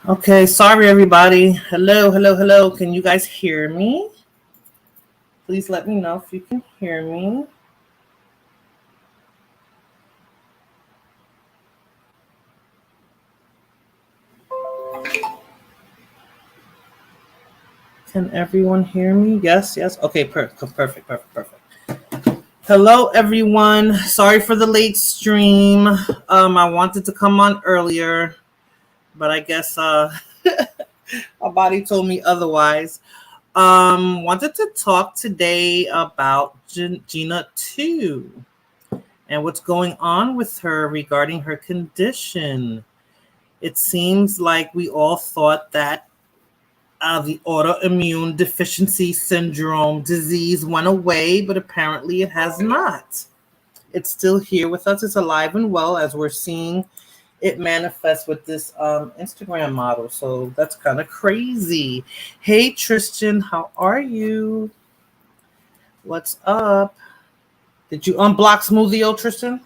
Okay, sorry everybody. Hello, hello, hello. Can you guys hear me? Please let me know if you can hear me. Can everyone hear me? Yes, yes. Okay, perfect, perfect, perfect, perfect. Hello everyone. Sorry for the late stream. I wanted to come on earlier, but I guess my body told me otherwise. Wanted to talk today about Gina 2 and what's going on with her regarding her condition. It seems like we all thought that the autoimmune deficiency syndrome disease went away, but apparently it has not. It's still here with us. It's alive and well as we're seeing it manifest with this Instagram model. So that's kind of crazy. Hey, Tristan, how are you? What's up? Did you unblock Smoothie, Tristan?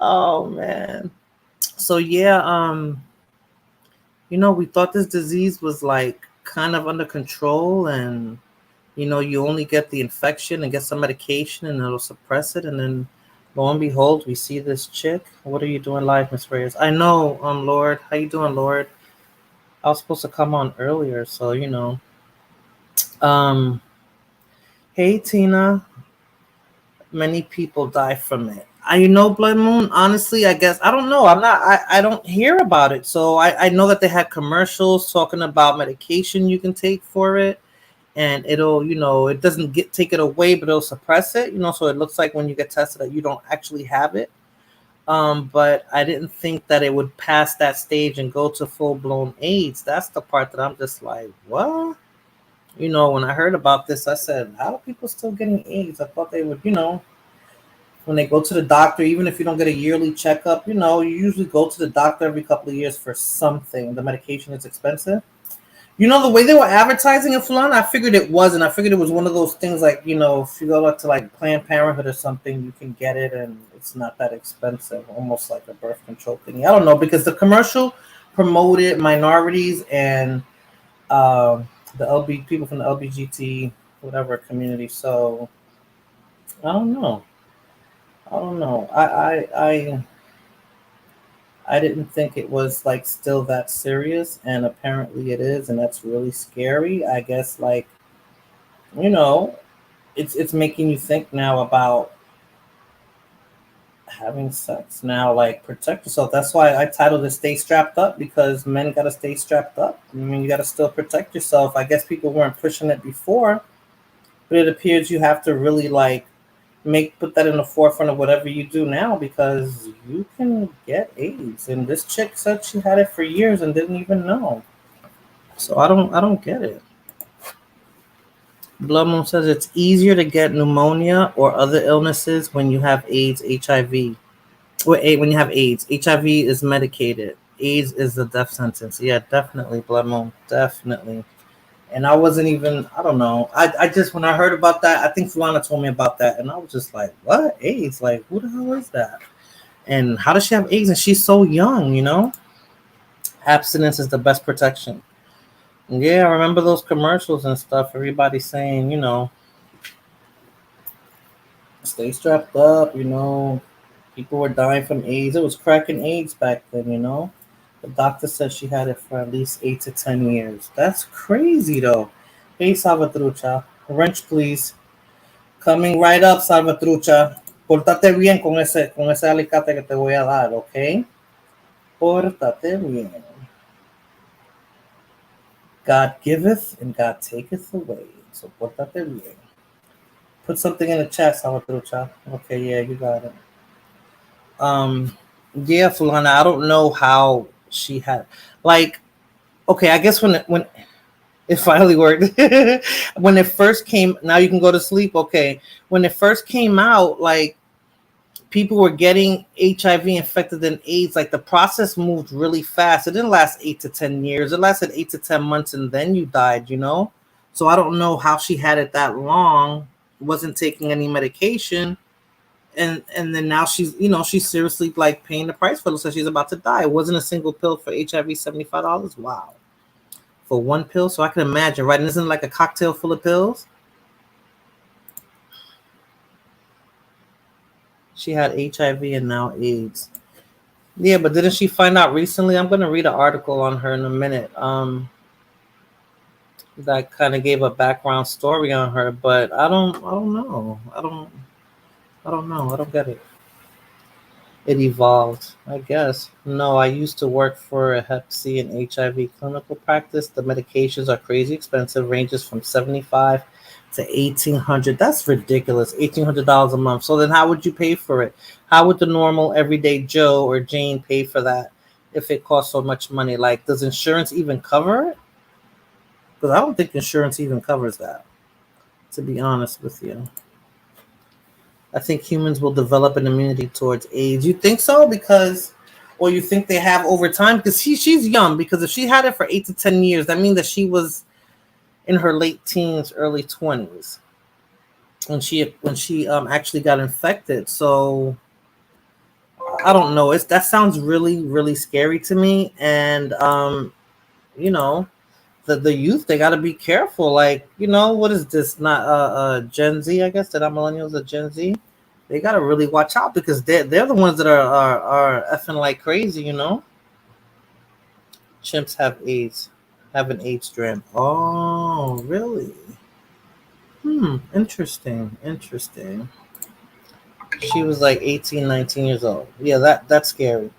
Oh, man. So, yeah, we thought this disease was like kind of under control and you only get the infection and get some medication and it'll suppress it, and then lo and behold we see this chick. What are you doing live, Miss Reyes? I know. Lord, how you doing, Lord? I was supposed to come on earlier, so um hey, Tina. Many people die from it. Blood Moon, honestly, I guess I don't know. I don't hear about it. So I know that they had commercials talking about medication you can take for it, and it'll, it doesn't take it away, but it'll suppress it, so it looks like when you get tested that you don't actually have it. But I didn't think that it would pass that stage and go to full-blown AIDS. That's the part that I'm just like, what? When I heard about this, I said, how are people still getting AIDS? I thought they would, when they go to the doctor, even if you don't get a yearly checkup, you usually go to the doctor every couple of years for something. The medication is expensive. The way they were advertising it, Fulani, I figured it wasn't. I figured it was one of those things like, if you go up to like Planned Parenthood or something, you can get it and it's not that expensive, almost like a birth control thing. I don't know, because the commercial promoted minorities and the LB people from the LBGT whatever community. So I don't know. I didn't think it was like still that serious, and apparently it is, and that's really scary. I guess like you know, it's making you think now about having sex now, like protect yourself. That's why I titled it "Stay Strapped Up," because men gotta stay strapped up. I mean, you gotta still protect yourself. I guess people weren't pushing it before, but it appears you have to really like put that in the forefront of whatever you do now, because you can get AIDS. And this chick said she had it for years and didn't even know. So I don't get it. Blood Moon says it's easier to get pneumonia or other illnesses when you have AIDS, HIV. When you have AIDS, HIV is medicated. AIDS is a death sentence. Yeah, definitely, Blood Moon, definitely. And I wasn't even, I don't know. I just, when I heard about that, I think Fulana told me about that. And I was just like, what? AIDS? Like, who the hell is that? And how does she have AIDS? And she's so young. Abstinence is the best protection. Yeah, I remember those commercials and stuff. Everybody saying, stay strapped up, People were dying from AIDS. It was cracking AIDS back then. The doctor said she had it for at least 8 to 10 years. That's crazy, though. Hey, Salvatrucha. Wrench, please. Coming right up, Salvatrucha. Pórtate bien con ese alicate que te voy a dar, ¿ok? Pórtate bien. God giveth and God taketh away. So pórtate bien. Put something in the chat, Salvatrucha. Okay, yeah, you got it. Yeah, Fulana, I don't know how she had, like, okay, I guess when it finally worked. When it first came, now you can go to sleep. Okay. When it first came out, like, people were getting HIV infected and AIDS. Like, the process moved really fast. It didn't last 8 to 10 years. It lasted 8 to 10 months, and then you died. So I don't know how she had it that long. Wasn't taking any medication, and then now she's she's seriously like paying the price for it. So she's about to die. It wasn't a single pill for HIV, $75. Wow, for one pill. So I can imagine, right? And isn't it like a cocktail full of pills? She had HIV and now AIDS. Yeah, but didn't she find out recently? I'm gonna read an article on her in a minute. That kind of gave a background story on her, but I don't know. I don't get it. It evolved, I guess. No, I used to work for a Hep C and HIV clinical practice. The medications are crazy expensive, ranges from 75 to 1800. That's ridiculous. $1,800 a month. So then how would you pay for it? How would the normal everyday Joe or Jane pay for that if it costs so much money? Like, does insurance even cover it? Because I don't think insurance even covers that, to be honest with you. I think humans will develop an immunity towards AIDS. You think so? Because, or you think they have over time? Because she's young. Because if she had it for 8 to 10 years, that means that she was in her late teens, early 20s when she actually got infected. So I don't know. That sounds really really scary to me. And you know, the youth, they got to be careful. Like, what is this? Not Gen Z, I guess. That are millennials or Gen Z? They got to really watch out because they're the ones that are effing like crazy. Chimps have AIDS, have an AIDS strand. Oh, really? Interesting. She was like 18, 19 years old. Yeah, that's scary.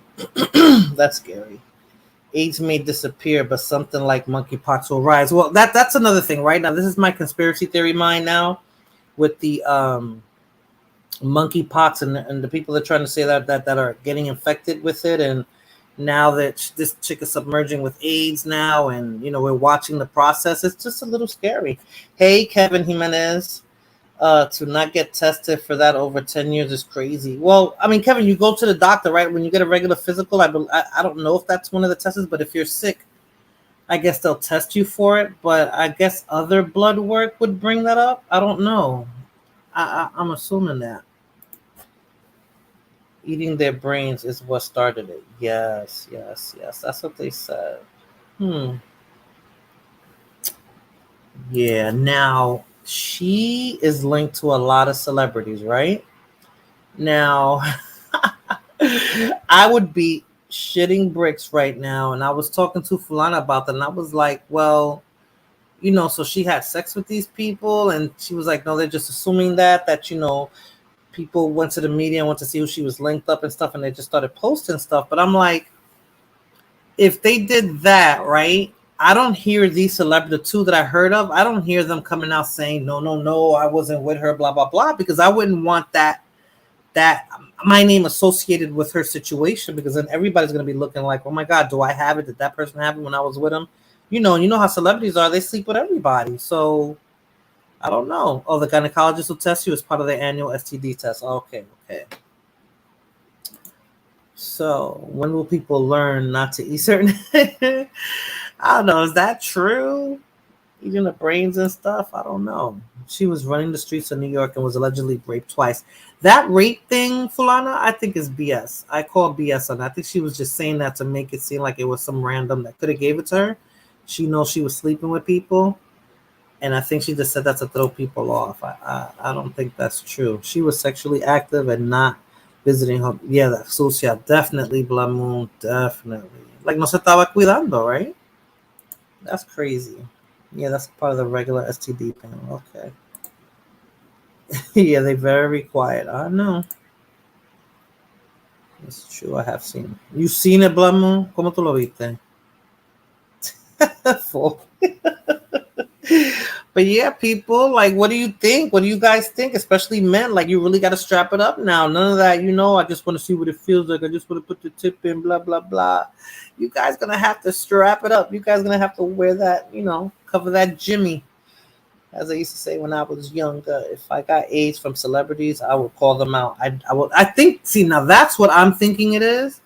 That's scary. AIDS may disappear, but something like monkeypox will rise. Well, that's another thing, right? Now, this is my conspiracy theory mind now with the monkeypox and the people that are trying to say that are getting infected with it, and now that this chick is submerging with AIDS now, and we're watching the process. It's just a little scary. Hey, Kevin Jimenez. To not get tested for that over 10 years is crazy. Well, I mean, Kevin, you go to the doctor, right? When you get a regular physical, I don't know if that's one of the tests, but if you're sick, I guess they'll test you for it. But I guess other blood work would bring that up. I don't know. I'm assuming that eating their brains is what started it. Yes. That's what they said. Yeah. Now, she is linked to a lot of celebrities, right? Now, I would be shitting bricks right now. And I was talking to Fulana about that. And I was like, well, so she had sex with these people. And she was like, no, they're just assuming that, people went to the media and went to see who she was linked up and stuff. And they just started posting stuff. But I'm like, if they did that, right? I don't hear these celebrities, the two that I heard of, I don't hear them coming out saying, no, I wasn't with her, blah, blah, blah. Because I wouldn't want that my name associated with her situation, because then everybody's going to be looking like, oh my God, do I have it? Did that person have it when I was with him? And you know how celebrities are, they sleep with everybody. So I don't know. Oh, the gynecologist will test you as part of their annual STD test. Okay. So when will people learn not to eat certain? I don't know. Is that true? Eating the brains and stuff? I don't know. She was running the streets of New York and was allegedly raped twice. That rape thing, Fulana, I think is BS. I call BS on that. I think she was just saying that to make it seem like it was some random that could have gave it to her. She knows she was sleeping with people, and I think she just said that to throw people off. I don't think that's true. She was sexually active and not visiting her. Yeah, that sucia, definitely, Blood Moon, definitely. Like, no se estaba cuidando, right? That's crazy. Yeah, that's part of the regular STD panel. Okay. Yeah, they're very quiet. I know. It's true. I have seen it. You seen it, Blood Moon? ¿Cómo tú lo viste? Full. But yeah, people, like, what do you think? What do you guys think? Especially men, like, you really got to strap it up now. None of that, I just want to see what it feels like. I just want to put the tip in, blah, blah, blah. You guys going to have to strap it up. You guys going to have to wear that, cover that Jimmy. As I used to say when I was younger, if I got AIDS from celebrities, I would call them out. I think, see, now that's what I'm thinking it is.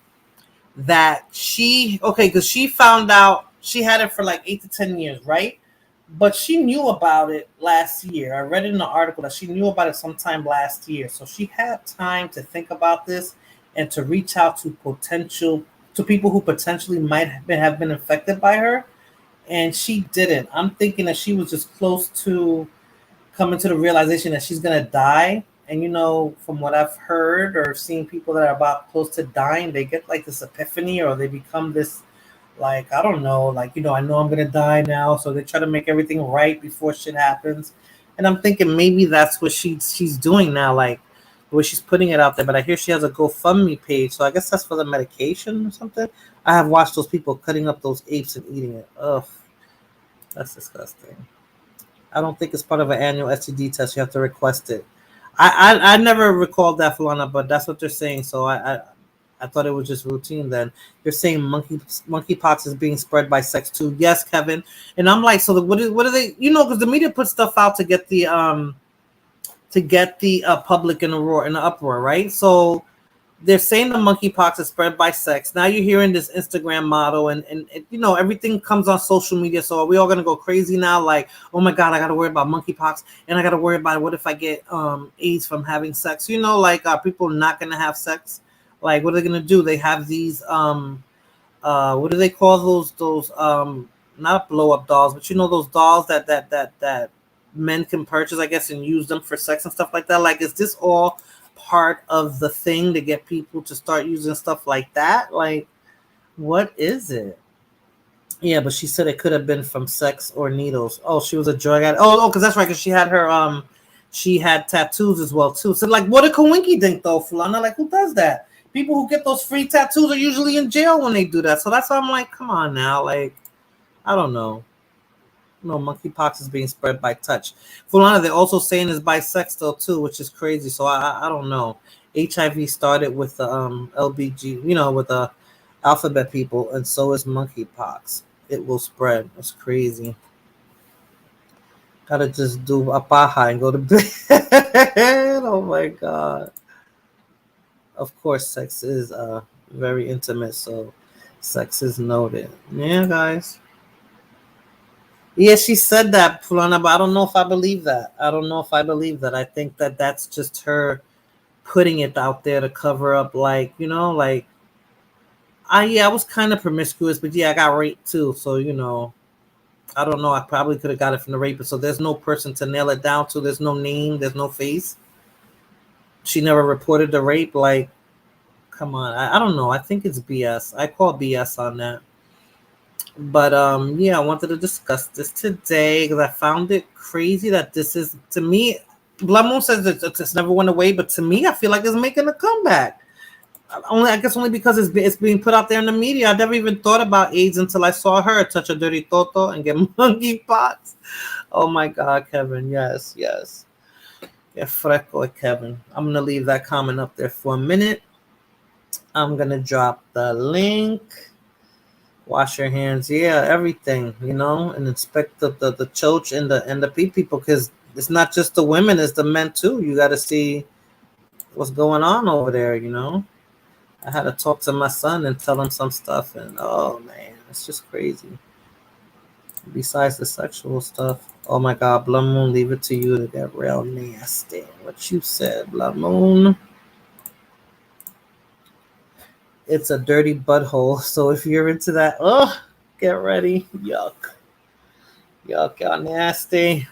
That because she found out she had it for like 8 to 10 years, right? but she knew about it last year. I read in the article that she knew about it sometime last year. So she had time to think about this and to reach out to people who potentially might have been affected by her. And she didn't. I'm thinking that she was just close to coming to the realization that she's gonna die. And from what I've heard or seen, people that are about close to dying, they get like this epiphany, or they become this, like, I don't know, like, I know I'm gonna die now, so they try to make everything right before shit happens. And I'm thinking maybe that's what she's doing now, like the way she's putting it out there. But I hear she has a GoFundMe page, so I guess that's for the medication or something. I have watched those people cutting up those apes and eating it. Ugh, that's disgusting. I don't think it's part of an annual STD test. You have to request it. I never recalled that, Falana, but that's what they're saying. So I thought it was just routine. Then they're saying monkeypox is being spread by sex too. Yes, Kevin. And I'm like, so what are they? Because the media puts stuff out to get the public in an uproar, right? So they're saying the monkeypox is spread by sex. Now you're hearing this Instagram model, and everything comes on social media. So are we all gonna go crazy now? Like, oh my god, I gotta worry about monkeypox, and I gotta worry about what if I get AIDS from having sex? Like, are people not gonna have sex? Like, what are they gonna do? They have these what do they call those not blow up dolls, but those dolls that men can purchase, I guess, and use them for sex and stuff like that. Like, is this all part of the thing to get people to start using stuff like that? Like, what is it? Yeah, but she said it could have been from sex or needles. Oh, she was a drug addict. Oh, because that's right, because she had tattoos as well too. So like, what a coinky dink though, Fulana. Like, who does that? People who get those free tattoos are usually in jail when they do that. So that's why I'm like, come on now. Like, I don't know. No, monkeypox is being spread by touch. Fulana, they're also saying it's by sex though too, which is crazy. So I don't know. HIV started with the LBG, with the alphabet people, and so is monkeypox. It will spread. It's crazy. Gotta just do a paja and go to bed. Oh my god. Of course, sex is very intimate, so sex is noted. Yeah, guys. Yeah, she said that, Fulana, but I don't know if I believe that. I don't know if I believe that. I think that that's just her putting it out there to cover up, like, like, I was kind of promiscuous, but yeah, I got raped too. So, I don't know. I probably could have got it from the rapist. So there's no person to nail it down to. There's no name. There's no face. She never reported the rape. Like, come on. I don't know. I think it's BS. I call BS on that. But yeah, I wanted to discuss this today because I found it crazy that this is, to me, Blood Moon says it's never went away, but to me, I feel like it's making a comeback. I guess only because it's being put out there in the media. I never even thought about AIDS until I saw her touch a dirty toto and get monkeypox. Oh my God, Kevin. Yes, yes. Yeah, freco, Kevin. I'm gonna leave that comment up there for a minute. I'm gonna drop the link. Wash your hands, yeah, everything, and inspect the church and the people, because it's not just the women, it's the men too. You got to see what's going on over there. I had to talk to my son and tell him some stuff, and oh man, it's just crazy. Besides the sexual stuff, oh my God, Blood Moon, leave it to you to get real nasty. What you said, Blood Moon? It's a dirty butthole. So if you're into that, oh, get ready. Yuck. Yuck, y'all nasty.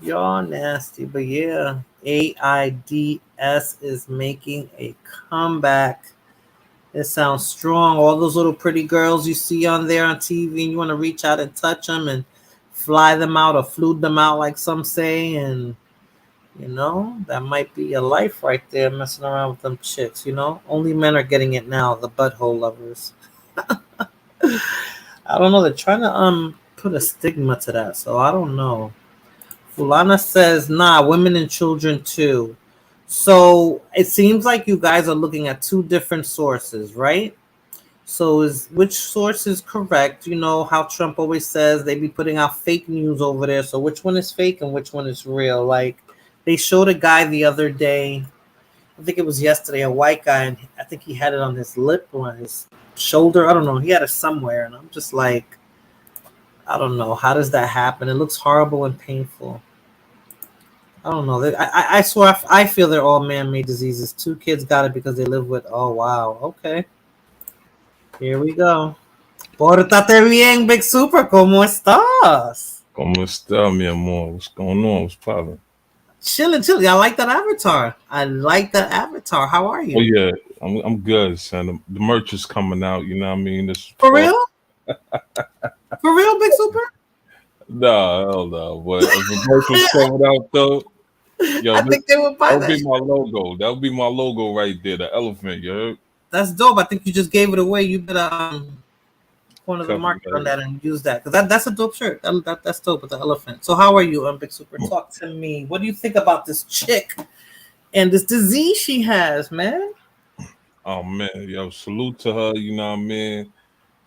Y'all nasty. But yeah, AIDS is making a comeback. It sounds strong. All those little pretty girls you see on there on TV, and you want to reach out and touch them and fly them out or flute them out, like some say. And, that might be your life right there, messing around with them chicks, Only men are getting it now, the butthole lovers. I don't know. They're trying to put a stigma to that, so I don't know. Fulana says, nah, women and children too. So it seems like you guys are looking at two different sources, right? So which source is correct? How Trump always says they be putting out fake news over there. So which one is fake and which one is real? Like, they showed a guy the other day, I think it was yesterday, a white guy, and I think he had it on his lip or on his shoulder. I don't know. He had it somewhere, and I'm just like, I don't know. How does that happen? It looks horrible and painful. I don't know. I swear, I feel they're all man-made diseases. Two kids got it because they live with. Oh wow. Okay. Here we go. Pórtate bien, Big Super. ¿Cómo estás? ¿Cómo está, mi amor? What's going on? What's poppin'? Chilling, chilling. I like that avatar. I like that avatar. How are Oh you? yeah, I'm good, son. The merch is coming out. You know what I mean? This For fall. real? For real, Big Super? Nah, hell no. But if the merch is coming out though, yo, I think they would buy that'll that be shit. my logo. That'll be my logo right there. The elephant. You heard? That's dope. I think you just gave it away. You better corner the Cover market on that. that and use that because that's a dope shirt. That's dope with the elephant. So how are you, Big Super? Talk to me. What do you think about this chick and this disease she has, man? Oh man, yo, salute to her. You know what I mean?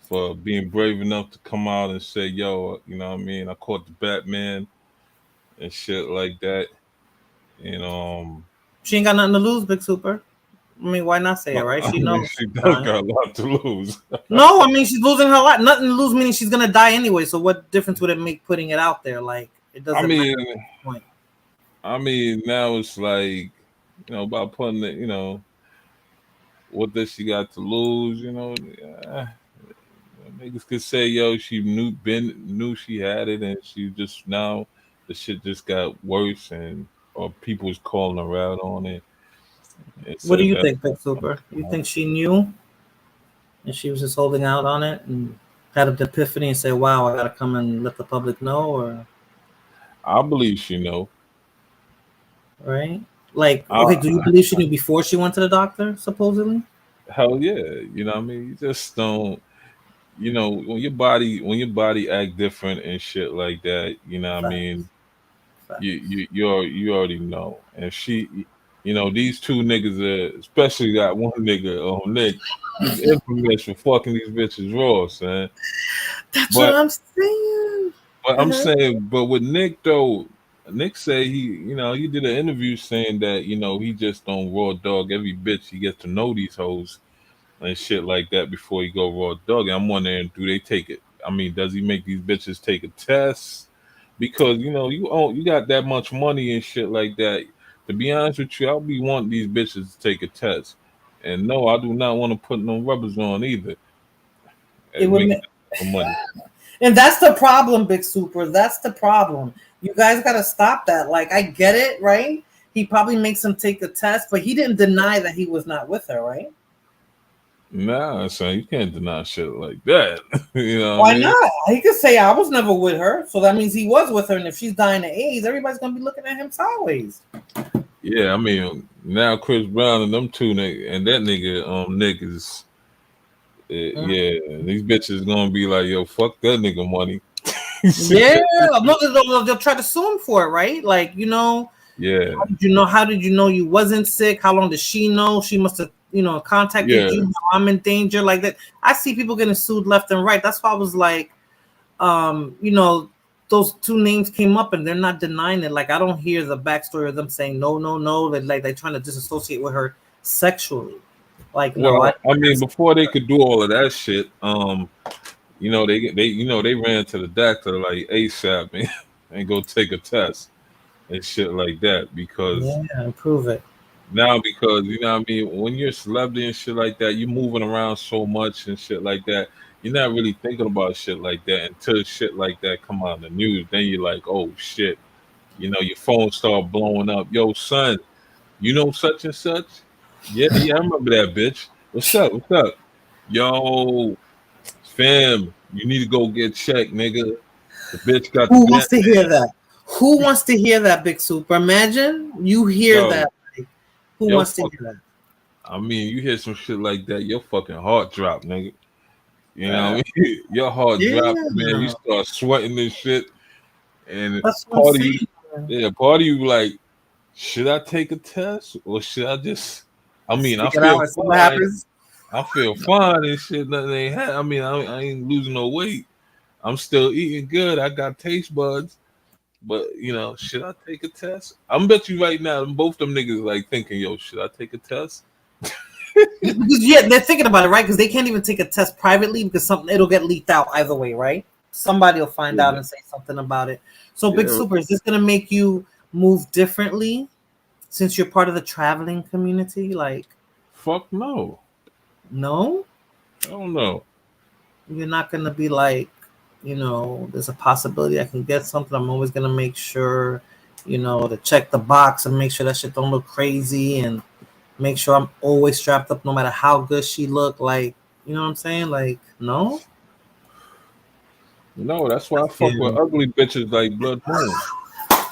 For being brave enough to come out and say, yo, you know what I mean? I caught the Batman and shit like that. And She ain't got nothing to lose, Big Super. I mean, why not say it, right? I She mean, knows she she's don't dying. got a lot to lose. No, I mean she's losing her life. Nothing to lose, meaning she's gonna die anyway. So what difference would it make putting it out there? Like it I doesn't matter mean, at this point. now it's like, about putting it, what does she got to lose? Niggas could say, yo, she knew she had it, and she just now the shit just got worse, and or people was calling her out on it and What do said you that. think, Big Super? You think she knew and she was just holding out on it and had an epiphany and say, "Wow, I gotta come and let the public know," or I believe she know. right? Like, I, okay, do you believe she knew before she went to the doctor? Supposedly, hell yeah, you know what I mean. You just don't. When your body act different and shit like that, you know what I mean. facts, facts. You already know. And these two niggas, especially that one nigga, Nick, he's infamous for fucking these bitches raw, son. That's what But I'm saying. I'm Uh-huh. saying, but with Nick though, Nick said he did an interview saying that he just don't raw dog every bitch he gets to know these hoes and shit like that before he go raw dog. And I'm wondering, do they take it? I mean, does he make these bitches take a test? Because you got that much money and shit like that. To be honest with you, I'll be wanting these bitches to take a test. And no, I do not want to put no rubbers on either. It And would, making for money. and that's the problem, Big Super. That's the problem. You guys gotta stop that. Like, I get it, right? He probably makes him take a test, but he didn't deny that he was not with her, right? Nah, son, you can't deny shit like that. You know what I Why mean? not? He could say I was never with her, so that means he was with her. And if she's dying of AIDS, everybody's gonna be looking at him sideways. Yeah, I mean now Chris Brown and them two and that nigga Nick is Mm. yeah, these bitches gonna be like, yo, fuck that nigga money. Yeah, no, they'll try to sue him for it, right? Like, Yeah, how did you know? How did you know you wasn't sick? How long did she know? She must have, contacted yeah. you. I'm in danger, like that. I see people getting sued left and right. That's why I was like, um, you know, those two names came up and they're not denying it. Like I don't hear the backstory of them saying no, no, no. They're trying to disassociate with her sexually. Like no, I Well, I mean, before they could do all of that shit, they ran to the doctor like ASAP and go take a test and shit like that because yeah, improve it. because you know what I mean, when you're a celebrity and shit like that, you're moving around so much and shit like that. You're not really thinking about shit like that until shit like that come out in the news. Then you're like, oh shit, your phone start blowing up. Yo, son, you know such and such? Yeah, yeah, I remember that bitch. What's up? What's up? Yo, fam, you need to go get checked, nigga. The bitch got the Who wants bat. to hear that? Who wants to hear that, Big Super? Imagine you hear Yo, that. Like, who yo, wants to fuck. hear that? I mean, you hear some shit like that, your fucking heart drop, nigga. You know Uh, what I mean? Your heart drop, man. You yeah, start sweating this shit, and that's what I'm part of you, saying. yeah, part of you like, should I take a test or should I just? I mean, I Stick it feel out and see what fine. happens. I feel fine and shit. Nothing ain't I mean, I ain't losing no weight. I'm still eating good. I got taste buds. But should I take a test? I'm bet you right now, both them niggas like thinking, yo, should I take a test? Because yeah, they're thinking about it, right? Because they can't even take a test privately because something it'll get leaked out either way, right? somebody will find out Yeah, and say something about it. So, Big yeah. Super, is this gonna make you move differently since you're part of the traveling community? Like, Fuck no. no, I don't know. you're not gonna be like, there's a possibility I can get something. I'm always gonna make sure, to check the box and make sure that shit don't look crazy and make sure I'm always strapped up no matter how good she look. Like, you know what I'm saying? Like, no, No, that's why I fuck with scary. ugly bitches like Blood Moon.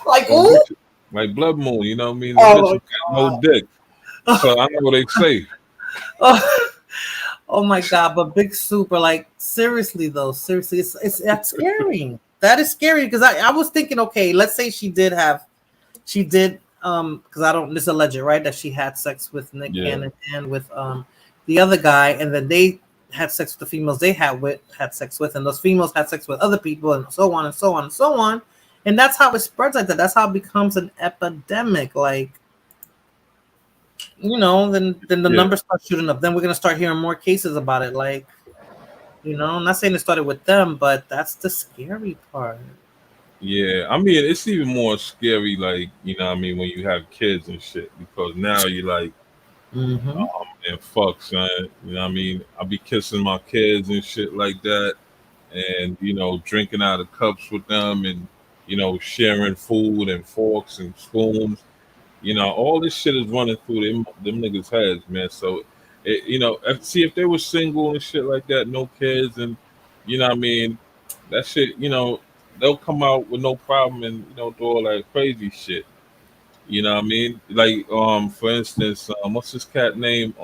Like, Them who? bitches like Blood Moon, you know what I mean? Them Oh bitches got no dick. my So I know what they say. god. Oh my god, but Big Super, like seriously though, seriously, it's that's scary. That is scary because I was thinking, okay, let's say she did because I don't, this is alleged, right, that she had sex with Nick Yeah. Cannon and with the other guy, and then they had sex with the females they had sex with, and those females had sex with other people, and so on and so on and so on, and that's how it spreads like that. That's how it becomes an epidemic. Like, then the Yeah. numbers start shooting up. Then we're gonna start hearing more cases about it. Like, I'm not saying it started with them, but that's the scary part. Yeah. I mean, it's even more scary, like, you know what I mean, when you have kids and shit, because now you're like, Mm-hmm. and fuck, son. You know what I mean? I'll be kissing my kids and shit like that, and, drinking out of cups with them, and, sharing food and forks and spoons. All this shit is running through them niggas' heads, man. So, see if they were single and shit like that, no kids, and what I mean, that shit, they'll come out with no problem and do all that crazy shit. You know what I mean? Like, for instance, what's this cat name?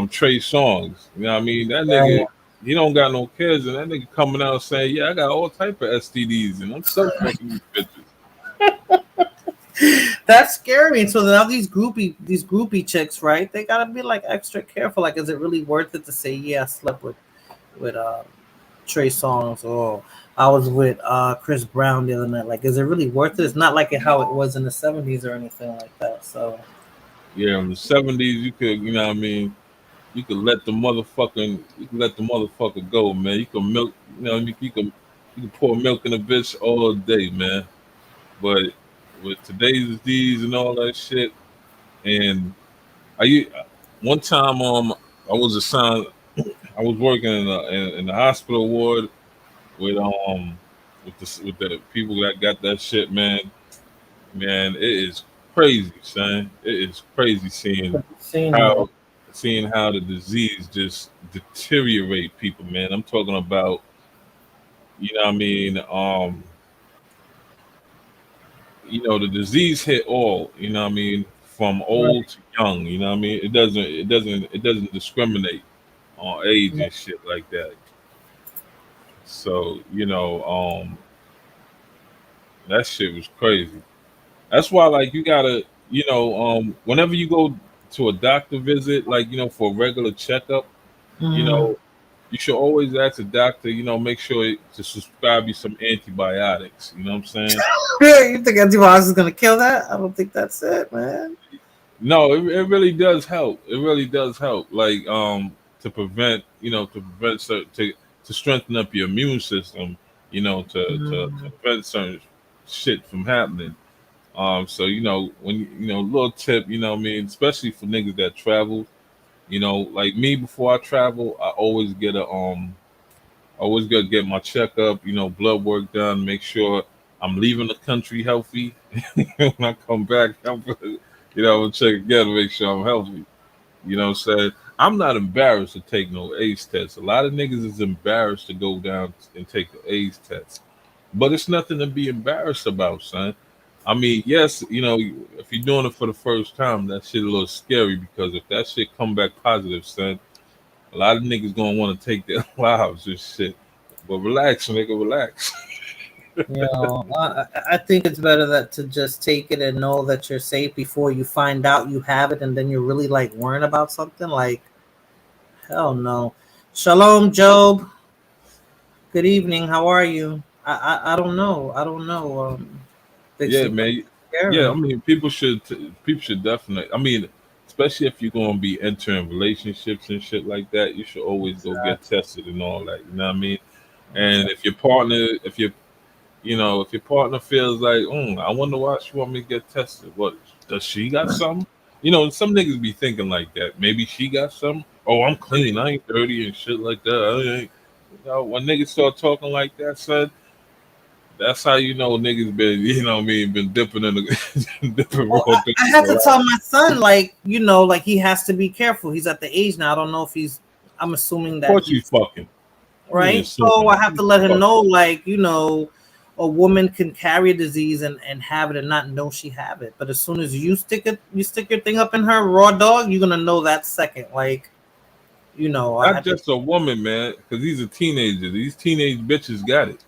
Trey Songs. You know what I mean? That nigga, Right. he don't got no kids, and that nigga coming out saying, "Yeah, I got all type of STDs, and I'm still fucking these bitches." That's scary. And so now these groupie chicks, right? They gotta be like extra careful. Like, is it really worth it to say, yeah, I slept with Trey Songs, or I was with Chris Brown the other night? Like, is it really worth it? It's not like how it was in the '70s or anything like that. So Yeah, in the '70s, you could, you know what I mean? You can let the motherfucker go, man. You can milk, you can pour milk in a bitch all day, man. But with today's D's and all that shit, and I one time, I was assigned, I was working in the hospital ward with with the people that got that shit, man. Man, it is crazy, son. It is crazy have you seen how that? seeing how the disease just deteriorate people, man. I'm talking about, what I mean, the disease hit all, what I mean, from Right. old to young, you know what I mean? It doesn't discriminate on age and shit like that. So, that shit was crazy. That's why, like, you gotta, whenever you go to a doctor visit, like, for a regular checkup, you Mm-hmm. know, you should always ask a doctor, make sure to prescribe you some antibiotics. You know what I'm saying? You think antibiotics is gonna kill that? I don't think that's it, man. No, it really does help. It really does help. Like, to strengthen up your immune system. To Mm, prevent certain shit from happening. So when little tip, what I mean, especially for niggas that travel, like me, before I travel, I always gotta get my checkup, blood work done, make sure I'm leaving the country healthy. When I come back, I'm check again, make sure I'm healthy. You know what I'm saying? I'm not embarrassed to take no AIDS test. A lot of niggas is embarrassed to go down and take the AIDS test. But it's nothing to be embarrassed about, son. I mean, yes, if you're doing it for the first time, that shit a little scary, because if that shit come back positive, son, a lot of niggas gonna want to take their lives and shit. But relax, nigga, relax. I think it's better that to just take it and know that you're safe before you find out you have it, and then you're really like worrying about something. Like, hell no. Shalom, Job. Good evening. How are you? I don't know. I don't know. Big Yeah, Super. man. Yeah, I Scary. mean, people should definitely. I mean, especially if you're gonna be entering relationships and shit like that, you should always go get Exactly. tested and all that. You know what I mean? And Exactly. if your partner, if your partner feels like, I wonder why she want me to get tested. What, does she got something? Some niggas be thinking like that. Maybe she got something. Oh, I'm clean. I ain't dirty and shit like that. I ain't. When niggas start talking like that, son, that's how you know niggas been, what I mean, been dipping in the dipping Well, raw dick I in had the to lab. tell my son, like, like he has to be careful. He's at the age now. I don't know if he's. I'm assuming Of that course he's he's fucking. You ain't right. So assuming. I have He's to let him know, fucking. like, a woman can carry a disease and have it and not know she have it. But as soon as you stick your thing up in her raw dog, you're gonna know that second. Like, I Not had to. just a woman, man, because he's a teenager. These teenage bitches got it.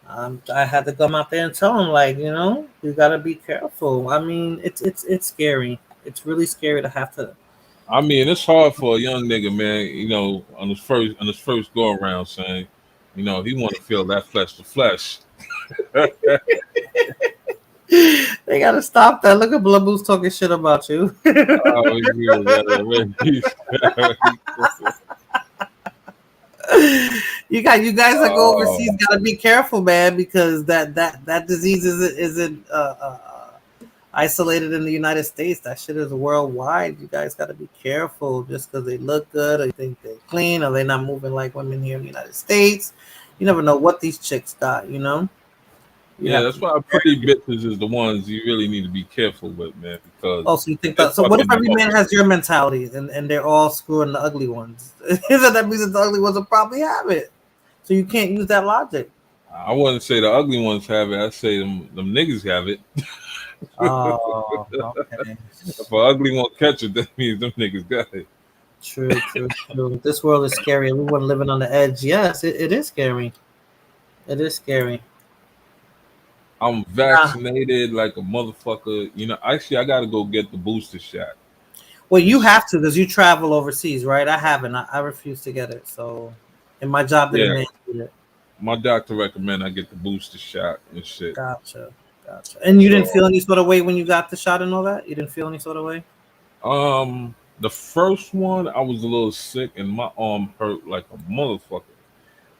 I had to come out there and tell him, like, you gotta be careful. I mean, it's scary. It's really scary to have to. I mean, it's hard for a young nigga, man. On his first go around, saying, he want to feel that flesh to flesh. They gotta stop that. Look at Blaboo's talking shit about you. Oh, yeah, You guys that go oh, overseas gotta be careful, man, because that disease isn't isolated in the United States. That shit is worldwide. You guys gotta be careful just because they look good or you think they're clean or they're not moving like women here in the United States. You never know what these chicks got. You yeah. have to That's be why very pretty careful. bitches is the ones you really need to be careful with, man, because Oh, so you think they're that? So what if fucking every man dogs. has your mentality and they're all screwing the ugly ones? That means that the ugly ones will probably have it. So you can't use that logic. I wouldn't say the ugly ones have it. I say them niggas have it. Oh, okay. If an ugly one catch it, that means them niggas got it. True, true, true. This world is scary. Everyone living on the edge. Yes, it is scary. It is scary. I'm Nah. vaccinated like a motherfucker. Actually, I gotta go get the booster shot Well, and you shit. have to because you travel overseas, right? I haven't. I refuse to get it. So, and my job didn't Yeah, mandate it. my doctor recommend I get the booster shot and shit. Gotcha, gotcha. And you didn't So, feel any sort of way when you got the shot and all that. You didn't feel any sort of way. the first one I was a little sick and my arm hurt like a motherfucker.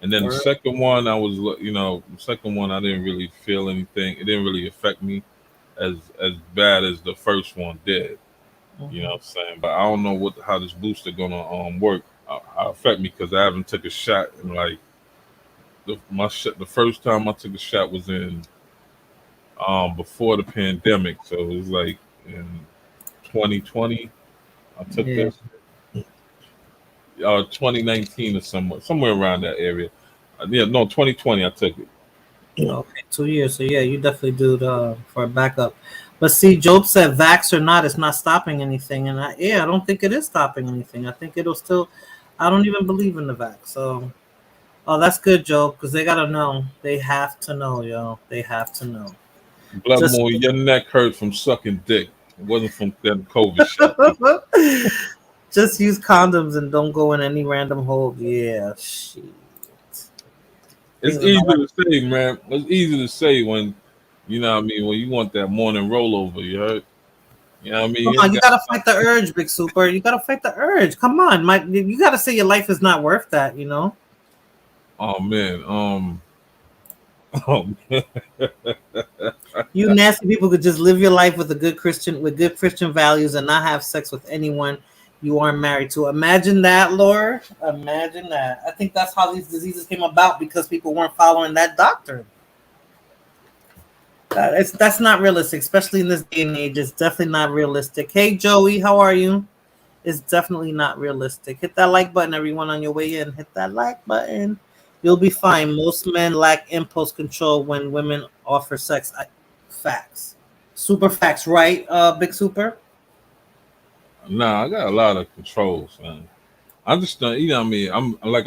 And then the Or second one, the second one I didn't really feel anything. It didn't really affect me as bad as the first one did. You know Mhm. what I'm saying? But I don't know how this booster gonna work, affect me because I haven't took a shot in like the first time I took a shot was in before the pandemic, so it was like in 2020 I took Yeah. this 2019 or somewhere around that area. Yeah, no, 2020 I took it. Okay, 2 years. So yeah, you definitely do for a backup. But see, Job said, "Vax or not, it's not stopping anything." And I don't think it is stopping anything. I think it'll still. I don't even believe in the vax. So, oh, that's good, Job, because they gotta know. They have to know, yo. They have to know. Blood Just, more, your neck hurt from sucking dick. It wasn't from that COVID shot. just use condoms and don't go in any random hole. Yeah, shit. It's Things are easy not like. to say, man. It's easy to say when, what I mean, when you want that morning rollover, you heard? You know what I mean? Come You on, ain't you got gotta fight the urge, Big Super. You gotta fight the urge. Come on, you gotta say your life is not worth that. oh man. Oh man. You nasty people could just live your life with good Christian values and not have sex with anyone you aren't married to. Imagine that, Laura. Imagine that. I think that's how these diseases came about because people weren't following that doctrine. That's not realistic, especially in this day and age. It's definitely not realistic. Hey Joey, how are you? It's definitely not realistic. Hit that like button, everyone, on your way in. Hit that like button. You'll be fine. Most men lack impulse control when women offer sex. Facts. Super facts, right? Big Super. Nah, I got a lot of controls, man. I just don't, you know what I mean?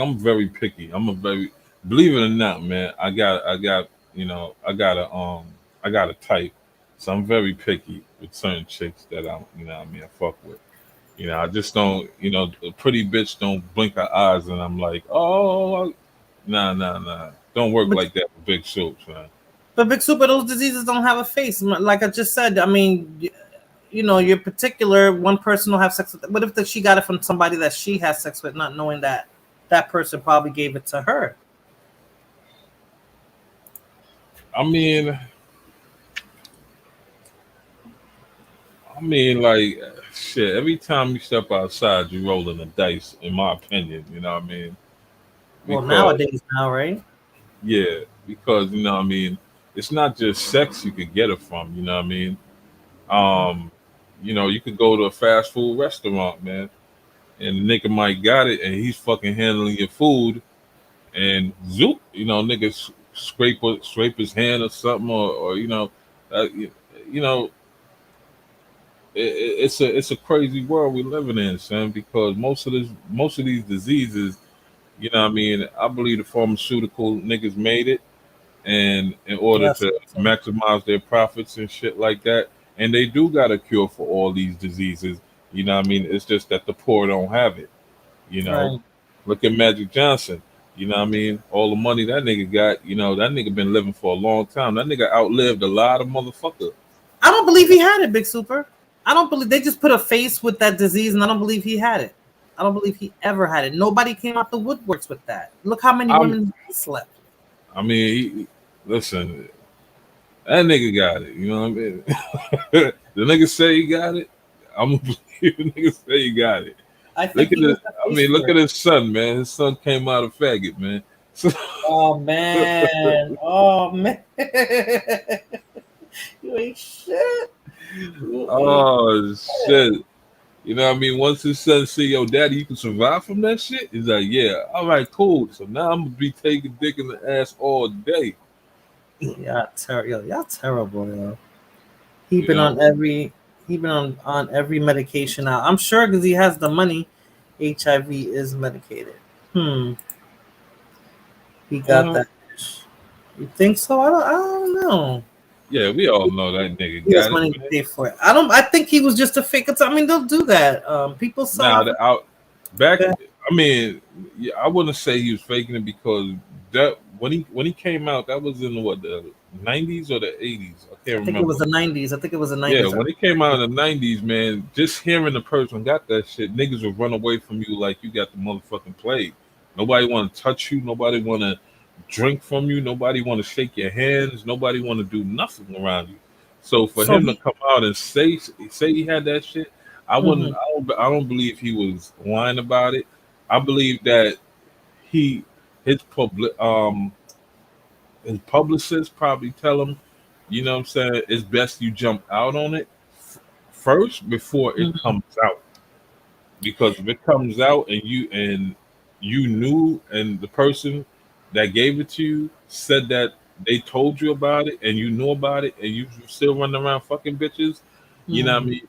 I'm very picky. Believe it or not, man, I got a type. So I'm very picky with certain chicks that I fuck with. I just don't, a pretty bitch don't blink her eyes and I'm like, oh, nah, nah, nah. Don't work But like that with big soups, man. but Big Super, those diseases don't have a face. Like I just said, I mean, you're particular. One person will have sex with. What if she got it from somebody that she has sex with, not knowing that that person probably gave it to her? I mean, like shit. Every time you step outside, you rolling the dice. In my opinion, you know what I mean? Well, Because nowadays, now, right? yeah, because you know what I mean. It's not just sex you could get it from. You know what I mean? Um, you could go to a fast food restaurant, man, and the nigga might got it, and he's fucking handling your food, and zoop, nigga scrape his hand or something, or you know, it's a crazy world we living in, son. Because most of these diseases, you know what I mean. I believe the pharmaceutical niggas made it, and in order Yes. to maximize their profits and shit like that, and they do got a cure for all these diseases. You know what I mean? It's just that the poor don't have it. You know, Right. look at Magic Johnson. You know what I mean? All the money that nigga got, that nigga been living for a long time. That nigga outlived a lot of motherfucker. I don't believe he had it, Big Super. I don't believe they just put a face with that disease, and I don't believe he had it. I don't believe he ever had it. Nobody came out the woodworks with that. Look how many I'm, women he slept. I mean, listen, that nigga got it. You know what I mean? The nigga say he got it. I'm gonna believe the nigga say he got it. I Look think at he it. was the I face mean, look for at it. his son, man. His son came out a faggot, man. So, Oh man. Oh man. You ain't shit. You ain't oh shit. shit. You know what I mean? Once his son see, yo, daddy, you can survive from that shit. He's like, yeah, all right, cool. So now I'm gonna be taking dick in the ass all day. Y'all terrible, yo. He You been know? on every he been on every medication now. I'm sure because he has the money. HIV is medicated. Hmm. He got Uh, that. You think so? I don't know. yeah, we all know that nigga He has got it, money to man. pay for it. I don't. I think he was just a fake. I mean, they'll do that. People sell Now out. the out back, I mean, yeah, I wouldn't say he was faking it because that when he came out, that was in what, the '90s or the '80s. I I can't think it was remember. the '90s. I think it was the Yeah, '90s. when it came out in the '90s, man, just hearing the person got that shit, niggas would run away from you like you got the motherfucking plague. Nobody want to touch you. Nobody want to drink from you. Nobody want to shake your hands. Nobody want to do nothing around you. So for So him to he. come out and say he had that shit, I wouldn't. Mhm. I don't believe he was lying about it. I believe that he his publicist probably tell him, you know what I'm saying, it's best you jump out on it first before it Mhm. comes out. Because if it comes out and you knew, and the person that gave it to you said that they told you about it and you knew about it, and you still running around fucking bitches, you know what I Mhm. mean?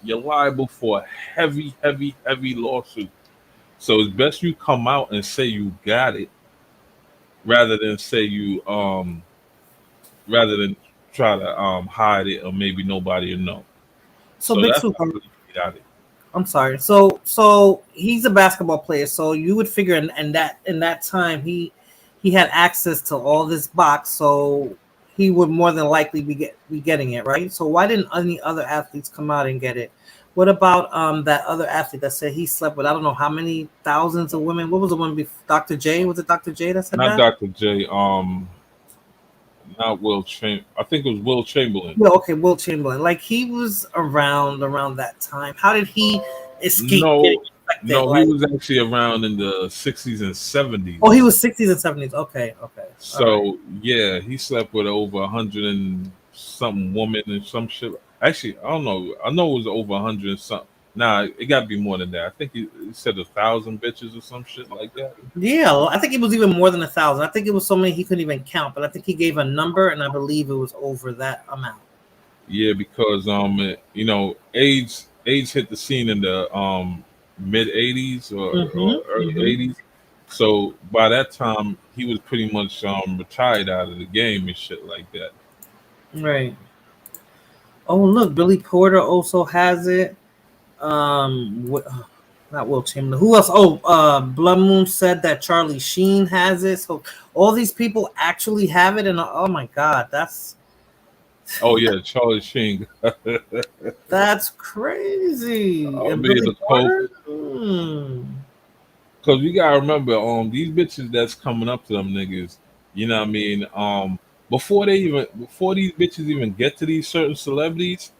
You're liable for a heavy, heavy, heavy lawsuit. So it's best you come out and say you got it rather than say you rather than try to hide it, or maybe nobody will know. So So Big that's how I Super. believe he got it. I'm sorry. So he's a basketball player. So you would figure in that time he had access to all this box. So he would more than likely be getting it, right? So why didn't any other athletes come out and get it? What about that other athlete that said he slept with I don't know how many thousands of women? What was the one before Dr. J? Was it Dr. J that said Not that? Dr. J. Not Will Chamber. I think it was Will Chamberlain. Yeah, okay, Will Chamberlain. Like he was around that time. How did he escape getting No, infected? no, he Like was actually around in the '60s and oh, he '70s. was 60s and 70s. Okay, okay. All right. So yeah, he slept with over 100 and something woman and some shit. Actually, I don't know. I know it was over 100 and something. Nah, it got to be more than that. I think he said 1,000 bitches or some shit like that. Yeah, well, I think it was even more than 1,000. I think it was so many he couldn't even count, but I think he gave a number and I believe it was over that amount. Yeah, because AIDS hit the scene in the mid '80s or Mm-hmm. early Mm-hmm. '80s. So by that time, he was pretty much retired out of the game and shit like that. Right. Oh, look, Billy Porter also has it. Not Will Chamberlain. Who else? Oh, Blood Moon said that Charlie Sheen has it. So all these people actually have it, and oh my God, that's Oh yeah, Charlie Sheen. That's crazy. And Being Billy the Pope. Porter? Hmm. Cause you gotta remember, these bitches that's coming up to them niggas, you know what I mean? Before these bitches even get to these certain celebrities,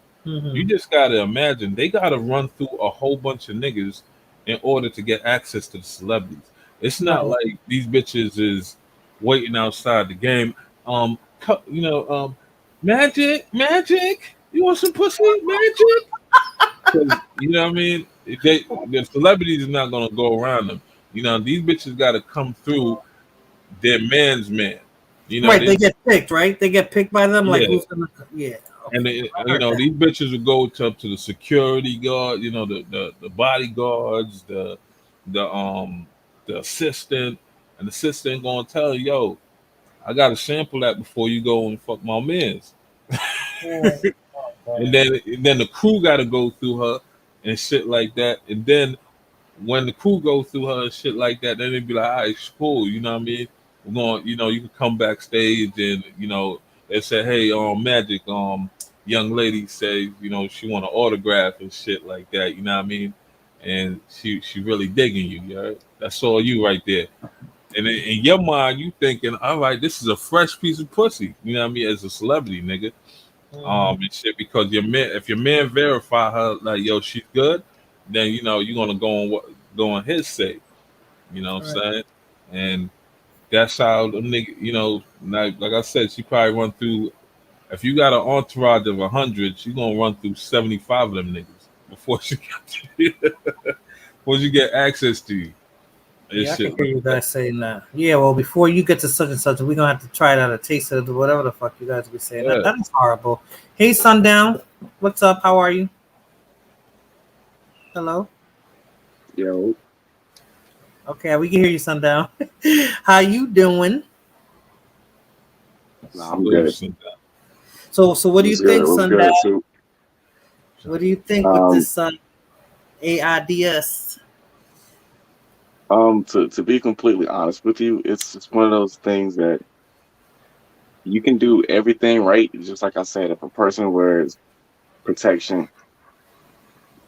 you Mm-hmm. just gotta imagine they gotta run through a whole bunch of niggas in order to get access to the celebrities. It's not Right. like these bitches is waiting outside the game. You know, magic. You want some pussy, magic? Because you know what I mean. The celebrities is not gonna go around them. You know, these bitches gotta come through their man's man. You know, Right. They get picked, right? They get picked by them. Like yeah. who's gonna? Yeah. And Okay. I you heard know that. these bitches would go up to the security guard, you know the bodyguards, the the assistant, and the assistant gonna tell you, yo, I got to sample that before you go and fuck my mans. Oh, okay. And then the crew got to go through her and shit like that. And then when the crew go through her and shit like that, then they be like, all right, it's cool, you know what I mean? We're going, you can come backstage and they say, hey, Magic, young lady say, she want an autograph and shit like that, you know what I mean? And she really digging you, yeah. That's all you right there. And in your mind, you thinking, all right, this is a fresh piece of pussy, you know what I mean, as a celebrity, nigga. Mhm. And shit, because if your man verify her like, yo, she's good, then you're gonna go on his say. You know what I'm Right. saying? And that's how the nigga, like I said, she probably run through. If you got an entourage of 100, she gonna run through 75 of them niggas before she before she get access to you and Yeah, I shit can hear like you that. guys saying that. Yeah, well, before you get to such and such, we're gonna have to try it out, a taste of whatever the fuck you guys be saying. That Yeah. that is horrible. Hey, Sundown, what's up? How are you? Hello. Yo, Okay, we can hear you, Sundown. How you doing? nah, I'm good. Salute some So what do you What's good? think, What's Sundown? good, too? What do you think with Um, this AIDS? to be completely honest with you, it's one of those things that you can do everything right. Just like I said, if a person wears protection,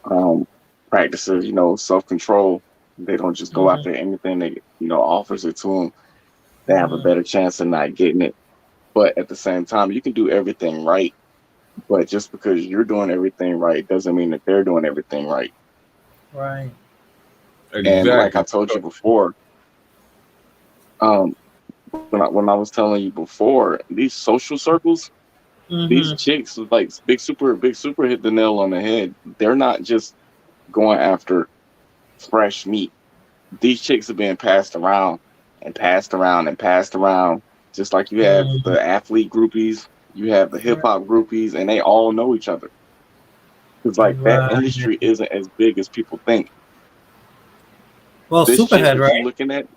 um, practices, self control, they don't just go Mm-hmm, after anything that offers it to them. They have a mm-hmm, better chance of not getting it. But at the same time, you can do everything right. But just because you're doing everything right doesn't mean that they're doing everything right. right. And like I exactly. told you before, um, when I was telling you before, these social circles, these Mm-hmm, chicks like big super hit the nail on the head. They're not just going after fresh meat. These chicks are being passed around and passed around and passed around. Just like you have mm-hmm. the athlete groupies, you have the hip hop groupies, and they all know each other. It's like that Right. industry isn't as big as people think. Well, This chick Superhead, that you right? looking at,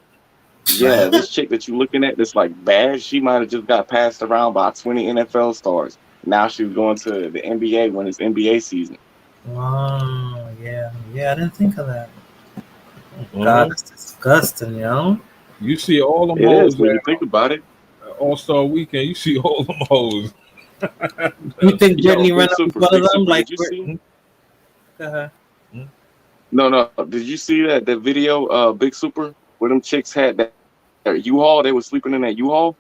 yeah, this chick that you looking at that's like bad, she might have just got passed around by 20 NFL stars. Now she's going to the NBA when it's NBA season. Oh, yeah, yeah. I didn't think of that. Oh, God, Uh-huh. that's disgusting, yo. You see all them It is hoes when you at think about it. All-Star Weekend. You see all them hoes. You think Yo, Brittany Renner was one of Big them? Super, Like, did you see? uh No, no. Did you see that video, Big Super, where them chicks had that U-Haul? They were sleeping in that U-Haul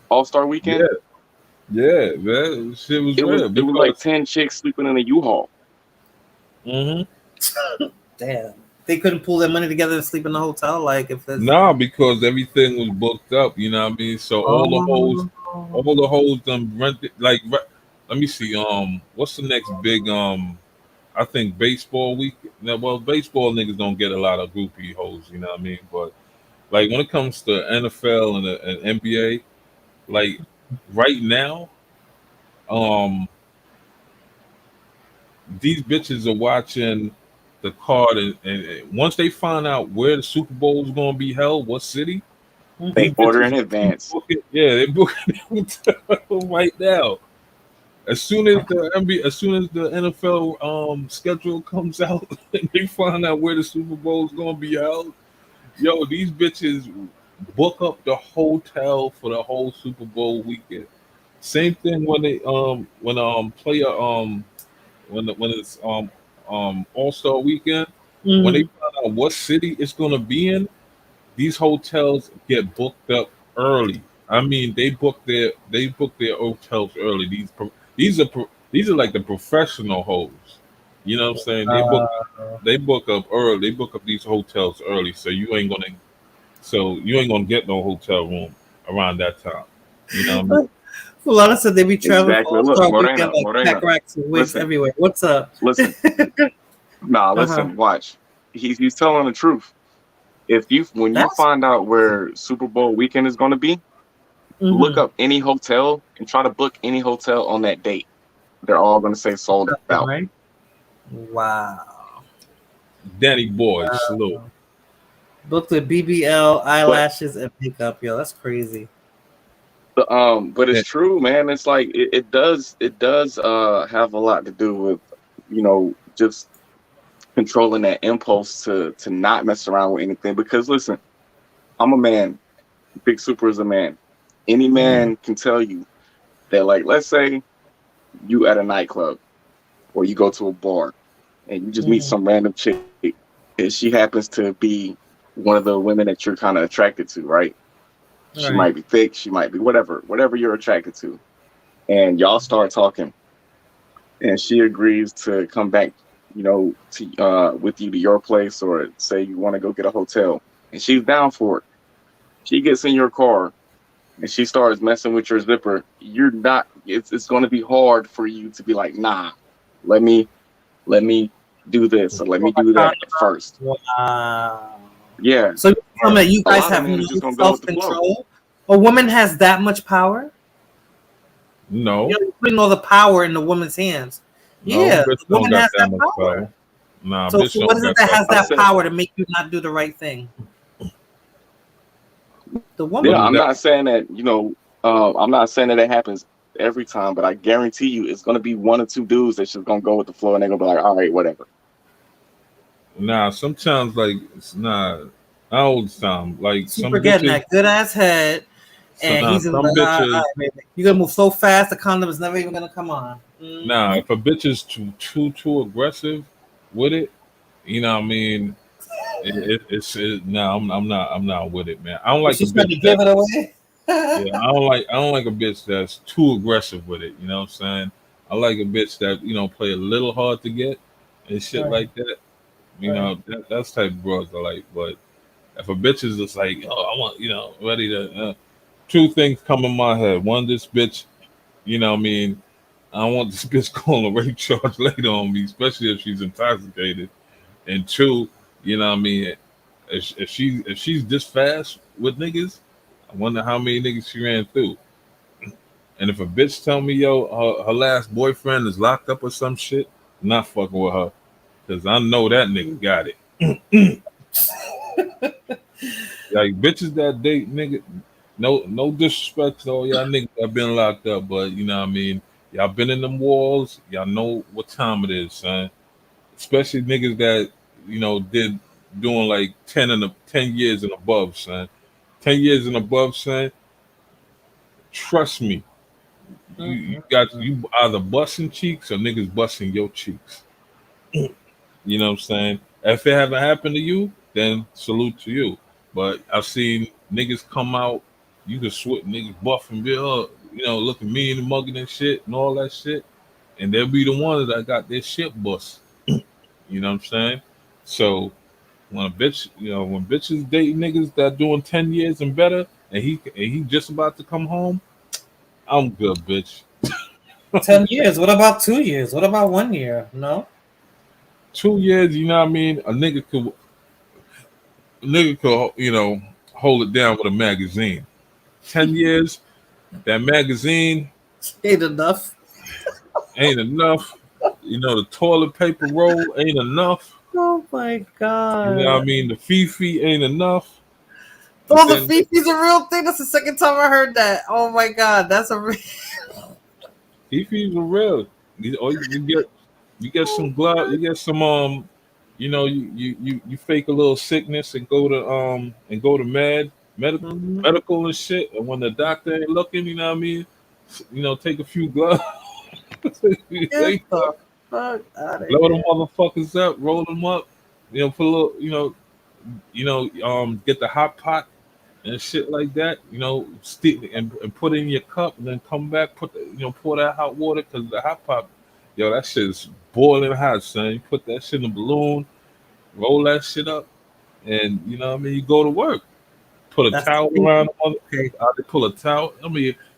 All Star Weekend. Yeah, yeah, man, shit was It was real it was like because 10 chicks sleeping in a U-Haul. hmm damn, they couldn't pull their money together to sleep in the hotel. Like, if there's nah, because everything was booked up. You know what I mean? So oh, all the hoes done rented. Like, let me see. What's the next big I think baseball week. Now, well, baseball niggas don't get a lot of groupie hoes. You know what I mean? But like when it comes to NFL and NBA, like right now, um, these bitches are watching the card, and once they find out where the Super Bowl is going to be held, what city, They these mhm. order bitches in advance. book it. Yeah, they book it right now. As soon as the NBA, as soon as the NFL schedule comes out, and they find out where the Super Bowl is going to be held, yo, these bitches book up the hotel for the whole Super Bowl weekend. Same thing when they when player when it's All-Star weekend, when they Mm-hmm. find out what city it's gonna be in, these hotels get booked up early. I mean, they book their hotels early. These are like the professional hosts. You know what I'm saying? Uh, They book up early. They book up these hotels early, so you ain't gonna get no hotel room around that time. You know what I mean? a lot of said they be traveling for Exactly. All Look, Star Weekend like pack Morena. racks and wigs Listen, everywhere. What's up? listen. Nah, Uh huh. listen. Watch. He's telling the truth. If you when you That's find out where Super Bowl weekend is going to be, look mm-hmm. up any hotel and try to book any hotel on that date. They're all going to say sold out. Right. Wow. Danny Boy, salute. Booked with BBL, But eyelashes, and makeup. Yo, that's crazy. but it's Yeah. true, man. It's like it does have a lot to do with just controlling that impulse to not mess around with anything. Because listen, I'm a man. Big Super is a man. Any Mm-hmm. man can tell you that, like, let's say you at a nightclub or you go to a bar and you just meet Mm-hmm. some random chick and she happens to be one of the women that you're kind of attracted to, right? She might Right. be thick, she might be whatever you're attracted to. And y'all start talking and she agrees to come back, to with you to your place, or say you want to go get a hotel. And she's down for it. She gets in your car and she starts messing with your zipper. You're not it's going to be hard for you to be like, "Nah, let me let me do this or let me do that first." Wow. Yeah, So you tell me you a guys lot of have men no is just gonna go with self the flow. control? A woman has that much power? No, You're putting all the power in the woman's hands. no, Yeah, bitch the don't woman got has that that much power. power. Nah, So bitch what don't is it got that that has I that power. said, power to make you not do the right thing? The What yeah, woman. is I'm that? not saying that, I'm not saying that it happens every time, but I guarantee you it's gonna be one or two dudes that's just gonna go with the flow and they're gonna be like, all right, whatever. Nah, sometimes like it's not. All the time, like Super some getting bitches. that good ass head, So and nah, he's in some the bitches. baby. You're gonna move so fast, the condom is never even gonna come on. Nah, Mm-hmm. if a bitch is too aggressive with it, you know what I mean. Nah, I'm not with it, man. I don't like a She's trying bitch to that. give it away. Yeah, I don't like a bitch that's too aggressive with it. You know what I'm saying? I like a bitch that play a little hard to get and shit Right, like that. right. That's the type of bros I like. But if a bitch is just like, oh, I want ready to, two things come in my head. One, this bitch, what I mean, I don't want this bitch calling a rape charge later on me, especially if she's intoxicated. And two, what I mean, if she's this fast with niggas, I wonder how many niggas she ran through. And if a bitch tell me, yo, her last boyfriend is locked up or some shit, I'm not fucking with her. Cause I know that nigga got it. Like bitches that date nigga, no disrespect to all y'all niggas that been locked up, but you know what I mean? Y'all been in them walls, y'all know what time it is, son. Especially niggas that, did doing like 10 years and above, son. 10 years and above, son. Trust me, you either busting cheeks or niggas busting your cheeks. You know what I'm saying? If it haven't happened to you, then salute to you. But I've seen niggas come out, you can switch niggas buffing, be looking mean and mugging and shit and all that shit, and they'll be the ones that got their shit bust. You know what I'm saying? So when a bitch, when bitches date niggas that doing 10 years and better, and he just about to come home, I'm good, bitch. 10 years. What about 2 years? What about 1 year? No. 2 years, you know what I mean? A nigga could hold it down with a magazine. 10 years, that magazine Ain't enough. ain't enough. The toilet paper roll ain't enough. Oh my You know what I god. mean? The Fifi ain't enough. And Oh, the then Fifi's a real thing. That's the second time I heard that. Oh my god, that's a real. Fifi's are real. Or you get some glove, you get some you fake a little sickness and go to medical Mhm. medical and shit. And when the doctor ain't looking, you know what I mean? take a few gloves. Get They the fuck out of blow them here. motherfuckers up, roll them up. Put a little, get the hot pot and shit like that. Stick and put it in your cup, and then come back, pour that hot water because the hot pot, that shit is boiling hot, son. You put that shit in a balloon, roll that shit up, and you go to work. Put a That's towel around crazy. the mother. Okay. They pull a towel.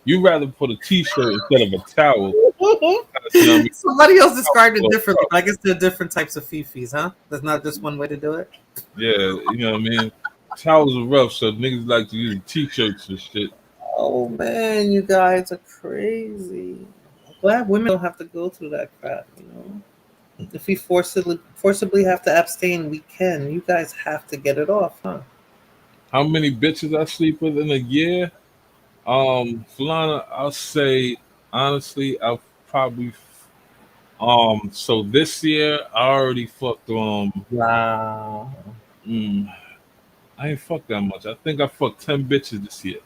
You rather put a t-shirt instead of a towel. You know what I mean? Somebody else described it Towel, differently, but I guess there are different types of fifis, huh? There's not just one way to do it. yeah, you know what I mean. Towels are rough, so niggas like to use t-shirts and shit. Oh man, you guys are crazy. I'm glad women don't have to go through that crap, you know. If we forcibly have to abstain, we can. You guys have to get it off, huh? How many bitches I sleep with in a year? Falana, I'll say honestly, I'll probably. So this year I already fucked. Wow. Mm, I ain't fucked that much. I think I fucked 10 bitches this year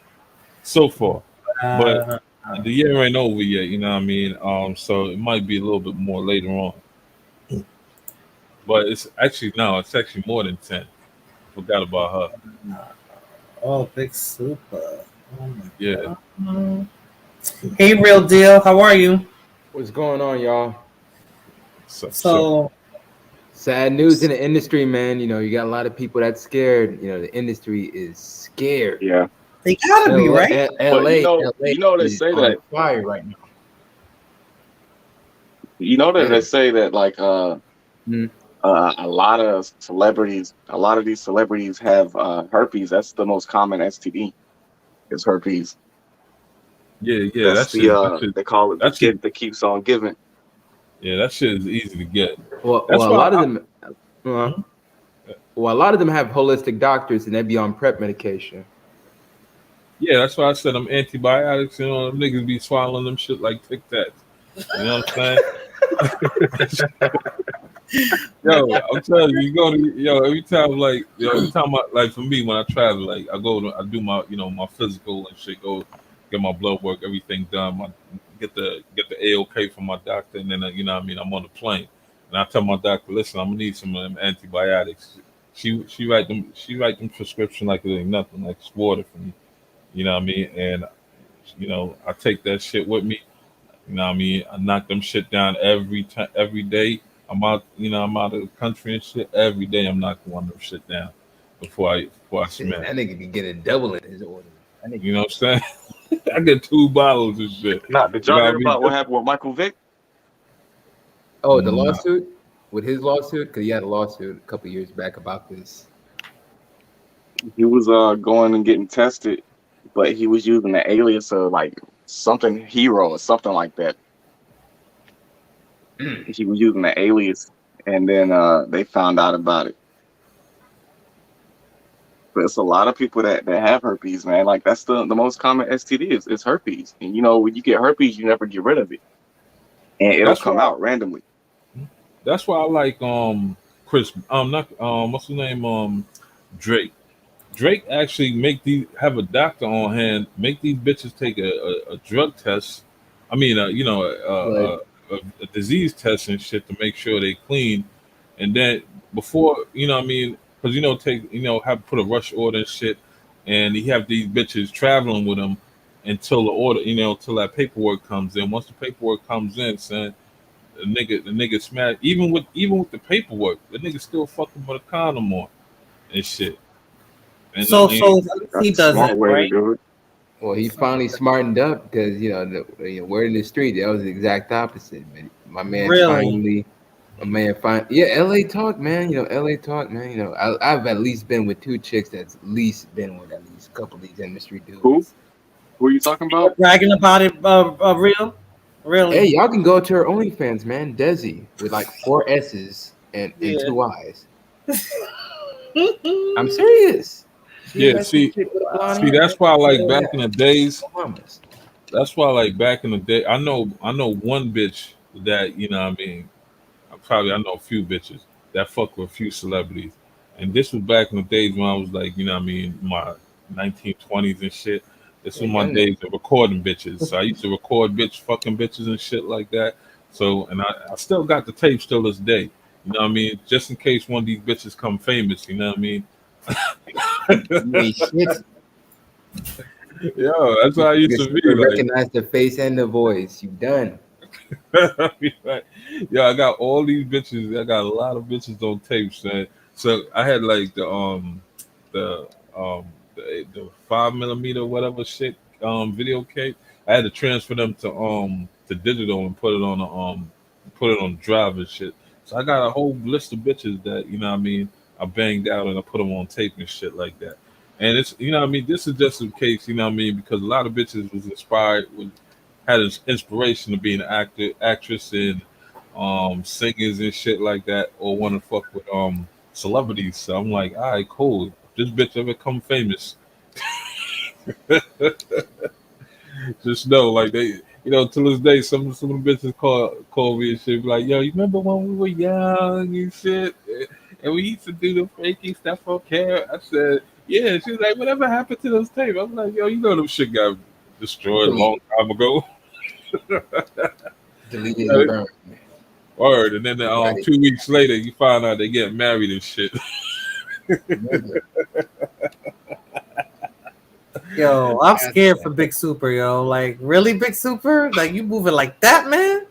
so far, but Uh, the year ain't over yet. You know what I mean? So it might be a little bit more later on. But it's actually no, it's actually more than 10. Forgot about her. oh, big super. Oh my Yeah. god. Hey, real deal. How are you? What's going on, y'all? So So, Sad news in the industry, man. You got a lot of people that's scared. The industry is scared. Yeah, they gotta be LA, right. but LA they is say on that fire right now. they Yeah. say that like Mm. a lot of celebrities, a lot of these celebrities have herpes. That's the most common STD is herpes. yeah, That's they call it the that shit, gift that keeps on giving. yeah, that shit is easy to get. Well, That's a why lot of them. Uh, Mhm. well, a lot of them have holistic doctors, and they be on prep medication. Yeah, that's why I said them antibiotics, them niggas be swallowing them shit like Tic Tacs. You know what I'm saying? Yo, I'm telling you, you go to every time every time I like for me when I travel, like I do my my physical and shit, go get my blood work, everything done, get the AOK from my doctor, and then you know what I mean, I'm on the plane, and I tell my doctor, listen, I'm gonna need some of them antibiotics. She write them prescription like it ain't nothing, like it's water for me. You know what I mean? And I take that shit with me. You know what I mean? I knock them shit down every time, every day. I'm out of the country and shit. Every day I'm knocking one of them shit down before I Shit, smash. that nigga can get a double in his order. That nigga. You know what I'm saying? I get 2 bottles and shit. Nah, did You y'all know hear what I mean? about what happened with Michael Vick? Oh, the Nah. lawsuit with his lawsuit because he had a lawsuit a couple years back about this. He was going and getting tested, but he was using the alias of like something hero or something like that. He was using the alias, and then they found out about it. But it's a lot of people that have herpes, man. Like that's the most common STD is herpes. And when you get herpes, you never get rid of it, and it'll That's come why. out randomly. That's why I like Chris. Not what's his name Drake. Drake actually make these have a doctor on hand, make these bitches take a drug test. I mean, But a disease test and shit to make sure they clean, and then before what I mean, because take have put a rush order and shit, and he have these bitches traveling with him until the order, until that paperwork comes in. Once the paperwork comes in, son, the nigga smash. Even with the paperwork, the nigga still fucking with a condom on and shit. And so, I so at least That's he a does smart it way to right. do it. well, he finally smartened up because word in the street that was the exact opposite. But Really? my man, yeah, L.A. talk, man. L.A. talk, man. I've at least been with 2 chicks that's at least been with at least a couple of these industry Who? dudes. Who are you talking You're about? bragging about it, real? Hey, Really? y'all can go to her OnlyFans, man. Desi with like 4 S's and Yeah. 2 Y's. I'm serious. She a yeah, Mexican see, chick with a blonde see, hair, that's man. why like Hell back in yeah. the days, Mamas. that's why like back in the day, I know one bitch that I mean, I know a few bitches that fuck with a few celebrities, and this was back in the days when I was like, I mean, my 1920s and shit. This Yeah, was my done that. days of recording bitches. So I used to record fucking bitches and shit like that. So, and I still got the tape still this day. You know what I mean? Just in case one of these bitches come famous. You know what I mean? You ain't shit. Yo, that's how I used You to be. super Like, recognize the face and the voice. You done. like, yeah, I got all these bitches. I got a lot of bitches on tapes, man. So I had like the um the 5 millimeter whatever shit video tape. I had to transfer them to digital and put it on drive and shit. So I got a whole list of bitches that you know what I mean I banged out and I put them on tape and shit like that. And it's you know what I mean this is just in case you know what I mean because a lot of bitches was inspired with had an inspiration to be an actor, actress, and singers and shit like that, or want to fuck with celebrities. So I'm like, all right, cool. If this bitch ever come famous, just know, like they, you know, to this day, some of the bitches call me and shit, be like, yo, you remember when we were young and shit, and we used to do the freaky stuff on camera? I said, yeah. She's like, whatever happened to those tapes? I'm like, yo, you know, them shit got destroyed a long Deleted. time ago. Deleted and burned. Word, and then Got it. 2 weeks later, you find out they get married and shit. Remember. Yo, I'm That's scared for Big Super, yo. Like, really, Big Super? Like, you moving like that, man?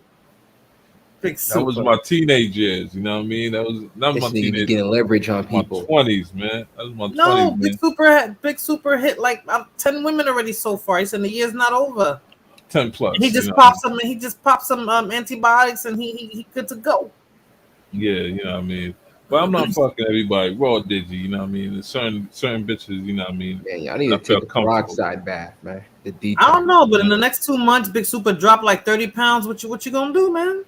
Big That was Super. my teenage years, you know what I mean? That was this my nigga be teenage, getting leverage on my people. 20s, man. That was my 20s, No, man. Big Super hit like 10 women already so far. He said the year's not over. 10 And he plus, you just know what I mean? pops some. He just pops some antibiotics, and he good to go. Yeah, you know what I mean. But I'm not fucking everybody raw digi, you know what I mean? There's certain bitches, you know what I mean, Man, y'all need that to I feel take a comfortable. peroxide bath, man. The I detox. don't know, You but in know? the next 2 months, Big Super dropped like 30 pounds. What you gonna do, man?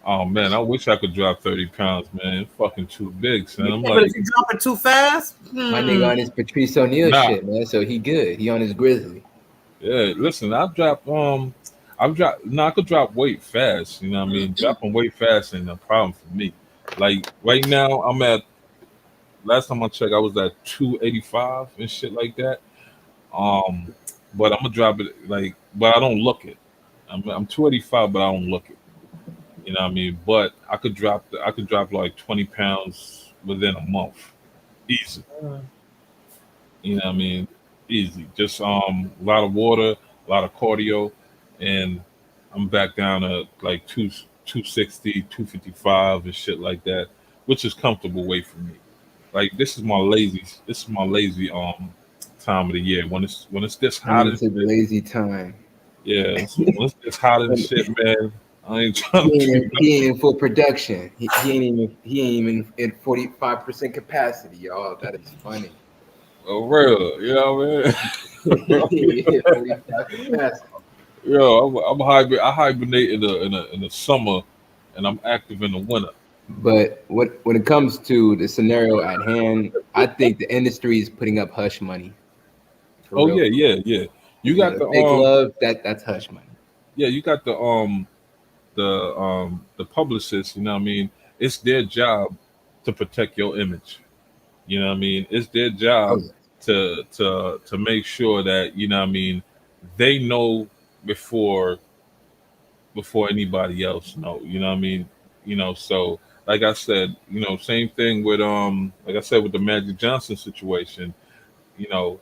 Oh man, I wish I could drop 30 pounds, man. Fucking too big, son. You I'm can't, but if like, you drop it too fast, My nigga on his Patrice O'Neal nah. shit, man. So he good. He on his Grizzly. Yeah, listen, I've dropped no, I could drop weight fast, you know what I mean? Dropping weight fast ain't a problem for me. Like right now I'm at last time I checked I was at 285 and shit like that. Um but I'm gonna drop it like but I don't look it. I'm 285 but I don't look it. You know what I mean? But I could drop like 20 pounds within a month. Easy. You know what I mean? Easy. Just a lot of water, a lot of cardio, and I'm back down to like 260, 255 and shit like that, which is comfortable weight for me. Like this is my lazy time of the year when it's this I hot need and to take a shit. lazy time. Yeah, so when it's this hot and When shit, man, I ain't trying to do he ain't nothing. in full production. He ain't even at 45% capacity, y'all. That is funny. For real, you know what I mean? 45 capacity. Yo, I hibernate in the summer, and I'm active in the winter. But when it comes to the scenario at hand, I think the industry is putting up hush money for Oh real. yeah, yeah, yeah. You You know, got the the fake love that's hush money. yeah, you got the publicists. You know what I mean? It's their job to protect your image. You know what I mean? It's their Oh job yeah. to make sure that you know what I mean they know before anybody else know. You know what I mean? You know, so like I said, you know, same thing with like I said with the Magic Johnson situation. You know,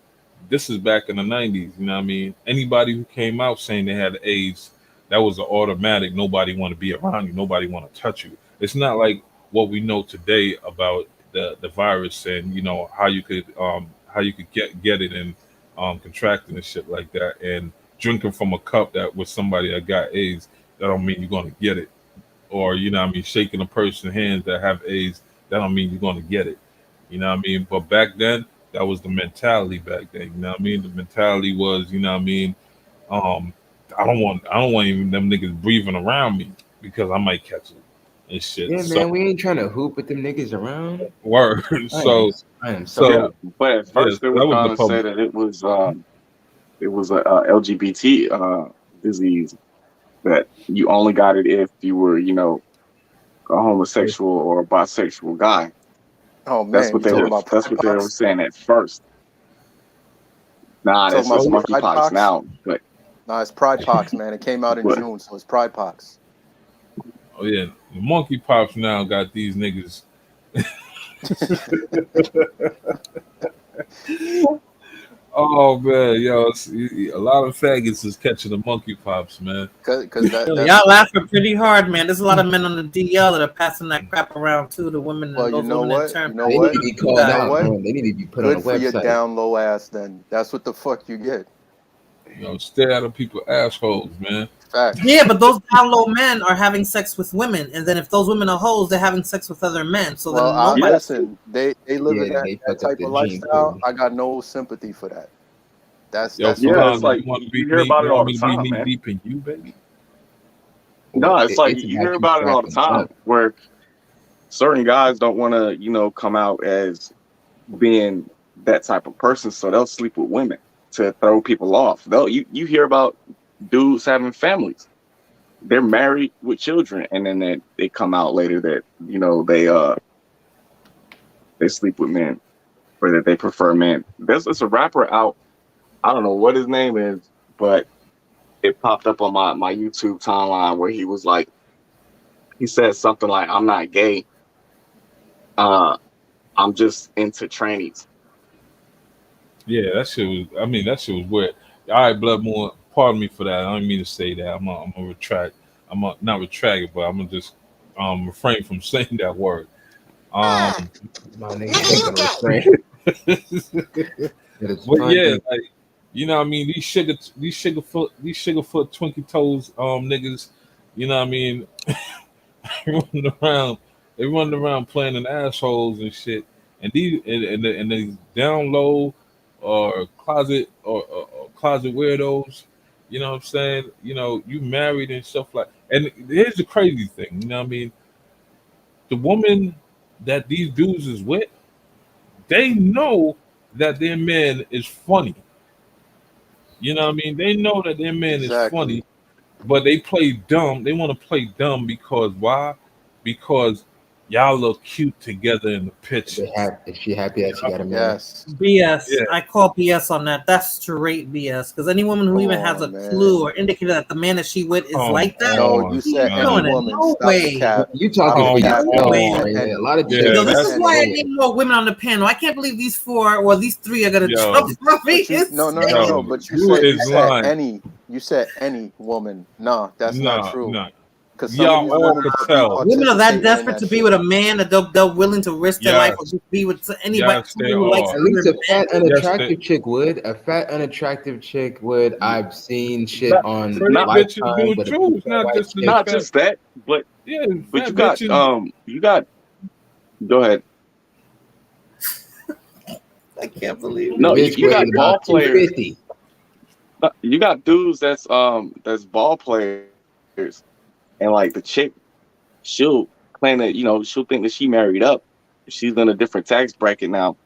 this is back in the '90s. You know what I mean? Anybody who came out saying they had AIDS, that was an automatic. Nobody want to be around you. Nobody want to touch you. It's not like what we know today about the virus and you know how you could get it and contract it and shit like that. And drinking from a cup that was somebody that got AIDS, that don't mean you're gonna get it. Or you know what I mean, shaking a person's hands that have AIDS, that don't mean you're gonna get it. You know what I mean? But back then, that was the mentality back then. You know what I mean? The mentality was, you know what I mean? Um, I don't want even them niggas breathing around me because I might catch it and shit. Yeah, So man, we ain't trying to hoop with them niggas around. word. I am I am Yeah, So sorry. but at yeah, first they were that was the trying to say public. that it was a LGBT disease that you only got it if you were, you know, a homosexual or a bisexual guy. Oh man, you talking about That's what they were pox? saying at first. Nah, Talking this about is Oh, some yeah. Pride monkeypox Pox? now, Nah, it's Pride Pox, man. It came out in but June, so it's Pride Pox. Oh yeah, the monkey pops now got these niggas. Oh man, yo, a lot of faggots is catching the monkey pops, man. Cause Yo, that's y'all laughing pretty hard, man. There's a lot of men on the DL that are passing that crap around too. The women well, and you those know women in what? turn You know They need what? to be you called You know guys. out, what? man. They need to be put on a Good for your website. down low ass. Then that's what the fuck you get. You know, stay out of people's assholes, man. Facts. Yeah, but those down low men are having sex with women, and then if those women are hoes, they're having sex with other men. So Well, then I yeah, nobody. listen. They live in Yeah, they that fuck up type the of gene lifestyle. pool. I got no sympathy for that. Yo, That's yeah. not It's Philando, like you want to be you hear knee? about You it all want the me to be time, knee man. deep in you, baby? No, Well, it's like it's you about hear you about it all the strapping time, up. where certain guys don't want to, come out as being that type of person, so they'll sleep with women to throw people off. You hear about dudes having families. They're married with children, and then they come out later that they sleep with men or that they prefer men. There's a rapper out. I don't know what his name is, but it popped up on my YouTube timeline where he said something like, "I'm not gay. Uh, I'm just into trannies." Yeah, that shit was. I mean, that shit was weird. All right, Blood Moon. Pardon me for that. I don't mean to say that. I'm gonna retract. Not retract it, but I'm gonna just refrain from saying that word. Um, My nigga ain't gonna refrain. It is but yeah, funny. like what I mean, these sugar foot twinkie toes niggas, what I mean, running around, they running around playing in assholes and shit, and these down low or closet weirdos, you know what I'm saying? You married and stuff like. And here's the crazy thing, what I mean, the woman that these dudes is with, they know that their man is funny. You know what I mean? They know that their man is Exactly. funny, but they play dumb. They want to play dumb because why? Because y'all look cute together in the pictures. Is she happy that she got a man? Yes. BS. Yeah, I call BS on that. That's straight BS. Because any woman who Come even has a on, clue man. or indicator that the man that she with is come like that, No, on, you she said ain't any doing son. it. woman. No Stop the way. cap. You Stop talking the for Come cap. No yourself, Any way. man. and A lot of any Yeah, Yo, chicks this that's is and why I know need it. more women on the panel. I can't believe these four or these three are gonna yo, jump on me. but you no It's no no no. yo. But You you is said lying. any woman. No, that's not Nah, true. nah. Because some of Y'all these all women could don't be tell. women are that participating in desperate that to be shit. with a man that they're willing to risk their life or Yes, just be with anybody, yes, they somebody who likes are. At other least a men. fat, Yes, they. unattractive chick would. A fat, unattractive chick would. I've seen shit Not on Pretty not bitches Lifetime do it with a too. big It's fat not white just the chick. not fat. just that, Yeah, but fat bitches. you got go ahead. I can't believe The No, it. bitch you got weighing about ball players. 250. You got dudes that's ball players, and like the chick, she'll claim that she'll think that she married up. She's in a different tax bracket now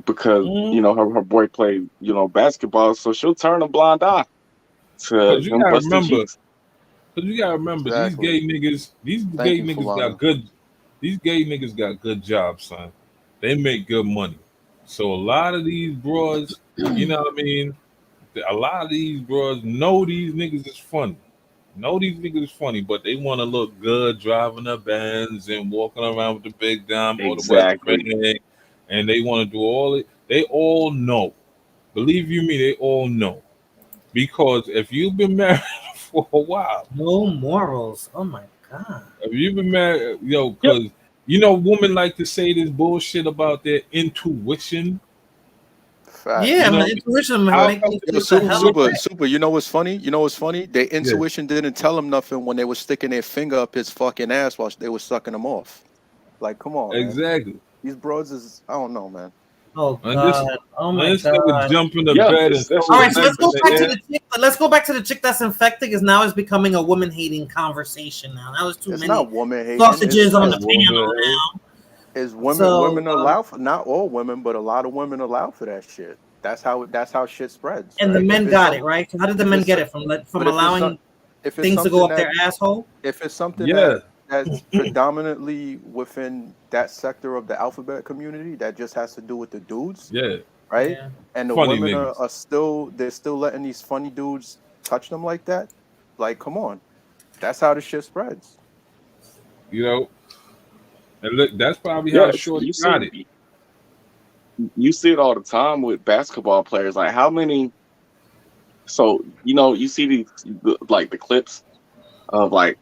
because Mhm. her boy played basketball, so she'll turn a blind eye to Cause you him gotta busting remember. cheeks. Cause you gotta remember these Exactly. gay niggas. These Thank gay you, niggas got Fulana. good. These gay niggas got good jobs, son. They make good money. So a lot of these bros, you know what I mean. A lot of these bros know these niggas is funny. Know these niggas is funny, but they want to look good driving their Benz and walking around with the big dime or the West Exactly. Bank, and they want to do all it. They all know. Believe you me, they all know. Because if you've been married for a while, No morals. Oh my god. if you've been married, Yep. because women like to say this bullshit about their intuition. Yeah, You Facts. know, my intuition how makes come me Yo, think the hell of that. super. You know what's funny? You know what's funny? Their Yeah, intuition didn't tell them nothing when they were sticking their finger up his fucking ass while they were sucking him off. Like, come on, man. exactly. These broads is I don't know, man. Oh And this, god. Oh my and this nigga god. jump in the Yeah, bed and that's throw All what his right, it so legs let's is. in go the back to air. the chick. Let's go back to the chick that's infected. Because now it's becoming a woman hating conversation. Now that was too It's many not woman hating. sausages on the It's panel Woman, now. is So women allow for not all women, but a lot of women allow for that shit. That's how shit spreads, and the right? men got it right. So how did the If men it's get it from but if it's some allowing if it's things to go something up their that asshole? if it's something yeah, that's predominantly within that sector of the alphabet community that just has to do with the dudes, yeah. right? Yeah. And the Funny women niggas. are still they're still letting these funny dudes touch them like that. Like, come on, that's how the shit spreads. You know, and look, that's probably how Yes, Shorty got it. you see it all the time with basketball players. Like how many? So you see like the clips of like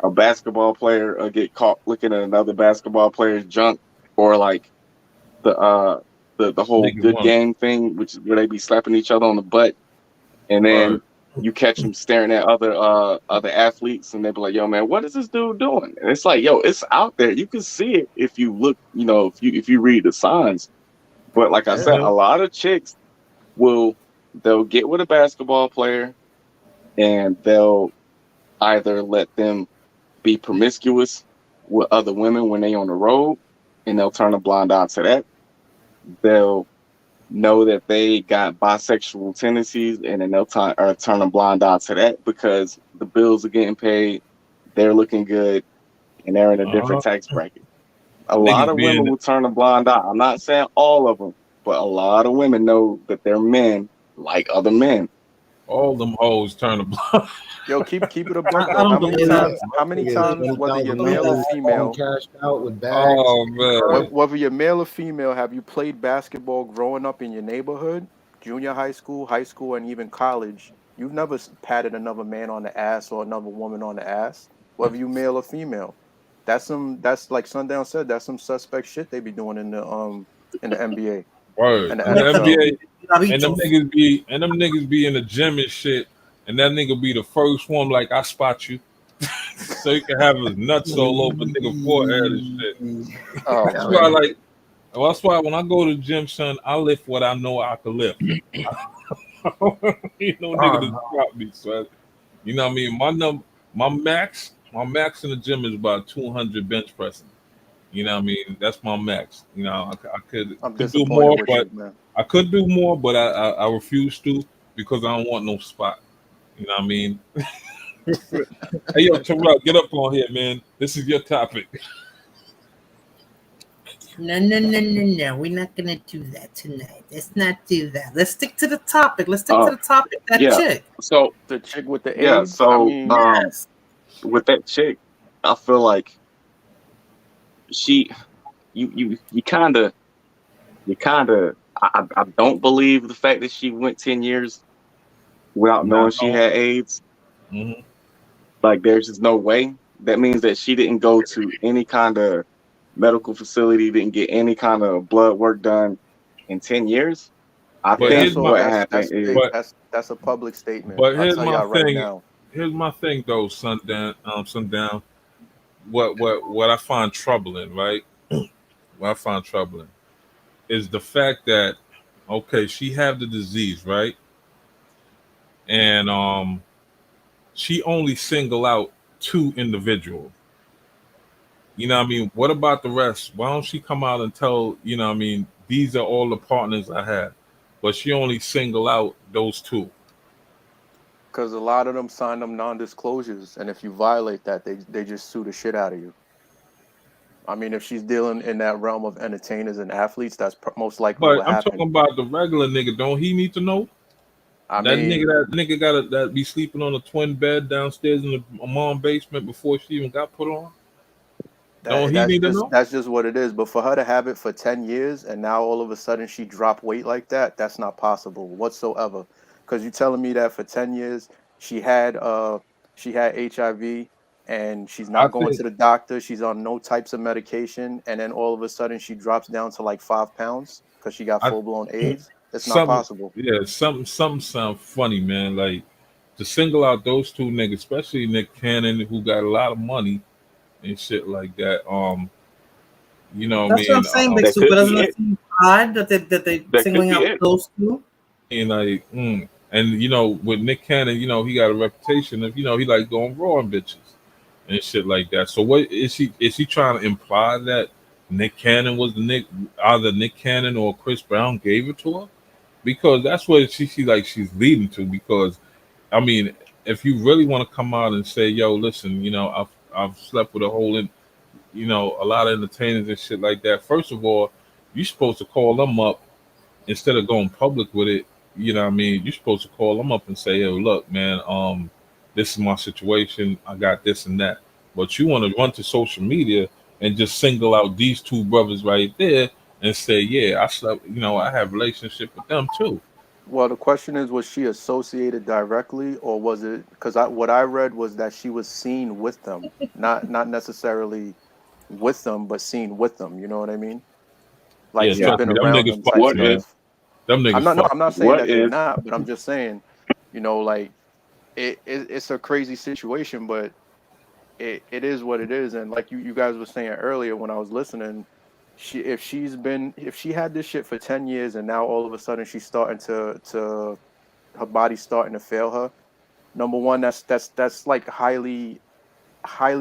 a basketball player get caught looking at another basketball player's junk, or like the the whole Niggas good want game thing, which is where they be slapping each other on the butt, and word. then you catch them staring at other athletes, and they be like, "Yo, man, what is this dude doing?" And it's like, "Yo, it's out there. You can see it if you look. If you read the signs." But like I Yeah. said, Uh-huh. a lot of chicks will they'll get with a basketball player, and they'll either let them be promiscuous with other women when they on the road, and they'll turn a blind eye to that. They'll know that they got bisexual tendencies, and then they'll turn a blind eye to that because the bills are getting paid, they're looking good, and they're in a different Uh-huh. tax bracket. A lot Niggas of be women in will turn a blind eye. I'm not saying all of them, but a lot of women know that their men like other men. all them hoes turn a blind. Yo, keep it a buck I though. don't How many believe that. times? How many Niggas, times, whether you're male or 20,000 female, cashed out with bags. Oh man. whether you're male or female, have you played basketball growing up in your neighborhood, junior high school, and even college? You've never patted another man on the ass or another woman on the ass, whether you male or female. That's like Sundown said. That's some suspect shit they be doing in the NBA Word. and the In the NFL. NBA, and them Chavitos. niggas be in the gym and shit, and that nigga be the first one like I spot you. So you can have his nuts all over nigga forehead and shit. Oh That's why man, like that's why when I go to the gym, son, I lift what I know I can lift. You know nigga to drop me, son. You know what I mean? My max in the gym is about 200 bench pressing. You know what I mean? That's my max. You know, I I'm could do disappointed more, with but you, man. I could do more, but I refuse to because I don't want no spot. You know what I mean? Hey yo, Terrell, get up on here, man. This is your topic. No, no, no, no, no. We're not gonna do that tonight. Let's not do that. Let's stick to the topic. Let's stick to Uh, the topic. That yeah. chick. So The chick with the yeah. AIDS. I So mean, Yes. with that chick, I feel like she, you kind of. I don't believe the fact that she went 10 years without knowing Not she no. had AIDS. Mm-hmm. Like, there's just no way. That means that she didn't go to any kind of medical facility, didn't get any kind of blood work done in 10 years. I yeah, But think here's that's my all. what happened That's is, big. but That's a public statement. but I'll here's tell my y'all right thing. now. Here's my thing though, sundown. What I find troubling, right? What I find troubling is the fact that okay, she have the disease, right? And she only single out two individuals. You know what I mean? What about the rest? Why don't she come out and tell, you know what I mean, these are all the partners I have. But she only single out those two. Because a lot of them sign them non-disclosures, and if you violate that, they just sue the shit out of you. I mean, if she's dealing in that realm of entertainers and athletes, that's most likely But what I'm talking happened. about the regular nigga. Don't he need to know? I That mean, nigga gotta that be sleeping on a twin bed downstairs in the mom basement before she even got put on. Don't that he that's need to just know? that's just what it is. But for her to have it for 10 years and now all of a sudden she dropped weight like that, that's not possible whatsoever. Because you're telling me that for 10 years she had HIV and she's I not going think to the doctor, she's on no types of medication, and then all of a sudden she drops down to like 5 pounds because she got I full blown AIDS. It's not something possible. yeah, something sound funny, man. Like to single out those two niggas, especially Nick Cannon, who got a lot of money and shit like that. You know what I That's what I'm mean? saying, Big that Soup. But could doesn't be that it. seem odd that they That could singling be out it. those two? And like, and you know, with Nick Cannon, you know, he got a reputation of, you know, he like going raw on bitches and shit like that. So what is she? Is he trying to imply that Nick Cannon was either Nick Cannon or Chris Brown gave it to her? Because that's what she like she's leading to. Because I mean, if you really want to come out and say, yo, listen, you know, I've slept with a whole, you know, a lot of entertainers and shit like that. First of all, you're supposed to call them up instead of going public with it, you know what I mean, you're supposed to call them up and say, yo, look, man, this is my situation. I got this and that. But you want to run to social media and just single out these two brothers right there and say, yeah, I slept, I have a relationship with them too. Well, the question is, was she associated directly, or was it because what I read was that she was seen with them, not necessarily with them, but seen with them. You know what I mean? Like Yeah, she's Yeah. trust been me, them around niggas them type fucked, What man. if? stuff. Them I'm niggas not. No, fucked. I'm not saying What that they're if? not, but I'm just saying, like it's a crazy situation, but it is what it is. And like you guys were saying earlier when I was listening, if she had this shit for 10 years and now all of a sudden she's starting to her body's starting to fail her. Number one, that's like highly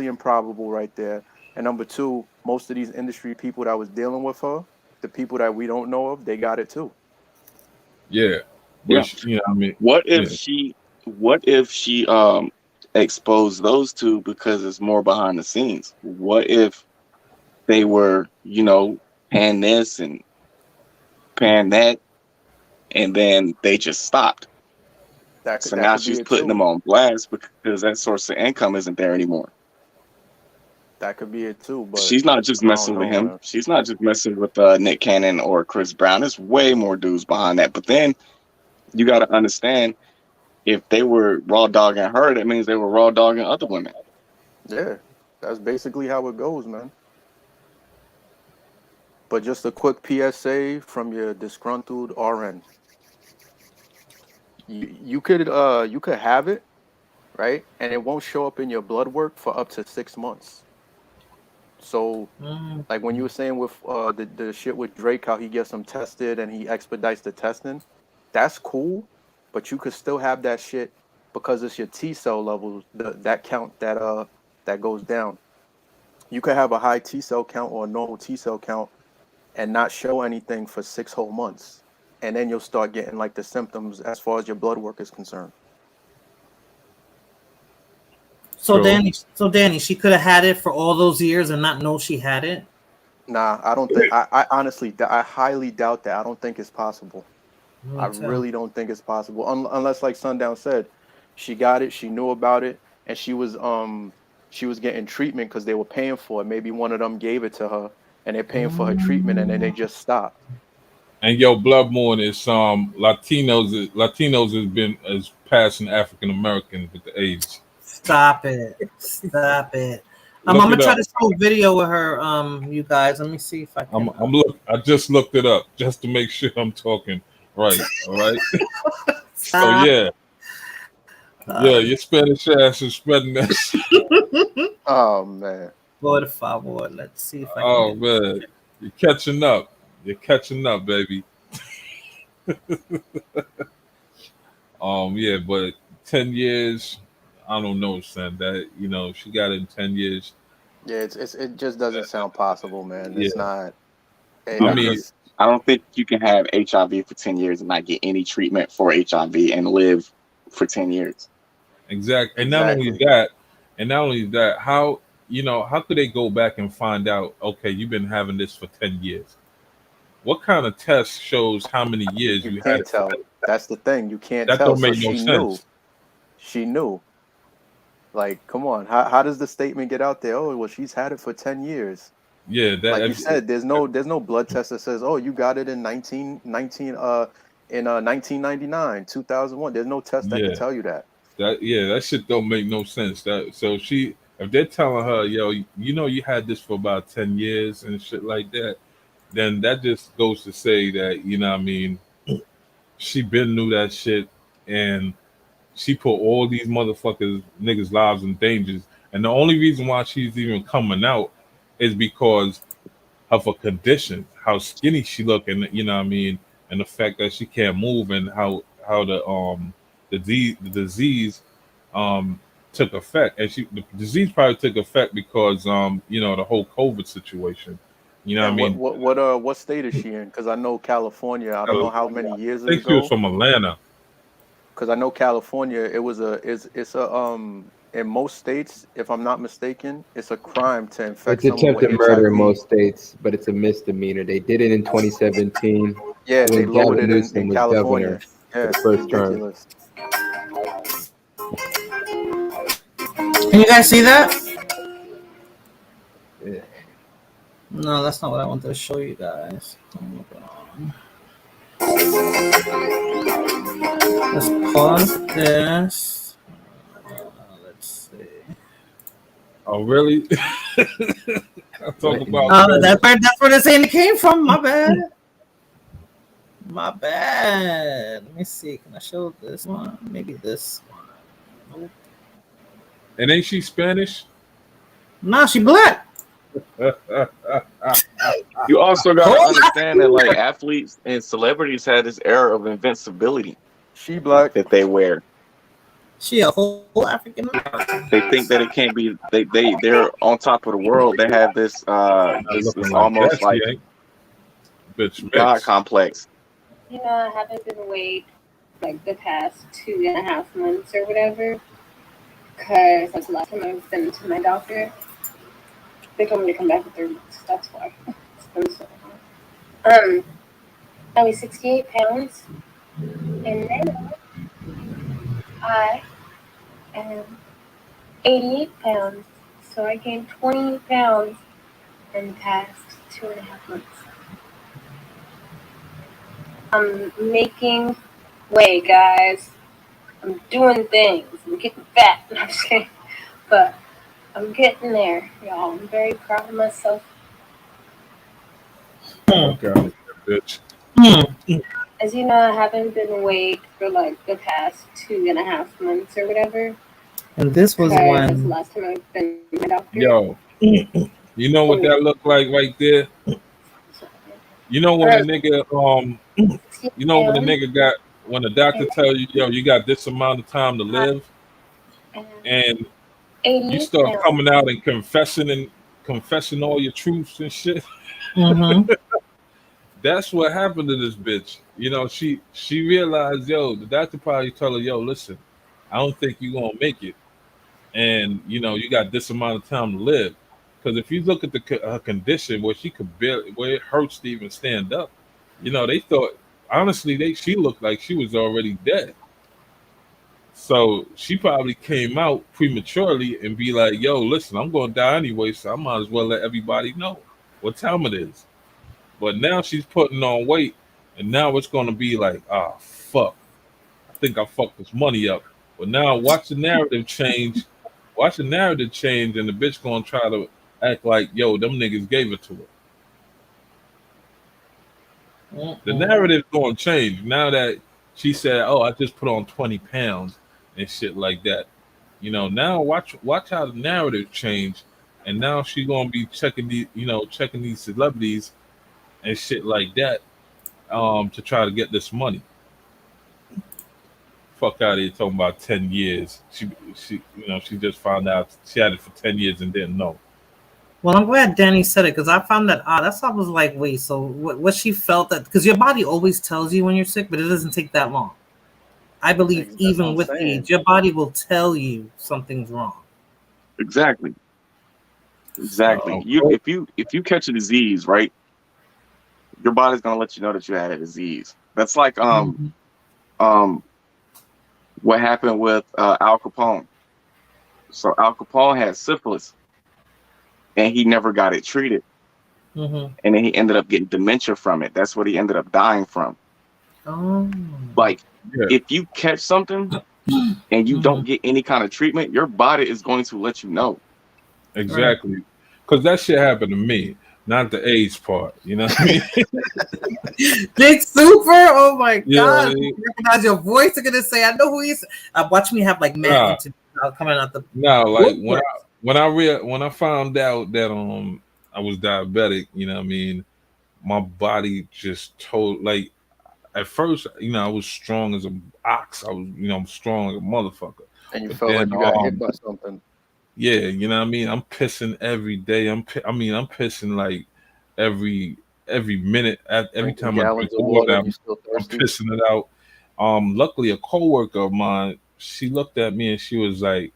improbable right there. And number two, most of these industry people that was dealing with her, the people that we don't know of, they got it too. Yeah. Yeah. But, I mean, What if yeah. she? What if she exposed those two because it's more behind the scenes? What if they were, paying this and paying that, and then they just stopped? So That now could be she's it putting too. them on blast because that source of income isn't there anymore. That could be it too. But She's not just I don't messing with know, him. man. She's not just messing with Nick Cannon or Chris Brown. There's way more dudes behind that. But then you got to understand, if they were raw dogging her, that means they were raw dogging other women. Yeah, that's basically how it goes, man. But just a quick PSA from your disgruntled RN. You could have it, right? And it won't show up in your blood work for up to 6 months. So Mm. like when you were saying with the shit with Drake, how he gets them tested and he expedites the testing, that's cool, but you could still have that shit because it's your T cell levels, that count that goes down. You could have a high T cell count or a normal T cell count and not show anything for 6 whole months. And then you'll start getting like the symptoms as far as your blood work is concerned. True. So Danny, she could have had it for all those years and not know she had it. Nah, I don't think I honestly I highly doubt that. I don't think it's possible. You I can tell. really don't think it's possible. Unless like Sundown said, she got it, she knew about it, and she was getting treatment because they were paying for it. Maybe one of them gave it to her and they're paying for her treatment and then they Mm. just stopped. And yo, Blood Moon is Latinos has been as passing African Americans with the age. Stop it. Stop it. I'm Look gonna it try up. to show a video with her, you guys. Let me see if I I'm can. I'm look. I just looked it up just to make sure I'm talking right. All right. So Stop. yeah, your Spanish ass is spreading that shit. Oh man. Por favor. Let's see if I can Oh get this. man, you're catching up. You're catching up, baby. Yeah, but 10 years, I don't know, son. That she got it in 10 years. Yeah, it just doesn't sound possible, man. It's Yeah, not I Yeah. it mean, just I don't think you can have HIV for 10 years and not get any treatment for HIV and live for 10 years. exactly. exactly. And not only that, how could they go back and find out? Okay, you've been having this for 10 years. What kind of test shows how many years You you had can't it for? tell. That's the thing. You can't That tell. don't So make no she knew. sense. She knew. Like, come on. How does the statement get out there? Oh, well, she's had it for 10 years. Yeah, Like you said, there's no blood test that says, "Oh, you got it in 1999, 2001." There's no test that could yeah. tell you that. That shit don't make no sense. That so she if they're telling her, yo, you had this for about 10 years and shit like that, then that just goes to say that, what I mean, she been knew that shit and she put all these motherfuckers niggas lives in dangers. And the only reason why she's even coming out is because of her condition, how skinny she look, and what I mean, and the fact that she can't move, and how the disease took effect, and the disease probably took effect because the whole COVID situation. You know what I And mean? what state is she in? Because I know California. I don't know how many years I think she was ago. from Atlanta. Because I know California. It's a in most states, if I'm not mistaken, it's a crime to infect It's someone with attempted murder in HIV. most states, but it's a misdemeanor. They did it in 2017. Yeah, they when lowered Gavin it Newsom in was California. governor Yeah, for the it's first term. ridiculous. Can you guys see that? Yeah. No, that's not what I wanted to show you guys. Hold on. Let's pause this. Let's see. Oh, really? I talk What in about the that. That's where they're saying it came from. My bad. My bad. Let me see. Can I show this one? Maybe this one. Nope. And ain't she Spanish? Nah, she black. You also got to Whole understand that African like American. athletes and celebrities had this air of invincibility She black. that they wear. She a whole African American. They think that it can't be. They're on top of the world. They have this Not looking this like that, almost she like ain't. Bitch God mix. complex. You know, I haven't been awake like the past 2.5 months or whatever, because that's the last time I've been to my doctor. They told me to come back in 3 weeks. That's why. It's been so long. I weigh 68 pounds, and now I am 88 pounds. So I gained 20 pounds in the past 2.5 months. I'm making way, guys. I'm doing things. I'm getting fat. I'm just kidding. But I'm getting there, y'all. I'm very proud of myself. Fuck out of here, bitch. Hmm. As you know, I haven't been awake for like the past 2.5 months or whatever. And this was Because that's the when. last time I've been to my doctor. Yo, you know what that look like right there? So, You know when a nigga you know when a 68 nigga got when the doctor pounds tell you, yo, you got this amount of time to and live, I'm and you 88 start pounds. coming out and confessing all your truths and shit. Mm-hmm. That's what happened to this bitch. You know, she realized, yo, the doctor probably told her, yo, listen, I don't think you're gonna make it, and you know, you got this amount of time to live. Because if you look at her condition, where she could barely, where it hurts to even stand up, you know, they thought honestly, she looked like she was already dead. So she probably came out prematurely and be like, yo, listen, I'm gonna die anyway, so I might as well let everybody know what time it is. But now she's putting on weight, and now it's gonna be like, ah, fuck, I think I fucked this money up. But now watch the narrative change. Watch the narrative change, and the bitch gonna try to act like, yo, them niggas gave it to her. The Mm-mm. narrative's gonna change now that she said, "Oh, I just put on 20 pounds and shit like that." You know, now watch how the narrative change, and now she gonna be checking these celebrities and shit like that, to try to get this money. Fuck out of here talking about 10 years. She she just found out she had it for 10 years and didn't know. Well, I'm glad Danny said it because I found that odd. That's why I was like, wait, so what she felt that because your body always tells you when you're sick, but it doesn't take that long. I believe That's what even I'm with saying. age, your body will tell you something's wrong. Exactly. Exactly. Uh, You if you catch a disease, right, your body's gonna let you know that you had a disease. That's like Mm-hmm. um what happened with Al Capone. So Al Capone had syphilis and he never got it treated. Mm-hmm. And then he ended up getting dementia from it. That's what he ended up dying from. Oh. Like yeah, if you catch something and you Mm-hmm. don't get any kind of treatment, your body is going to let you know. Right. exactly. Because that shit happened to me, not the age part. You know what I mean? Big Super. Oh my You know what I God! mean? Recognize your voice. They're gonna say, "I know who he's." Watch me have like mad Nah, interviews coming out the nah. Like woodwork. when I found out that I was diabetic, you know what I mean, my body just told like at first, you know, I was strong as a ox. I was, you know, I'm strong like a motherfucker. And you But felt like then you got hit by something. yeah, you know what I mean. I'm pissing every day. I'm pissing like every every minute. Every Drinking time I drink gallons of water, water and you still I'm thirsty. pissing it out. Luckily, a coworker of mine, she looked at me and she was like,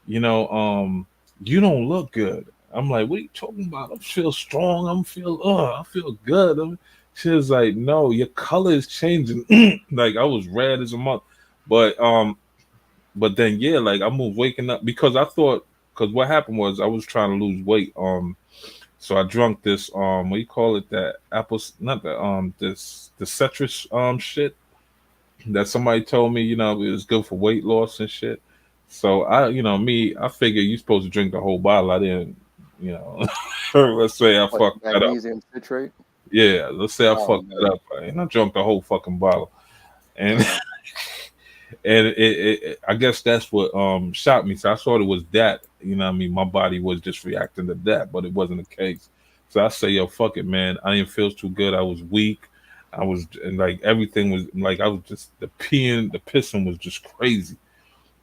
you know, you don't look good. I'm like, what are you talking about? I feel strong. I feel good. She was like, no, your color is changing. Like I was red as a month. But but then yeah, like I moved waking up because I thought because what happened was I was trying to lose weight. So I drunk this what do you call it, that apple, not the this the citrus shit that somebody told me, it was good for weight loss and shit. So I figured you're supposed to drink the whole bottle. I didn't, you know, let's say I What, fucked that up. magnesium citrate? Yeah, let's say I Oh fucked that man, up, right? And I drunk the whole fucking bottle. And damn. and I guess that's what shocked me. So I thought it was that, what I mean, my body was just reacting to that, but it wasn't the case. So I say, yo, fuck it, man. I didn't feel too good. I was weak. I was and like everything was like I was just the pissing was just crazy.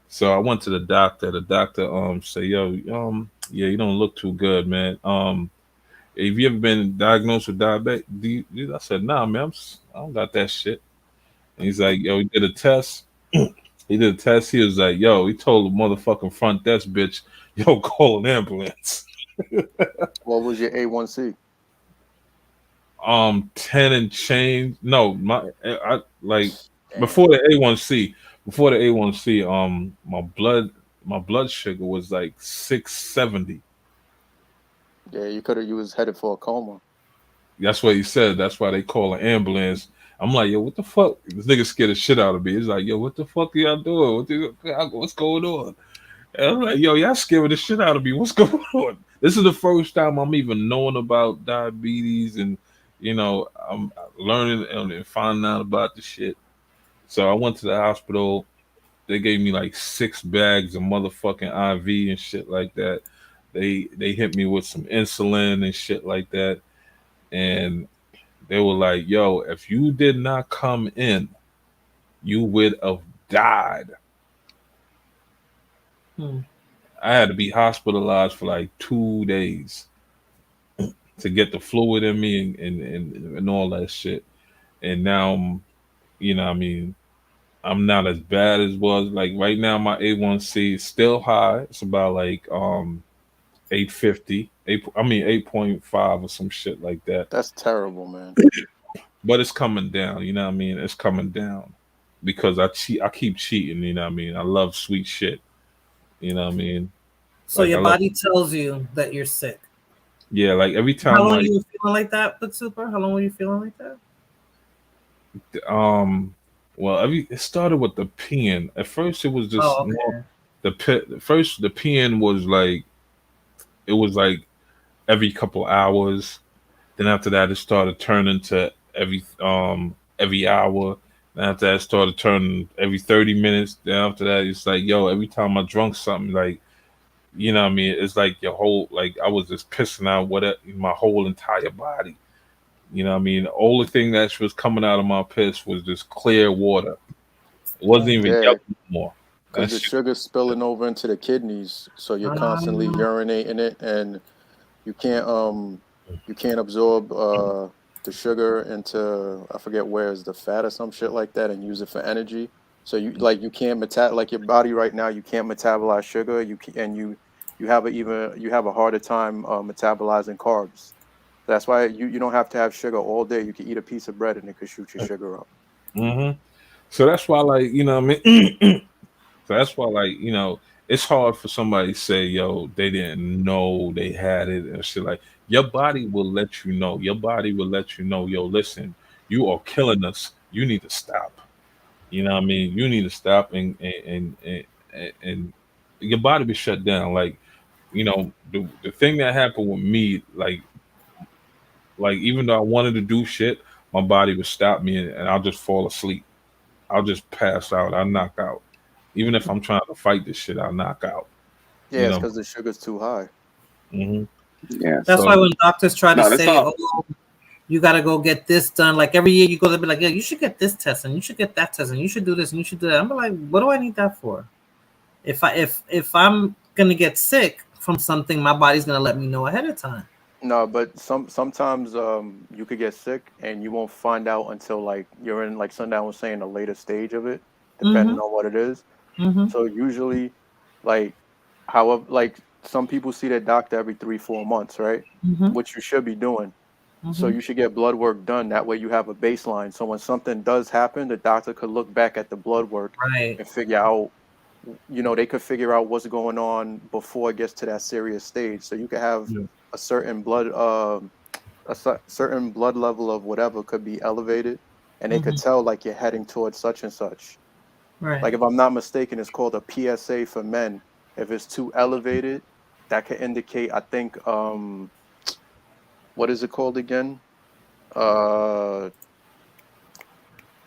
So I went to the doctor. The doctor say, yo, yeah, you don't look too good, man. Have you ever been diagnosed with diabetes? I said, nah, man, I don't got that shit. And he's like, yo, he did a test. He did a test. He was like, yo, he told the motherfucking front desk bitch, yo, call an ambulance. What was your A1C? 10 and change. No, I like Damn. before the A1C, my blood sugar was like 670. Yeah, you was headed for a coma. That's what he said. That's why they call an ambulance. I'm like, yo, what the fuck? This nigga scared the shit out of me. He's like, yo, what the fuck are y'all doing? What's going on? And I'm like, yo, y'all scaring the shit out of me. What's going on? This is the first time I'm even knowing about diabetes, and I'm learning and finding out about the shit. So I went to the hospital. They gave me like 6 bags of motherfucking IV and shit like that. They hit me with some insulin and shit like that. And they were like, yo, if you did not come in, you would have died. Hmm. I had to be hospitalized for like 2 days to get the fluid in me and all that shit. And now I mean, I'm not as bad as was. Like right now my A1C is still high. It's about like 850. I mean 8.5 or some shit like that. That's terrible, man. But it's coming down, you know what I mean? It's coming down because I keep cheating, you know what I mean? I love sweet shit, you know what I mean? So Like I your love body tells you that you're sick. yeah, like every How time long like you were feeling like that, but super? How long were you feeling like that? um well, it started with the peeing. At first it was just Oh, more okay. the pit first the peeing was like it was like every couple hours. Then after that, it started turning to every hour. Then after that, it started turning every 30 minutes. Then after that, it's like yo, every time I drunk something, like what I mean, it's like your whole like I was just pissing out my whole entire body. You know what I mean? The only thing that was coming out of my piss was just clear water. It wasn't Okay. even Yeah, yellow anymore. because That the shit. sugar's spilling over into the kidneys, so you're constantly Um, urinating it, and you can't um you can't absorb the sugar into, I forget where is the fat or some shit like that, and use it for energy. So you can't like your body right now, you can't metabolize sugar. You can, and you have a harder time metabolizing carbs. That's why you don't have to have sugar all day. You can eat a piece of bread and it could shoot your sugar up. hmm So that's why, like, what I mean. So that's why, like, it's hard for somebody to say, yo, they didn't know they had it and shit. Like, your body will let you know. Your body will let you know, yo, listen, you are killing us. You need to stop. You know what I mean? You need to stop and your body be shut down. Like, the thing that happened with me, like even though I wanted to do shit, my body would stop me and I'll just fall asleep. I'll just pass out. I'll knock out. Even if I'm trying to fight this shit, I'll knock out. You Yeah, it's know. because the sugar's too high. Yeah. that's So why when doctors try to No, that's say, all. "Oh, you got to go get this done," like every year you go to be like, "Yeah, you should get this test and you should get that test and you should do this and you should do that." I'm like, "What do I need that for? If I'm gonna get sick from something, my body's gonna let me know ahead of time." No, but sometimes you could get sick and you won't find out until like you're in, like Sundown was saying, a later stage of it, depending Mm-hmm. on what it is. Mm-hmm. So usually, like, however, like some people see their doctor every 3, 4 months, right? Mm-hmm. Which you should be doing. So you should get blood work done. That way you have a baseline. So when something does happen, the doctor could look back at the blood work Right. and figure out, they could figure out what's going on before it gets to that serious stage. So you could have Yeah. a certain blood, certain blood level of whatever could be elevated, and they could tell like you're heading towards such and such. Right. Like if I'm not mistaken, it's called a PSA for men. If it's too elevated, that could indicate, I think, what is it called again? Uh,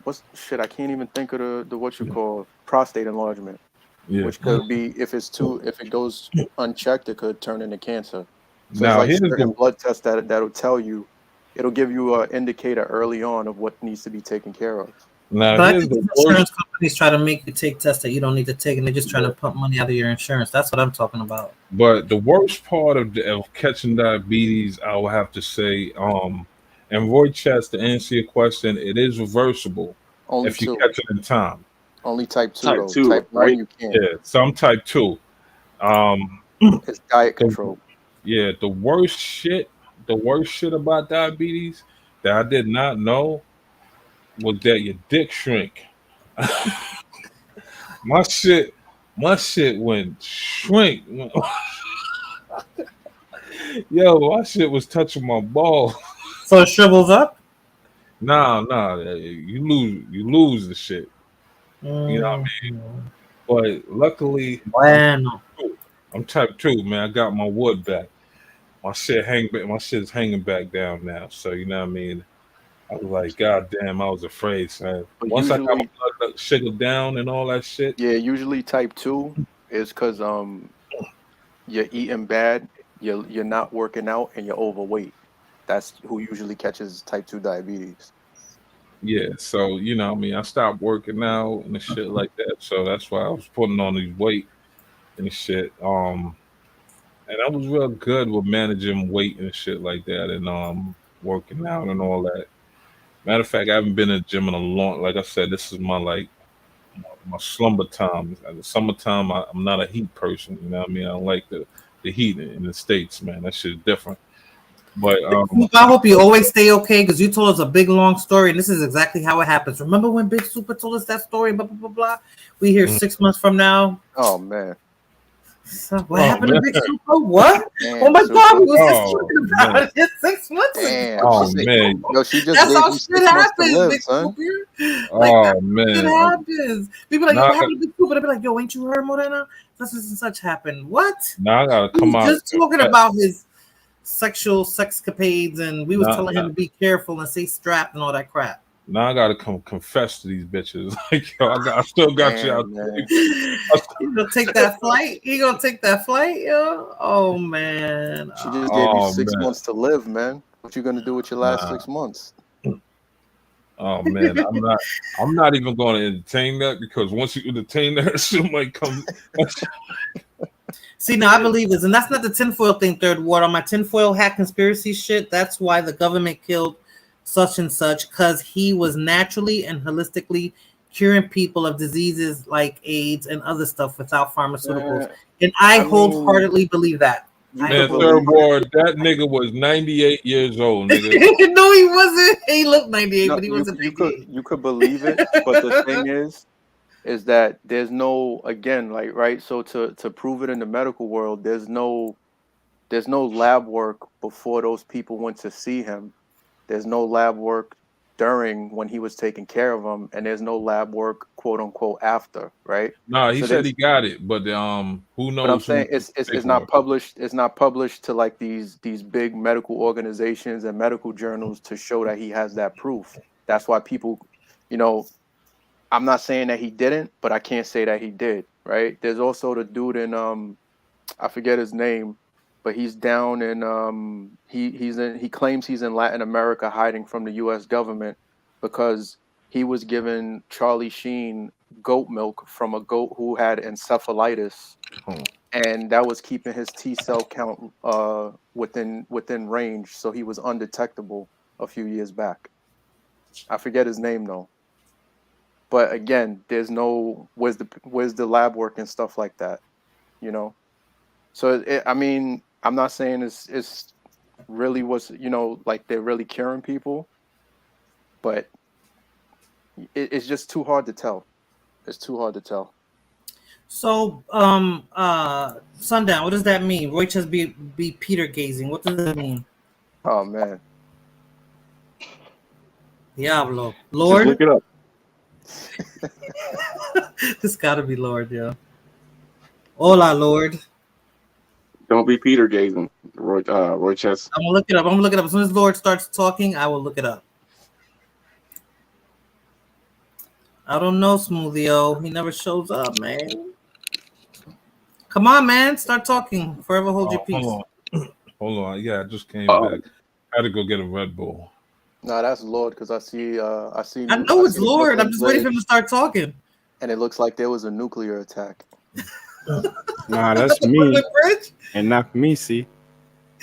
what's shit? I can't even think of the what you call prostate enlargement, Yeah. which could be if it goes unchecked, it could turn into cancer. So it's Now like here's certain the blood tests that'll tell you, it'll give you an indicator early on of what needs to be taken care of. now But I here's think the these worst. insurance companies try to make you take tests that you don't need to take, and they're just trying to pump money out of your insurance. That's what I'm talking about. But the worst part of catching diabetes, I would have to say, and Roy Chess, to answer your question, it is reversible Only if you two, catch it in time. only type two Type though. two, Type one right? you can't. Yeah, some type two. Um, It's diet the, control. yeah, the worst shit about diabetes that I did not know was that your dick shrink. My shit, my shit went shrink. Yo, my shit was touching my ball. So it shrivels up. Nah, you lose the shit. You know what I Mm. mean? But luckily, Bueno. I'm type two, man. I got my wood back. My shit my shit's hanging back down now. So you know what I mean? I was like, God damn, I was afraid, son. But Once I got usually, my blood sugar down and all that shit, yeah, usually type two is because you're eating bad, you're not working out, and you're overweight. That's who usually catches type 2 diabetes. yeah. So you know, what I mean, I stopped working out and the shit like that. So that's why I was putting on these weight and shit. And I was real good with managing weight and shit like that, and working out and all that. Matter of fact, I haven't been in the gym in a long. Like I said, this is my my slumber time. In the summertime, I'm not a heat person. You know what I mean? I don't like the heat in the states, man. That shit's different. But I hope you always stay okay, because you told us a big long story, and this is exactly how it happens. Remember when Big Super told us that story? Blah blah blah blah. We hear 6 months from now. Oh man, So what oh happened man, to Big Super? What? damn, Oh my God, super. we was just oh talking man, about it 6 months Damn, ago. oh man, yo, she just That's gave how you shit 6 months to happens, live, Big son. Super. Like that's oh how shit man. happens. People like, yo, Now, what happened to Big Super? They be like, yo, ain't you heard, Morena? Such and such happened. What? now I gotta We come was out. just talking about his sexual sexcapades, and we was Now, telling him to be careful and stay strapped and all that crap. now I gotta come confess to these bitches. Like, yo, I still got you out Damn, there. man. You gonna take that flight? You gonna take that flight, yo? Oh man. She just gave you Oh 6 months to live, man. What you gonna do with your last nah. 6 months? Oh man, I'm not even going to entertain that, because once you entertain that, shit might come. See, now I believe this, and that's not the tinfoil thing, Third Ward. On my tinfoil hat conspiracy shit, that's why the government killed such and such, because he was naturally and holistically curing people of diseases like AIDS and other stuff without pharmaceuticals. And I I mean, wholeheartedly believe that. you I could Man, do. believe third ward, that nigga was 98 years old, nigga. No, he wasn't. He looked 98, no, but he wasn't 98. you could believe it, but the thing is that there's no, again, like, right, so to prove it in the medical world, there's no lab work before those people went to see him. There's no lab work during when he was taking care of them, and there's no lab work, quote unquote, after, right? Nah, he So said there's, he got it, but who but I'm knows who saying did the it's not paperwork? published. It's not published to like these big medical organizations and medical journals to show that he has that proof. That's why people, you know, I'm not saying that he didn't, but I can't say that he did, right? There's also the dude in I forget his name, but he's down in he claims he's in Latin America hiding from the US government because he was given Charlie Sheen goat milk from a goat who had encephalitis, Oh, and that was keeping his T cell count within range, so he was undetectable a few years back. I forget his name though. But again, there's no where's the lab work and stuff like that, you know. So I mean, I'm not saying it's really was, like they're really curing people, but it's just too hard to tell. It's too hard to tell. So, Sundown, what does that mean? Roy just be Peter gazing. What does that mean? Oh man. Diablo. Just look Lord? it up. This gotta be Lord, yeah. Hola, Lord. Don't be Peter gazing, Roy Chess. I'm gonna look it up. I'm gonna look it up. As soon as Lord starts talking, I will look it up. I don't know, Smoothio. He never shows up, man. Come on, man. Start talking. Forever hold your peace. Hold on. Yeah, I just came Uh, back. I had to go get a Red Bull. No, that's Lord, because I see I know it's Lord. I'm just waiting for him to start talking. And it looks like there was a nuclear attack. Nah, that's me. And not me, see.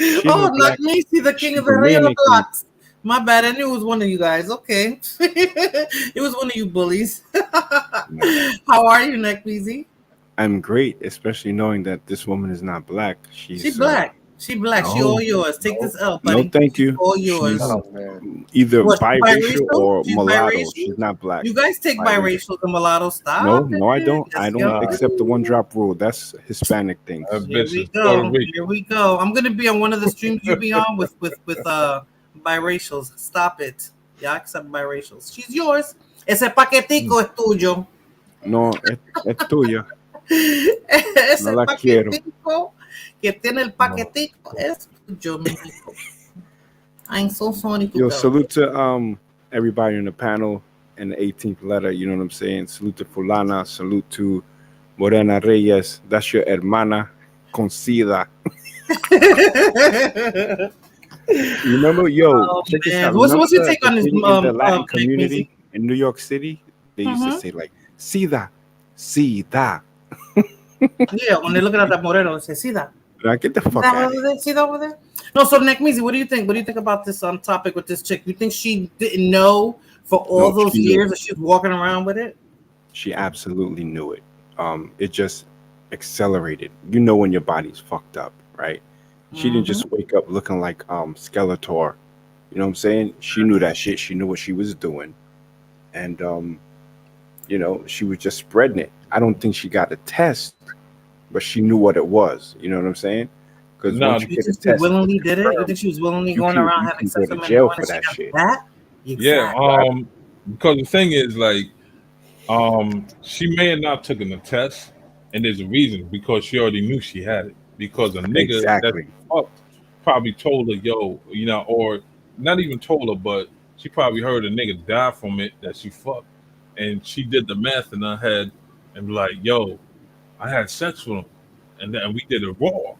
Oh, not me. See, the king of the Ray of the Blocks. My bad. I knew it was one of you guys. Okay. It was one of you bullies. How are you, Neckbeezy? I'm great, especially knowing that this woman is not black. She's black. She black. She all yours. Take this L, buddy. No, thank you. All yours. Either biracial or mulatto. Biracial? She's not black. You guys take biracial and mulatto. Stop. No, I don't. I don't accept the one drop rule. That's Hispanic things. Here we go. Here we go. I'm gonna be on one of the streams you be on with biracials. Stop it. Yeah, I accept biracials. She's yours. Ese paquetico es tuyo. No, es tuya. Ese No la quiero. paquetico que tiene el paquetico es tuyo, México. I'm so sorry to Yo, go. salute to everybody on the panel and the 18th letter. You know what I'm saying? Salute to Fulana. Salute to Morena Reyes. That's your hermana con sida. Remember, check this out. What's your take on this? In the Latin community in New York City, they used to say like sida, sida. Yeah, when they're looking at that Moreno, they say sida. Get the fuck out of here. Sida over there. No, so Neckmeezy, what do you think? What do you think about this topic with this chick? You think she didn't know for all those years that she was walking around with it? She absolutely knew it. It just accelerated. You know when your body's fucked up, right? She didn't just wake up looking like Skeletor. You know what I'm saying? She knew that shit. She knew what she was doing. And she was just spreading it. I don't think she got a test, but she knew what it was. You know what I'm saying? Because once you get a test, willingly did it. You think she was willingly going around having sex with jail for that shit? Exactly. Yeah. Because the thing is, like, she may have not taken the test, and there's a reason, because she already knew she had it. Because a nigga that probably told her, or not even told her, but she probably heard a nigga die from it that she fucked, and she did the math in her head and be like, yo, I had sex with him, and then we did it raw.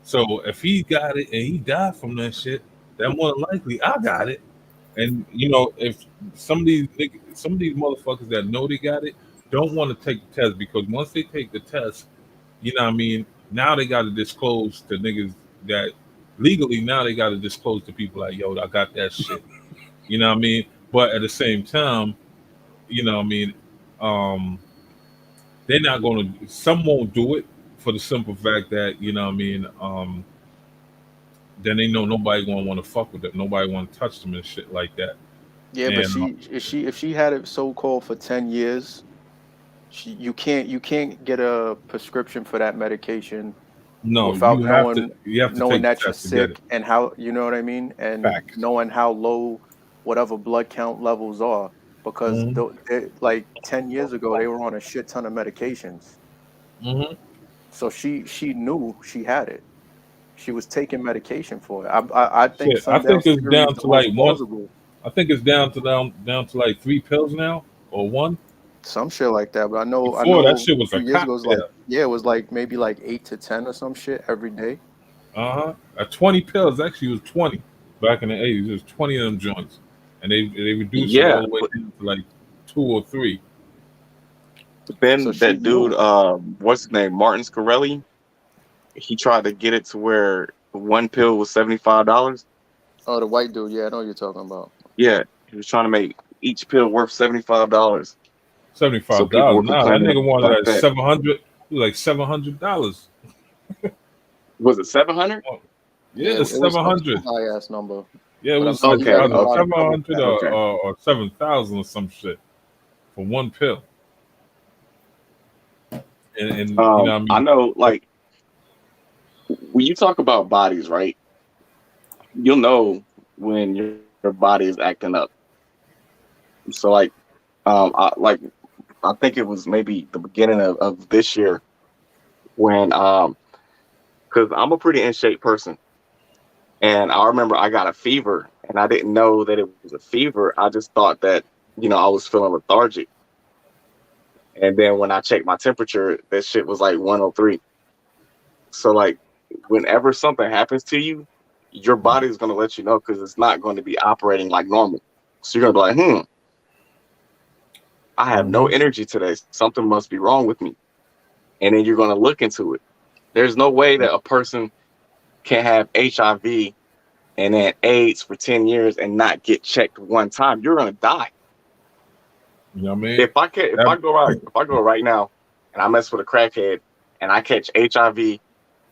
So if he got it and he died from that shit, then more than likely I got it. And if some of these motherfuckers that know they got it don't want to take the test, because once they take the test, now they got to disclose to niggas that legally, now they got to disclose to people like, yo, I got that shit. You know what I mean? But at the same time, they're not going to, some won't do it for the simple fact that, then they know nobody going to want to fuck with them. Nobody want to touch them and shit like that. Yeah, but if she had it so-called for 10 years, you can't get a prescription for that medication. No, without you have to knowing that you're sick and how, you know what I mean, and knowing how low whatever blood count levels are, because like 10 years ago they were on a shit ton of medications. So she knew she had it. She was taking medication for it. I think it's down to like one. I think it's down to like 3 pills now, or 1. Some shit like that, but I know that shit was a few years ago, it was like maybe like 8 to 10 or some shit every day. 20 pills actually was 20 back in the 80s. It was 20 of them joints, and they reduced it all the way down to like 2 or 3. Then that dude, what's his name, Martin Scarelli, he tried to get it to where 1 pill was $75. Oh, the white dude, yeah, I know what you're talking about. Yeah, he was trying to make each pill worth $75. $75. Nah, that nigga wanted like 700. Like $700. Was it 700? Yeah, it's it was some 700. high ass number. Yeah, it But I'm was saying like you Okay, got to either go out okay, in public. 700 okay. or 7,000 or some shit for one pill. And you know what I I mean? know, like when you talk about bodies, right? You'll know when your body is acting up. So, I think it was maybe the beginning of this year when because I'm a pretty in shape person, and I remember I got a fever, and I didn't know that it was a fever. I just thought that I was feeling lethargic, and then when I checked my temperature, that shit was like 103. So like, whenever something happens to you, your body is gonna let you know because it's not going to be operating like normal. So you're gonna be like, I have no Mm-hmm. energy today. Something must be wrong with me. And then you're gonna look into it. There's no way that a person can have HIV and then AIDS for 10 years and not get checked one time. You're gonna die. You know what I mean? If That, I go right now and I mess with a crackhead and I catch HIV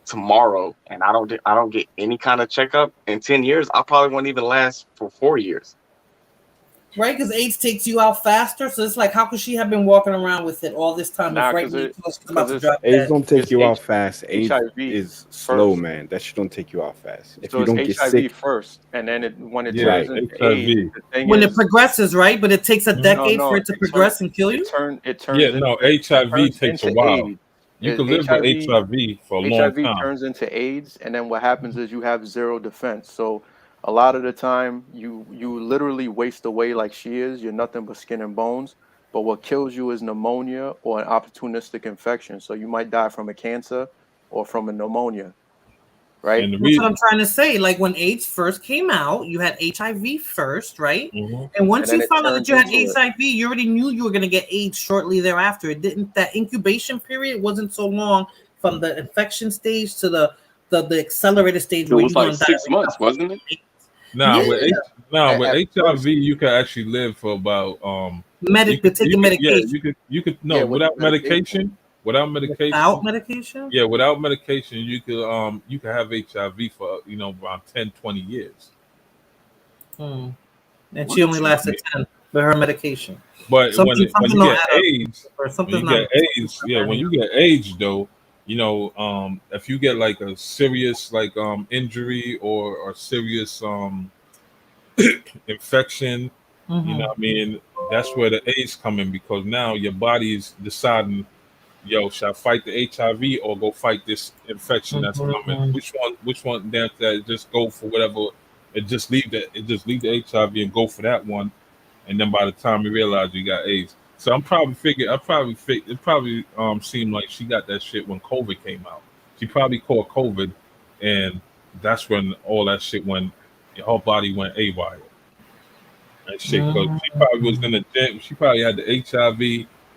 tomorrow and I don't get any kind of checkup in 10 years, I probably won't even last for 4 years. Right, because AIDS takes you out faster. So it's like, how could she have been walking around with it all this time if Nah, right cause when you it, tell us she's about cause to it's drop AIDS dead? don't take it's you out H, fast. AIDS HIV is slow, first. man. That shit don't take you out fast. If So you it's don't get HIV sick, first, and then when it yeah, turns right. into AIDS, HIV. the thing When it is, progresses, right? But it takes a Mhm. no, decade for no, it to progress and kill you. it Yeah, turns no, into HIV takes a while. AIDS. You can live with HIV for a long HIV time. turns into AIDS, and then what happens is you have zero defense. So a lot of the time, you literally waste away like she is. You're nothing but skin and bones. But what kills you is pneumonia or an opportunistic infection. So you might die from a cancer or from a pneumonia, right? And the That's what reason, I'm trying to say. Like when AIDS first came out, you had HIV first, right? mhm. And And once then you it found out that turns you had into it. HIV, you already knew you were going to get AIDS shortly thereafter. It didn't. That incubation period wasn't so long from the infection stage to the accelerated stage It where was you're like going to die of 6 months, wasn't it? AIDS. Now Yeah, with with At HIV, first, you can actually live for about taking medication. you could yeah, no with the without medication. medication, without Without medication, medication. yeah, without medication, you could have HIV for around 10, 20 years. Hmm. And she What? only You know what I lasted mean? 10 with her medication. But Something you don't get add up, AIDS, or when something's you not get AIDS, yeah, when adding you up. get AIDS though, if you get like a serious like injury or serious infection, you know Mm-hmm. what I mean, that's where the AIDS come in because now your body's deciding, yo, should I fight the HIV or go fight this infection that's coming? Mm-hmm. Which one that just go for whatever, it just leave the HIV and go for that one, and then by the time you realize you got AIDS. So it probably seemed like she got that shit when COVID came out. She probably caught COVID, and that's when all that shit went. Her body went AWOL and shit. Because she probably was in Mm-hmm. the gym. She probably had the HIV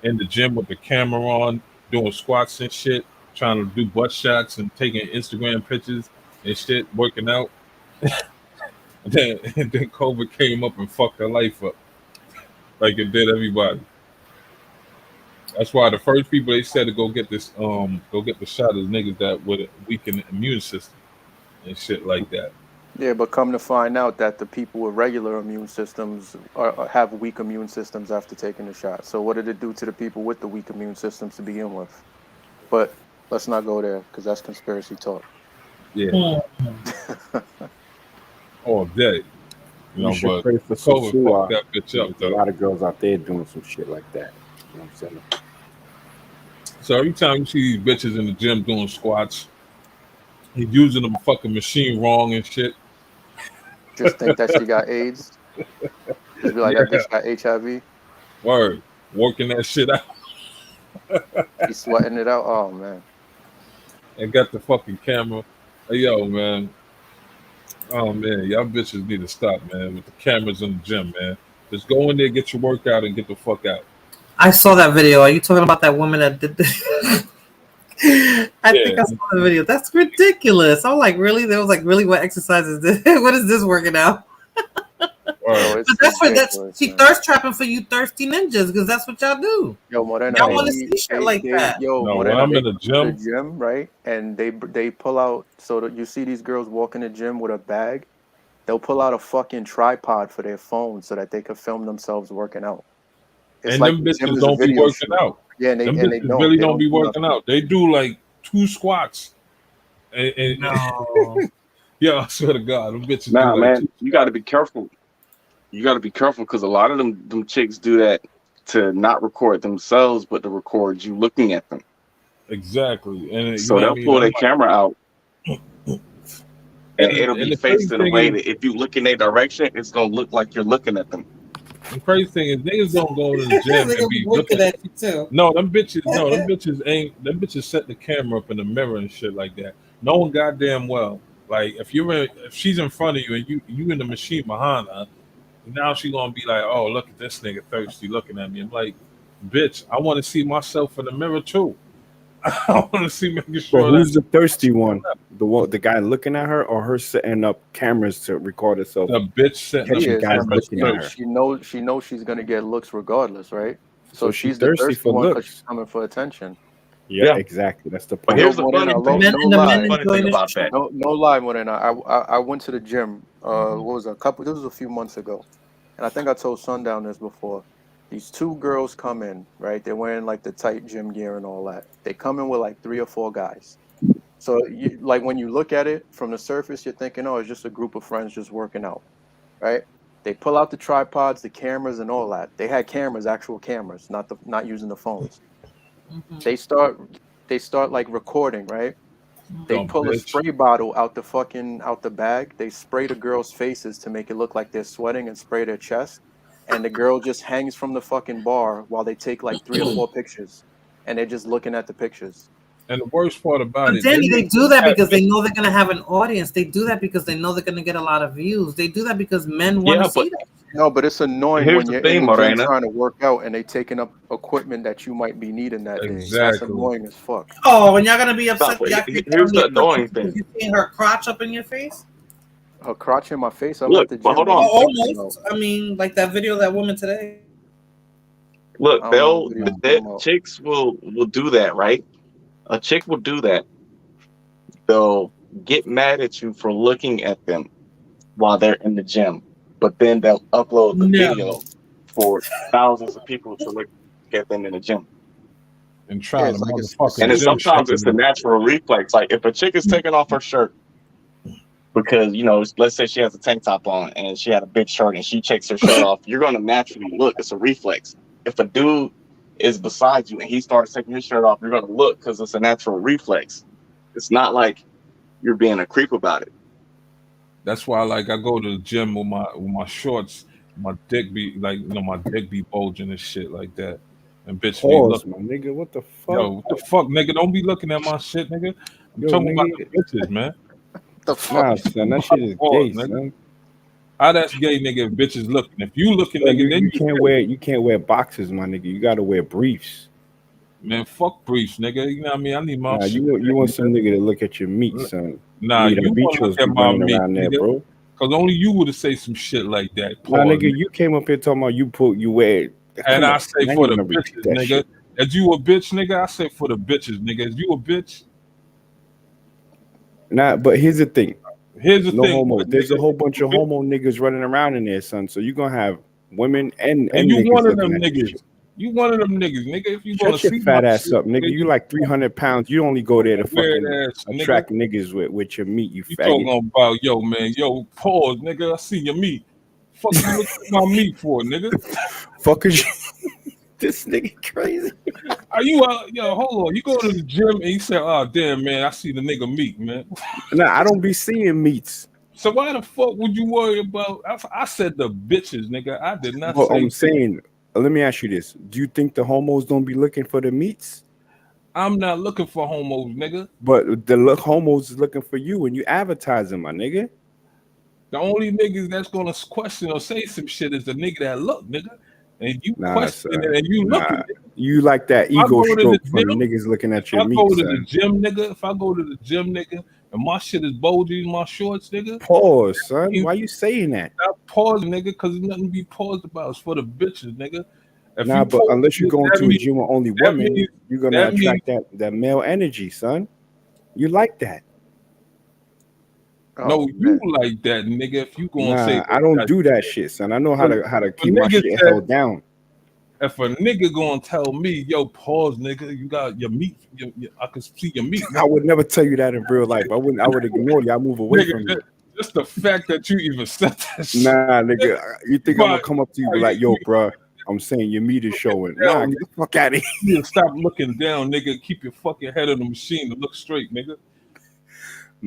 in the gym with the camera on, doing squats and shit, trying to do butt shots and taking Instagram pictures and shit, working out. And then COVID came up and fucked her life up like it did everybody. That's why the first people they said to go get the shot is niggas that with a weakened immune system and shit like that. Yeah, but come to find out that the people with regular immune systems have weak immune systems after taking the shot. So what did it do to the people with the weak immune systems to begin with? But let's not go there because that's conspiracy talk. Yeah, all day. We should But pray for COVID fucked Susua. that bitch up There's a though. lot of girls out there doing some shit like that. You know what I'm saying? So every time you see these bitches in the gym doing squats, he's using the fucking machine wrong and shit. Just think that she got AIDS. Just be like that Yeah, bitch got HIV. word. Working that shit out She's sweating it out. Oh man. and got the fucking camera. Hey yo, man. Oh man, y'all bitches need to stop, man, with the cameras in the gym, man. Just go in there, get your workout, and get the fuck out. I saw that video. Are you talking about that woman that did this? I Yeah, think I saw the video. That's ridiculous. I'm like, really? There was like, really? What exercise is this? What is this working out? Yo, Word. it's But that's what that's ridiculous, she man. thirst trapping for you thirsty ninjas because that's what y'all do. Yo, Morena, Y'all they want to be see shit like that. yo, No, when Morena, I'm they in the go to the gym, gym, right? And they pull out so that you see these girls walk in the gym with a bag. They'll pull out a fucking tripod for their phone so that they can film themselves working out. It's and like them the gym bitches is a don't be video working shoot. out. Yeah, Them and they bitches really don't don't be do working nothing. out. They do like 2 squats. No. Yeah, I swear to God, them bitches do Nah, like man, 2 you got to squats. be careful. You got to be careful because a lot of them chicks do that to not record themselves, but to record you looking at them. Exactly. And you So know what I they'll mean? pull I'm their like, camera out, and it'll and be the faced crazy in a thing way is, that if you look in their direction, it's gonna look like you're looking at them. niggas don't go to the gym They're and gonna be be winking looking. at you too. No, them bitches ain't. Them bitches set the camera up in the mirror and shit like that. Knowing goddamn well, like if she's in front of you and you in the machine behind her, now she gonna be like, oh look at this nigga thirsty looking at me. I'm like, bitch, I want to see myself in the mirror too. I want to see making But sure who's that the thirsty one? The guy looking at her, or her setting up cameras to record herself, the bitch setting up She catching the is guys because cameras looking at her? first. she knows she's gonna get looks regardless, right? So So she she's the thirsty thirsty for one because she's looks. coming for attention. Yeah, Yeah, exactly. That's the but point. Yo, here's the Morena, funny The thing. men no and the men lie. Funny thing enjoying the about show. that. No lie, Morena. I went to the gym. What was it, this was a few months ago, and I think I told Sundown this before. These two girls come in, right? They're wearing like the tight gym gear and all that. They come in with like 3 or 4 guys. So like when you look at it from the surface, you're thinking, oh, it's just a group of friends just working out, right? They pull out the tripods, the cameras, and all that. They had cameras, actual cameras, not using the phones. Mhm. They start they start like recording, right? They Dumb pull a bitch. spray bottle out the bag. They spray the girls' faces to make it look like they're sweating and spray their chest. And the girl just hangs from the fucking bar while they take like 3 or 4 pictures. And they're just looking at the pictures. And the worst part about But it, they Danny, they even do that had because they bitches. know they're gonna have an audience. They do that because they know they're gonna get a lot of views. They do that because men want to Yeah, but see that. No, but it's annoying here's when the you're in thing, the gym Morena. trying to work out and they taking up equipment that you might be needing that day. That's Exactly. annoying as fuck. Oh, and y'all gonna be No, upset that but y'all can't get here's on the the equipment annoying because thing. you seeing her crotch up in your face? Her crotch in my face. I'm at Look, the but gym. hold What are on. you Oh, talking about? almost. I mean, like that video of that woman today. Look, I don't know what video the you're talking about. chicks will do that, right? A chick will do that. They'll get mad at you for looking at them while they're in the gym, but then they'll upload the No. video for thousands of people to look at them in the gym. And Yeah, try to it's like motherfucking And then gym sometimes it's shame a you. natural reflex. Like if a chick is taking off her shirt because let's say she has a tank top on and she had a big shirt and she takes her shirt off, you're gonna naturally look. It's a reflex. If a dude is beside you and he starts taking his shirt off, you're gonna look because it's a natural reflex. It's not like you're being a creep about it. That's why, like, I go to the gym with my shorts. My dick be like, my dick be bulging and shit like that. And bitch be Pause, looking. my nigga. What the fuck? Yo, what the fuck, nigga? Don't be looking at my shit, nigga. I'm Yo, talking about nigga. the bitches, man. the fuck. Nah, son, that shit is Pause, gay, nigga. son. How that's gay, nigga? If bitches looking. If you looking, Son, nigga, you, then you you can't gay. wear boxes, my nigga. You gotta wear briefs. Man, fuck briefs, nigga. You know what I mean? I need my Nah, shit. you want some Nigga. nigga to look at your meat, son. Nah, Need you want to look bichos at be my running meat, around there, nigga. bro. Because only you would have say some shit like that. Nah, Pause, nigga, nigga. you came up here talking about you wear. And Come I on, say I ain't for the gonna repeat bitches, that nigga. shit. As you a bitch, nigga, I say for the bitches, nigga. As you a bitch, Nah, but here's the thing. here's the No thing, homo. what, There's a nigga. whole bunch of homo niggas running around in there, son. So you're gonna have women and And you niggas one of looking them at this niggas. shit. You one of them niggas, nigga. If you gonna Shut your see my fat ass shit, up, nigga. nigga, You you like 300 pounds. You only go there to weird fucking ass nigga. attract niggas with your meat, you You faggot. talking about, yo, man, yo, pause, nigga. I see your meat. Fuck you looking at my meat for, nigga? Fuckers. This nigga crazy. Are you yo, hold on. You go to the gym and you say, oh damn, man, I see the nigga meat, man. Nah, I don't be seeing meats. So why the fuck would you worry about? I said the bitches, nigga. I did not But say. I'm saying, let me ask you this: do you think the homos don't be looking for the meats? I'm not looking for homos, nigga. But homos is looking for you when you advertising, my nigga. The only niggas that's gonna question or say some shit is the nigga that look, nigga. And you Nah, questioning son. it and you looking. Nah, Nigga. you like that If I ego go to the stroke from gym, niggas looking at if your I go meat, to the son. gym, nigga, if I go to the gym, nigga, and my shit is bulgy in my shorts, nigga. Pause, son. Why you saying that? Stop pausing, nigga, because there's nothing to be paused about. It's for the bitches, nigga. If Nah, you but pause, unless you go that into a means gym with only that women, means you're gonna that means attract that male energy, son. You like that? no, Oh you man. like that, nigga. If you gonna say Nah, I don't that, do that shit, son. I know how if to a keep my nigga shit said, held down. if a nigga gonna tell me, yo, pause, nigga, you got your meat, I can see your meat, I nigga. would never tell you that in real life. I wouldn't. I would ignore you. I move away Nigga, from you. just the fact that you even said that shit, Nah, nigga. You think I'm gonna but come up to you and be you, like, "Yo, you bruh, I'm saying your meat is looking showing." Nah, down, get the fuck out of here. you need to stop looking down, nigga. Keep your fucking head on the machine and look straight, nigga.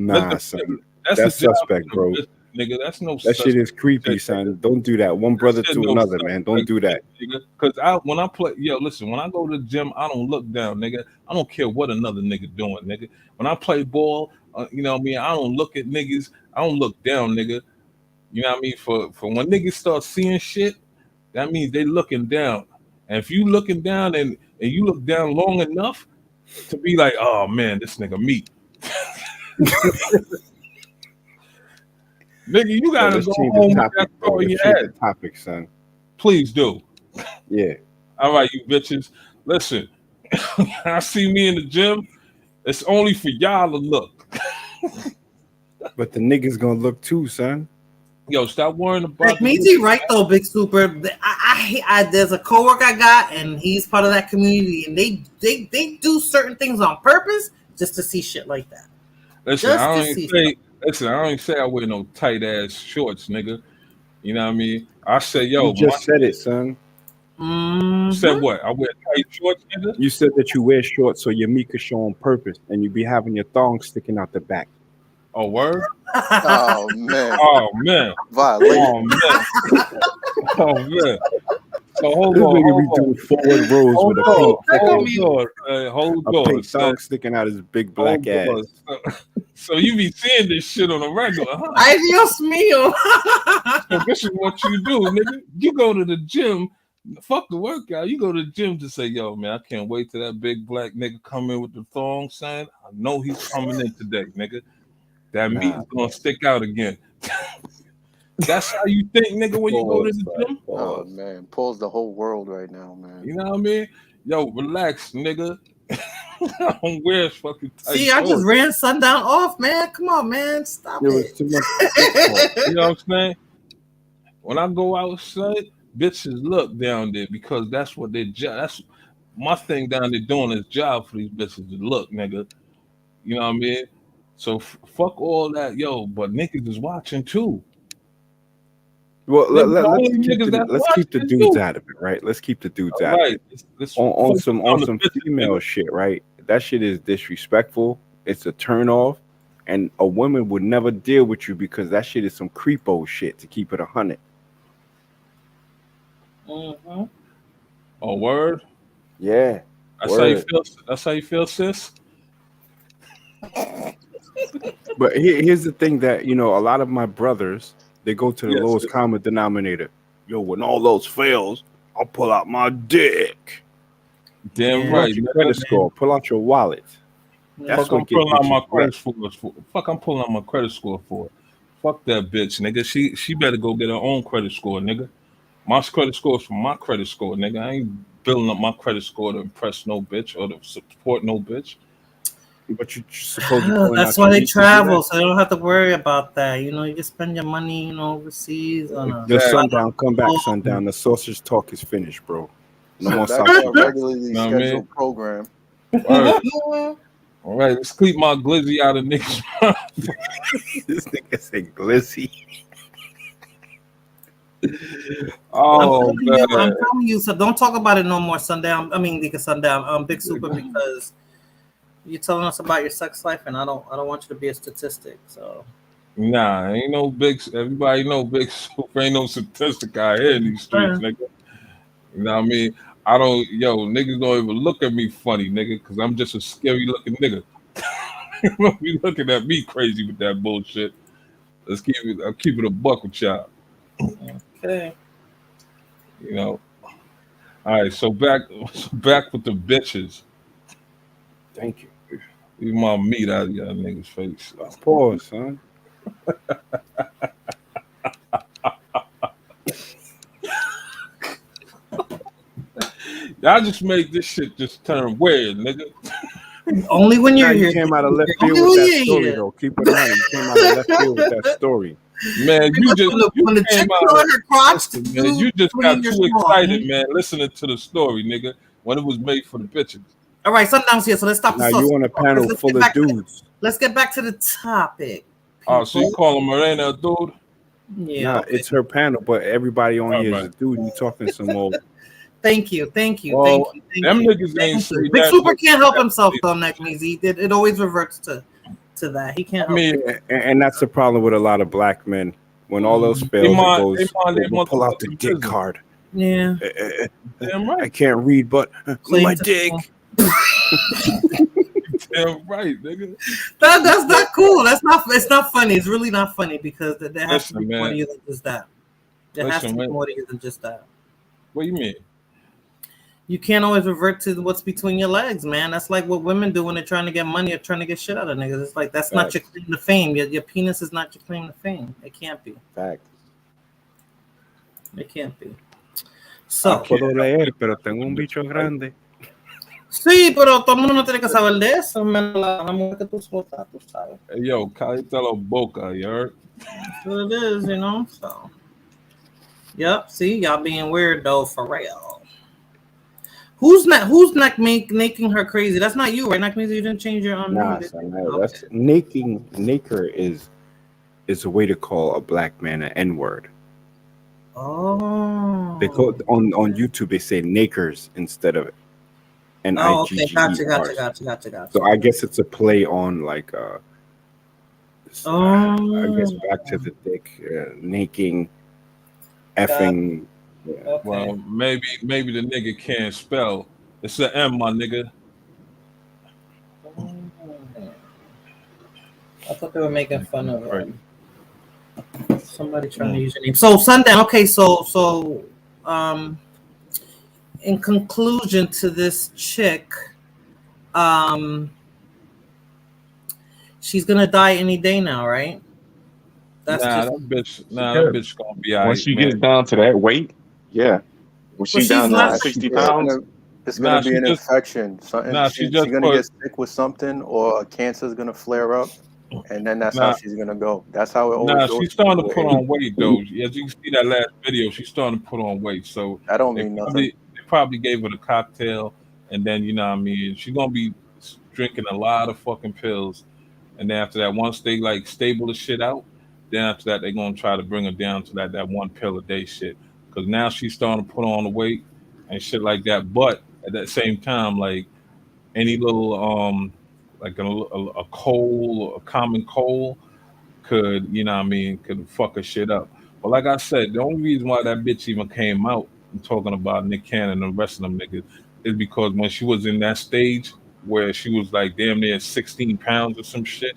Let Nah, the son. that's a That's job suspect, for the bro. business, nigga. That's no That shit suspect is creepy, shit, nigga. son. Don't do that. One That brother shit to no another, man. Don't suspect do shit, that. nigga. Cause when I play, yo, listen, when I go to the gym, I don't look down, nigga. I don't care what another nigga doing, nigga. When I play ball, you know what I mean. I don't look at niggas. I don't look down, nigga. You know what I mean. For when niggas start seeing shit, that means they looking down. And if you looking down and you look down long enough to be like, oh man, this nigga meat. Nigga, you Yo, gotta let's go change the home with topic, that bro. thought in Let's your change the head. topic, son. Please do. Yeah. All right, you bitches. Listen, I see me in the gym. It's only for y'all to look. But the niggas gonna look too, son. Yo, stop worrying Like about the Meaty bitches. right though, Big Super. There's a coworker I got, and he's part of that community, and they do certain things on purpose just to see shit like that. Listen, Just I to don't even see say. Listen, I don't even say I wear no tight ass shorts, nigga. You know what I mean? I say, You yo, just said it, son. said Mm-hmm. what? I wear tight shorts, nigga. You said that you wear shorts so your meat could show on purpose, and you be having your thong sticking out the back. Oh, word? Oh man. Oh man. Violation. Oh man. Oh man. So hold This on, nigga be hold on. doing forward rows with Hold a on, pink hold fucking on, hold a on, pink son. thong sticking out his big Hold black on. ass. So you be seeing this shit on a regular, huh? Ay, Dios mío. So this is what you do, nigga. You go to the gym, fuck the workout. You go to the gym to say, yo, man, I can't wait till that big black nigga come in with the thong saying, I know he's coming in today, nigga. That meat Nah, is gonna stick out again. That's how you think, nigga, when you go to pause, the son, gym? Oh pause. man. Pulls the whole world right now, man. You know what I mean? Yo, relax, nigga. I don't wear fucking tight See, I just shorts. ran sundown off, man. Come on, man. Stop There was it. too much shit talk. You know what I'm saying? When I go outside, bitches look down there because that's what their job. That's my thing down there doing this job for these bitches to look, nigga. You know what I mean? So fuck all that, yo. But niggas is watching too. Well, Niggas the let's only keep niggas the that's let's keep the watching dudes too. out of it, right? Let's keep the dudes All out of right, it. let's On focus some on the bitches, female nigga. shit, right? That shit is disrespectful. It's a turn off, and a woman would never deal with you because that shit is some creepo shit. To keep it 100. Mm-hmm. Oh, word. Yeah, That's how you word. feel. That's how you feel, sis. But here's the thing that a lot of my brothers, they go to the Yes, lowest sis. common denominator. Yo, when all those fails, I'll pull out my dick. Damn Pull Yeah, right, out your credit nigga. score. Pull out your wallet. yeah. That's Fuck, I'm what get pulling out my bitches wet. credit score for. Fuck, I'm pulling out my credit score for. Fuck that bitch, nigga. She better go get her own credit score, nigga. My credit score is from my credit score, nigga. I ain't building up my credit score to impress no bitch or to support no bitch. But you're supposed to be pulling That's out why your they meat to do that. travel, so they don't have to worry about that. You just spend your money, overseas on a The Exactly. sundown, come back, Oh, sundown. The sausage talk is finished, bro. No So more back to our sausage back. regularly You know what I mean? scheduled program. Word. All right, let's keep my glizzy out of niggas. This nigga said glizzy. Oh man. I'm telling you. So don't talk about it no more, sundown. I mean, because sundown, Big Super, because you're telling us about your sex life, and I don't want you to be a statistic. So Nah, ain't no big. Everybody know big super. Ain't no statistic out here in these streets, nigga. You know what I mean? I don't, yo, niggas don't even look at me funny, nigga, because I'm just a scary looking nigga. Don't be looking at me crazy with that bullshit. I'll keep it a buck with y'all. okay, You know. All right, so back with the bitches. Thank you. Leave my meat out of y'all niggas' face. Pause, son. Y'all just made this shit just turn weird, nigga. Only when Now you're you here. came out of left Only field with when that you're story, here. though. Keep it on. You came out of left field with that story. Man, you just When the came chick out. put on her crotch, Listen, man, you just got too excited, man, listening to the story, nigga, when it was made for the bitches. All right, sundown's here, so let's stop the Now sauce. you on a panel full of dudes. Let's get back to the topic. Oh, so you calling Morena a dude? Yeah, Nah, it's her panel, but everybody on here is a dude. You talking some old. Thank you. Well, Thank them you. niggas ain't say Big that. Super can't help himself though, Neckmeezy. It always reverts to that. He can't. I mean, And that's the problem with a lot of black men. When all else fails, it goes. We'll pull out the dick card. Yeah. Damn right. I can't read, but my dick. Damn right, nigga. That's not cool. It's not funny. It's really not funny because there has to be Listen, more man. to you than just that. There has to be more to you than just that. What do you mean? You can't always revert to what's between your legs, man. That's like what women do when they're trying to get money or trying to get shit out of niggas. It's like that's not your claim to fame. Your penis is not your claim to fame. It can't be. Fact. It can't be. So. Puedo leer, pero tengo un bicho grande. Sí, pero todo el mundo no tiene que saber de eso, menos la mujer que tú soltas, tú sabes. Hey, yo, cállate la boca, you heard? That's what it is, you know. So. Yep. See, y'all being weird though, for real. Who's not making her crazy? That's not you, right? Not you didn't change your Nah, son, that's naker is a way to call a black man an N-word. Oh. They call on YouTube. They say nakers instead of okay. Gotcha. So I guess it's a play on like I guess back to the dick, naking, effing. Yeah. Okay. Well, maybe the nigga can't spell. It's an M, my nigga. I thought they were making fun of somebody trying to use your name. So Sundown. Okay, so in conclusion to this chick, she's gonna die any day now, right? That bitch gonna be all right. Once she gets down to that weight, yeah. When she's down to 60 pounds, it's gonna be an infection. She's gonna get sick with something, or a cancer is gonna flare up, and then that's how she's gonna go. That's how it always goes. She's starting to put on weight though. As you can see that last video, she's starting to put on weight. So that don't mean nothing. They probably gave her the cocktail, and then you know what I mean. She's gonna be drinking a lot of fucking pills, and then after that, once they like stable the shit out, then after that they're gonna try to bring her down to that one pill a day shit. Because now she's starting to put on the weight and shit like that. But at that same time, like any little like a cold, a common cold could, you know what I mean, could fuck her shit up. But like I said, the only reason why that bitch even came out and talking about Nick Cannon and the rest of them niggas is because when she was in that stage where she was like damn near 16 pounds or some shit,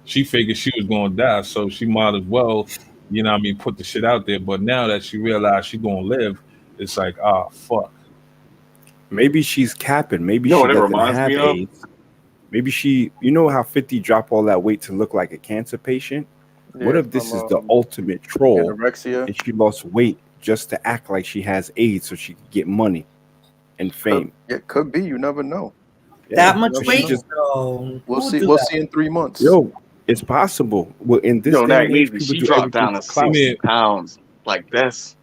she figured she was gonna die, so she might as well, you know what I mean, put the shit out there. But now that she realized she gonna live, it's like, fuck. Maybe she's capping. Maybe she doesn't have AIDS. Maybe she, you know how 50 drop all that weight to look like a cancer patient? Yeah, what if this is the ultimate troll anorexia, and she lost weight just to act like she has AIDS so she could get money and fame? It could be. You never know. That much weight? We'll see. We'll see in 3 months. Yo, it's possible. Well, in this day and age, she dropped down to 60 pounds. Like that's.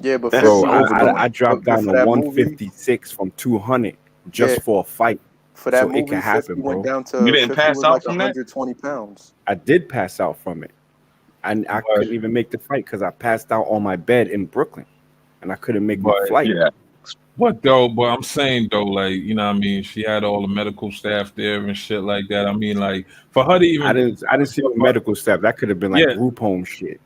Yeah, but bro, I dropped down to 156 from 200 just for a fight. For that so movie, it can happen, bro. Went down to you didn't pass out from 120 pounds. I did pass out from it. And I couldn't even make the fight because I passed out on my bed in Brooklyn. And I couldn't make my flight. Yeah. But I'm saying though, like, you know what I mean, she had all the medical staff there and shit like that. I mean, like, for her to even I didn't see the medical staff. That could have been like group home shit.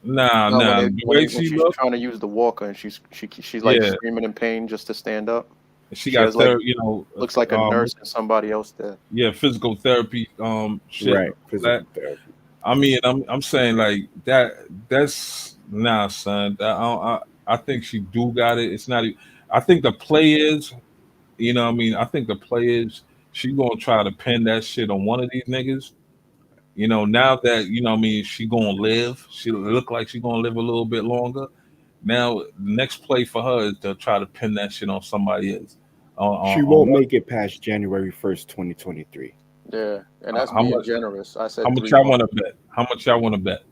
Nah. When she's trying to use the walker and she's like screaming in pain just to stand up. She got like, you know, looks like a nurse and somebody else there. Yeah, physical therapy shit. Right. Physical therapy. I mean, I'm saying like that's son. I think she do got it. It's not. I think the play is, you know what I mean? I think the play is she gonna try to pin that shit on one of these niggas. Now that what I mean, she gonna live. She look like she gonna live a little bit longer. Now, the next play for her is to try to pin that shit on somebody else. She On won't what? make it past January 1st, 2023. Yeah, and that's How being much? generous. I How said much 3 y'all want months. to bet? How much y'all want to bet?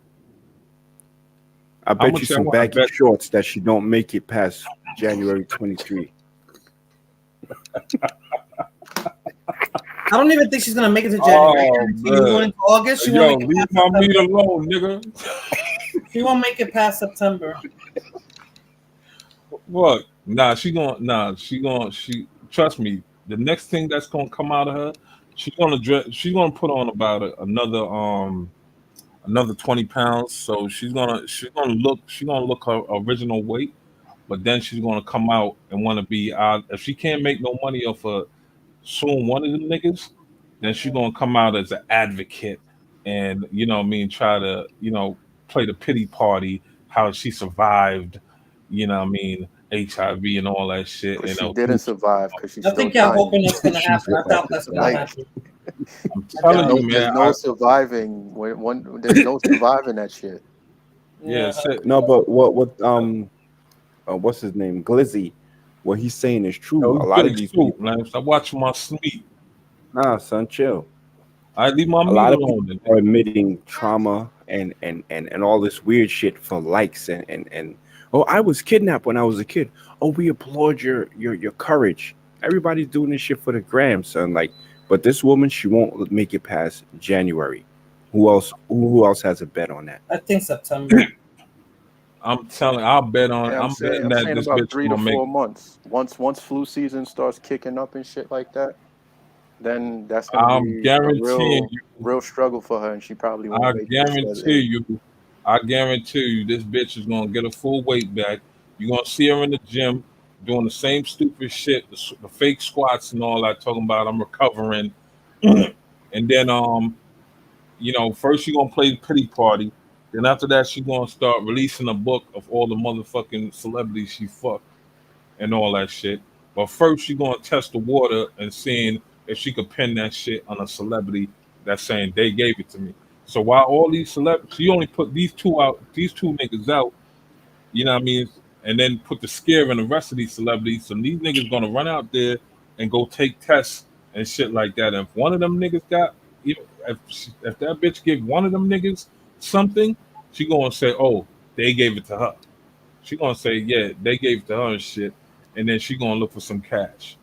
I How bet you much y'all some want to baggy bet? shorts that she don't make it past January 23. I don't even think she's gonna make it to January. Oh She going man, into August. She won't yo, make it leave past my meat September. alone, nigga. She won't make it past September. What? She trust me. The next thing that's gonna come out of her, she's gonna put on about another 20 pounds. So she's gonna look her original weight, but then she's gonna come out and want to be out. If she can't make no money off of suing one of them niggas, then she's gonna come out as an advocate and what I mean, try to play the pity party, how she survived, what I mean, HIV and all that shit. But she didn't survive because she's I still think y'all tiny. hoping that's gonna happen. I doubt that's gonna Like, happen. I'm I telling doubt you, it. there's man. no surviving there's no surviving that shit. Yeah, Yeah. No, but what's his name? Glizzy. What he's saying is true. yo, A lot Billy of these Soup, people, man. Stop watching my sleep. nah, son, chill. I leave my A meat lot of people alone, nigga. are admitting trauma and all this weird shit for likes and oh, I was kidnapped when I was a kid. Oh, we applaud your courage. Everybody's doing this shit for the gram, son. Like, but this woman, she won't make it past January. Who else has a bet on that? I think September. Yeah, I'm I'm saying betting I'm that saying this about bitch 3 to gonna make 4 months. Once flu season starts kicking up and shit like that, then that's gonna I'm be a guaranteeing you real struggle for her, and she probably I won't make it. She has guarantee AIDS. you, I guarantee you, this bitch is gonna get a full weight back. You're gonna see her in the gym doing the same stupid shit, the fake squats and all that, talking about I'm recovering, and then first she's gonna play the pity party. Then after that, she's gonna start releasing a book of all the motherfucking celebrities she fucked and all that shit. But first, she's gonna test the water and seeing if she could pin that shit on a celebrity that's saying they gave it to me. So while all these celebrities, she only put these two niggas out, what I mean, and then put the scare in the rest of these celebrities. So these niggas gonna run out there and go take tests and shit like that. And if one of them niggas if that bitch give one of them niggas something, she gonna say, oh, they gave it to her. She gonna say, yeah, they gave it to her and shit, and then she gonna look for some cash.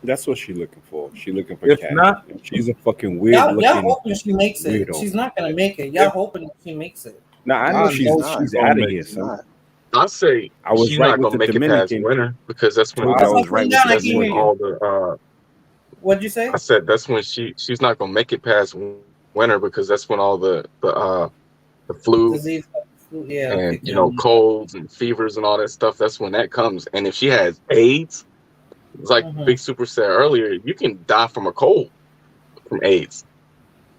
That's what she's looking for. She's looking for If cash. not, She's a fucking weird Y'all looking hoping she makes it. weirdo. She's not gonna make it. Y'all if hoping that she makes it. Now I know I She's know not. she's she's gonna out of make here, She's it. son. not. I say I was she's right not with gonna the make it past Dominican. winter because that's when Told you I What's was up, right Queen with Down? the I that's can hear when you. Dominican. all the What'd you say? I said that's when she's not gonna make it past winter because that's when all the flu Disease. Yeah, will and kick in. colds and fevers and all that stuff. That's when that comes. And if she has AIDS, it's like Mm-hmm. Big Super said earlier, you can die from a cold from AIDS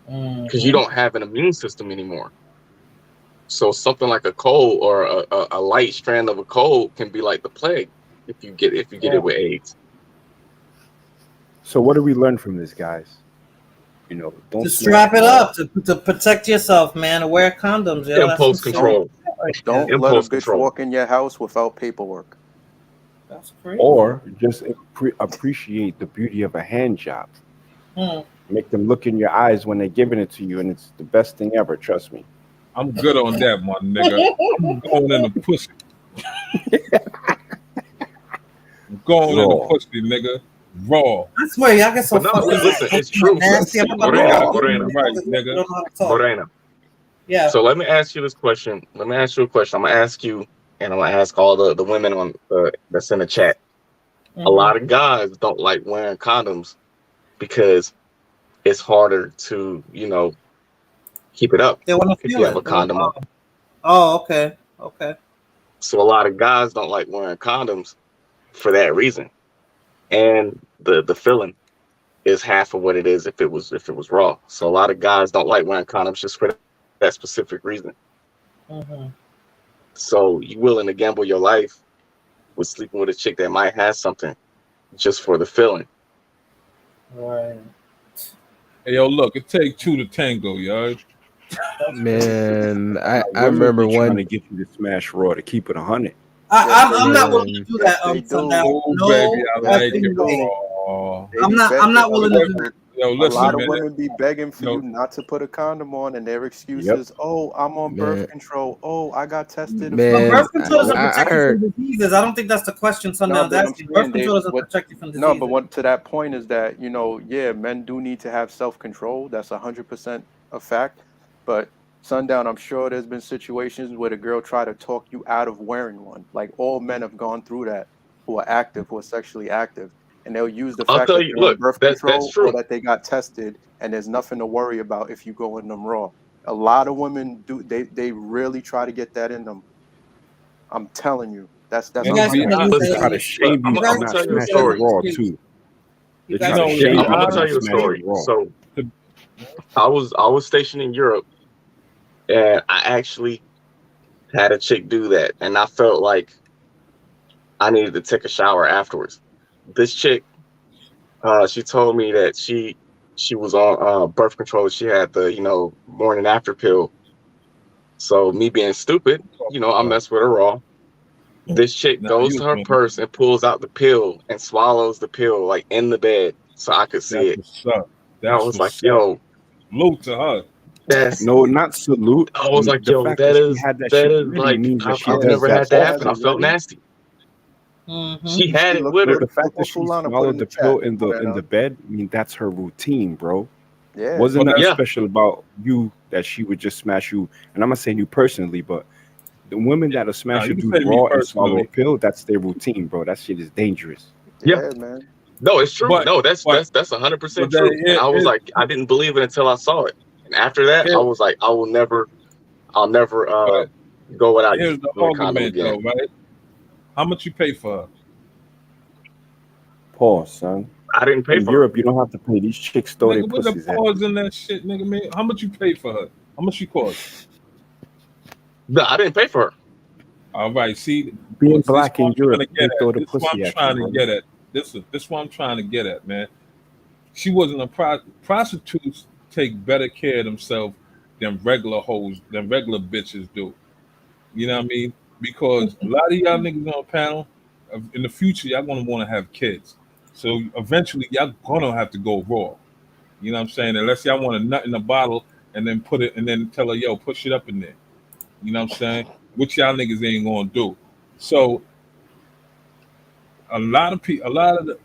because you Mm-hmm. don't have an immune system anymore. So something like a cold or a light strand of a cold can be like the plague if you get it Right. with AIDS. So what do we learn from this, guys? Don't To smash strap the it wall. up, to protect yourself, man. To wear condoms, yo. That's some Impulse shit Don't control. right there. don't let a Impulse bitch control. walk in your house without paperwork. That's crazy. Or just appreciate the beauty of a hand job. Hmm. Make them look in your eyes when they're giving it to you, and it's the best thing ever. Trust me. I'm good on that, my nigga. I'm going in the pussy. I'm going in the Raw. pussy, nigga. Raw. I swear, y'all get so But no, fucking listen, it's true. nasty. I'm about to Morena, call Raw. you. Morena, Right, You nigga. don't know how to talk. Morena. Yeah. So let me ask you this question. Let me ask you a question. I'm gonna ask you, and I'm gonna ask all the women on that's in the chat. A Mm-hmm. lot of guys don't like wearing condoms because it's harder to, keep it up They want to if feel you have it. a condom on. Oh, okay. Okay. So a lot of guys don't like wearing condoms for that reason. And the feeling is half of what it is if it was raw. So a lot of guys don't like wearing condoms just for that specific reason. Mm-hmm. So you willing to gamble your life with sleeping with a chick that might have something just for the feeling. Right. Hey, yo, look, it takes two to tango, yo. Man, I Women remember be trying one to get you to smash raw to keep it 100. Yes, they I'm not do. willing to man. do Yes, that. they do. Sundown. Oh, baby, No I Yes, like they effing it do. way. raw. They be I'm begging. not willing to do that. Yo, A listen, lot of man. women be begging for you Yo, not to put a condom on, and their excuse Yep. is, "Oh, I'm on birth Man, control. Oh, I got tested a few But man, birth months control ago." doesn't I protect you from heard, diseases. I don't think that's the question No, Sundown's but I'm asking. Birth saying they control doesn't what. protect you from No, but diseases. what to that point is that yeah, men do need to have self control. That's 100% a fact. But Sundown, I'm sure there's been situations where the girl tried to talk you out of wearing one. Like all men have gone through that, who are active, who are sexually active, and they'll use the I'll fact tell that you. they're on Look, birth that's control or true. that they got tested, and there's nothing to worry about if you go in them raw. A lot of women do. They really try to get that in them. I'm telling you, that's You and a to guys be can hundred at least They honest, percent. try say to Look, shame I'm you you for guys I'm gonna can not tell at you a least say at smashing story. least raw say too. you They guys try can to at yeah, least Yeah, say shame I'm you gonna for I, tell not you a smashing story. raw. So to, I was stationed in Europe, and I actually had a chick do that, and I felt like I needed to take a shower afterwards. This chick, she told me that she was on birth control. She had the morning after pill. So me being stupid, I uh, messed with her raw. This chick nah, goes you to was her doing purse and pulls out the pill and swallows the pill like in the bed, so I could see that's it. what's up. I That's was like, what's up. yo, Salute to her. that's. No, not salute. I was like, The yo, fact that that she is had that that shit is ready like means that I've she I've Yeah, does never if that had she that has happen. often. I it felt ready, nasty. mm-hmm. She you had see, it look, with look, her. The look fact that what she Fulana put in swallowed the the chat, pill in the Sundown. bed, I mean that's her routine, bro. Yeah, Wasn't But nothing that's Yeah, special about you that she would just smash you. And I'm not saying you personally, but the women that'll nah, smash a you can dude say me raw and swallow a personally, pill, that's their routine, bro. That shit is dangerous. yeah. yeah, man. No, it's true. but No, that's but that's that's 100% but true. And I was here, like, I didn't believe it until I saw it. And after that, I here, was like, I'll never but go without here's the using a condom argument again. though, right? How much you pay for her? Pause, son. I didn't pay In for her. Europe, you don't have to pay. These chicks throw their Nigga, with the pussies at pause you. in that shit, nigga, man. How much you pay for her? How much she cost? No, I didn't pay for her. All right, see, Being this is black what in I'm trying Europe, to they get throw at. the This is what I'm pussy at you, trying to bro. get at. This what I'm trying to get at, man. She wasn't a prostitutes take better care of themselves than regular hoes, than regular bitches do. You know what I mean? Because a lot of y'all niggas on the panel, in the future, y'all gonna want to have kids. So eventually, y'all gonna have to go raw. You know what I'm saying? Unless y'all want a nut in a bottle and then put it and then tell her, yo, push it up in there. You know what I'm saying? Which y'all niggas ain't gonna do. So a lot of the,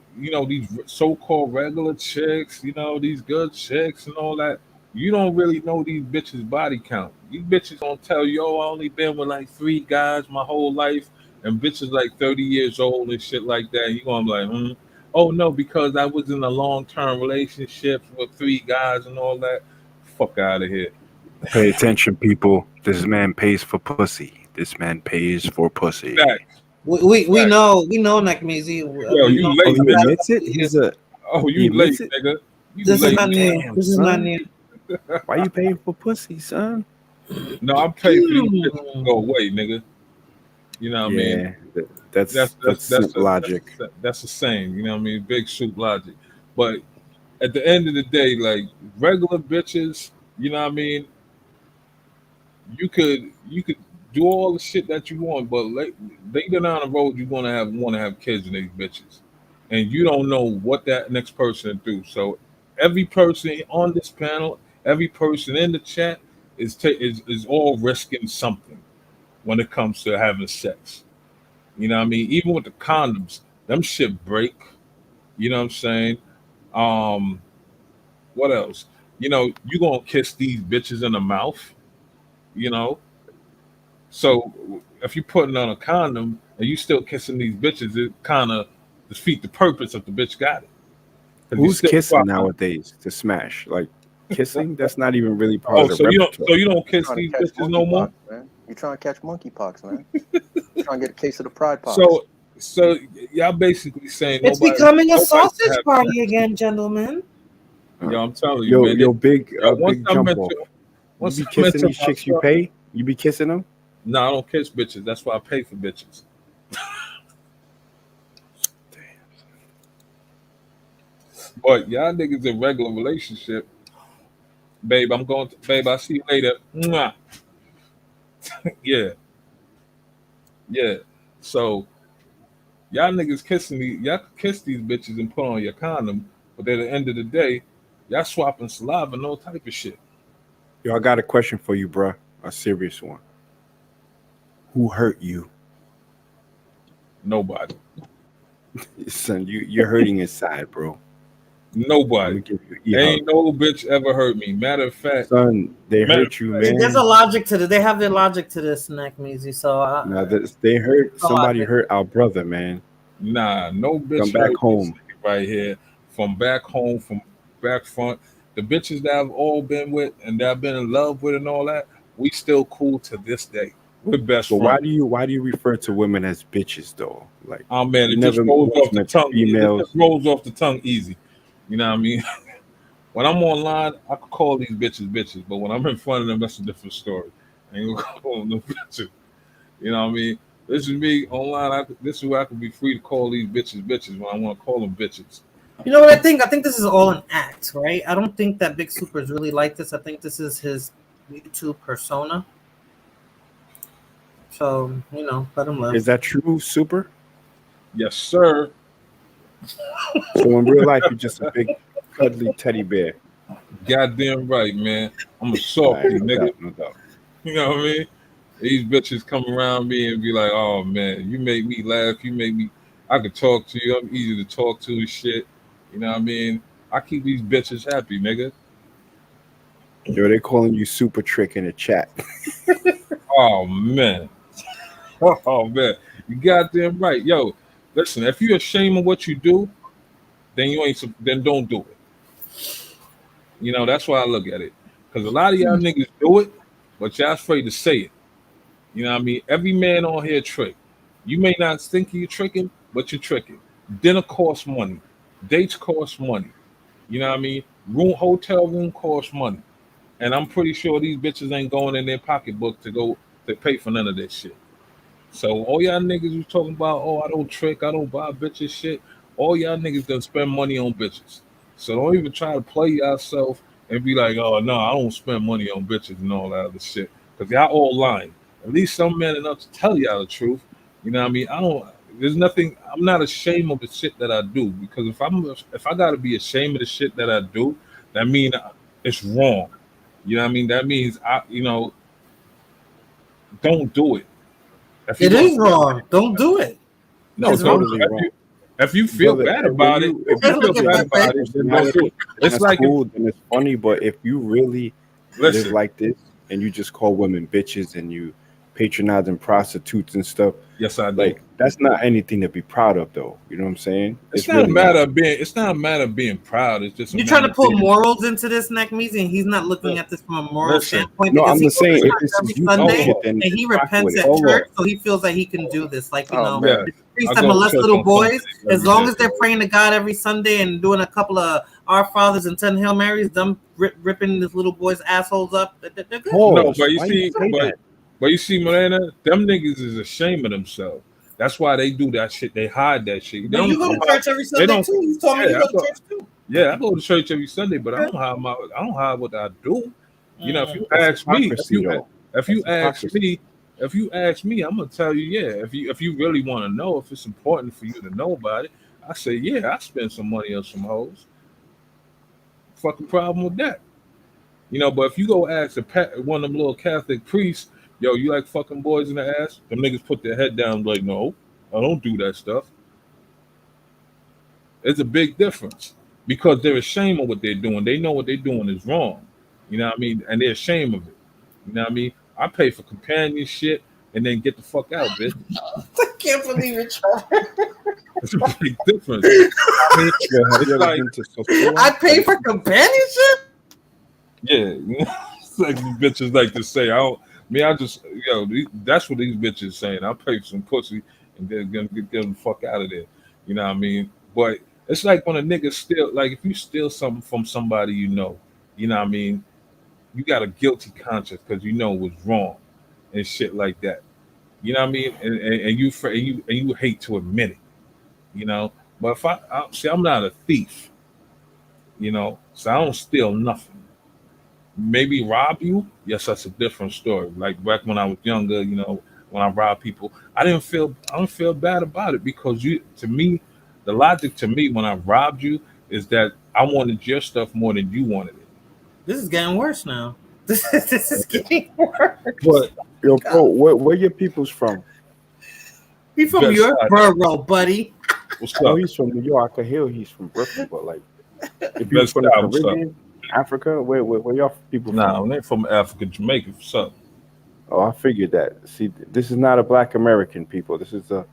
these so-called regular chicks, these good chicks and all that. You don't really know these bitches' body count. These bitches gonna tell you, "Oh, I only been with like 3 guys my whole life," and bitches like 30 years old and shit like that. You gonna be like, "Oh no, because I was in a long-term relationship with 3 guys and all that." Fuck out of here. Pay attention, people. This man pays for pussy. This man pays for pussy. Facts, We facts. know Nakamizi. Yo, We you know Oh, late, he nigga. admits it. Oh, He you late, admits it. nigga. You this is late. not new. Damn, This is not son. new. Why you paying for pussy, son? No, I'm paying for these bitches to Hmm. go away, nigga. You know what I mean? Yeah, that's simp logic. That's the same. You know what I mean? Big soup logic. But at the end of the day, like regular bitches, you know what I mean? You could do all the shit that you want, but later down the road, you're gonna want to have kids with these bitches, and you don't know what that next person do. So every person on this panel, every person in the chat is all risking something when it comes to having sex. You know what I mean? Even with the condoms, them shit break. You know what I'm saying? Um, what else? You gonna kiss these bitches in the mouth, you know? So if you're putting on a condom and you still kissing these bitches, it kind of defeat the purpose of the bitch got it. Because you Who's still kissing fucking. nowadays to smash? Like kissing? That's not even really part Oh, of the so you don't so repertoire. you don't You kiss trying to these catch bitches no more? monkeypox, man? You trying to catch monkeypox, man? You trying to get a case of the pride pox? So so y'all basically saying It's nobody becoming a nobody should sausage have sex. party again, gentlemen. Uh, Yo, I'm telling you, yo, man. yo, Once big I jump mention off. You once be I kissing mention these chicks you myself, pay? You be kissing them? no, I don't kiss bitches. That's why I pay for bitches. But y'all niggas in regular relationship, babe, babe, I'll see you later. Mwah. Yeah, yeah. So y'all niggas y'all can kiss these bitches and put on your condom, but at the end of the day, y'all swapping saliva and all type of shit. Yo, I got a question for you, bruh. A serious one. Who hurt you? Nobody. Son, you're hurting inside, bro. I'm Nobody. gonna give you an e-hug. Ain't no bitch ever hurt me. Son, they Matter of hurt you, fact, There's a man. logic to this. They have their logic to this, Snack Measy. So Now they hurt a somebody logic. hurt our brother, man. nah, no Come bitch back hurt this home. nigga right here. From back home, from back front. The bitches that I've all been with and that I've been in love with and all that, we still cool to this day. We're best But friends. why do you refer to women as bitches though? Like Oh man, you it just never rolls once off the meant tongue. It just females. rolls off the tongue easy. You know what I mean? When I'm online, I could call these bitches bitches, but when I'm in front of them, that's a different story. I ain't gonna call them no bitches. You know what I mean? This is me online. This is where I can be free to call these bitches bitches when I want to call them bitches. You know what I think? I think this is all an act, right? I don't think that Big Super is really like this. I think this is his YouTube persona. So, let him live. Is that true, Super? Yes, sir. So in real life, you're just a big cuddly teddy bear. Goddamn right, man. I'm a All right, softy, no nigga. doubt, no doubt. You know what I mean? These bitches come around me and be like, "Oh man, you make me laugh. You make me. I could talk to you. I'm easy to talk to and shit." You know what I mean? I keep these bitches happy, nigga. Yo, they calling you Super Trick in the chat. Oh man. Oh man. You goddamn right. Yo, listen, if you're ashamed of what you do, then you ain't then don't do it. You know, that's why I look at it. Because a lot of y'all niggas do it, but y'all afraid to say it. You know what I mean? Every man on here trick. You may not think you're tricking, but you're tricking. Dinner costs money. Dates cost money. You know what I mean? Hotel room costs money. And I'm pretty sure these bitches ain't going in their pocketbook to pay for none of this shit. So all y'all niggas who talking about, oh, I don't trick, I don't buy bitches shit. All y'all niggas gonna spend money on bitches. So don't even try to play yourself and be like, oh no, I don't spend money on bitches and all that other shit. Cause y'all all lying. At least some men enough to tell y'all the truth. You know what I mean? There's nothing I'm not ashamed of the shit that I do. Because if I gotta be ashamed of the shit that I do, that means it's wrong. You know what I mean? That means don't do it. If you It gonna is wrong. Don't do it. No, It's It's wrong. don't. totally wrong, If you feel brother. bad When about it, you if if you you Look feel take at it bad my out of about face. it, then don't do personality, it. then It's that's like if cool, then it's funny. But if you really live listen, like this and you just call women bitches and you patronizing prostitutes and stuff, yes, I do. like that's not anything to be proud of, though. You know what I'm saying? It's It's not a really matter not. of being. It's not a matter of being proud. It's just a You're trying matter to of put being. morals into this, Neckmeezy, and he's not looking Look, at this from a moral listen. standpoint No, because I'm he just goes to saying if church this every is you Hold Sunday talking, on. then and he just rock with repents it. at Hold church, on. so he feels like he can do this. Like, Oh Yeah, man. the priests I that go to molest church little on Sundays boys, as every long day. as they're praying to God every Sunday and doing a couple of Our Fathers and 10 Hail Marys, them ripping this little boy's assholes up, they're good. No, Pause. Why you say that? but you see, Miranda, them niggas is ashamed of themselves. That's why they do that shit. They hide that shit. They But don't you go come to out. church every They Sunday don't. too. You told me you Yeah, go to church too. I go to church every Sunday, but Okay. I don't hide what I do. You know, Mm. That's hypocrisy, though. if That's you ask hypocrisy. me, if you ask me, I'm gonna tell you, yeah. If you really want to know, if it's important for you to know about it, I say, yeah, I spend some money on some hoes. Fucking problem with that. You know, but if you go ask one of them little Catholic priests, yo, you like fucking boys in the ass? Them niggas put their head down like, no, I don't do that stuff. It's a big difference because they're ashamed of what they're doing. They know what they're doing is wrong. You know what I mean? And they're ashamed of it. You know what I mean? I pay for companionship and then get the fuck out, bitch. I can't believe you're trying. It's a big difference. I mean, Yo, have you it's ever like, been to Sosua? I pay for companionship. yeah, it's like these bitches like to say, I don't, me, I just, that's what these bitches saying. I'll pay for some pussy and then gonna get them the fuck out of there. You know what I mean? But it's like when a nigga steal, like if you steal something from somebody you know what I mean? You got a guilty conscience because you know it was wrong and shit like that. You know what I mean? And you hate to admit it, you know. But if I see, I'm not a thief. So I don't steal nothing. Maybe rob you, yes, that's a different story. Like back when I was younger, when I robbed people, I don't feel bad about it because to me, the logic to me when I robbed you is that I wanted your stuff more than you wanted it. This is getting worse now. This is getting worse. But Yo, bro, God. where your people's from? He from best your side, borough, buddy. what's I know up? he's from New York. I could hear he's from Brooklyn, but like, if he was Best from the side, what's up? Caribbean, Africa, where y'all people from? Nah, they from Africa, Jamaica. What's up? Oh, I figured that. See, this is not a Black American people. This is a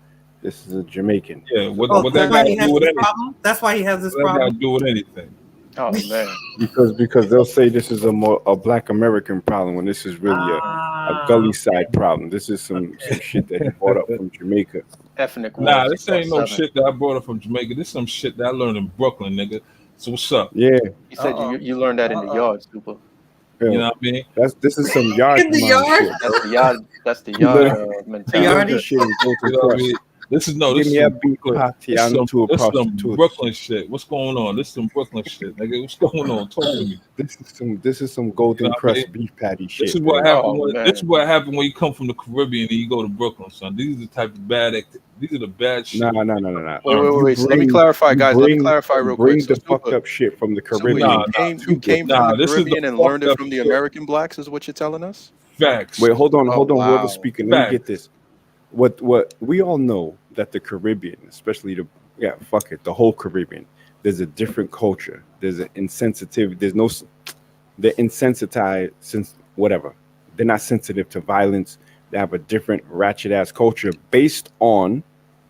Jamaican. Yeah, So Oh, what that's that why got he to do has with this anything? problem. That's why he has this What that got to problem. do with anything? Oh man. because they'll say this is a Black American problem when this is really a gully Okay, side problem. This is some okay. shit that he brought up from Jamaica. Ethnic war Nah, this ain't no 247. shit that I brought up from Jamaica. This some shit that I learned in Brooklyn, nigga. So what's up? Yeah, You Uh said oh. you learned that in the Uh oh. yard, super. You yo, know what I mean? this is some yard In the man yard, shit, That's bro. the yard. That's the He yard learned the he learned mentality. this yardie. shit in Golden You know what I Cross. mean? This Give is me a some beef Brooklyn. party and two This some prostitutes. Brooklyn shit. What's going on? This some Brooklyn shit, nigga. What's going on? Talk to me. This is some You know Golden what I mean? Crust beef patty This shit, is what bro. happened Oh when this is man. what happened when you come from the Caribbean and you go to Brooklyn, son. These are the type of these are the bad Nah, shit. nah, nah, nah, nah. Wait, wait, wait, You wait. So let me bring clarify, you guys. Let me bring clarify you real quick. bring So the fucked up shit from the Super, Caribbean Nah, you to came from Brooklyn. the this is the Caribbean and learned fucked it up from the shit. American blacks, is what you're telling us? Facts. Wait, hold on, Oh whoever's wow. speaking. Let me get Facts. this. What we all know that the Caribbean, especially fuck it, the whole Caribbean, there's a different culture. There's an insensitive. They're insensitized since whatever. They're not sensitive to violence. They have a different ratchet ass culture based on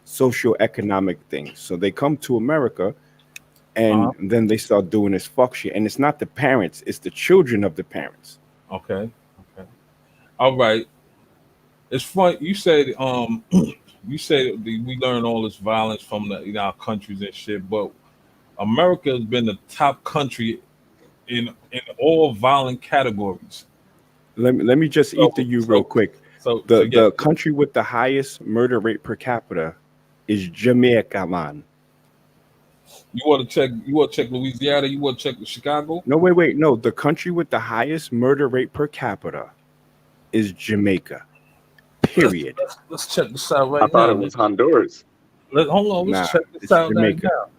socioeconomic things. So they come to America Uh-huh. and then they start doing this fuck shit. And it's not the parents, it's the children of the parents. Okay. Okay. All right. It's funny. You said you said we learn all this violence from our countries and shit, but America has been the top country in all violent categories. Let me just So eat the you real so quick. so The yeah. the country with the highest murder rate per capita is Jamaica, man. You want to check Louisiana, you want to check Chicago? No, wait. No, the country with the highest murder rate per capita is Jamaica. Let's Period. let's check this out I right thought now. it was Honduras. Hold on, let's Nah, check this it's out right Jamaica. now.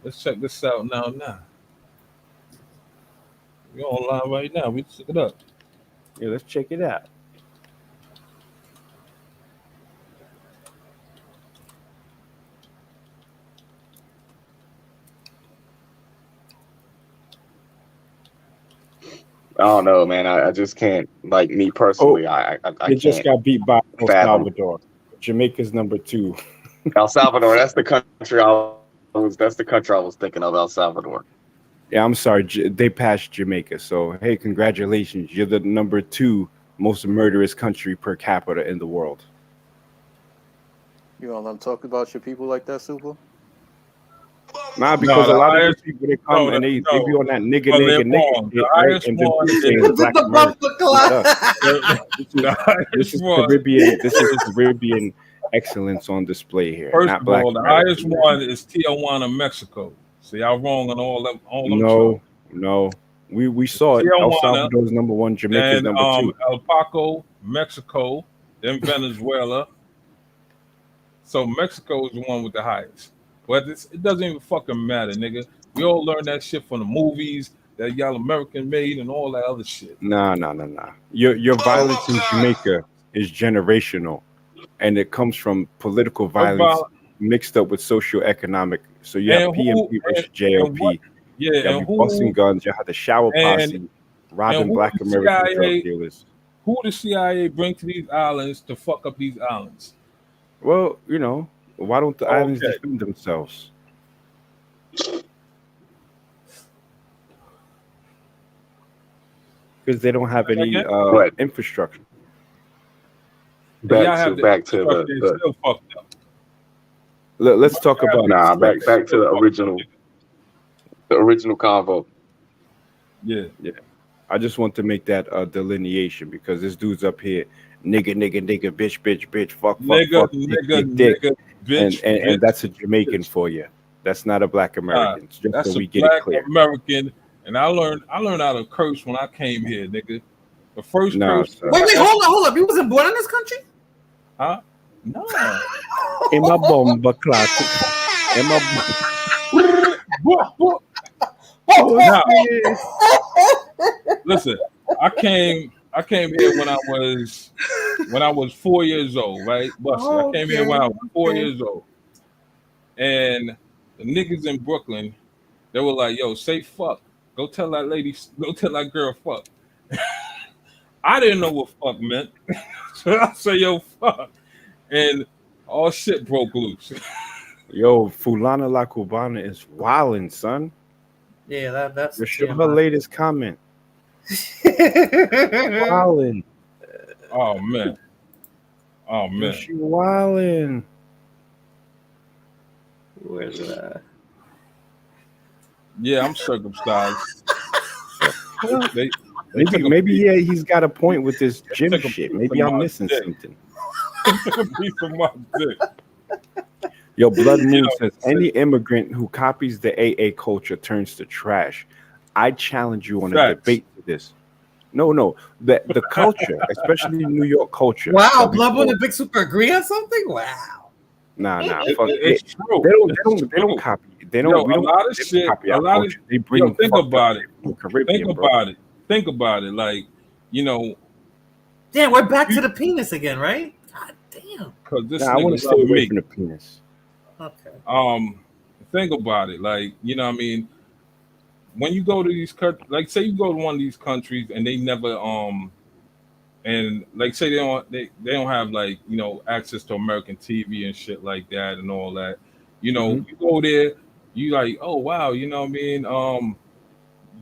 Let's check this out now. We're online right now. We check it up. Yeah, let's check it out. I don't know, man. I just can't, like me Oh, personally. I it just can't got beat by El fathom Salvador. Jamaica's number 2. El Salvador. That's the country I was thinking of. El Salvador. Yeah, I'm sorry. They passed Jamaica. So, hey, congratulations. You're the number 2 most murderous country per capita in the world. You don't let them talk about your people like that, super? Nah, No, because a the lot of these highest people, they come and they be no. on that nigga, Well, they're nigga wrong. The shit, right? highest And then one keep saying is Was it Black the America, bumper not us. clock? This the highest is one Caribbean. This is is Caribbean excellence on display here, first not of Black all, the highest American. one is Tijuana, Mexico. So y'all wrong on all them charts. No. We saw it. El Tijuana, Salvador's number 1, Jamaica's then number 2. El Paco, Mexico, then Venezuela. So Mexico is the one with the highest. But it doesn't even fucking matter, nigga. We all learned that shit from the movies that y'all American made and all that other shit. Nah. Your violence in Jamaica is generational, and it comes from political What violence about mixed up with socioeconomic. So you have and who PMP versus and what? JLP. Yeah, Y'all be busting guns. You have the shower and posse and robbing who Black the American drug CIA dealers. who the CIA bring to these islands to fuck up these islands? Well, why don't the islands Okay. defend themselves? Because they don't have any Again? But infrastructure. And y'all have the back to infrastructure is the still fucked up. Let's talk Y'all have about the nah back infrastructure back to still fucked up. the original convo. Yeah. Yeah. I just want to make that delineation because this dude's up here, nigga, bitch, fuck, Nigga, dick, dick, nigga, dick, nigga, and bitch, and, bitch, and that's a Jamaican bitch. for you. That's not a black American. Just so That's a we get it black clear. American, and I learned how to curse when I came here, nigga. The first No, curse. sir. Wait, hold up. You wasn't born in this country? Huh? No. Emma bomba clock. Emma. Now, listen, I came here when I was 4 years old, right? Busted. I came here when I was 4 years old. And the niggas in Brooklyn, they were like, yo, say fuck. Go tell that girl fuck. I didn't know what fuck meant. So I say, yo, fuck. And all shit broke loose. Yo, Fulana La Cubana is wildin', son. Yeah, that's Show her latest comment. Wildin'. Oh man. She wildin'. Where's that? Yeah, I'm circumcised. Maybe he's got a point with this gym shit. Maybe I'm missing something. A piece of my dick. Yo, Blood Moon says any immigrant who copies the AA culture turns to trash. I challenge you on a debate for this. No, the culture, especially New York culture. Wow, Blood Moon and Big Super agree on something? Wow. Nah. It's true. They don't copy. They don't. A lot of shit. A lot of they bring. Think about it. Caribbean, Think about it. Like, you know. Damn, we're back to the penis again, right? God damn. Because this. I want to stay away from the penis. Okay. Think about it. Like, you know what I mean? When you go to these countries, like say you go to one of these countries and they never and like say they don't have like, you know, access to American TV and shit like that and all that. You know, you go there, you like, oh wow, you know what I mean?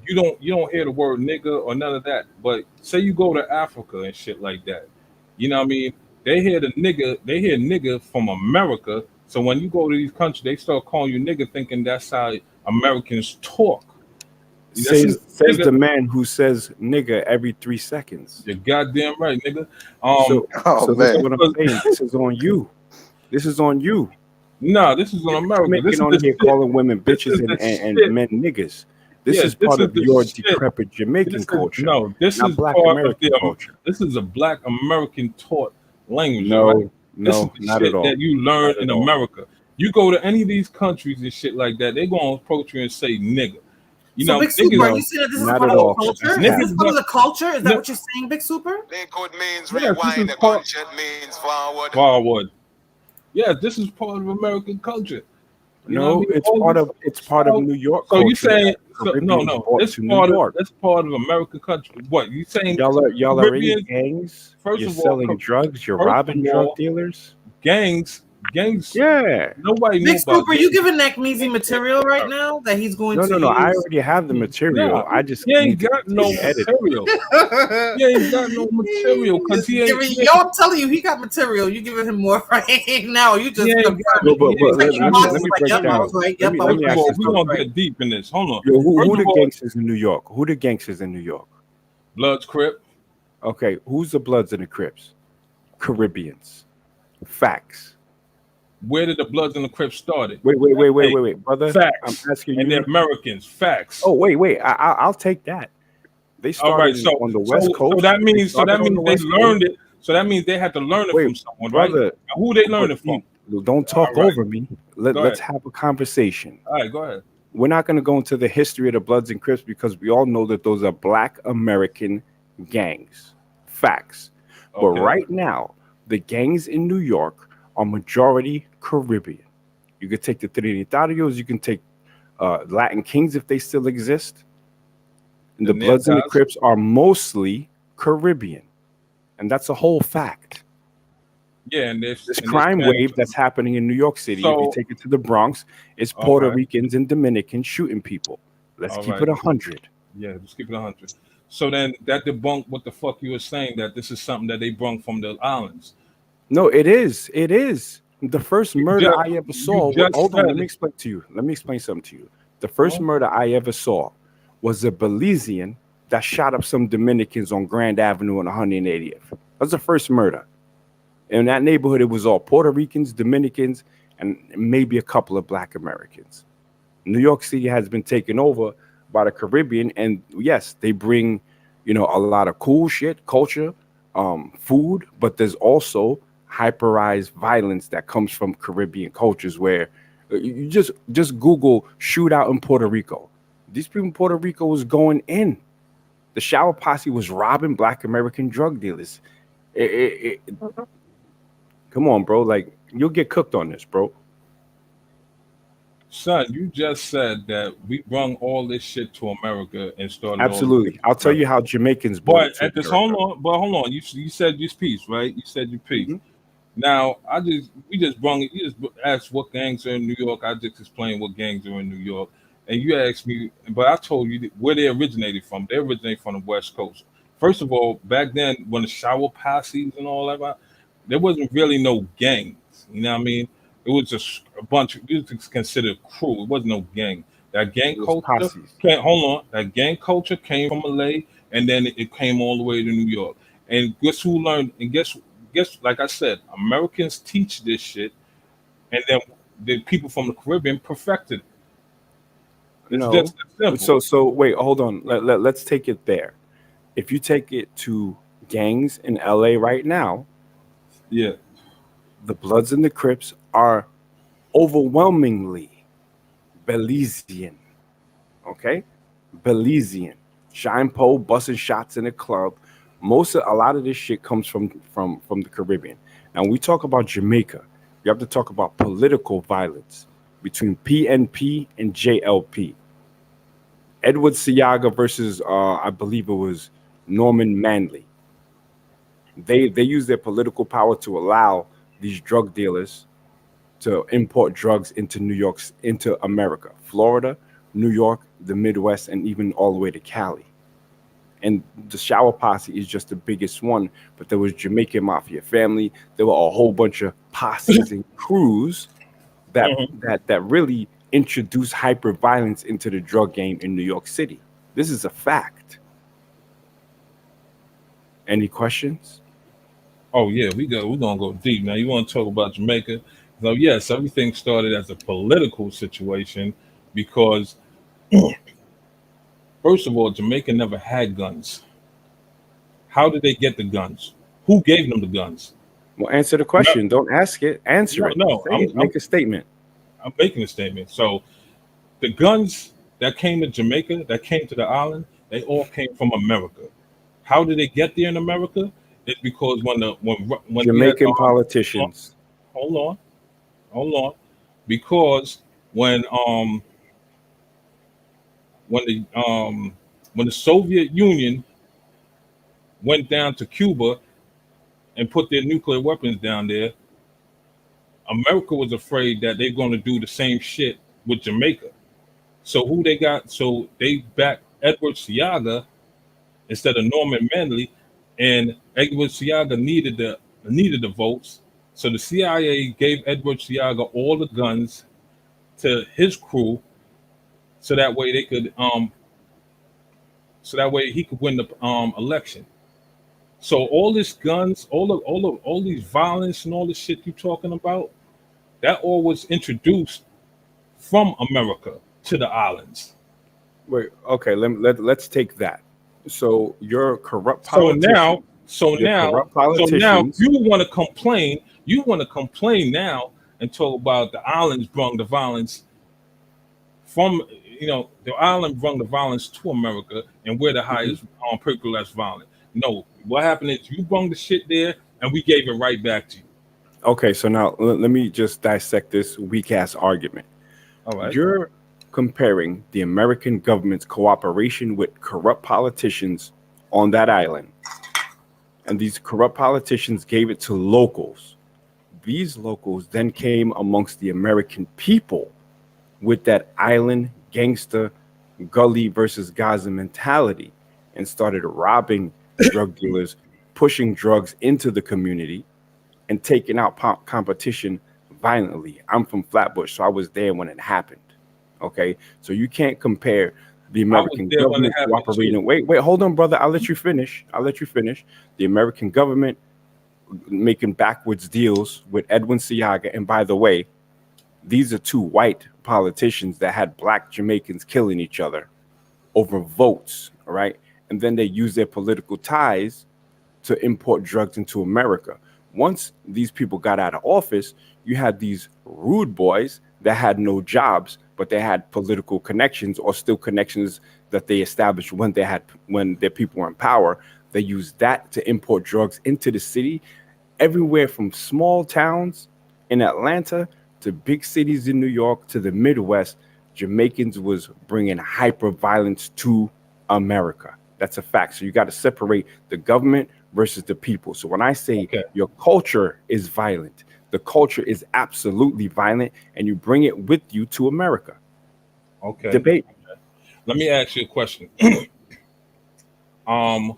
You don't hear the word nigga or none of that. But say you go to Africa and shit like that. You know what I mean? They hear nigga from America. So when you go to these countries, they start calling you nigga, thinking that's how Americans talk. Says the man who says nigga every 3 seconds. You're goddamn right, nigga. So this is what I'm saying. This is on you. This is on you. No, this is on America. This is on here calling women bitches and men niggas. This is part of your decrepit Jamaican culture. No, this is Black part American of the culture. This is a Black American taught language. No, right? no, this is the not shit at all. that you learn in America. You go to any of these countries and shit like that, they're gonna approach you and say nigga. You know, Big Super, are you saying that this is part of the culture? Is this part of the culture? Is that what you're saying, Big Super? Liquid means rewind, the gunshot means forward. Forward. Yeah, this is part of American culture. You no, it's part of New York. So culture. you saying no? It's part of American country. What you saying? Y'all are in gangs. You're selling drugs. You're robbing drug dealers. Gangs. Yeah. Nobody. Big Super, you giving Neck Measy material right now that he's going to? No. I already have the material. I just he ain't got no material. He ain't got no material because he ain't. Yo, I'm telling you, he got material. You giving him more right now? You just let me break down. We gonna get deep in this. Hold on. Yo, who the gangsters in New York? Who the gangsters in New York? Bloods, Crip. Okay, who's the Bloods and the Crips? Caribbeans. Facts. Where did the Bloods and the Crips started? Wait, brother. Facts. I'm asking you. And they're Americans. Facts. Oh, wait. I'll take that. They started on the West Coast. So that means they learned it. So that means they had to learn it from someone, brother, right? Now, who they learned it from? Don't talk over me. Let's have a conversation. All right, go ahead. We're not going to go into the history of the Bloods and Crips because we all know that those are Black American gangs. Facts. Okay. But right now, the gangs in New York are majority Caribbean. You could take the Trinitarios, you can take Latin Kings if they still exist. And the Bloods and the Crips are mostly Caribbean. And that's a whole fact. Yeah, and this crime wave that's happening in New York City, if you take it to the Bronx, it's Puerto Ricans and Dominicans shooting people. Let's keep it 100. Yeah, let's keep it 100. So then that debunked what the fuck you were saying, that this is something that they brung from the islands. No, it is. It is. The first murder I ever saw. Hold on, let me explain to you. Let me explain something to you. The first murder I ever saw was a Belizean that shot up some Dominicans on Grand Avenue on 180th. That was the first murder. In that neighborhood, it was all Puerto Ricans, Dominicans, and maybe a couple of Black Americans. New York City has been taken over by the Caribbean, and yes, they bring, a lot of cool shit, culture, food, but there's also hyperized violence that comes from Caribbean cultures where you just Google shootout in Puerto Rico. These people in Puerto Rico was going in. The shower posse was robbing Black American drug dealers. It, come on, bro. Like you'll get cooked on this, bro. Son, you just said that we brung all this shit to America and started all this Absolutely. shit I'll in tell you America. how Jamaicans brought But it to at this, America. hold on. You said your piece, right? You said your piece. Mhm. Now, we just brung it. You just asked what gangs are in New York. I just explained what gangs are in New York, and you asked me, but I told you where they originated from. They originated from the West Coast. First of all, back then when the shower posses and all that, there wasn't really no gangs. You know what I mean? It was just a bunch. It was considered crew. It wasn't no gang. That gang It was culture posses. came. Hold on. That gang culture came from LA, and then it came all the way to New York. And guess who learned? And guess like I said, Americans teach this shit, and then the people from the Caribbean perfected it. It's No. just that simple. So wait, hold on. Let's take it there. If you take it to gangs in LA right now, Yeah. the Bloods and the Crips are overwhelmingly Belizean. Okay? Belizean. Shine Poe busting shots in a club. A lot of this shit comes from the Caribbean. Now when we talk about Jamaica, you have to talk about political violence between PNP and JLP. Edward Siaga versus I believe it was Norman Manley. They use their political power to allow these drug dealers to import drugs into into America, Florida, New York, the Midwest, and even all the way to Cali. And the Shower Posse is just the biggest one, but there was Jamaican Mafia Family. There were a whole bunch of posses and crews Mhm. that really introduced hyper violence into the drug game in New York City. This is a fact. Any questions? Oh yeah, we're gonna go deep. Now you want to talk about Jamaica? So yes, everything started as a political situation because first of all, Jamaica never had guns. How did they get the guns? Who gave them the guns? Well, answer the No, question. Don't ask it. Answer no, it. no. Say it. Make a statement. I'm making a statement. So the guns that came to Jamaica, that came to the island, they all came from America. How did they get there in America? It's because when we had Jamaican hold politicians. hold on, hold on, because when um when the um when the Soviet Union went down to Cuba and put their nuclear weapons down there, America was afraid that they're going to do the same shit with Jamaica. So who they got? So they backed Edward Siaga instead of Norman Manley, and Edward Siaga needed the votes. So the CIA gave Edward Siaga all the guns to his crew, so that way they could so that way he could win the election. So all this guns, all these violence and all this shit you talking about, that all was introduced from America to the islands. Wait, okay, let's take that. So your corrupt So now, politician, so your now, corrupt so now politicians, you want to complain. You want to complain now and talk about the islands brought the violence from, the island brought the violence to America, and we're the Mhm. highest people that's violent. No, what happened is you brought the shit there, and we gave it right back to you. Okay, so now let me just dissect this weak ass argument. All right. You're comparing the American government's cooperation with corrupt politicians on that island, and these corrupt politicians gave it to locals. These locals then came amongst the American people with that island gangster gully versus Gaza mentality and started robbing drug dealers, pushing drugs into the community, and taking out competition violently. I'm from Flatbush, so I was there when it happened. Okay, so you can't compare the I was American there when it government happened too. cooperating. Wait, hold on, brother. I'll let you finish. I'll let you finish. The American government making backwards deals with Edwin Siaga, and by the way, These are two white politicians that had black Jamaicans killing each other over votes, all right? And then they use their political ties to import drugs into America. Once these people got out of office, you had these rude boys that had no jobs, but they had political connections or still connections that they established when their people were in power. They used that to import drugs into the city, everywhere from small towns in Atlanta to big cities in New York to the Midwest. Jamaicans was bringing hyper violence to America. That's a fact. So you got to separate the government versus the people. So when I say Okay. your culture is violent, the culture is absolutely violent, and you bring it with you to America. Okay. Debate. Let me ask you a question. um,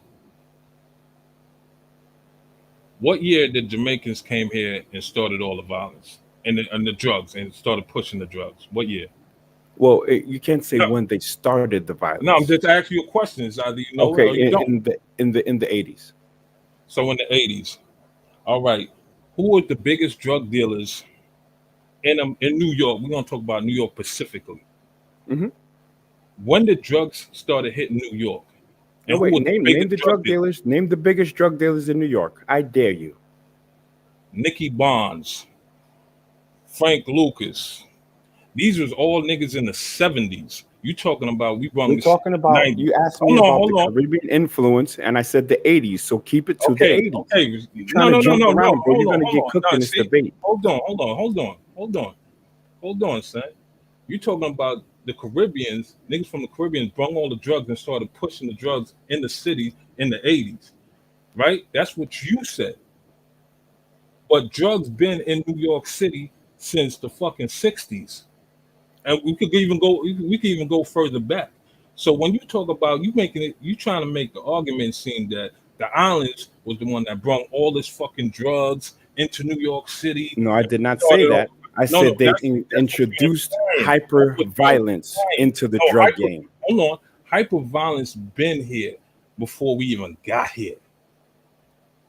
what year did Jamaicans came here and started all the violence and the drugs and started pushing the drugs? What year? Well, you can't say No, when they started the no, I'm violence. just asking you a question. It's either you know it Okay, or you don't. in the 80s. So in the 80s, all right. Who were the biggest drug dealers in New York? We're gonna talk about New York specifically. Hmm. When the drugs started hitting New York, No, and who wait. was the Name biggest the drug drug dealer? dealers. Name the biggest drug dealers in New York. I dare you. Nicky Bonds, Frank Lucas. These was all niggas in the 70s. You talking about we We're brung this shit talking in the about. 90s. You asked me Hold on, about the hold on. Caribbean influence, and I said the 80s. So keep it to the Okay, 80s. okay. You're No, trying to no, no, jump no, no. around, bro. You're Hold on, gonna hold get on. cooked No, in this see, debate. hold on, son. You talking about the Caribbeans, niggas from the Caribbean brung all the drugs and started pushing the drugs in the city in the 80s, right? That's what you said. But drugs been in New York City since the fucking 60s. And we could even go further back. So when you talk about you making it, you trying to make the argument seem that the islands was the one that brought all this fucking drugs into New York City No, I and did not say started that. all. I No, no, said they that's what you're introduced implying. That's hyper what you're violence implying. into the No, drug game. hold on, hyper violence been here before we even got here.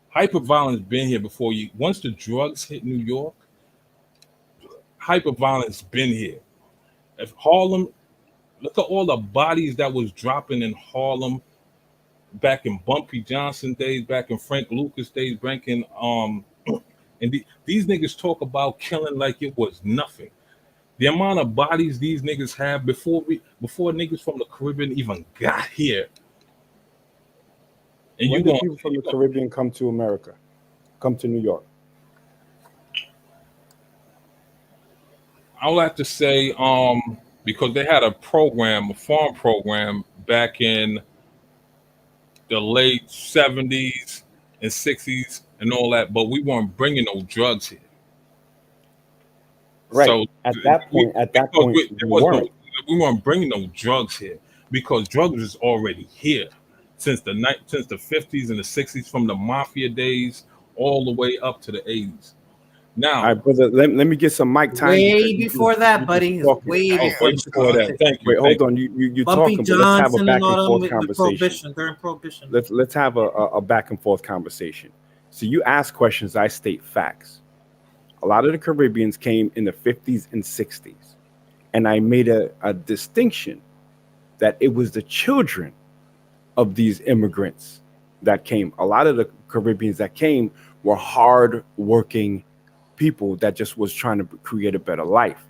Hyper violence been here before you. Once the drugs hit New York, hyper violence been here. If Harlem, look at all the bodies that was dropping in Harlem back in Bumpy Johnson days, back in Frank Lucas days, back in and these niggas talk about killing like it was nothing. The amount of bodies these niggas have before niggas from the Caribbean even got here, and When you did going people from you the going Caribbean come to America? Come to New York? I would have to say because they had a program, a farm program back in the late 70s and 60s and all that, but we weren't bringing no drugs here. Right. So At that we point, at that because point, we, there we was no weren't. we weren't bringing no drugs here because drugs is already here since since the 50s and the 60s, from the mafia days all the way up to the 80s. All Now, right, brother. Let me get some mic time because Way before that, you just buddy. It's talking. way oh, before way the before that. 66. Thank you, Wait, hold thank on. you. You Bumpy talking, but let's have a Johnson and back and all them forth with conversation. Prohibition, during Prohibition. Let's have a back and forth conversation. So you ask questions, I state facts. A lot of the Caribbeans came in the 50s and 60s, and I made a distinction that it was the children of these immigrants that came. A lot of the Caribbeans that came were hard working people that just was trying to create a better life.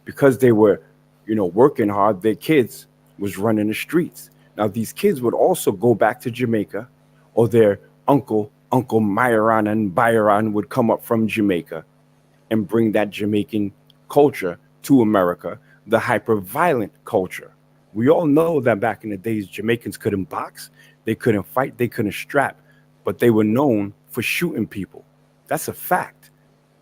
Because they were, working hard, their kids was running the streets. Now these kids would also go back to Jamaica, or their Uncle Myron and Byron would come up from Jamaica and bring that Jamaican culture to America, the hyper violent culture. We all know that back in the days, Jamaicans couldn't box, they couldn't fight, they couldn't strap, but they were known for shooting people. That's a fact.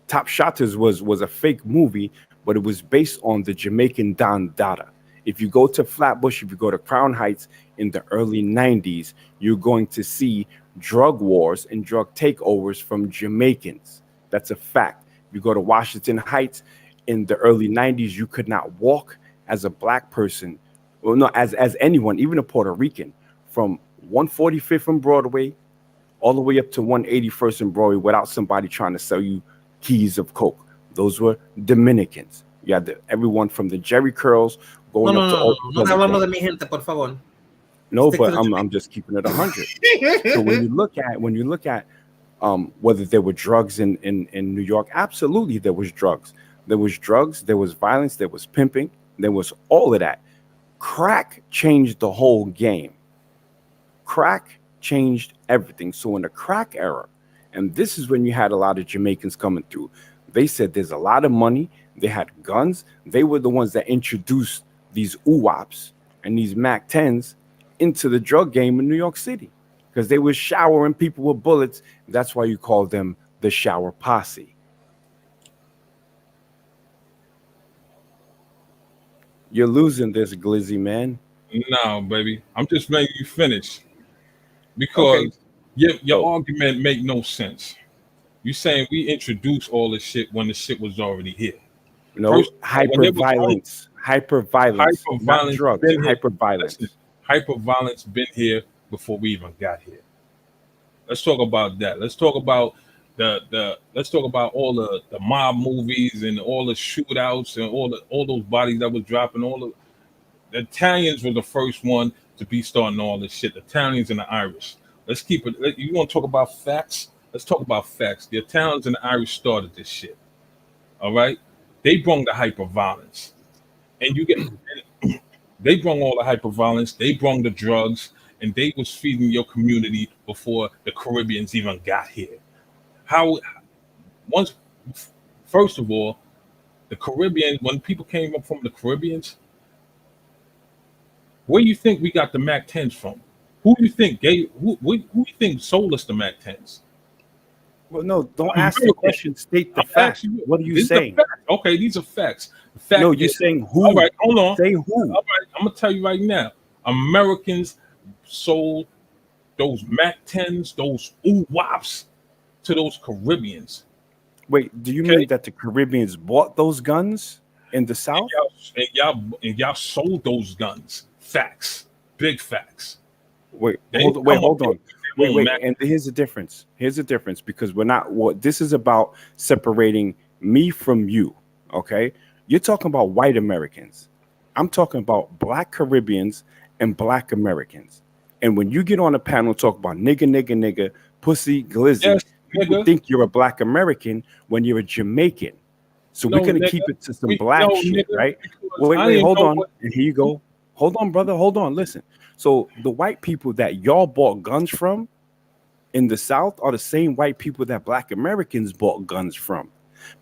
Top Shotters was a fake movie, but it was based on the Jamaican Don Dada. If you go to Flatbush, if you go to Crown Heights in the early 90s, you're going to see drug wars and drug takeovers from Jamaicans. That's a fact. If you go to Washington Heights in the early 90s, you could not walk as a black person, well, no, as anyone, even a Puerto Rican, from 145th from Broadway all the way up to 181st and Broadway without somebody trying to sell you keys of coke. Those were Dominicans. You had everyone from the Jerry curls No, going no, up to no, no, all no. these No te other hablando de things. mi gente, por favor. No, Stick to but the I'm just keeping it 100. So when you look at whether there were drugs in New York, absolutely there was drugs. There was drugs, there was violence, there was pimping, there was all of that. Crack changed the whole game. Crack changed everything. So in the crack era, and this is when you had a lot of Jamaicans coming through. They said there's a lot of money. They had guns. They were the ones that introduced these UWAPs and these Mac 10s into the drug game in New York City because they were showering people with bullets. That's why you call them the shower posse. You're losing this, Glizzy man. No, baby. I'm just letting you finish Okay, because your so argument make no sense. You saying we introduced all this shit when the shit was already here. no First of all, when hyper there was only violence, hyper violence, hyper not violence drugs, been here. hyper Listen, violence. hyper violence been here before we even got here. Let's talk about that. Let's talk about the let's talk about all the mob movies and all the shootouts and all those bodies that was dropping. The Italians were the first one to be starting all this shit. The Italians and the Irish. Let's keep it. You want to talk about facts? Let's talk about facts. The Italians and the Irish started this shit. All right, they brought the hyper violence, and they brought all the hyper violence. They brought the drugs, and they was feeding your community before the Caribbeans even got here. How once, first of all, the Caribbean when people came up from the Caribbeans, where you think we got the Mac 10s from? Who do you think gave? Who you think sold us the Mac 10s? Well, no, don't ask the American. question. State the I'm fact. asking you. What are you These are saying? facts. Okay, these are facts. The No, fact you're is, saying all who. right, hold on. Say who. All right, I'm gonna tell you right now. Americans sold those Mac 10s, those wops to those Caribbeans. Wait, do you mean Okay, that the Caribbeans bought those guns in the and South? y'all sold those guns. Facts, big facts. They didn't Wait, come up hold here on. with their own Wait. Mac. And here's the difference. Here's the difference because we're not what this is about separating me from you. Okay. You're talking about white Americans. I'm talking about black Caribbeans and black Americans. And when you get on a panel talk about nigga, pussy, glizzy, Yes, people nigga. think you're a black American when you're a Jamaican. So we're No, gonna nigga. keep it to some We black no, shit, nigga. right? Because I Wait, didn't hold know on. what. And here you go. Hold on, brother. Hold on. Listen. So the white people that y'all bought guns from in the South are the same white people that black Americans bought guns from.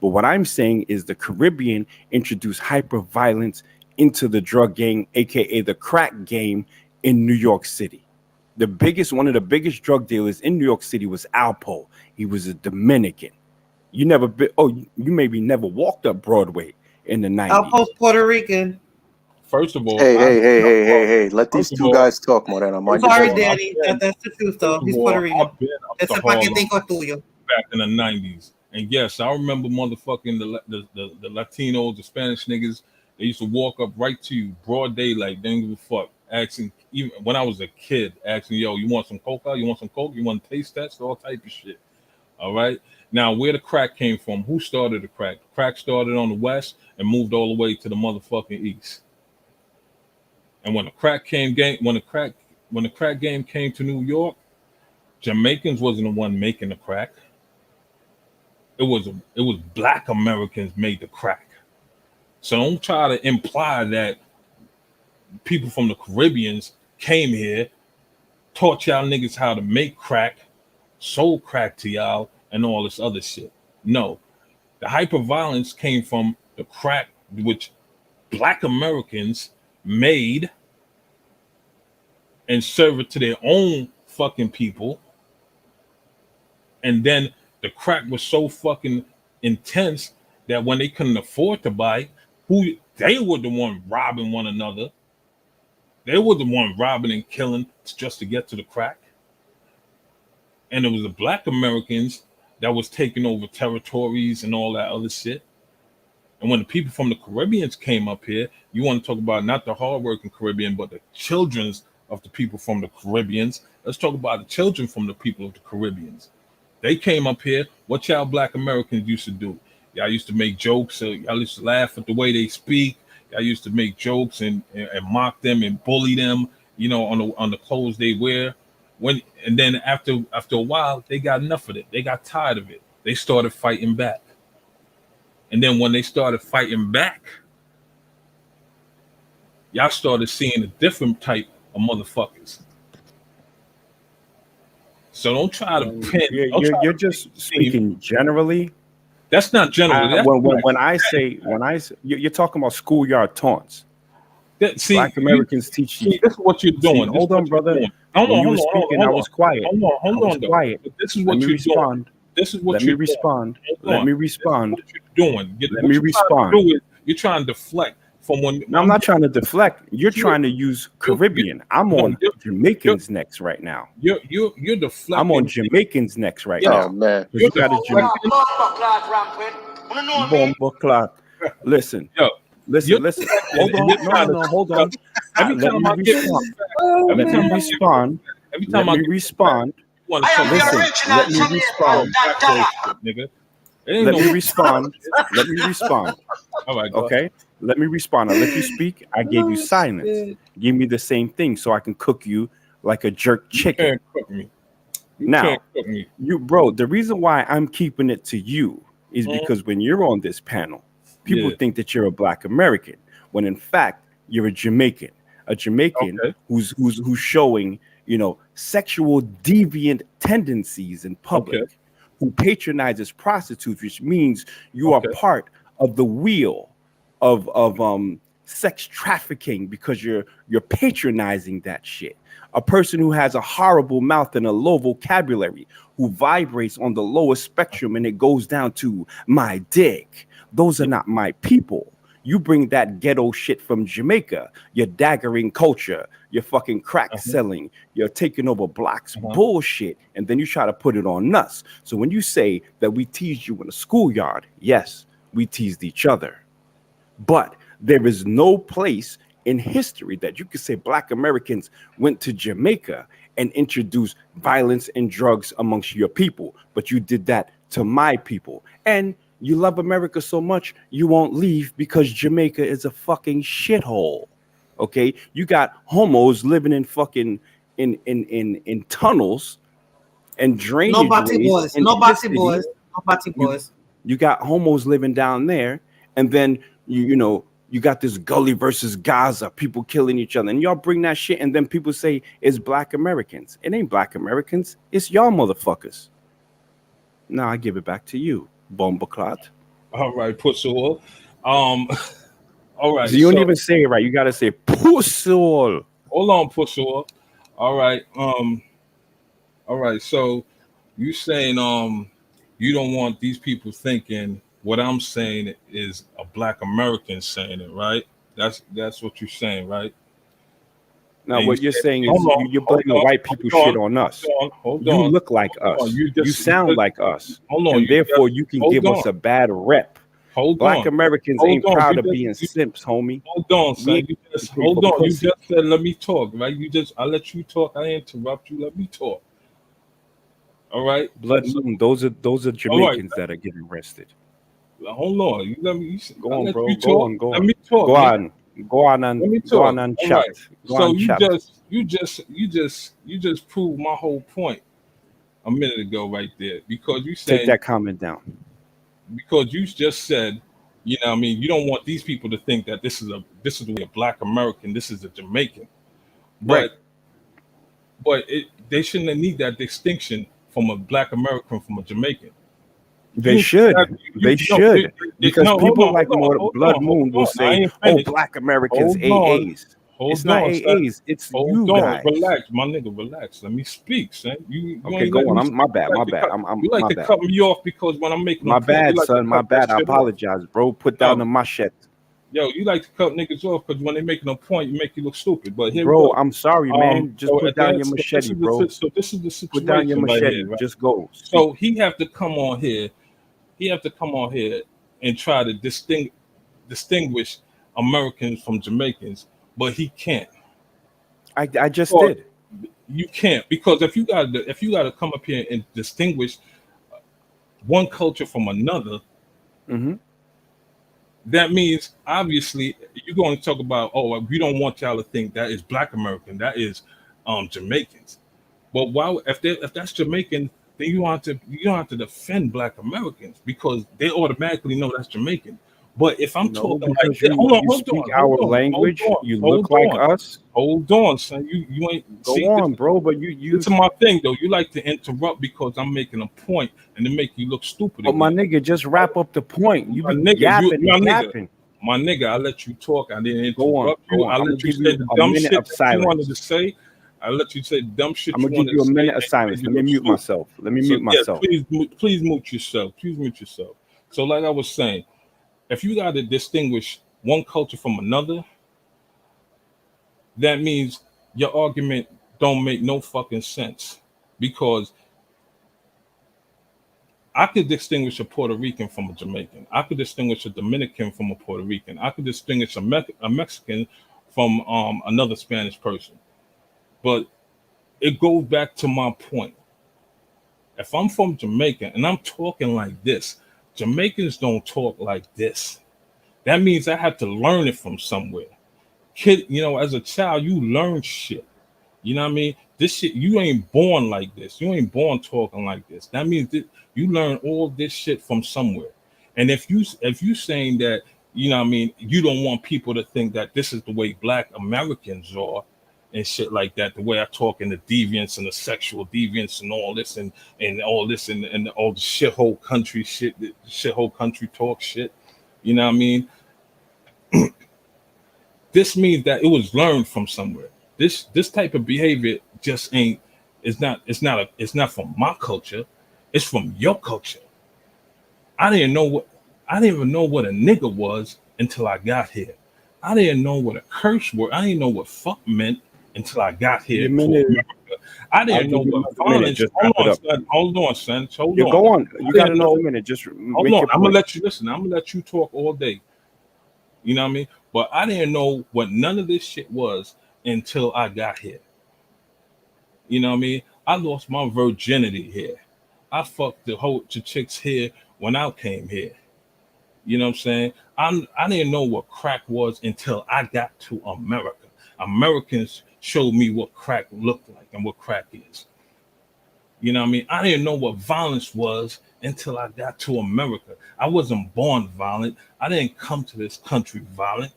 But what I'm saying is the Caribbean introduced hyper violence into the drug gang, aka the crack game in New York City. One of the biggest drug dealers in New York City was Alpo. He was a Dominican. You never been, oh, you maybe never walked up Broadway in the Alpo's 90s. Puerto Rican. First of all, Hey, I've hey, been hey, up hey, hey, north. hey. Let these First of two all, guys talk, Morena. I'm Mind your first of sorry, all, business. I've Danny. been. That's the truth, First though. of He's all, Puerto Rican. I've been up to Ese Harlem paquetico es tuyo. back in the '90s, and yes, I remember motherfucking the Latinos, the Spanish niggas. They used to walk up right to you, broad daylight, didn't give a fuck, asking. Even when I was a kid, asking, "Yo, you want some coca? You want some coke? You want to taste test? All type of shit." All right. Now, where the crack came from? Who started the crack? The crack started on the west and moved all the way to the motherfucking east. And when the crack game came to New York, Jamaicans wasn't the one making the crack. It was black Americans made the crack. So don't try to imply that people from the Caribbeans came here, taught y'all niggas how to make crack, sold crack to y'all, and all this other shit. No, the hyperviolence came from the crack which black Americans made and served it to their own fucking people. And then the crack was so fucking intense that when they couldn't afford to buy it, they were the one robbing one another. They were the one robbing and killing just to get to the crack. And it was the black Americans that was taking over territories and all that other shit. And when the people from the Caribbeans came up here, you want to talk about not the hardworking Caribbean, but the children's of the people from the Caribbeans. Let's talk about the children from the people of the Caribbeans. They came up here. What y'all black Americans used to do? Y'all used to make jokes. Y'all used to laugh at the way they speak. Y'all used to make jokes and mock them and bully them, you know, on the clothes they wear. And then after a while, they got enough of it. They got tired of it. They started fighting back. And then when they started fighting back, y'all started seeing a different type of motherfuckers. So don't try to pin. You're just speaking generally. That's not generally. When I say you're talking about schoolyard taunts. Black Americans teach you. This is what you're doing. Hold on, brother. Hold on, you were speaking, I was quiet. Hold on. Quiet. This is what you're doing. This is what you're doing. Let me respond. This is what you're doing. Let me respond. You're trying to deflect from when. No, I'm not trying to deflect. You're trying to use Caribbean. I'm on Jamaicans next right now. You're deflecting. I'm on Jamaicans next right now. Oh man, You got a bomba clock. Listen. Listen. Hold on. Let me respond. Let me respond. All right. Okay. Let me respond. I let you speak. I gave you silence. Give me the same thing so I can cook you like a jerk chicken. You can't cook me. Now, bro, the reason why I'm keeping it to you is because when you're on this panel, people think that you're a Black American, when in fact you're a Jamaican who's showing, you know, sexual deviant tendencies in public, who patronizes prostitutes, which means you are part of the wheel of sex trafficking because you're patronizing that shit. A person who has a horrible mouth and a low vocabulary, who vibrates on the lowest spectrum and it goes down to my dick. Those are not my people. You bring that ghetto shit from Jamaica, your daggering culture, your fucking crack selling, you're taking over blocks, bullshit, and then you try to put it on us. So when you say that we teased you in a schoolyard, yes, we teased each other. But there is no place in history that you could say Black Americans went to Jamaica and introduced violence and drugs amongst your people. But you did that to my people. And you love America so much, you won't leave because Jamaica is a fucking shithole. Okay? You got homos living in fucking in tunnels and drainage. Nobody boys. You got homos living down there, and then you got this Gully versus Gaza, people killing each other, and y'all bring that shit, and then people say it's Black Americans. It ain't Black Americans, it's y'all motherfuckers. Now I give it back to you, Bomba Clot. All right, Pussy. All right. So you don't even say it right. You gotta say Pussy. Hold on, Pussy. All right. All right. So you saying you don't want these people thinking what I'm saying is a Black American saying it, right? That's what you're saying, right? Now, what you're saying is you're blaming white people shit on us. Hold you on. Look like us. You sound like us. And therefore, you can give us a bad rep. Black Americans ain't proud of being simps, homie. Hold on, son. Hold on. You just said let me talk, right? I let you talk. I interrupt you. Let me talk. All right. Blood Moon. Those are Jamaicans that are getting arrested. Hold on. You let me go on, bro. Go on. Let me talk. Go on and chat. Right. So you just proved my whole point a minute ago right there, because you said take that comment down. Because you just said, you know what I mean, you don't want these people to think that this is a Black American, this is a Jamaican. Right. But they shouldn't need that distinction from a Black American from a Jamaican. They should. Because people like Blood Moon will say, "Oh, Black Americans, AAs." It's not AAs. It's you guys. Relax, my nigga. Relax. Let me speak, son. Okay, go on. My bad. You like to cut me off because when I'm making my bad, son. My bad. I apologize, bro. Put down the machete. Yo, you like to cut niggas off because when they making a point, you make you look stupid. But here, bro, I'm sorry, man. Just put down your machete, bro. So this is the situation. Put down your machete. Right here, right? Just go. So he have to come on here. He have to come on here and try to distinguish Americans from Jamaicans, but he can't. I just did. You can't, because if you got to come up here and distinguish one culture from another, Mm-hmm. That means obviously you're going to talk about, oh, we don't want y'all to think that is Black American, that is Jamaicans. But why, if that's Jamaican, then you don't have to defend Black Americans because they automatically know that's Jamaican. But if I'm No, talking like because that, hold on, you hold speak on, hold our on, hold language. on, You hold look like on, us. hold on, son. You ain't Go see this. on, bro. But This is my thing though. You like to interrupt because I'm making a point and to make you look stupid but my again. nigga, just wrap up the point. You My be nigga, yapping and yapping. my nigga, I let you talk. I didn't Go on, interrupt you. go on. I I'm gonna let you give say you the a dumb minute shit of that you wanted to silence. say. I let you say the dumb shit I'm you gonna give wanted you to a say, minute of and you made silence. you Let me look mute stupid. myself. Let me So mute yeah, myself. please mute yourself. Please mute yourself. So like I was saying, if you got to distinguish one culture from another, that means your argument don't make no fucking sense because I could distinguish a Puerto Rican from a Jamaican. I could distinguish a Dominican from a Puerto Rican. I could distinguish a Mexican from another Spanish person. But it goes back to my point. If I'm from Jamaica and I'm talking like this, Jamaicans don't talk like this. That means I have to learn it from somewhere. Kid, as a child, you learn shit. You know what I mean? This shit, you ain't born like this. You ain't born talking like this. That means that you learn all this shit from somewhere. And if you saying that, what I mean, you don't want people to think that this is the way Black Americans are and shit like that, the way I talk in the deviance and the sexual deviance and all this and all this and all the shithole country shit, the shithole country talk shit. You know what I mean? This means that it was learned from somewhere. This type of behavior just ain't. It's not from my culture. It's from your culture. I didn't know what I didn't even know what a nigga was until I got here. I didn't know what a curse word. I didn't know what fuck meant until I got here Your to minute. America. I I'll didn't know give you what another minute. violence. Just Hold wrap it on, up. son. Hold on, son. Hold You on. go on. I You got didn't another know. minute. Just Hold make on. your I'm gonna point. let you listen. I'm gonna let you talk all day. You know what I mean? But I didn't know what none of this shit was until I got here. You know what I mean? I lost my virginity here. I fucked the chicks here when I came here. You know what I'm saying? I didn't know what crack was until I got to America. Americans showed me what crack looked like and what crack is. You know what I mean? I didn't know what violence was until I got to America. I wasn't born violent. I didn't come to this country violent.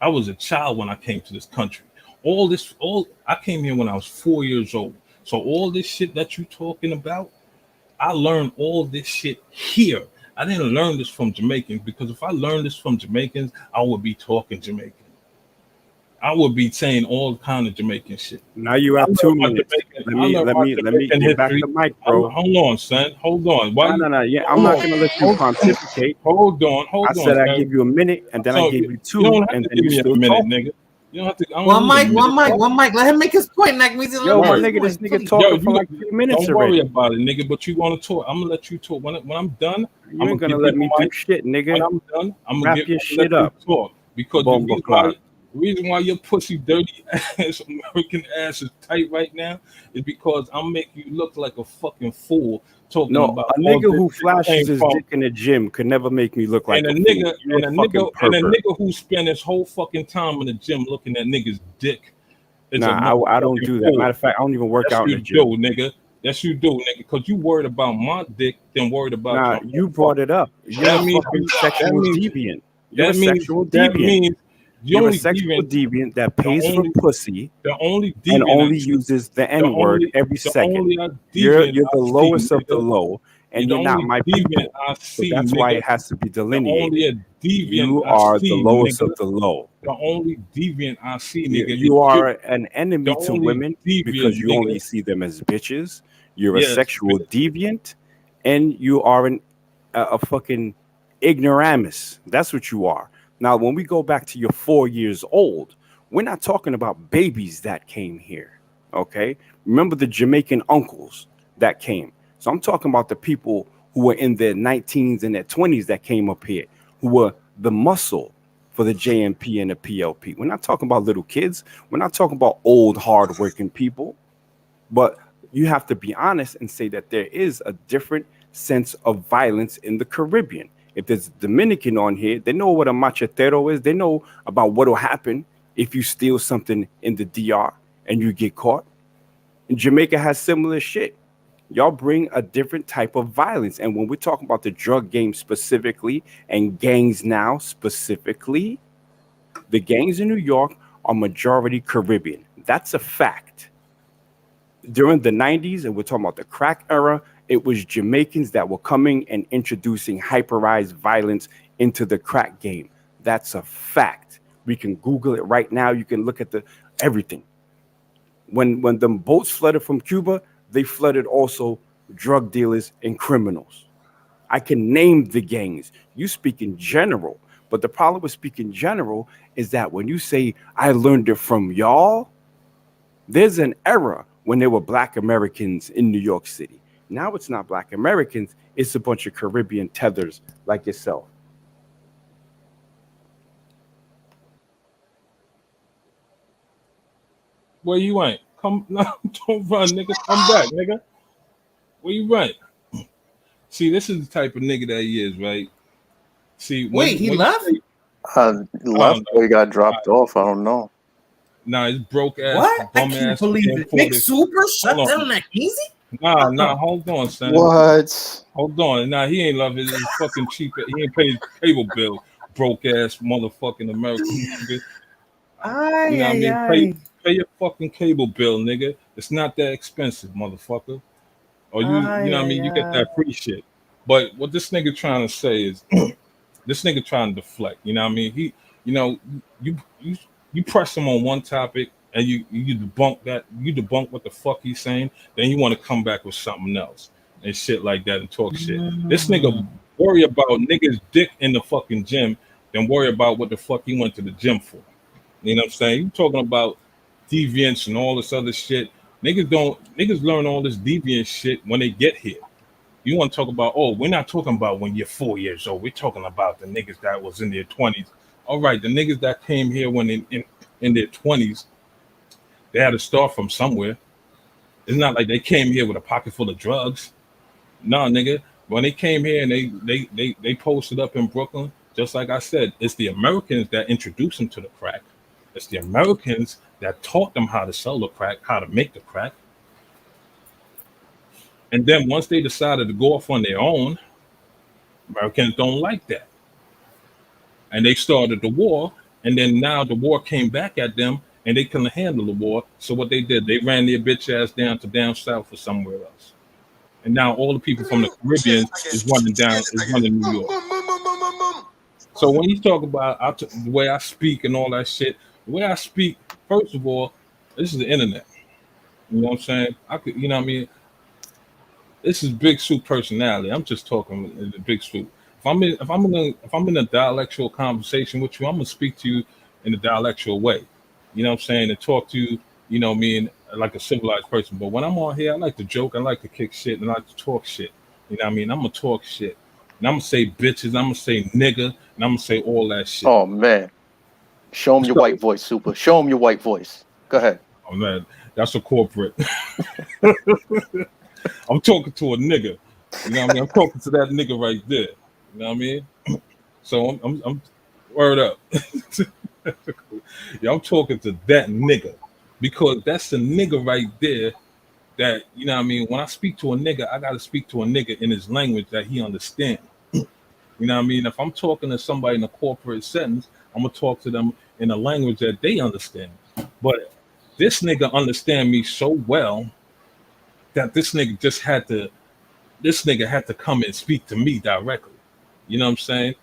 I was a child when I came to this country. All I came here when I was 4 years old. So all this shit that you talking about, I learned all this shit here. I didn't learn this from Jamaicans because if I learned this from Jamaicans, I would be talking Jamaican. I would be saying all kind of Jamaican shit. Now you I have learned 2 minutes. Let I me learned let my me let me Jamaican give back history. the mic, bro. Hold on, son. Hold on. Why you? No. Yeah, I'm Hold not on. gonna let you Hold, pontificate. I hold on, said I son. gave you a minute, and then I So gave you you two, don't have and to then give you me still a minute, talking. nigga. You don't have to. I don't One need a mic, minute. one mic, one mic. Let him make his point, Nick. We Yo, let my him Word. make nigga, his this point, nigga please. Yo, talking for you like 3 minutes don't worry already. about it, nigga. But you want to talk? I'm gonna let you talk. When I'm done, You I'm ain't gonna gonna give you let the me do mic. shit, When nigga. I'm done, Wrap your I'm gonna let shit you up, talk because Bumbleclot. the reason why your pussy dirty ass American ass is tight right now is because I'm making you look like a fucking fool talking No, about a all nigga this who shit flashes came his from dick in the gym could never make me look and like a a fool. nigga You're a fucking and a pervert. nigga who spent his whole fucking time in the gym looking at niggas dick is a Nah, I don't motherfucking do that. fool. Matter of fact, I don't even work Yes, out in you the do, gym. nigga. Yes, you do, nigga. Because you worried about my dick than worried about Nah, your you own brought it fucking. up. You're That a means fucking you. That sexual means deviant. You're a that means sexual that deviant. means the You're a only sexual deviant, deviant that the pays for only pussy the only and deviant I only see, uses the the N word only every the second. only You're deviant you're I the see, lowest of the nigga. low, You're and the you're not only my deviant people. I So see, that's why nigga. it has to be The only delineated. a deviant You I are the see, lowest nigga. of the low. The only deviant I see, You, nigga, is you you. are an The enemy to only women because deviant, you only nigga. see them as bitches. You're a Yes, sexual deviant, and you are a fucking ignoramus. That's what you are. Now, when we go back to your 4 years old, we're not talking about babies that came here. Okay, remember the Jamaican uncles that came. So I'm talking about the people who were in their 19s and their 20s that came up here, who were the muscle for the JMP and the PLP. We're not talking about little kids. We're not talking about old, hardworking people. But you have to be honest and say that there is a different sense of violence in the Caribbean. If there's a Dominican on here, they know what a machetero is. They know about what'll happen if you steal something in the DR and you get caught. And Jamaica has similar shit. Y'all bring a different type of violence. And when we're talking about the drug game specifically and gangs now specifically, the gangs in New York are majority Caribbean. That's a fact. During the 90s, and we're talking about the crack era, it was Jamaicans that were coming and introducing hyperized violence into the crack game. That's a fact. We can Google it right now. You can look at the everything. When the boats flooded from Cuba, they flooded also drug dealers and criminals. I can name the gangs. You speak in general, but the problem with speaking general is that when you say I learned it from y'all, there's an era when there were Black Americans in New York City. Now it's not Black Americans, it's a bunch of Caribbean tethers like yourself. Where you ain't? Come, no, don't run, nigga. Come back, nigga. Where you run? See, this is the type of nigga that he is, right? See, Wait, he left? Left or he got dropped off. I don't know. Nah, his broke ass, What? I bum can't ass. believe it. Big Super shut Hold on. down that easy? Nah, hold on, son. What? Hold on. Nah, he ain't love his fucking cheap. He ain't paid his cable bill. Broke ass motherfucking American nigga. Aye, You know what I mean? aye, Pay your fucking cable bill, nigga. It's not that expensive, motherfucker. Or you know what I mean? You get that free shit. But what this nigga trying to say is, this nigga trying to deflect. You know what I mean? He, you know, you press him on one topic and you debunk that. You debunk what the fuck he's saying. Then you want to come back with something else and shit like that and talk shit. This nigga worry about niggas' dick in the fucking gym, then worry about what the fuck he went to the gym for. You know what I'm saying? You talking about deviance and all this other shit. Niggas learn all this deviant shit when they get here. You want to talk about, oh, we're not talking about when you're 4 years old. We're talking about the niggas that was in their 20s. All right, the niggas that came here when in their 20s, they had to start from somewhere. It's not like they came here with a pocket full of drugs. No, nigga. When they came here and they posted up in Brooklyn, just like I said, it's the Americans that introduced them to the crack. It's the Americans that taught them how to sell the crack, how to make the crack. And then once they decided to go off on their own, Americans don't like that. And they started the war, and then now the war came back at them, and they couldn't handle the war. So what they did, they ran their bitch ass down south or somewhere else. And now all the people from the Caribbean is running New York. So when you talk about the way I speak and all that shit, the way I speak, first of all, this is the internet. You know what I'm saying? You know what I mean? This is Big Soup personality. I'm just talking in the Big Soup. If I'm in a dialectual conversation with you, I'm gonna speak to you in a dialectual way. You know what I'm saying? And talk to you, you know, like a civilized person. But when I'm on here, I like to joke, I like to kick shit, and I like to talk shit. You know what I mean? I'm gonna talk shit. And I'm gonna say bitches, I'm gonna say nigga, and I'm gonna say all that shit. Oh man. Show him your white voice, Super. Show him your white voice. Go ahead. Oh man, that's a corporate. I'm talking to a nigga. You know what I mean? I'm talking to that nigga right there. You know what I mean? So I'm word up. Yeah, I'm talking to that nigga because that's the nigga right there that, you know what I mean? When I speak to a nigga, I got to speak to a nigga in his language that he understands. You know what I mean? If I'm talking to somebody in a corporate sentence, I'm going to talk to them in a language that they understand. But this nigga understand me so well that this nigga had to come and speak to me directly. You know what I'm saying?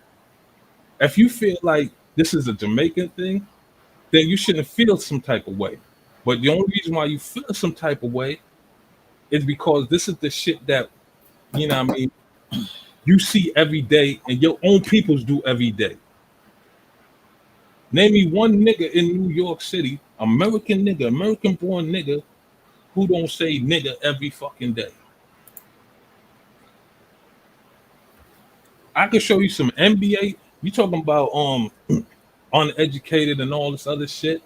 If you feel like this is a Jamaican thing, then you shouldn't feel some type of way. But the only reason why you feel some type of way is because this is the shit that, you know what I mean, you see every day and your own peoples do every day. Name me one nigga in New York City, American born nigga, who don't say nigga every fucking day. I could show you some NBA. You talking about uneducated and all this other shit.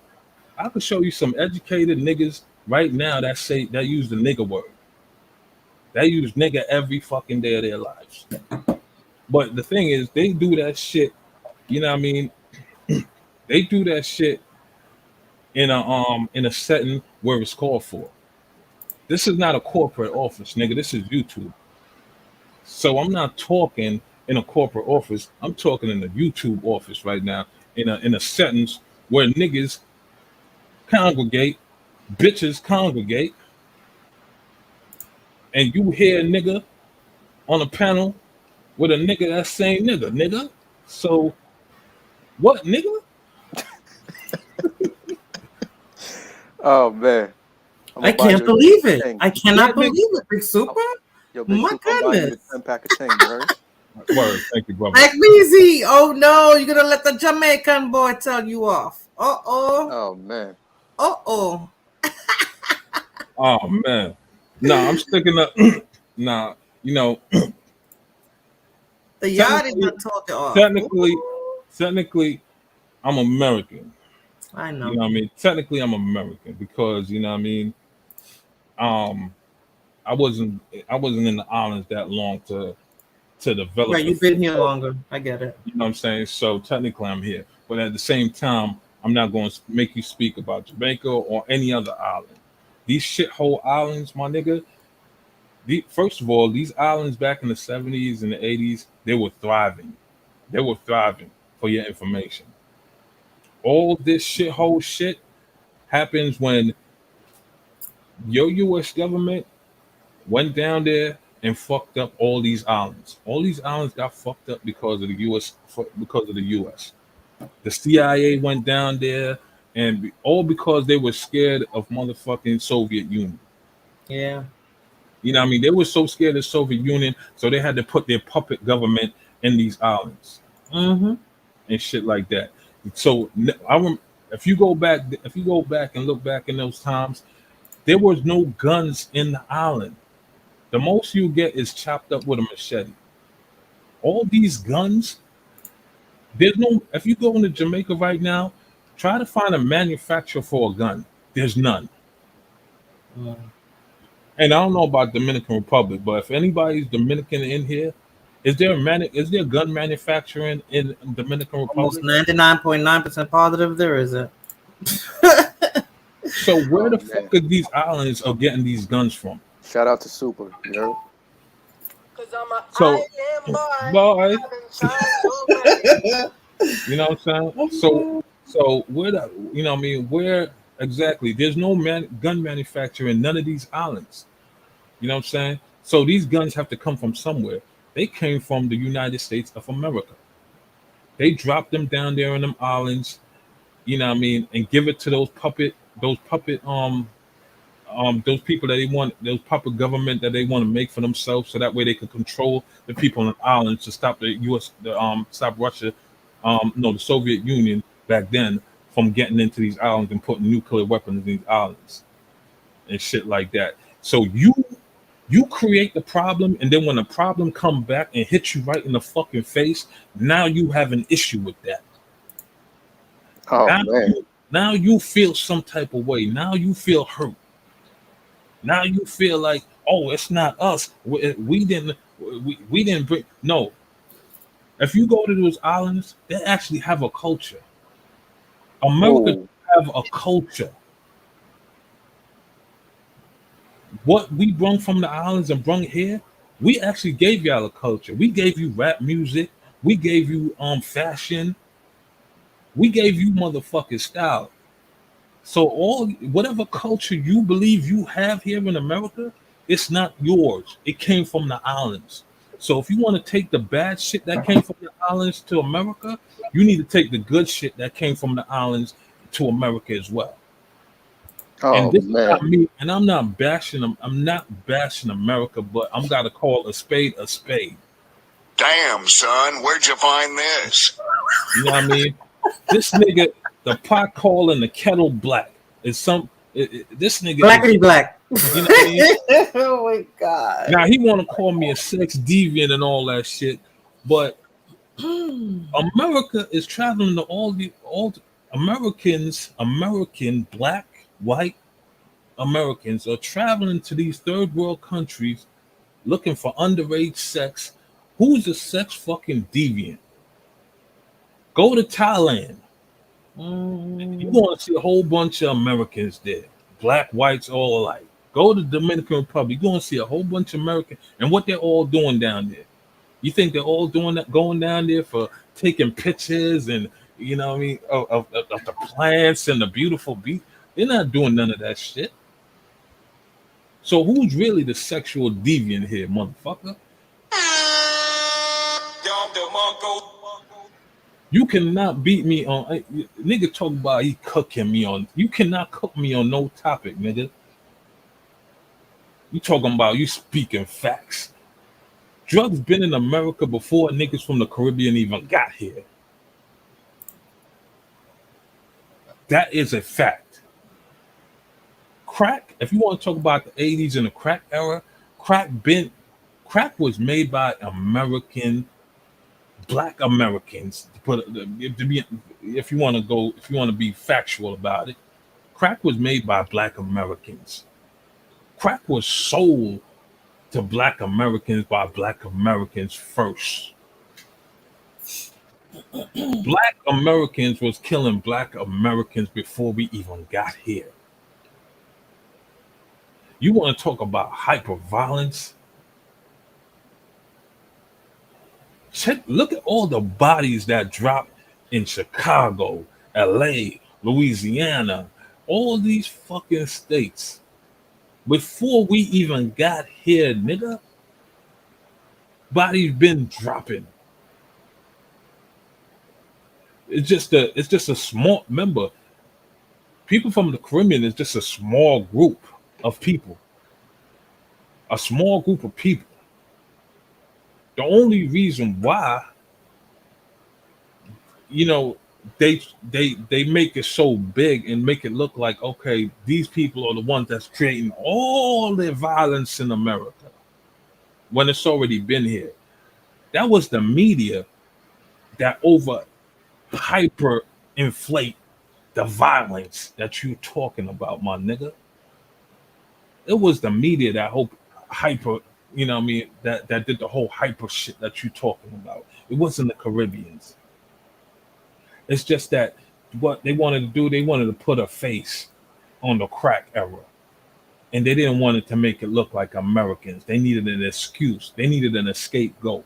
I could show you some educated niggas right now that use the nigga word. They use nigga every fucking day of their lives. But the thing is, they do that shit. You know what I mean? They do that shit in a setting where it's called for. This is not a corporate office, nigga. This is YouTube. So I'm not talking in a corporate office. I'm talking in a YouTube office right now, in a sentence where niggas congregate, bitches congregate, and you hear a nigga on a panel with a nigga that's saying nigga. So what, nigga? Oh man, I'm I gonna buy can't you a believe it. Ting. I Yeah, cannot nigga. believe it, Big Super. Yo, Big My Super, I'm buying you goodness. a 10-pack of Ting. You heard? Word, thank you, brother. Mac Weezy. Oh no, you're gonna let the Jamaican boy tell you off. Uh-oh. Oh man. Uh-oh. Oh man, nah, I'm sticking up. Nah, you know, The Yachty technically, done told you off. technically, Ooh. technically, I'm American. I You know. know what I mean? Technically, I'm American because you know what I mean. Um, I wasn't I wasn't in the islands that long to develop Right, the. you've been here longer. I get it. You know what I'm saying? So technically, I'm here, but at the same time, I'm not going to make you speak about Jamaica or any other island. These shithole islands, my nigga. First of all, these islands back in the 70s and the 80s, they were thriving. They were thriving. For your information, all this shithole shit happens when your U.S. government went down there and fucked up all these islands. All these islands got fucked up because of the U.S. Because of the U.S. The CIA went down there, and all because they were scared of motherfucking Soviet Union. Yeah. You know what I mean? They were so scared of Soviet Union, so they had to put their puppet government in these islands Mm-hmm. and shit like that. So if you go back and look back in those times, there was no guns in the island. The most you get is chopped up with a machete. All these guns, there's no. If you go into Jamaica right now, try to find a manufacturer for a gun. There's none. Mm. And I don't know about Dominican Republic, but if anybody's Dominican in here, is there gun manufacturing in Dominican Almost Republic? 99.9% positive there isn't. So where Oh the man. fuck are these islands are getting these guns from? Shout out to Super. You heard? So, boy, you know what I'm saying? So where the you know what I mean where exactly? There's no gun manufacturer in none of these islands. You know what I'm saying? So these guns have to come from somewhere. They came from the United States of America. They dropped them down there in them islands, you know what I mean, and give it to those people that they want, those puppet government that they want to make for themselves, so that way they can control the people on the islands to stop the U.S. Stop Russia, no, the Soviet Union back then from getting into these islands and putting nuclear weapons in these islands and shit like that. So you create the problem, and then when the problem come back and hits you right in the fucking face, now you have an issue with that. Oh Now, man. now you feel some type of way. Now you feel hurt. Now you feel like, oh, it's not us. We didn't bring. No, if you go to those islands, they actually have a culture. America Whoa. have a culture. What we brung from the islands and brung here, we actually gave y'all a culture. We gave you rap music. We gave you fashion. We gave you motherfucking style. So all whatever culture you believe you have here in America, it's not yours. It came from the islands. So if you want to take the bad shit that came from the islands to America, you need to take the good shit that came from the islands to America as well. And Oh this is not man. me, and I'm not bashing them. I'm not bashing America, but I'm gotta call a spade a spade. Damn, son, where'd you find this? You know what I mean? This nigga, the pot calling the kettle black is this nigga is, Blackity black. you know what I mean? Oh my god. Now he want to call me a sex deviant and all that shit, but America is traveling to all the American black, white Americans are traveling to these third world countries looking for underage sex Who's a sex fucking deviant? Go to Thailand. You're going to see a whole bunch of Americans there, black, whites, all alike. Go to the Dominican Republic. You're going to see a whole bunch of Americans and what they're all doing down there. You think they're all doing that, going down there for taking pictures and, you know what I mean, of the plants and the beautiful beach? They're not doing none of that shit. So who's really the sexual deviant here, motherfucker? You cannot beat me on nigga talk about he cooking me on. You cannot cook me on no topic, nigga. You talking about you speaking facts. Drugs been in America before niggas from the Caribbean even got here. That is a fact. Crack, if you want to talk about the 80s and the crack era, crack was made by black Americans. If you want to be factual about it, crack was made by black Americans. Crack was sold to black Americans by black Americans first. Black Americans was killing black Americans before we even got here. You want to talk about hyperviolence? Look at all the bodies that dropped in Chicago, LA, Louisiana, all these fucking states. Before we even got here, nigga, bodies been dropping. It's just a small, remember, people from the Caribbean is just a small group of people. A small group of people. The only reason why, you know, they make it so big and make it look like, okay, these people are the ones that's creating all the violence in America when it's already been here. That was the media that hyper inflate the violence that you talking about, my nigga. It was the media that hyper, you know what I mean, that did the whole hyper shit that you talking about. It wasn't the Caribbeans. It's just that what they wanted to do, they wanted to put a face on the crack era. And they didn't want it to make it look like Americans. They needed an excuse. They needed an scapegoat.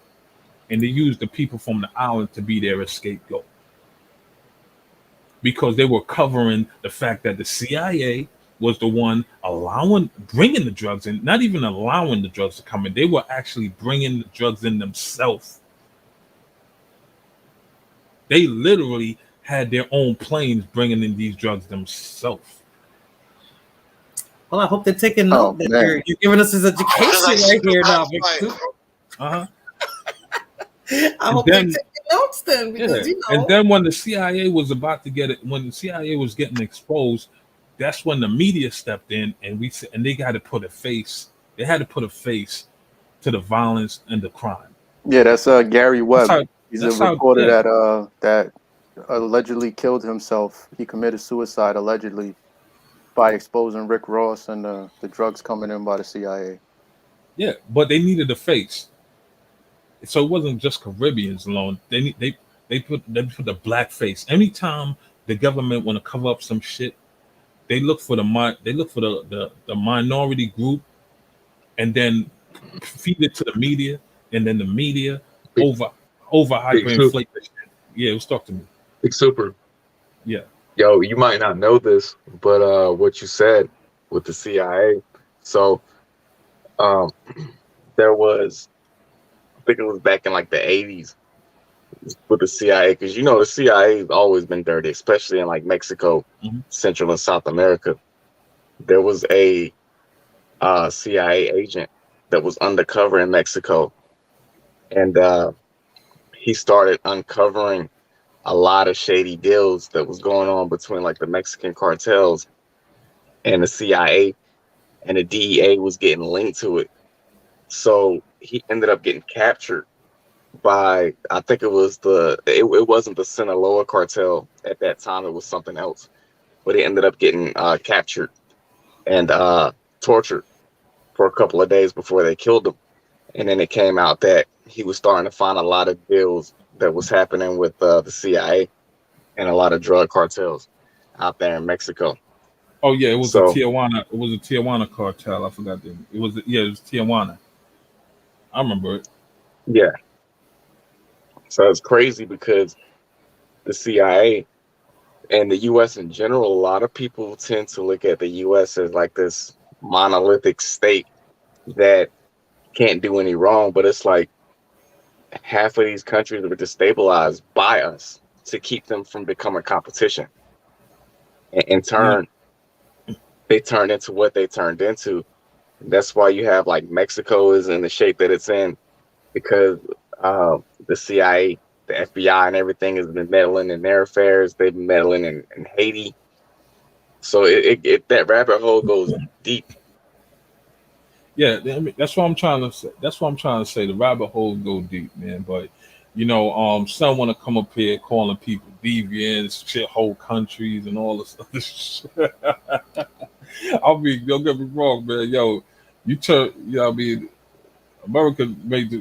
And they used the people from the island to be their scapegoat. Because they were covering the fact that the CIA was the one bringing the drugs in, not even allowing the drugs to come in. They were actually bringing the drugs in themselves. They literally had their own planes bringing in these drugs themselves. Well, I hope they're taking note. You're giving us his education right here now, Victor. I hope they're taking notes then, because you know. And then when the CIA was about to when the CIA was getting exposed, that's when the media stepped in and they had to put a face. They had to put a face to the violence and the crime. Yeah, that's Gary Webb. He's a reporter that allegedly killed himself. He committed suicide allegedly by exposing Rick Ross and the drugs coming in by the CIA. Yeah, but they needed a face. So it wasn't just Caribbeans alone. They put the black face. Anytime the government want to cover up some shit, they look for the minority group, and then feed it to the media, and then the media over hyperinflate the shit. Yeah, it was talk to me. Big Super. Yeah. Yo, you might not know this, but what you said with the CIA. So there was, I think it was back in like the 80s with the CIA, because you know the CIA has always been dirty, especially in like Mexico, Central and South America. There was a CIA agent that was undercover in Mexico, and he started uncovering a lot of shady deals that was going on between like the Mexican cartels and the CIA, and the DEA was getting linked to it. So he ended up getting captured by, I think it wasn't the Sinaloa cartel at that time. It was something else, but he ended up getting captured and tortured for a couple of days before they killed him. And then it came out that he was starting to find a lot of deals that was happening with the CIA and a lot of drug cartels out there in Mexico. Oh yeah, it was a So Tijuana. It was a Tijuana cartel. I forgot the. It was it was Tijuana. I remember it. yeah, so it's crazy because the CIA and the U.S. in general, a lot of people tend to look at the U.S. as like this monolithic state that can't do any wrong, but it's like half of these countries were destabilized by us to keep them from becoming competition. And in Yeah, turn, they turned into what they turned into. And that's why you have like Mexico is in the shape that it's in because the CIA, the FBI, and everything has been meddling in their affairs. They've been meddling in Haiti. So it that rabbit hole goes deep. yeah. I mean, that's what I'm trying to say. That's what I'm trying to say. The rabbit hole go deep, man. But some want to come up here calling people deviants, shit, whole countries, and all this other shit. I mean, don't get me wrong, man. Yo, you turn. I mean, America made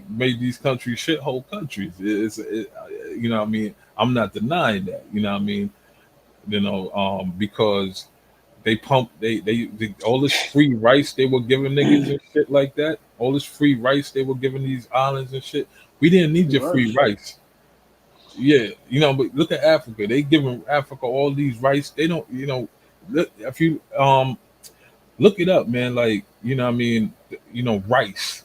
these countries shithole countries. What I mean, I'm not denying that. You know what I mean? Because they pump they all this free rice they were giving niggas and shit like that. All this free rice they were giving these islands and shit. We didn't need your free rice. Yeah, but look at Africa. They giving Africa all these rice. They don't, look, if you look it up, man. Like what I mean, rice,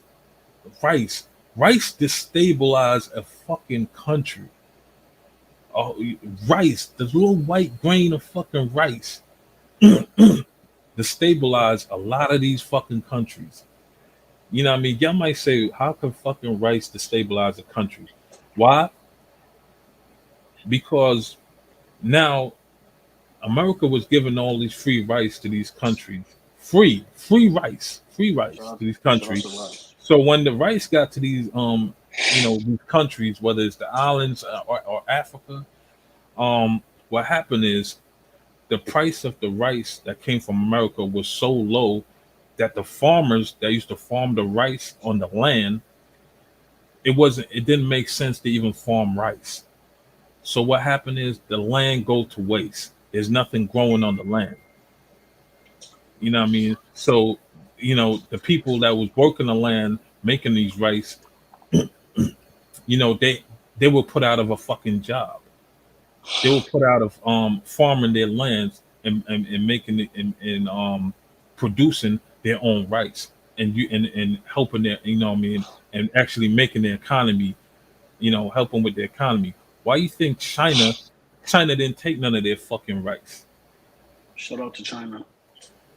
rice, rice destabilize a fucking country. Oh, rice, the little white grain of fucking rice destabilize a lot of these fucking countries. You know what I mean? Y'all might say, how can fucking rice destabilize a country? Why? Because now America was giving all these free rice to these countries. Free rice to these countries. So when the rice got to these these countries, whether it's the islands or Africa, what happened is the price of the rice that came from America was so low that the farmers that used to farm the rice on the land, it didn't make sense to even farm rice. So what happened is the land go to waste. There's nothing growing on the land. You know what I mean? So, the people that was working the land making these rice, they were put out of a fucking job. They were put out of farming their lands and making it and producing their own rice and helping their what I mean, and actually making the economy, helping with the economy. Why you think China didn't take none of their fucking rice? Shout out to China.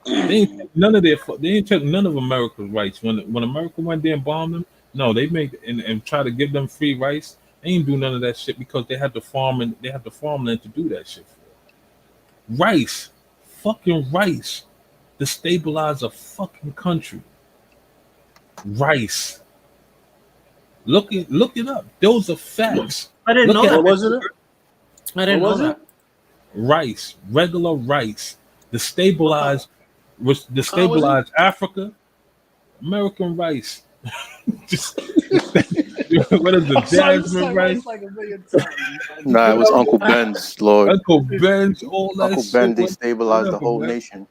They ain't take none of they ain't took none of America's rights. When America went there and bombed them, no, they made and try to give them free rice. They ain't do none of that shit because they had the farm and they had the farmland to do that shit for. Rice, fucking rice, destabilize a fucking country. Rice. Look it up. Those are facts. I didn't know that. What was it? I didn't know that. Rice, regular rice, destabilize Africa. American rice. Just what is the jasmine rice? Like nah, it was Uncle Ben's, Lord. Uncle Ben's, all that Uncle shit. Ben destabilized the whole nation.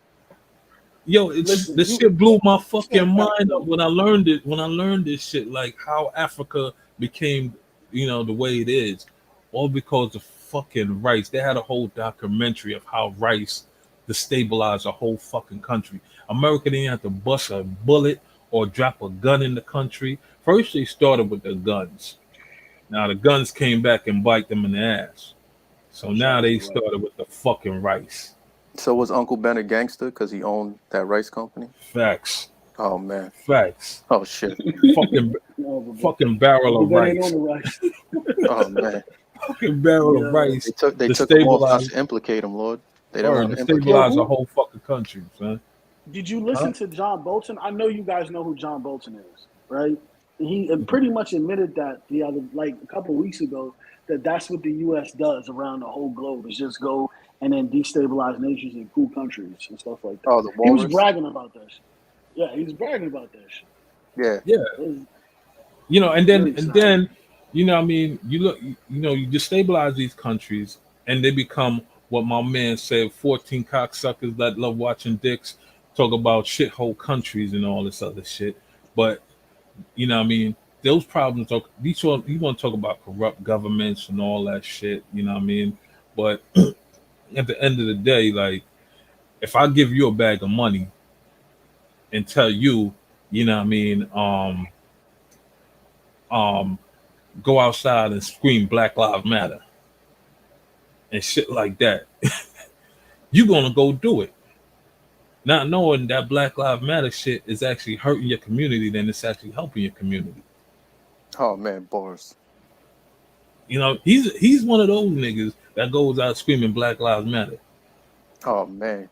Yo, this shit blew my fucking mind up when I learned it. When I learned this shit, like how Africa became, the way it is, all because of fucking rice. They had a whole documentary of how rice destabilized a whole fucking country. America didn't have to bust a bullet or drop a gun in the country. First, they started with the guns. Now the guns came back and bite them in the ass. So now they started with the fucking rice. So was Uncle Ben a gangster because he owned that rice company? Facts. Oh man. Facts. Oh shit. fucking barrel of rice. Oh man. Fucking barrel of rice. They took him off not to implicate him, Lord. They didn't want to destabilize a whole fucking country, man. Did you listen to John Bolton? I know you guys know who John Bolton is, right? He pretty much admitted that a couple of weeks ago, that's what the U.S. does around the whole globe, is just go and then destabilize nations and cool countries and stuff like that. Oh, the he was bragging about that shit. Yeah, he was bragging about that shit. Yeah. You know, and Very then, sad. you know, what I mean, you look, you know, you destabilize these countries, and they become what my man said: 14 cocksuckers that love watching dicks talk about shithole countries and all this other shit. But you know, what I mean, those problems are these. You want to talk about corrupt governments and all that shit. You know, what I mean, but at the end of the day, like if I give you a bag of money and tell you, you know, what I mean, um, go outside and scream Black Lives Matter and shit like that, you gonna go do it, not knowing that Black Lives Matter shit is actually hurting your community than it's actually helping your community. Oh man, bars. You know, he's one of those niggas that goes out screaming Black Lives Matter Oh man.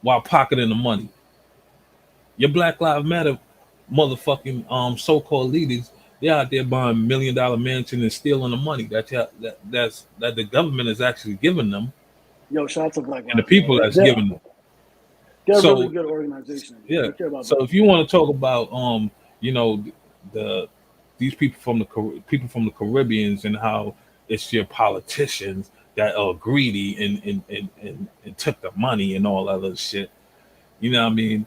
while pocketing the money. Your Black Lives Matter motherfucking so-called leaders, they out there buying $1 million mansion and stealing the money that the government is actually giving them, Yo, shout out to Black and the Lives people Matter. that's giving them. They're a really So good organization. yeah. They care about So Black if you people. want to talk about you know, the these people from the Caribbeans and how it's your politicians that are greedy and took the money and all that other shit. You know what I mean?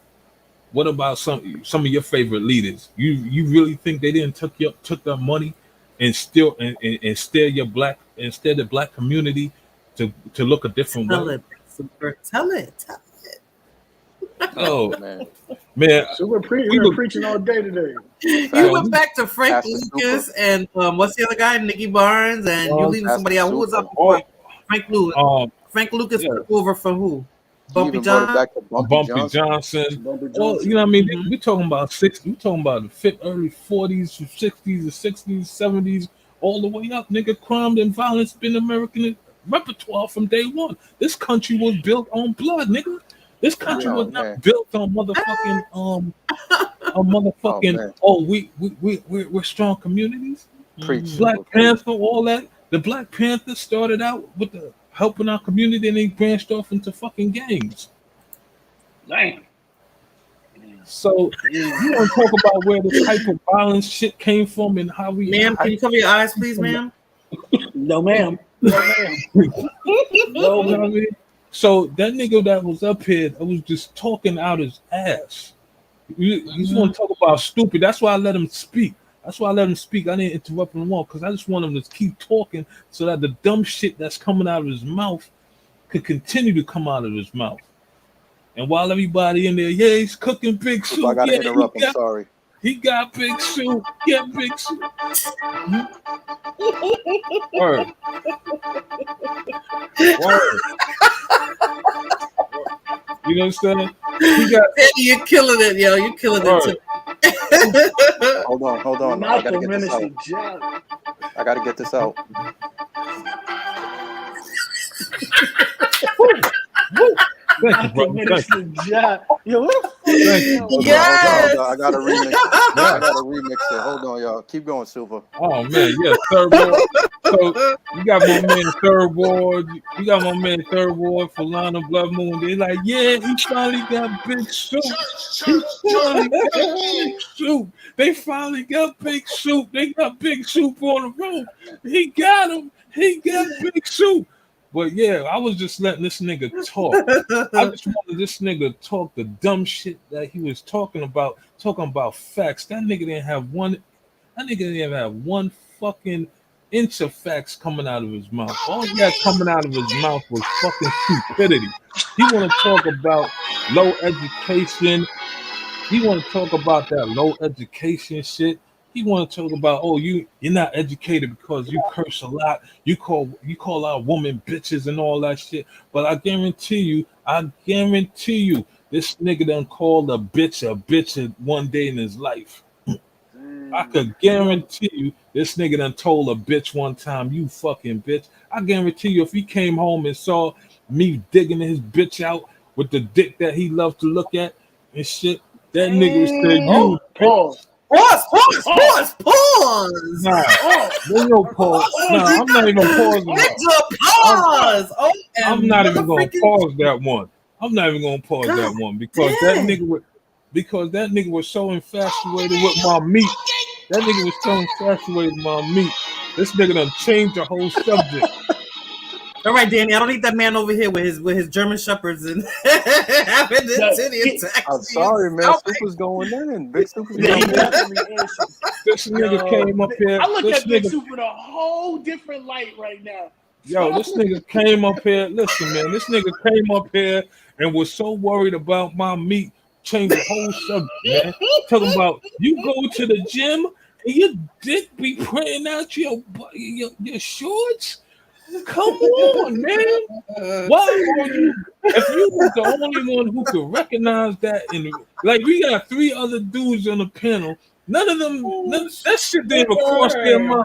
What about some of your favorite leaders? You really think they didn't took that money and still and steer your black instead the black community to look a different Tell way? it, super. Tell it. Tell Oh Oh man. man, So we've we been look. preaching all day today. You Yo, went Facts. back to Frank Pastor Super. Lucas and what's the other guy, Nicky Barnes, and you um, leaving Pastor somebody out. Who was Super. up oh, before Frank Lucas? Frank Lucas yeah, took over for who? He Bumpy even brought it Johnson. back to a Bumpy Bumpy Johnson. Johnson. Bumpy Well, you know what I Johnson. mean? Mm-hmm. We talking about we talking about the early 40s, 60s, the 60s, 70s, all the way up. Nigga, crime and violence been American repertoire from day one. This country was built on blood, nigga. This country Yeah. Oh was not man. built on motherfucking Oh man. oh we're strong communities. Preach Mm-hmm. Black Super. Preach. Panther, all that. The Black Panther started out with the helping our community and they branched off into fucking gangs. Damn. So you want to talk about where this hyper violence shit came from and how we Ma'am, can you cover your eyes, please, from ma'am? No, ma'am. No, ma'am. No, you know what I ma'am. mean? So that nigga that was up here, that was just talking out his ass. You just want to talk about stupid. That's why I let him speak. That's why I let him speak. I didn't interrupt him all because I just want him to keep talking so that the dumb shit that's coming out of his mouth could continue to come out of his mouth. And while everybody in there, yeah, he's cooking big Super. I soup. gotta Yeah, interrupt. I'm sorry. he got big soup. Yeah, big soup. Mhm. Word, word. You know what I'm saying? He got Eddie, you're killing it, yo. You're killing it word. too. Hold on. Hold on. I Not gotta the get this out. minister jab. I gotta get this out. Woo, woo. Thank you, Not the brother. Thank you. minister jab. Yo, what the fuck? Thank you, Yo, Hold brother. on. Hold on. Yes. Hold on. I gotta remix it. I Yeah. gotta remix it. Hold on, y'all. Keep going, Super. Oh man, yeah, third ward. So you got my man third ward. You got my man third ward for Lana Blood Moon. They like, yeah, he finally got big soup. He finally got big soup. They finally got big soup. They got big soup on the road. He got him. He got big soup. But yeah, I was just letting this nigga talk. I just wanted this nigga to talk the dumb shit that he was talking about facts. That nigga didn't have one. That nigga didn't even have one fucking inch of facts coming out of his mouth. All he had coming out of his mouth was fucking stupidity. He want to talk about low education. He want to talk about that low education shit. He want to talk about, oh, you're not educated because you curse a lot. You call out women bitches and all that shit. But I guarantee you, this nigga done called a bitch one day in his life. I could guarantee you this nigga done told a bitch one time, you fucking bitch. I guarantee you if he came home and saw me digging his bitch out with the dick that he loved to look at and shit, that nigga would say, Oh, you bitch. Pause. Nah, there's no pause. Nah, I'm not even pausing that. It's a pause. Oh, I'm not even gonna pause that one. I'm not even gonna pause that one because that nigga was so infatuated with my meat. That nigga was so infatuated with my meat. This nigga done changed the whole subject. All right, Danny. I don't need that man over here with his German shepherds and having the titty attacks. I'm sorry, man. Super's going in. Big Super's Yeah, he going in. definitely is. This nigga came up here. I look This at Big nigga, Super in a whole different light right now. yo, this nigga came up here. Listen, man, this nigga came up here and was so worried about my meat, changed the whole subject, man. Talking about you go to the gym and your dick be printing out your shorts. Come on, man. Why are you? If you was the only one who could recognize that, and like we got 3 other dudes on the panel, none of them, that shit didn't even cross their mind.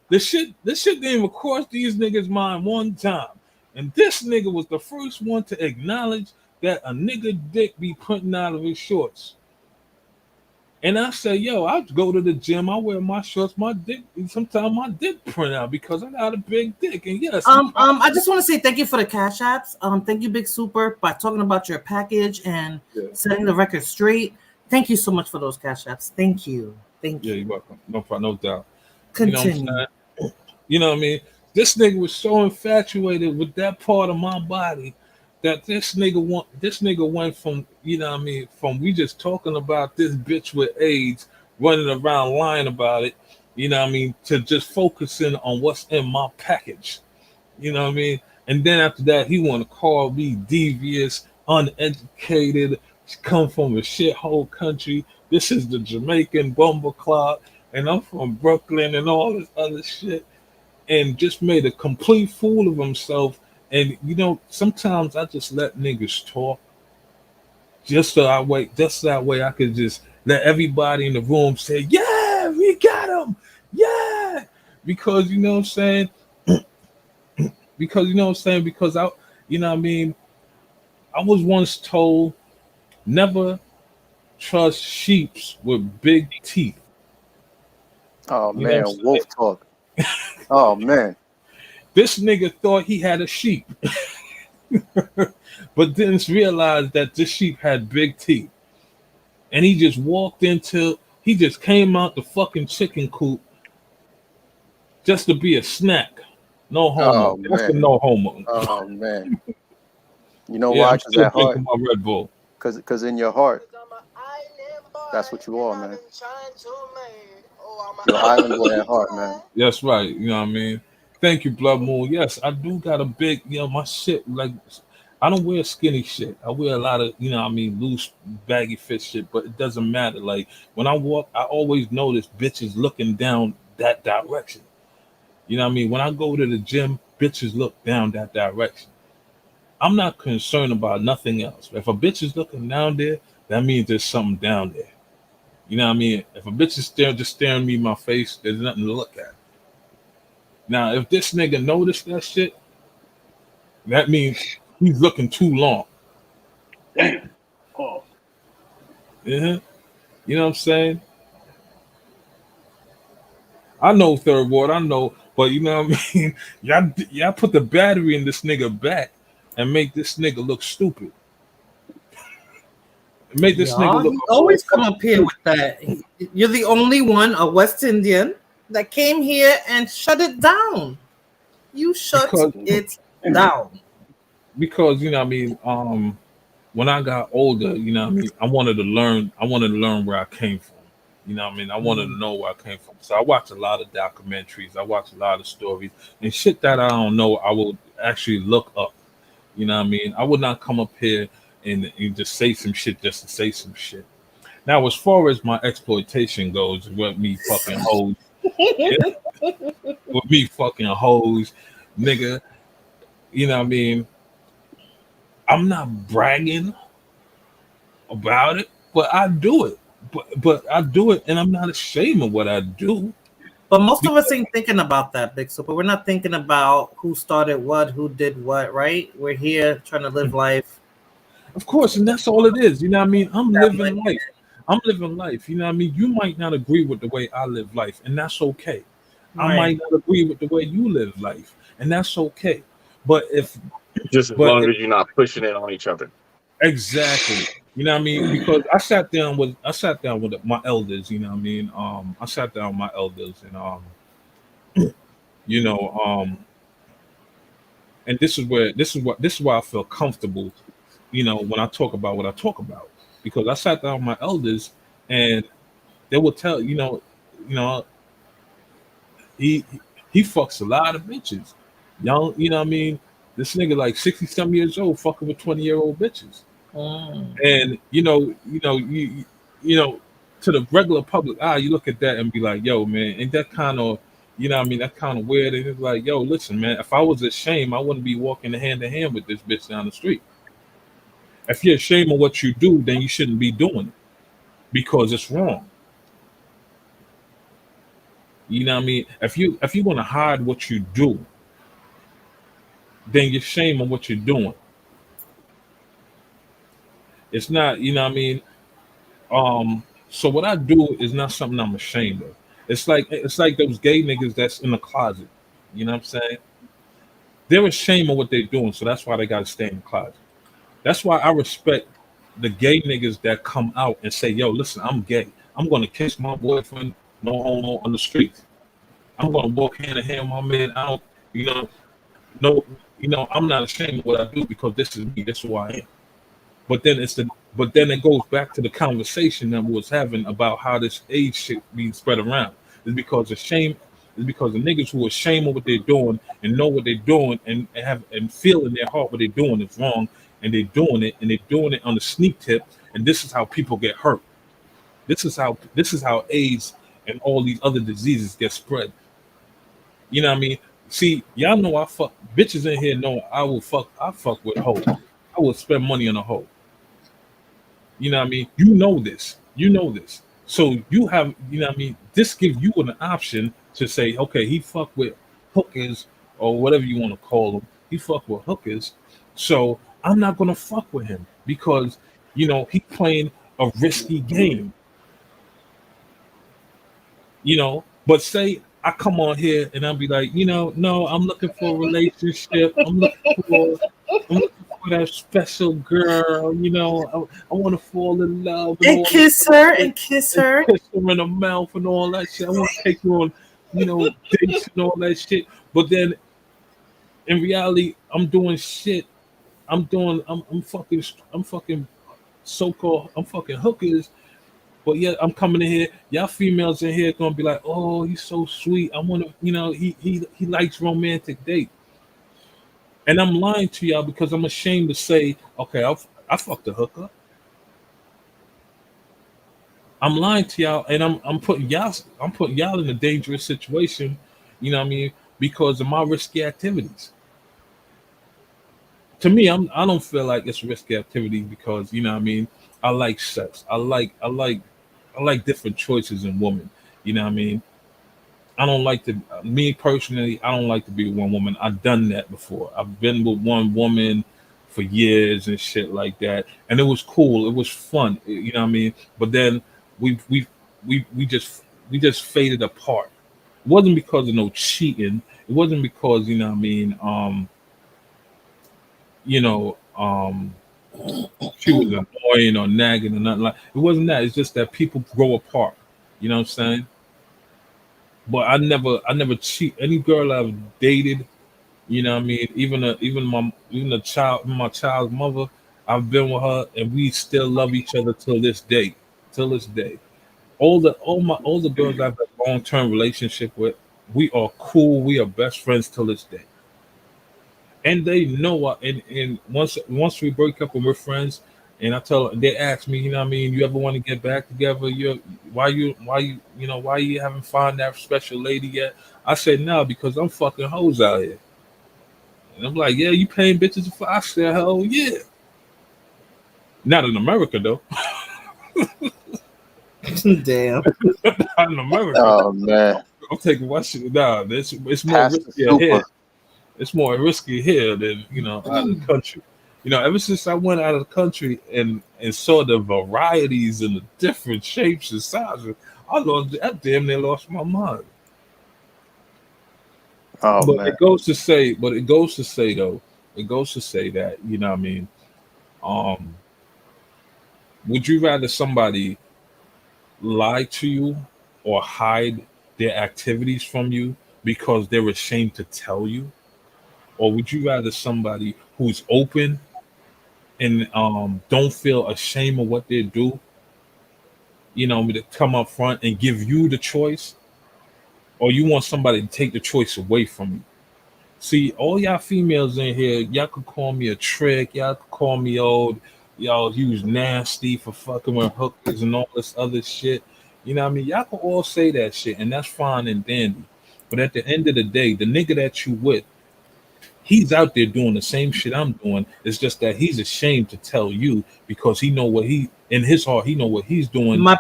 This shit didn't even cross these niggas' mind one time. And this nigga was the first one to acknowledge that a nigga dick be printing out of his shorts. And I say, yo, I go to the gym, I wear my shorts, my dick, sometimes my dick print out because I got a big dick. And yes, I just want to say thank you for the cash apps. Thank you, Big Super, by talking about your package and setting the record straight. Thank you so much for those cash apps. Thank you. Thank you. Yeah, you're welcome. No problem, no doubt. Continue. You know what I mean? This nigga was so infatuated with that part of my body that this nigga went from, you know what I mean, from we just talking about this bitch with AIDS running around lying about it, you know what I mean, to just focusing on what's in my package. You know what I mean? And then after that, he want to call me devious, uneducated, come from a shithole country. This is the Jamaican Bumble Club, and I'm from Brooklyn and all this other shit. And just made a complete fool of himself. And you know, sometimes I just let niggas talk, just that way I could just let everybody in the room say, "Yeah, we got him, yeah," because you know what I'm saying. Because I, you know what I mean. I was once told, never trust sheeps with big teeth. Oh You know man, what I'm wolf talk. Oh man. This nigga thought he had a sheep, but didn't realize that this sheep had big teeth. And he just came out the fucking chicken coop just to be a snack. No homo. Oh That's the man. no homo. Oh man. You know Yeah, why? I'm Because still that heart. drinking my Red Bull. Because in your heart, that's what you are, man. You're an island boy at heart, man. That's right. You know what I mean? Thank you, Blood Moon. Yes, I do got a big, you know, my shit, like, I don't wear skinny shit. I wear a lot of, you know what I mean, loose, baggy fit shit, but it doesn't matter. Like, when I walk, I always notice bitches looking down that direction. You know what I mean? When I go to the gym, bitches look down that direction. I'm not concerned about nothing else. If a bitch is looking down there, that means there's something down there. You know what I mean? If a bitch is just staring me in my face, there's nothing to look at. Now, if this nigga noticed that shit, that means he's looking too long. Damn. Oh. Yeah. You know what I'm saying? I know third ward, I know, but you know what I mean? Y'all put the battery in this nigga back and make this nigga look stupid. Make this nigga look. You always come up here with that. You're the only one, a West Indian, that came here and shut it down. You shut it down. Because you know what I mean, when I got older, you know what I mean, I wanted to learn where I came from. You know what I mean? I wanted to know where I came from. So I watched a lot of documentaries, I watched a lot of stories, and shit that I don't know, I will actually look up. You know what I mean? I would not come up here and just say some shit just to say some shit. Now, as far as my exploitation goes, with me fucking hoes, nigga, you know what I mean? I'm not bragging about it, but I do it. But I do it, and I'm not ashamed of what I do. But most of us ain't thinking about that, Big Super. We're not thinking about who started what, who did what, right? We're here trying to live life. Of course, and that's all it is. You know what I mean? I'm living life. I'm living life. You know what I mean? You might not agree with the way I live life, and that's okay. Right. I might not agree with the way you live life, and that's okay. But as long as you're not pushing it on each other. Exactly. You know what I mean? Because I sat down with my elders. You know what I mean? I sat down with my elders, and you know, and this is why I feel comfortable. You know, when I talk about what I talk about, because I sat down with my elders, and they will tell you know, he he fucks a lot of bitches, young. You know what I mean? This nigga like 60 some years old, fucking with 20-year-old bitches. Mm. And you know, to the regular public eye, you look at that and be like, yo, man, ain't that kind of, you know what I mean, that's kind of weird. And it's like, yo, listen, man, if I was ashamed, I wouldn't be walking hand in hand with this bitch down the street. If you're ashamed of what you do, then you shouldn't be doing it because it's wrong. You know what I mean? If you want to hide what you do, then you're ashamed of what you're doing. It's not, you know what I mean? So what I do is not something I'm ashamed of. It's like those gay niggas that's in the closet. You know what I'm saying? They're ashamed of what they're doing, so that's why they gotta stay in the closet. That's why I respect the gay niggas that come out and say, "Yo, listen, I'm gay. I'm gonna kiss my boyfriend, no homo, on the street. I'm gonna walk hand in hand with my man. I don't, you know, no, I'm not ashamed of what I do because this is me. This is who I am." But then it goes back to the conversation that we was having about how this age shit being spread around. It's because the shame is because the niggas who are ashamed of what they're doing and know what they're doing and have and feel in their heart what they're doing is wrong, and they're doing it on the sneak tip, and this is how people get hurt. This is how AIDS and all these other diseases get spread. You know what I mean? See, y'all know I fuck bitches in here know I fuck with hoes. I will spend money on a hoe. You know what I mean? You know this. You know this. So you have, you know what I mean? This gives you an option to say, okay, he fuck with hookers or whatever you want to call them. He fuck with hookers. So I'm not gonna fuck with him because he playing a risky game. But say I come on here and I'll be like, no, I'm looking for a relationship. I'm looking for that special girl. I want to fall in love and And all that kiss her shit, and kiss and her. kiss her in the mouth and all that shit. I want to take you on, dates and all that shit. But then in reality, I'm doing shit. I'm fucking so-called, I'm fucking hookers. But yeah, I'm coming in here. Y'all females in here gonna be like, "Oh, he's so sweet. I want to, he likes romantic date." And I'm lying to y'all because I'm ashamed to say, "Okay, I fucked a hooker." I'm lying to y'all, and I'm putting y'all in a dangerous situation. You know what I mean? Because of my risky activities. To me, I don't feel like it's risky activity because you know what I mean. I like sex. I like different choices in women. You know what I mean? I don't like to, me personally, I don't like to be with one woman. I've done that before. I've been with one woman for years and shit like that. And it was cool. It was fun. You know what I mean? But then we we we just faded apart. It wasn't because of no cheating. It wasn't because, you know what I mean, you know, she was annoying or nagging or nothing like it wasn't that. It's just that people grow apart. You know what I'm saying? But I never cheat. Any girl I've dated, you know what I mean? My child's mother, I've been with her and we still love each other till this day. Till this day. All the girls I've had long term relationship with, we are cool, we are best friends till this day. And they know and once we break up and we're friends, and I tell they ask me, you know what I mean, you ever want to get back together? Why you haven't found that special lady yet? I said no, because I'm fucking hoes out here. And I'm like, yeah, you paying bitches for? I said, hell yeah. Not in America though. Damn. Not in America. Oh man, I'm taking my shit down. It's more Pastor riskier here. Super. It's more risky here than out of the country. Ever since I went out of the country and saw the varieties and the different shapes and sizes, I damn near lost my mind. Oh But man, it goes to say that, you know what I mean, um Would you rather somebody lie to you or hide their activities from you because they're ashamed to tell you? Or would you rather somebody who's open and don't feel ashamed of what they do, to come up front and give you the choice? Or you want somebody to take the choice away from you? See, all y'all females in here, y'all could call me a trick, y'all could call me old, y'all use nasty for fucking with hookers and all this other shit. You know what I mean? Y'all can all say that shit, and that's fine and dandy. But at the end of the day, the nigga that you with, he's out there doing the same shit I'm doing. It's just that he's ashamed to tell you because he know what he in his heart, he know what he's doing. My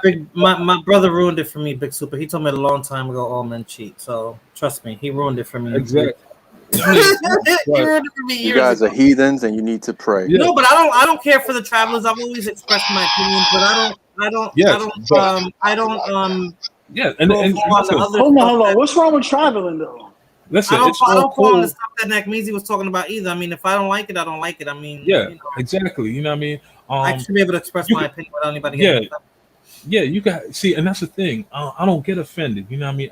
brother ruined it for me, Big Super. He told me a long time ago all men cheat. So trust me, he ruined it for me. Exactly. You guys are heathens, and you need to pray. Yeah. No, but I don't care for the travelers. I've always expressed my opinion, but yeah, and on the other hold on. What's wrong with traveling though? Listen, I don't fall cool. on the stuff that Nakmeezy was talking about either. I mean, if I don't like it, I don't like it. I mean, yeah, exactly. You know what I mean? I should be able to express my opinion without anybody getting offended. Yeah, you got see, and that's the thing. I don't get offended. You know what I mean?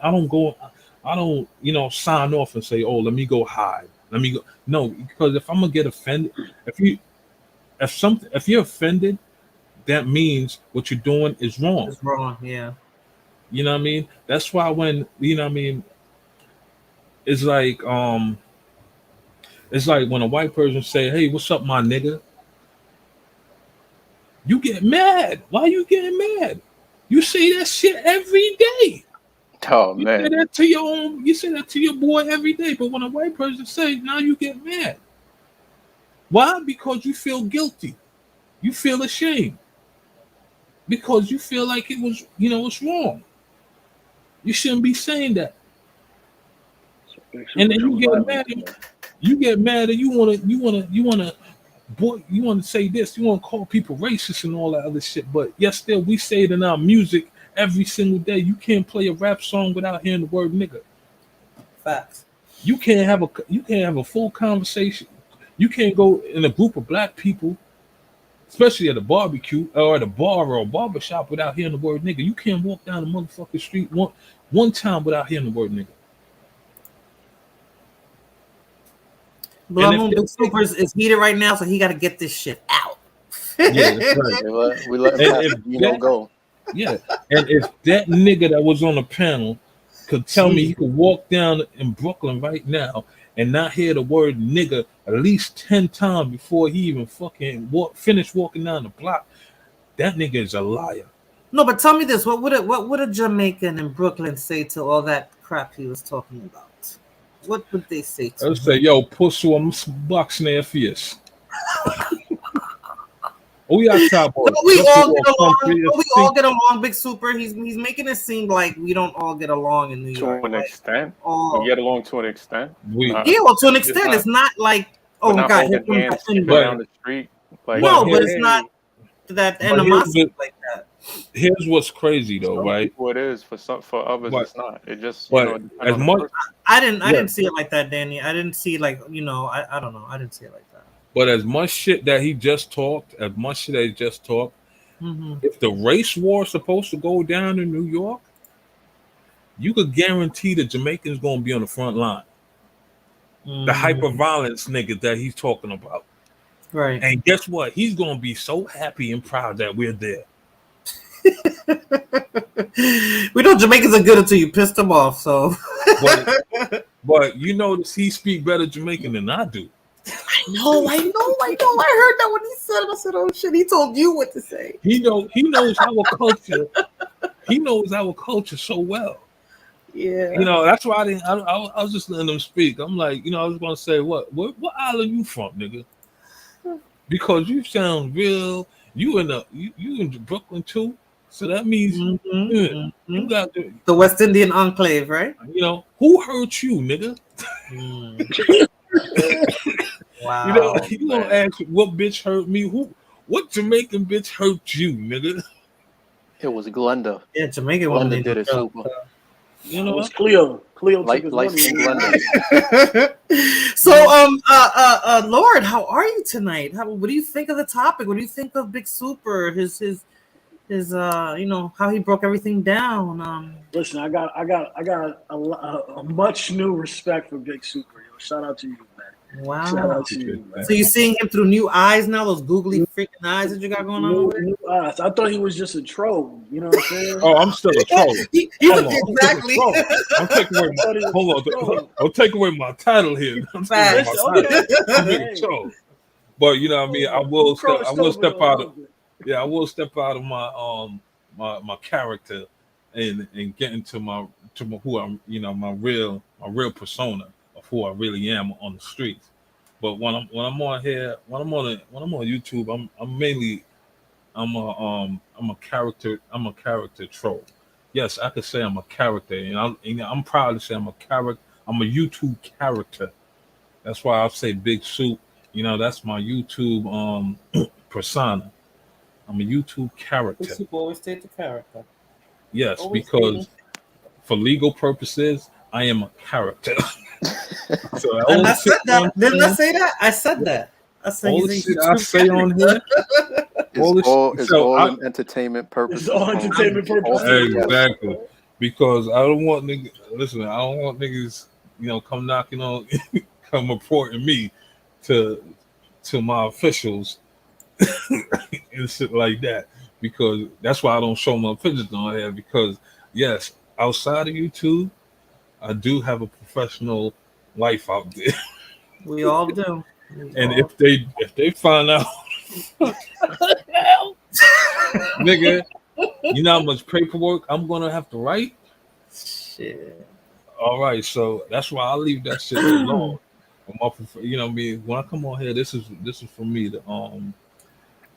I don't sign off and say, "Oh, let me go hide. Let me go." No, because if I'm gonna get offended, if you're offended, that means what you're doing is wrong. It's wrong, yeah. You know what I mean? That's why when it's like when a white person say, "Hey, what's up, my nigga?" You get mad. Why you getting mad? You say that shit every day. Oh you man, say that to you say that to your boy every day. But when a white person say, now you get mad. Why? Because you feel guilty. You feel ashamed. Because you feel like it was, it's wrong. You shouldn't be saying that. And then you get mad. You get mad, and you wanna say this. You want to call people racist and all that other shit. But yes, still we say it in our music every single day. You can't play a rap song without hearing the word nigga. Facts. You can't have a full conversation. You can't go in a group of black people, especially at a barbecue or at a bar or a barbershop, without hearing the word nigga. You can't walk down the motherfucking street one time without hearing the word nigga. Blood Moon Big Super is heated right now, so he got to get this shit out. Yeah, that's right. We let Gino go. Yeah, and if that nigga that was on the panel could tell me he could walk down in Brooklyn right now and not hear the word nigga at least 10 times before he even fucking finish walking down the block, that nigga is a liar. No, but tell me this: what would a Jamaican in Brooklyn say to all that crap he was talking about? What would they say to him? I'd say, yo, pussy, I'm boxing their face. We all get along, Big Super. He's making it seem like we don't all get along in New York. To an extent. We get along to an extent. To an extent. It's not like, oh my God, here comes the down the street. But it's not that animosity like that. Here's what's crazy though, right? What it is for others, it's not. It just as much. I didn't see it like that, Danny. I didn't see like I don't know. I didn't see it like that. But as much shit that he just talked, if the race war is supposed to go down in New York, you could guarantee the Jamaicans gonna be on the front line. The hyper-violence niggas that he's talking about. Right. And guess what? He's gonna be so happy and proud that we're there. We know Jamaicans are good until you pissed them off, so but he speak better Jamaican than I do. I know. I heard that when he said it. I said, "Oh shit!" He told you what to say. He knows our culture. He knows our culture so well. Yeah. That's why I was just letting them speak. I'm like, I was gonna say, what island you from, nigga? Because you sound real. You in Brooklyn too, so that means you got the West Indian enclave, right? Who hurt you, nigga? Wow. You gonna ask what bitch hurt me? What Jamaican bitch hurt you, nigga? It was Glenda. Yeah, Jamaican Glenda did it super. You It know. was Cleo. Cleo took his Light money. skin blender. So, Lord, how are you tonight? What do you think of the topic? What do you think of Big Super? His you know, how he broke everything down. Listen, I got a much new respect for Big Super. Yo, shout out to you, man. Wow. Shout out to you, man. So you're seeing him through new eyes now, those googly freaking eyes that you got going on over there? New eyes. I thought he was just a troll. You know what I'm saying? Oh, I'm still a troll. Hold on, Exactly. I'm taking away my hold on. I'll take away my title here. I'm taking away my title. I'm being a troll. But you know what I mean. I will step out of I will step out of my my character and get into my who I'm, you know, my real persona of who I really am on the streets. But when I'm on here, when I'm on YouTube, I'm mainly I'm a character troll. Yes, I could say I'm a character, and I'm proud to say I'm a character. I'm a YouTube character. That's why I say Big Soup. You know, that's my YouTube persona. I'm a YouTube character. Big Soup always state the character. Yes, Always because for legal purposes, I am a character. So and I said that. Didn't I say that? I said that. I said all the shit I say on here. It's all in entertainment purposes. It's all entertainment purposes. Exactly. Because I don't want niggas. Listen, I don't want niggas, you know, come knocking on, come reporting me to my officials and shit like that. Because that's why I don't show my pictures on here. Because yes, outside of YouTube, I do have a professional life out there. We all do. And if they find out, nigga, you know how much paperwork I'm gonna have to write? Shit. All right, so that's why I leave that shit alone. You know what I mean? When I come on here, this is for me to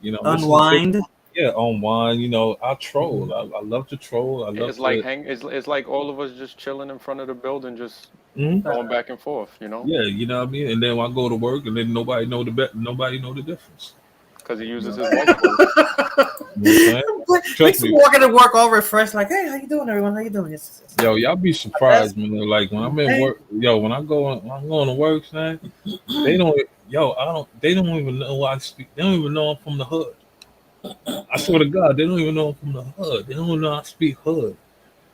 you know, unwind. Unwind. You know, I troll. I love to troll. It's like all of us just chilling in front of the building, just going back and forth. You know? Yeah, you know what I mean. And then when I go to work, and then nobody know the difference because he uses his work clothes. Trust me. Walking to work all refreshed, like, hey, how you doing, everyone? How you doing? Yes. Yo, y'all be surprised, man. Like when I'm in work, when I'm going to work, man, they don't even know I speak. They don't even know I'm from the hood. I swear to God, they don't even know I'm from the hood. They don't even know I speak hood.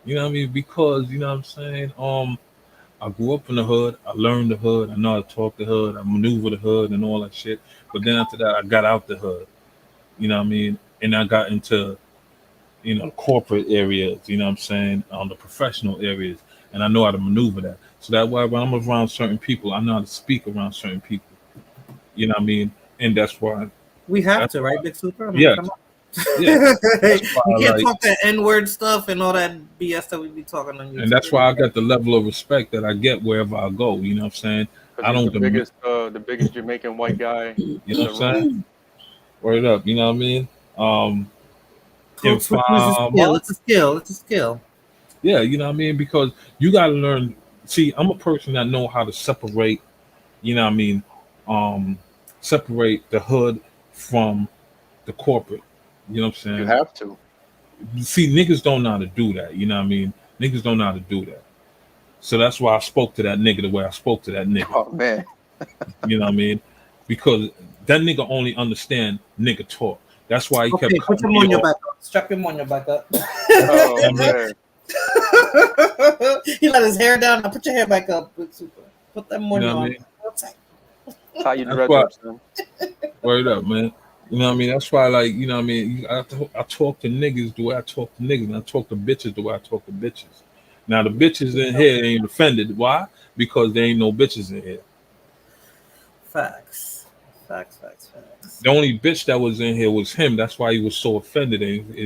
You know what I mean? Because, you know what I'm saying? I grew up in the hood. I learned the hood. I know how to talk the hood. I maneuver the hood and all that shit. But then after that, I got out the hood. You know what I mean? And I got into, you know, corporate areas, you know what I'm saying, the professional areas. And I know how to maneuver that. So that way, when I'm around certain people, I know how to speak around certain people. You know what I mean? And that's why. We have to, right, Big Super? I mean, yeah. Come on. Yeah. You can't talk that N-word stuff and all that BS that we be talking on YouTube. And that's why I got the level of respect that I get wherever I go. You know what I'm saying? I don't the biggest Jamaican white guy. You know what I'm saying? Word up. You know what I mean? It's a skill. Yeah, you know what I mean? Because you got to learn. See, I'm a person that know how to separate. You know what I mean? Separate the hood from the corporate. You know what I'm saying? You have to. See, niggas don't know how to do that. You know what I mean? Niggas don't know how to do that. So that's why I spoke to that nigga the way I spoke to that nigga. Oh, man. You know what I mean? Because that nigga only understand nigga talk. That's why he kept put your money back up. Strap your money back up. Oh, man. He let his hair down. Now put your hair back up. Put that money you know on. I mean? Tie your dreads up, son. Word up, man. You know what I mean? That's why, like, you know what I mean? I talk to niggas the way I talk to niggas, and I talk to bitches the way I talk to bitches. Now, the bitches in here ain't offended. Why? Because there ain't no bitches in here. Facts. The only bitch that was in here was him. That's why he was so offended. And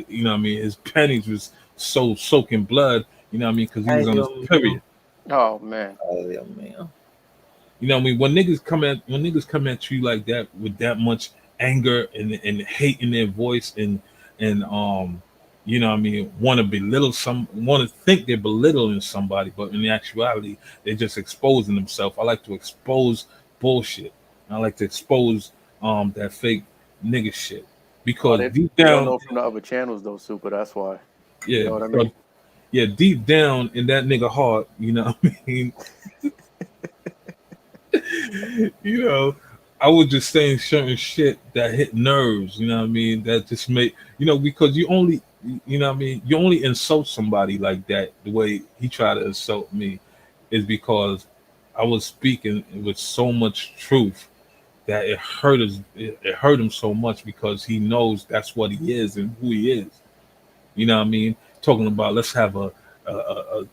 you know what I mean? His panties was so soaking blood, you know what I mean? Because he was on his period. Oh, man. You know what I mean? When niggas come at you like that with that much anger and hate in their voice and you know what I mean, want to think they're belittling somebody, but in actuality they're just exposing themselves. I like to expose bullshit. I like to expose that fake nigga shit because deep down, you don't know from the other channels though, Super. That's why. Yeah, you know what I mean? yeah, deep down in that nigga heart, you know what I mean? You know, I was just saying certain shit that hit nerves, you know what I mean? That just made, because you know what I mean? You only insult somebody like that the way he tried to insult me is because I was speaking with so much truth that it hurt him so much because he knows that's what he is and who he is. You know what I mean? Talking about let's have a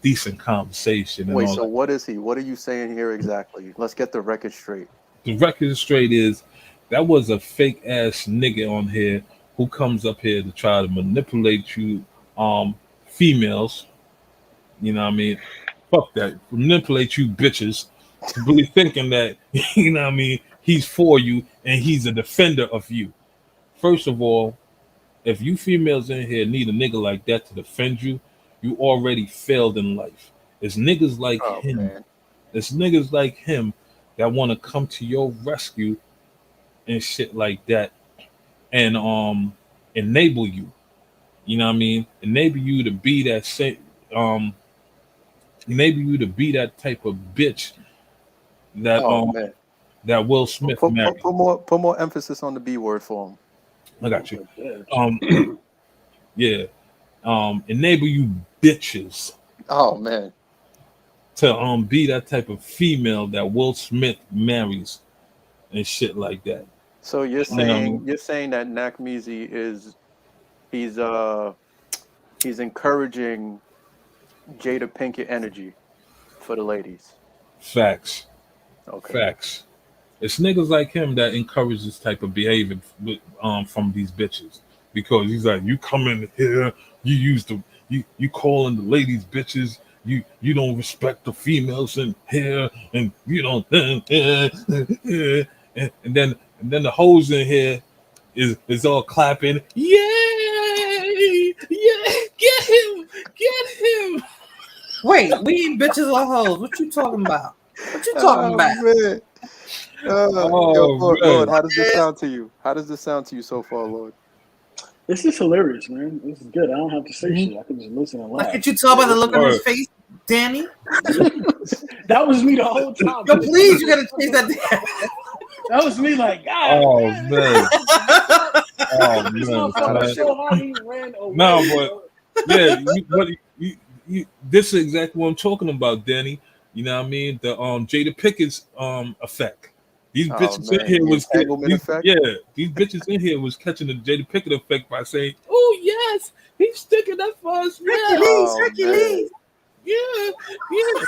decent conversation and Wait, all so that. what is he? What are you saying here exactly? Let's get the record straight. The record straight is that was a fake ass nigga on here who comes up here to try to manipulate you, females. You know what I mean? Fuck that. Manipulate you bitches to really thinking that you know what I mean. He's for you and he's a defender of you. First of all, if you females in here need a nigga like that to defend you, you already failed in life. It's niggas like Oh him. man. It's niggas like him that want to come to your rescue and shit like that and enable you. You know what I mean? Enable you to be that same um enable you to be that type of bitch that Oh man. that Will Smith married. Put more emphasis on the B word for him. I got you. Yeah. Um yeah. Enable you bitches Oh man. to be that type of female that Will Smith marries and shit like that. So you're You know what I saying mean? that Nakmizi is he's uh he's encouraging Jada Pinkett energy for the ladies. Facts. Okay. Facts. It's niggas like him that encourage this type of behavior from these bitches because he's like, you come in here, you use you calling the ladies bitches, you don't respect the females in here, and you don't, and then the hoes in here is all clapping, yay, yeah, get him. Wait, we ain't bitches or hoes. What you talking about? What you talking Oh about? man. Yo, Oh Lord, man, how does this sound to you? How does this sound to you so far, Lord? This is hilarious, man. This is good. I don't have to say Mhm. shit. I can just listen and Like, laugh. could you tell by the look on his Word. face, Danny? That was me the whole time. Yo, please, you gotta change that. That was me like, God Oh damn man, oh this man, motherfucker man. so hard he ran No, away, but bro. yeah, this is exactly what I'm talking about, Danny. You know what I mean? The Jada Pickett's effect. These Oh bitches in man, here the was entanglement effect. these bitches in here was catching the Jada Pickett effect by saying, "Oh yes, he's sticking up for us, yes, Hercules, Oh man. Hercules. yeah, yeah."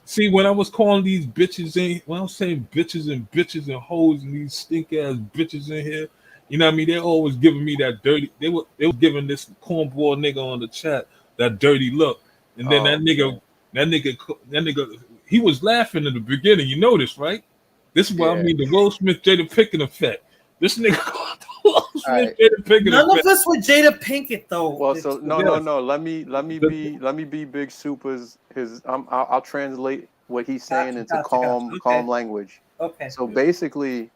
See when I was calling these bitches in, when I was saying bitches and hoes and these stink ass bitches in here, you know what I mean? They always giving me that dirty. They were giving this cornball nigga on the chat that dirty look, and then Oh man. that nigga, he was laughing in the beginning. You notice, right? This is what I Yeah. mean. The Will Smith Jada Pickett effect. This nigga called the Will All Smith right. Jada Pickett None of effect. us with Jada Pinkett though. Well, so no, no, Yes. no. Let me be Big Super's his. I'll translate what he's saying Gotcha, into gotcha, gotcha. calm Okay, language. okay. So basically,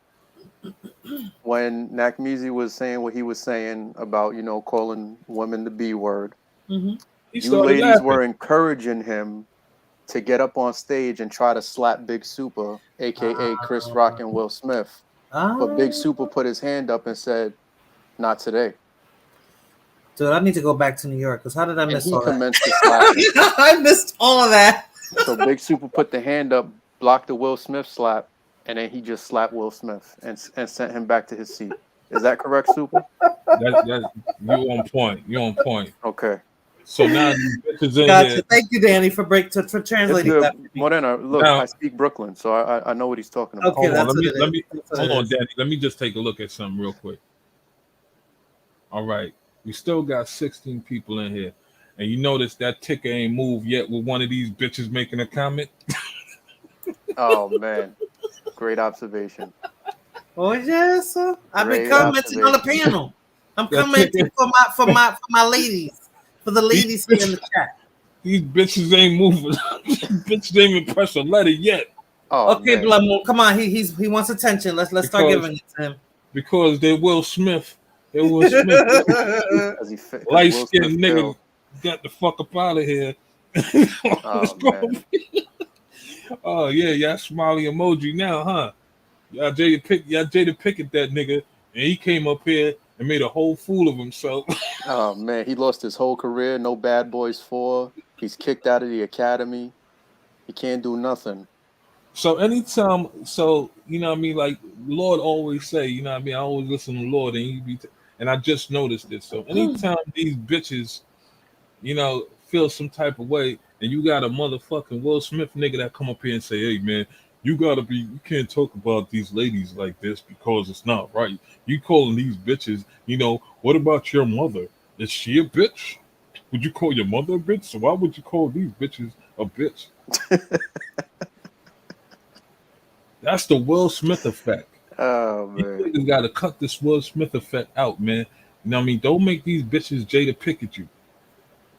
when Nakmizi was saying what he was saying about calling women the B word, Mm-hmm. He you started ladies laughing. were encouraging him to get up on stage and try to slap Big Super, aka Chris Rock and Will Smith. But Big Super put his hand up and said, "Not today." Dude, I need to go back to New York because how did I And miss he all that? commenced to slap him. I missed all of that. So Big Super put the hand up, blocked the Will Smith slap, and then he just slapped Will Smith and sent him back to his seat. Is that correct, Super? That you on point. You on point. Okay. So now these bitches in Gotcha. here. Thank you, Danny, for It's translating good. that for me. Morena, look, Now I speak Brooklyn, so I know what he's talking about. Okay, hold on. that's what it Let is. me That's what hold it on, is. Daddy. Let me just take a look at something real quick. All right. We still got 16 people in here. And you notice that ticker ain't moved yet with one of these bitches making a comment? Oh man, great observation. Oh yes, sir. I've been Great commenting on the observation. panel. I'm That commenting ticker, for my ladies, for the these, ladies here in the chat. these bitches ain't moving. These bitches ain't even pressed a letter yet. Oh Okay, man. Blood Moon, come on. He wants attention. Let's start Because giving it to him. because they Will Smith It was Smith. Because Light Will skinned Smith nigga failed. got the fuck up out of here. Oh man. Oh yeah, y'all smiley emoji now, huh? Y'all Jada Pickett that nigga, and he came up here and made a whole fool of himself. Oh man, he lost his whole career. No Bad Boys 4. He's kicked out of the academy. He can't do nothing. So anytime, so you know what I mean, like Lord always say, you know what I mean. I always listen to Lord, and and I just noticed this. So anytime these bitches, you know, feel some type of way, and you got a motherfucking Will Smith nigga that come up here and say, "Hey man, you can't talk about these ladies like this because it's not right. You calling these bitches, you know, what about your mother? Is she a bitch? Would you call your mother a bitch? So why would you call these bitches a bitch?" That's the Will Smith effect. Oh You man. niggas got to cut this Will Smith effect out, man. You know what I mean? Don't make these bitches Jada Pickett you.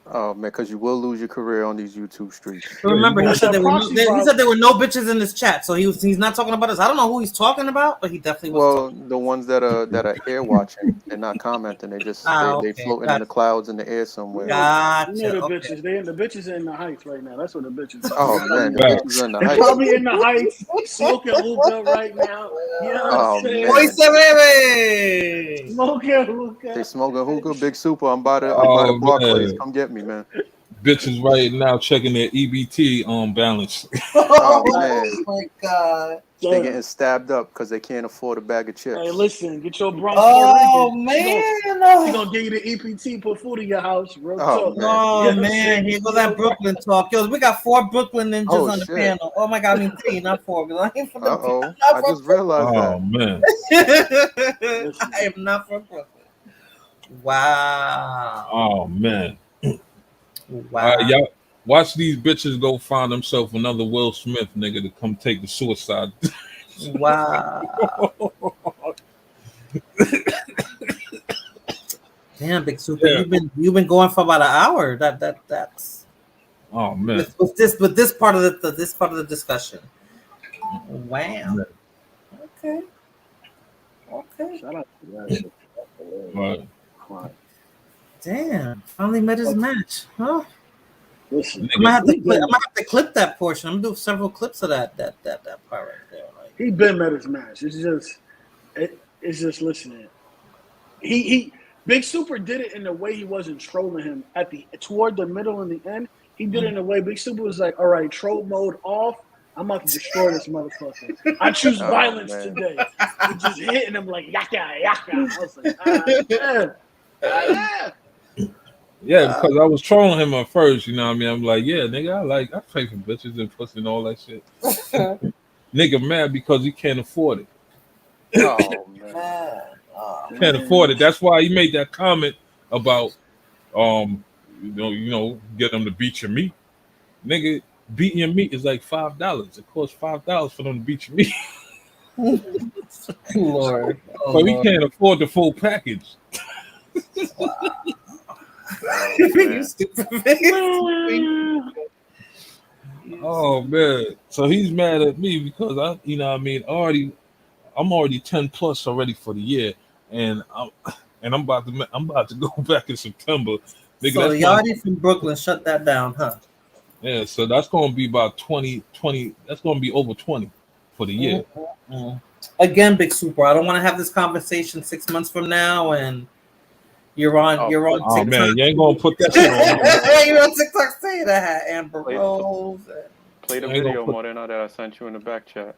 Oh man, because you will lose your career on these YouTube streets. Yeah, Remember, you he know, said That's a there were no, proxy he fight. said there were no bitches in this chat, so he's not talking about us. I don't know who he's talking about, but he definitely wasn't Well, talking. the ones that are air watching and not commenting, they Okay, floating in the gotcha, clouds in the air somewhere. You know gotcha. the Okay, bitches. The bitches are in the heights right now. That's what the bitches are. Oh They're man, probably the in the heights. bitches are in the They heights. probably in the heights, smoking hookah right now. You know what I'm Oh saying? man, Moise baby. Smoking they hookah. smoking hookah. Big Super. I'm by the oh Barclays. man, Come get me, man. bitches right now checking their EBT on balance. Oh Oh man, my god. they Damn. getting stabbed up because they can't afford a bag of Hey, chips. listen, get your Bronx Puerto Oh Rican. She man. gonna give you the EPT, put food in your house. Real Oh talk. man. You Oh know what I'm saying? man, here Get go you that your Bronx. Brooklyn talk. Yo, we got 4 Brooklyn ninjas Oh on the shit. panel. Oh my god, I mean 3, not 4. Because I ain't from Uh the oh. I'm I not just realized that. Oh man, from Listen, I am not from Brooklyn. Wow. oh man. All right, Wow. y'all watch these bitches go find themselves another Will Smith nigga to come take the suicide. Wow. Damn, Big Super, Yeah. you've been going for about an hour. That's Oh man. with this part of the discussion. Wow. Man. Okay. Okay. shout out to that shit. That's hilarious. Right. Crying. Damn. Finally met his match. Huh? Listen, I'm gonna Nigga. have to he clip. I'm been gonna have to clip that portion. I'm gonna do several clips of that part right there. Like, he been met his match. It's just listening. He Big Super did it in a way he wasn't trolling him toward the middle and the end. He did it in a way Big Super was like, all right, troll mode off. I'm about to destroy this motherfucker. I choose Oh violence man. today. He just hitting him like yaka yaka. I was like, damn. Damn. Yeah, because I was trolling him at first, you know what I mean? I'm like, yeah, nigga, I pay for bitches and pussy and all that shit. Nigga mad because he can't afford it. Oh man. man. Oh Can't man. afford it. That's why he made that comment about get them to beat your meat. Nigga, beating your meat is like $5. It costs $5 for them to beat your meat. Lord. Oh So he Lord. can't afford the full package. Oh You man. stupid face. Oh man. So he's mad at me because I'm already 10 plus already for the year, and I'm about to go back in September. Nigga, So that's the my Yardie from Brooklyn shut that down, huh? yeah. So that's gonna be about 20. That's gonna be over 20 for the year. Mm. Again, Big Super. I don't want to have this conversation 6 months from now, and you're on Oh, play, Oh TikTok. man, you ain't gonna put that shit on me, man. You're on TikTok saying that Amber play, Rose. play the I ain't gonna video, put. Morena, that I sent you in the back chat.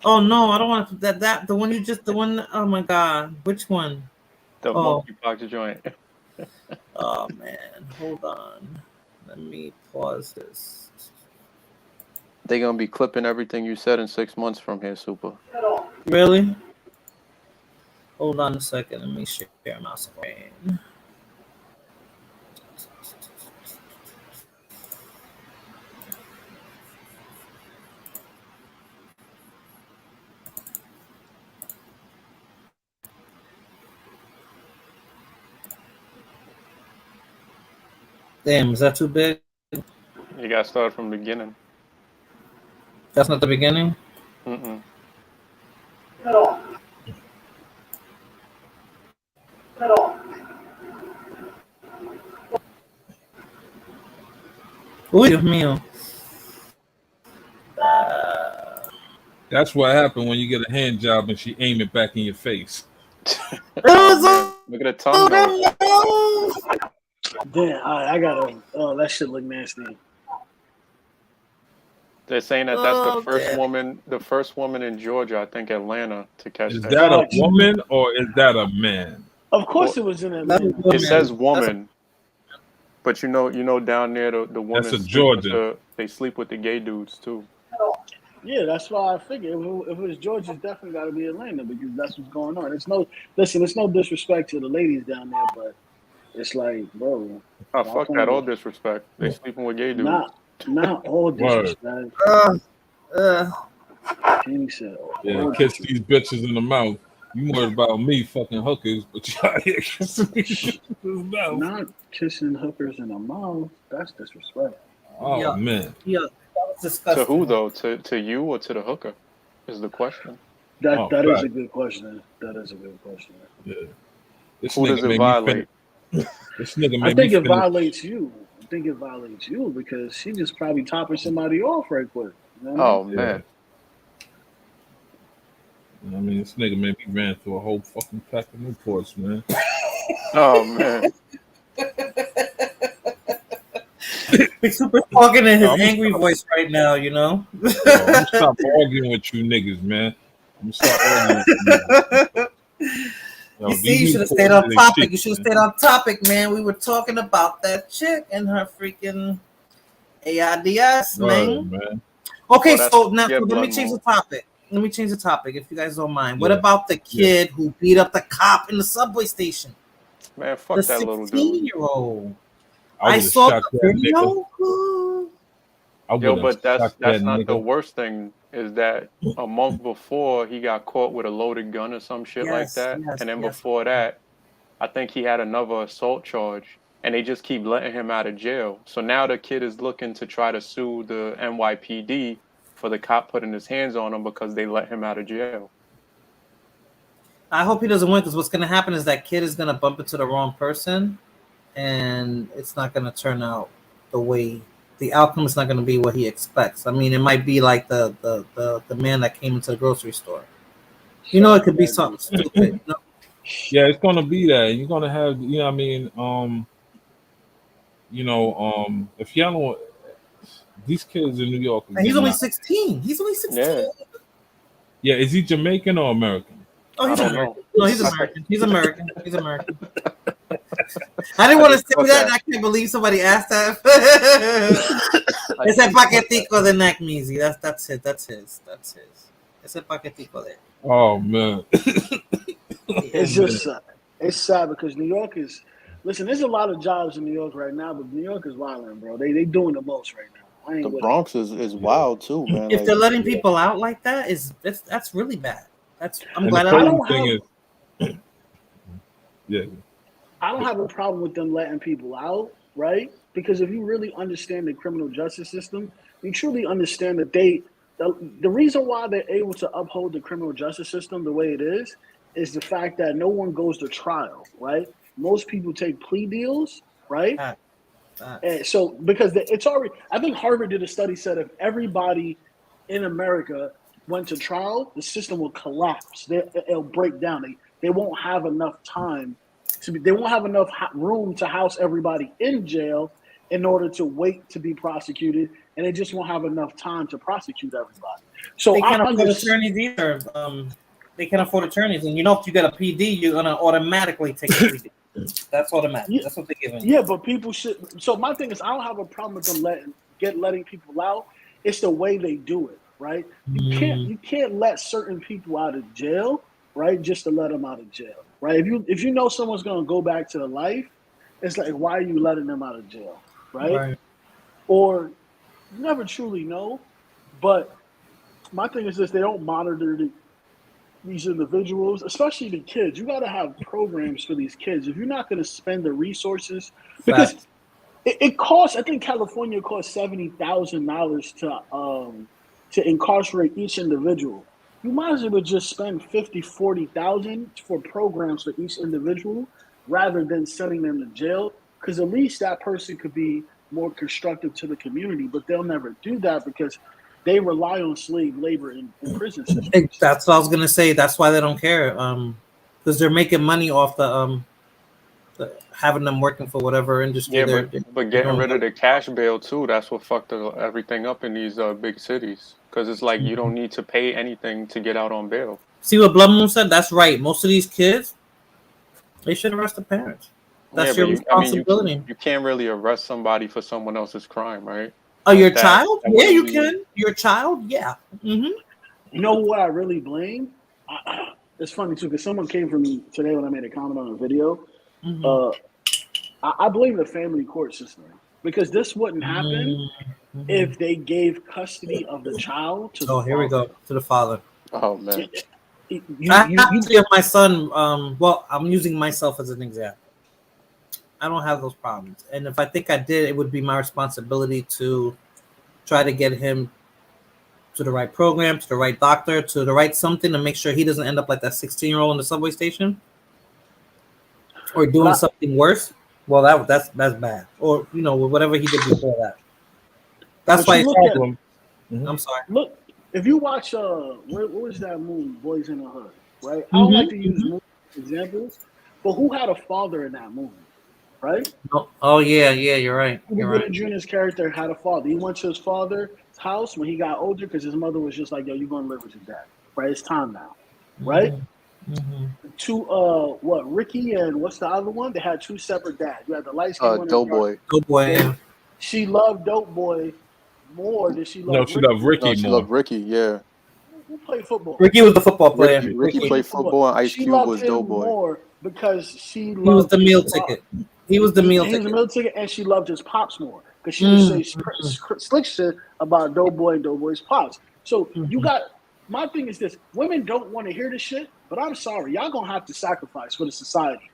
Oh no, I don't want to. That the one you just the one. Oh my god, which one? The Oh, monkeypox joint. oh man, hold on. Let me pause this. They gonna be clipping everything you said in 6 months from here, Super. Really? Hold on a second. Let me share my screen. Damn, is that too big? You gotta start from the beginning. That's not the beginning. Mm-mm. Uy, Dios mío. That's what happened when you get a hand job and she aim it back in your face. Oh man, look at the tongue though. Damn, I gotta. Oh, that shit look nasty. They're saying that that's the first woman in Georgia, I think Atlanta, to catch Is that that a shit. woman or is that a man? Of course, Well, it was in That's a Atlanta. it says woman. woman, but you know down there the That's women a sleep with Georgia. they sleep with the gay dudes too. Yeah, that's why I figured if it was Georgia, it's definitely got to be Atlanta because that's what's going on. It's no listen. It's no disrespect to the ladies down there, but it's like, bro, Oh why fuck that! can't All we? disrespect. They sleeping with gay dudes. Not all Word. disrespect. Uh, He said Yeah, all kiss disrespect. these bitches in the mouth. You worried about me fucking hookers, but you out here kissing these bitches in the mouth. Not kissing hookers in the mouth. That's disrespect. Oh yeah, man. yeah, that was To disgusting. who though? To you or to the hooker? Is the question. That Oh that is a fact. good question. That is a good question. Yeah. This Who does nigga it made me finish. violate? This nigga I made me think it finish. violates you. I think it violates you because she just probably topping somebody off right quick. You know what I mean? Oh Yeah. man. I mean, this nigga made me ran through a whole fucking pack of Newports, man. Oh man. He's super talking in Yo, his angry voice right now, you know. I'm gonna stop arguing with you niggas, man. I'm gonna stop arguing with you niggas. Yo, You see, these you should have stayed Newports on ain't topic. shit, You should have man. stayed on topic, man. We were talking about that chick and her freaking AIDS, Word, man. man. Okay, Well, that's so now yeah, so let me blood change the moon. topic. Let me change the topic, if you guys don't mind. What Yeah. about the Yeah. kid who beat up the cop in the subway station? Man, The fuck that little dude. 16-year-old. I I would have saw shot the that nigga. video. Ooh. I Yo, would have but that's shot that not the nigga. worst thing. Is that a month before he got caught with a loaded gun or some shit like Yes, that, yes, and then yes. before that, I think he had another assault charge, and they just keep letting him out of jail. So now the kid is looking to try to sue the NYPD for the cop putting his hands on him because they let him out of jail. I hope he doesn't win because what's going to happen is that kid is going to bump into the wrong person, and it's not going to turn out the outcome is not going to be what he expects. I mean, it might be like the man that came into the grocery store. You know, it could be something stupid. You know? Yeah, it's gonna be that. You're gonna have, what I mean, if y'all don't, these kids in New York are And he's getting only out. 16. He's only 16. Yeah, Yeah, is he Jamaican or American? Oh, I he's don't know. American. No, he's I think American. He's American. He's American. I didn't want to just say thought that. that. I can't believe somebody asked that. It's a paquetico de neck, Meezy. That's it. That's his. It's a paquetico there. Oh man. Oh It's man. just it's sad because New York is. Listen, there's a lot of jobs in New York right now, but New York is wilding, bro. They doing the most right now. I The ain't with it. Bronx is wild too, man. If they're Like, letting people out like that, that's really bad. I'm And the glad I I crazy don't. don't thing have is, yeah, I don't have a problem with them letting people out, right? Because if you really understand the criminal justice system, you truly understand that the reason why they're able to uphold the criminal justice system the way it is the fact that no one goes to trial, right? Most people take plea deals, right? And so because it's already, I think Harvard did a study said if everybody in America went to trial, the system will collapse. It'll break down. They won't have enough time they won't have enough room to house everybody in jail in order to wait to be prosecuted, and they just won't have enough time to prosecute everybody. So They I can't afford understand. attorneys either. They can't afford attorneys, and you know if you get a PD, you're gonna automatically take a PD. That's automatic. Yeah, That's what they're giving you. yeah, but people should. So my thing is, I don't have a problem with them letting people out. It's the way they do it, right? You can't let certain people out of jail, right? Just to let them out of jail, right? If you know someone's gonna go back to the life, it's like why are you letting them out of jail, right? Right. Or you never truly know. But my thing is this: they don't monitor these individuals, especially the kids. You got to have programs for these kids. If you're not going to spend the resources, because Fact. it costs, I think California costs $70,000 to incarcerate each individual. you might as well just spend 50,000-40,000 for programs for each individual rather than sending them to jail. Because at least that person could be more constructive to the community, but they'll never do that because they rely on slave labor in prison systems. That's what I was gonna say. That's why they don't care. Because they're making money off having them working for whatever industry Yeah, they're but getting doing. rid of the cash bail too, that's what fucked everything up in these big cities. Because it's like you don't need to pay anything to get out on bail. See what Blood Moon said? That's right. Most of these kids, they should arrest the parents. Yeah, That's but your responsibility. you can't really arrest somebody for someone else's crime, right? Oh, your That child? Yeah, wouldn't you be- can. Your child? Yeah. Mm-hmm. You know what I really blame? It's funny too because someone came for me today when I made a comment on a video. Mm-hmm. I blame the family court system because this wouldn't happen Mm-hmm. if they gave custody of the child to the Oh, here we father. go to the father. Oh man. I have to give my son. Well, I'm using myself as an example. I don't have those problems, and if I think I did, it would be my responsibility to try to get him to the right program, to the right doctor, to the right something to make sure he doesn't end up like that 16-year-old in the subway station or doing something worse. Well, that's bad, or whatever he did before that. That's why it's hard. I'm sorry. Look, if you watch what was that movie, Boys in the Hood, right? I don't like to use movie examples, but who had a father in that movie, right? Oh yeah, you're right. You're right. Jr.'s character had a father. He went to his father's house when he got older because his mother was just like, "Yo, you're gonna live with your dad, right? It's time now, right?" To Ricky and what's the other one? They had two separate dads. You had the light skinned one. Doughboy. Doughboy. She loved Doughboy more than she loved. No, she loved Ricky more. She loved Ricky. Yeah. Who played football? Ricky was the football player. Ricky played football, and Ice Cube was Doughboy. More because he was the meal ticket. He was the meal ticket. He was the meal ticket, and she loved his pops more because she would say slick shit about Doughboy and Doughboy's pops. So you got. My thing is this: women don't want to hear this shit, but I'm sorry, y'all gonna have to sacrifice for the society.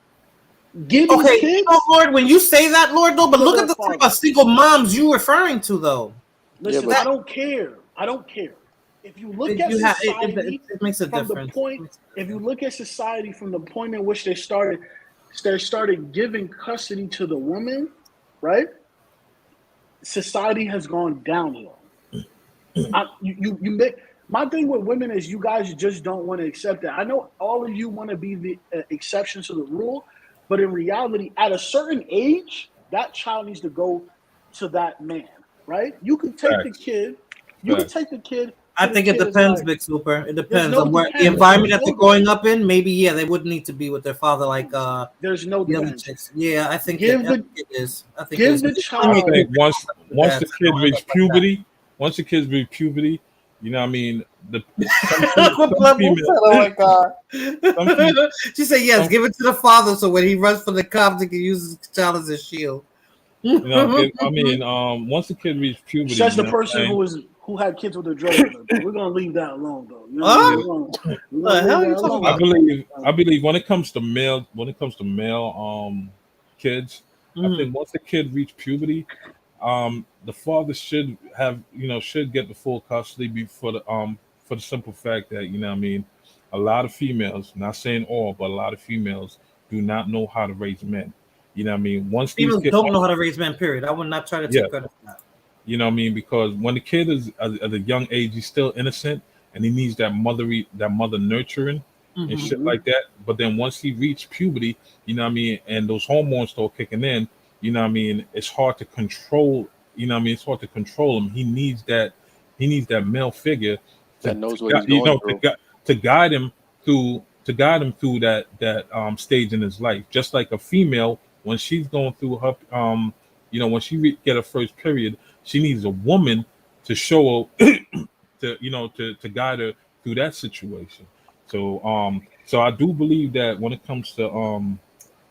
Give these kids, Lord, when you say that, Lord, though, but look at the type of single moms you referring to, though. Listen, I don't care. I don't care. If you look at society it makes a from difference. the point, if you look at society from the point in which they started giving custody to the woman, right? Society has gone downhill. My thing with women is you guys just don't want to accept that. I know all of you want to be the exception to the rule, but in reality, at a certain age, that child needs to go to that man, right? You can take the kid. You can take the kid. I think it depends, Big Super. It depends on where the environment that they're growing up in. Maybe they would need to be with their father. Like there's no depends. Yeah, I think give it is. I think give the child. I think once the kid reach puberty, once the kids reach puberty, you know what I mean? She said, yes, give it to the father so when he runs for the cops, he can use his child as a shield. You know, I mean, once the kid reaches puberty, that's the person who had kids with a drug dealer. We're gonna leave that alone, though. You know I believe when it comes to male kids, I think once the kid reach puberty, the father should get the full custody for the simple fact that, you know what I mean, a lot of females, not saying all, but a lot of females do not know how to raise men. You know what I mean? Once females don't know how to raise men, period. I would not try to take credit for that. You know what I mean? Because when the kid is at a young age, he's still innocent and he needs that mother nurturing and shit like that. But then once he reaches puberty, you know what I mean, and those hormones start kicking in, you know what I mean, it's hard to control. You know what I mean? It's hard to control him. He needs that male figure that knows what he's going through. To guide him through that stage in his life. Just like a female, when she's going through her when she get her first period, she needs a woman to show her to guide her through that situation. So I do believe that when it comes to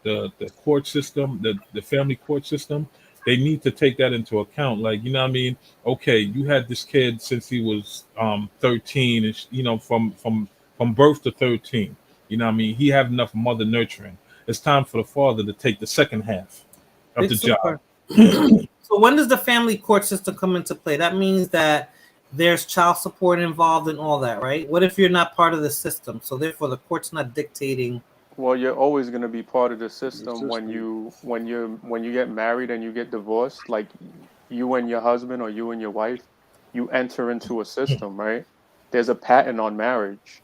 the court system, the family court system, they need to take that into account. Like, you know what I mean? Okay, you had this kid since he was 13, and from birth to 13. You know what I mean? He have enough mother nurturing. It's time for the father to take the second half of the job. So when does the family court system come into play? That means that there's child support involved and all that, right? What if you're not part of the system? So therefore, the court's not dictating. Well, you're always going to be part of the system when you get married and you get divorced. Like you and your husband or you and your wife, you enter into a system, right? There's a patent on marriage.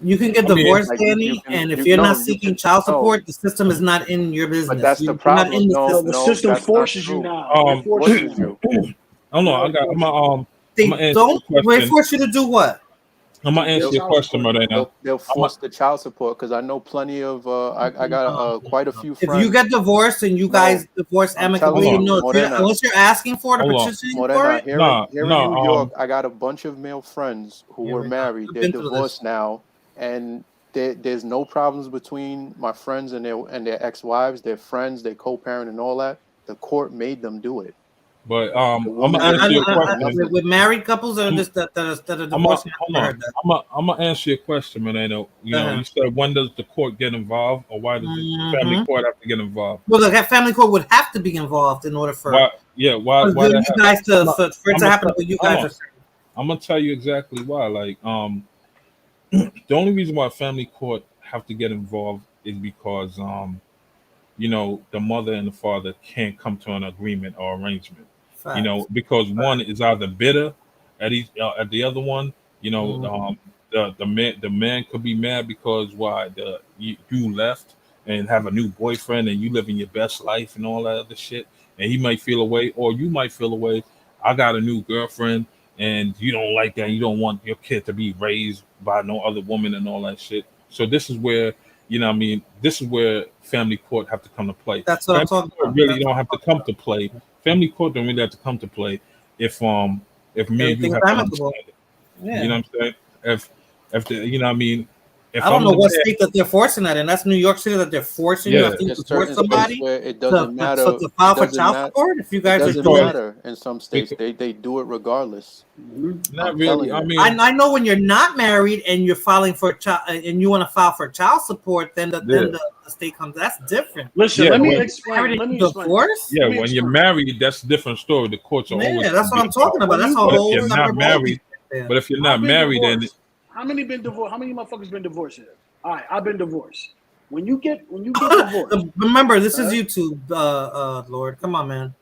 You can get I mean, divorced, Like Danny, and if you're not seeking child no, support, the system is not in your business. but that's the You're not problem. in the No, system. The no, system that's not forces you true. now. It forces you. I don't know. Now I it got. forces you. I'm They gonna answer don't. your They question. force you to do what? I'm gonna To answer get your child question support. right now. They'll force the child support because I know plenty of. I got quite a few If friends. you get divorced and you No, guys divorce I'm amicably, telling Hold on. you know, Morena, unless you're asking for it or Hold on. petitioning for Morena, it, here Nah, in nah. New York, I got a bunch of male friends who here were we go. married. I've They're been through this. divorced now, and there's no problems between my friends and their ex-wives. They're friends. They co-parent and all that. The court made them do it. But The I'm woman gonna answer didn't your pay for question. nothing. With married couples that are I'm, just that are I'm a, divorcing, hold I on. heard that. I'm gonna answer your question, Moreno. You know, Uh-huh. you said when does the court get involved, or why does the family court have to get involved? Well, the family court would have to be involved in order for Why? Yeah. Why you that happen? guys to for it I'm to happen. What you guys are saying. I'm gonna tell you exactly why. Like, the only reason why family court have to get involved is because you know, the mother and the father can't come to an agreement or arrangement. You know, Facts. because one is either bitter at the other one. You know, the man could be mad because why you left and have a new boyfriend and you living your best life and all that other shit, and he might feel away, or you might feel away. I got a new girlfriend, and you don't like that. You don't want your kid to be raised by no other woman and all that shit. So this is where, you know what I mean, this is where family court have to come to play. That's what Family I'm talking court about. really don't have to come to play. Family court don't really have to come to play if me and you Everything's have an amicable. understanding. Yeah. You know what I'm saying? If the, you know what I mean, if I don't I'm know the what man, state that they're forcing that in. That's New York City that they're forcing you. yeah, I think There's to force certain somebody states where it doesn't matter. to file It for doesn't child matter. support. If you It guys are doesn't doing matter in some states. They do it regardless. not I'm really. telling I you. mean, I know when you're not married and you're filing for child and you want to file for child support, then yeah, the state comes. That's different. Listen, yeah, let me when, explain. Married Let and me explain. divorce. yeah, Let me when you're explain. married, that's a different story. The courts are always Yeah, going that's to what be I'm talking involved. about. When That's a you But get, if whole you're not separate ballgame. married, Yeah. but if you're not I've been married, then divorced. How many been divorced? How many motherfuckers been divorced here? All right, I've been divorced. When you get divorced, Remember, this is right? YouTube, Lord. Come on, man.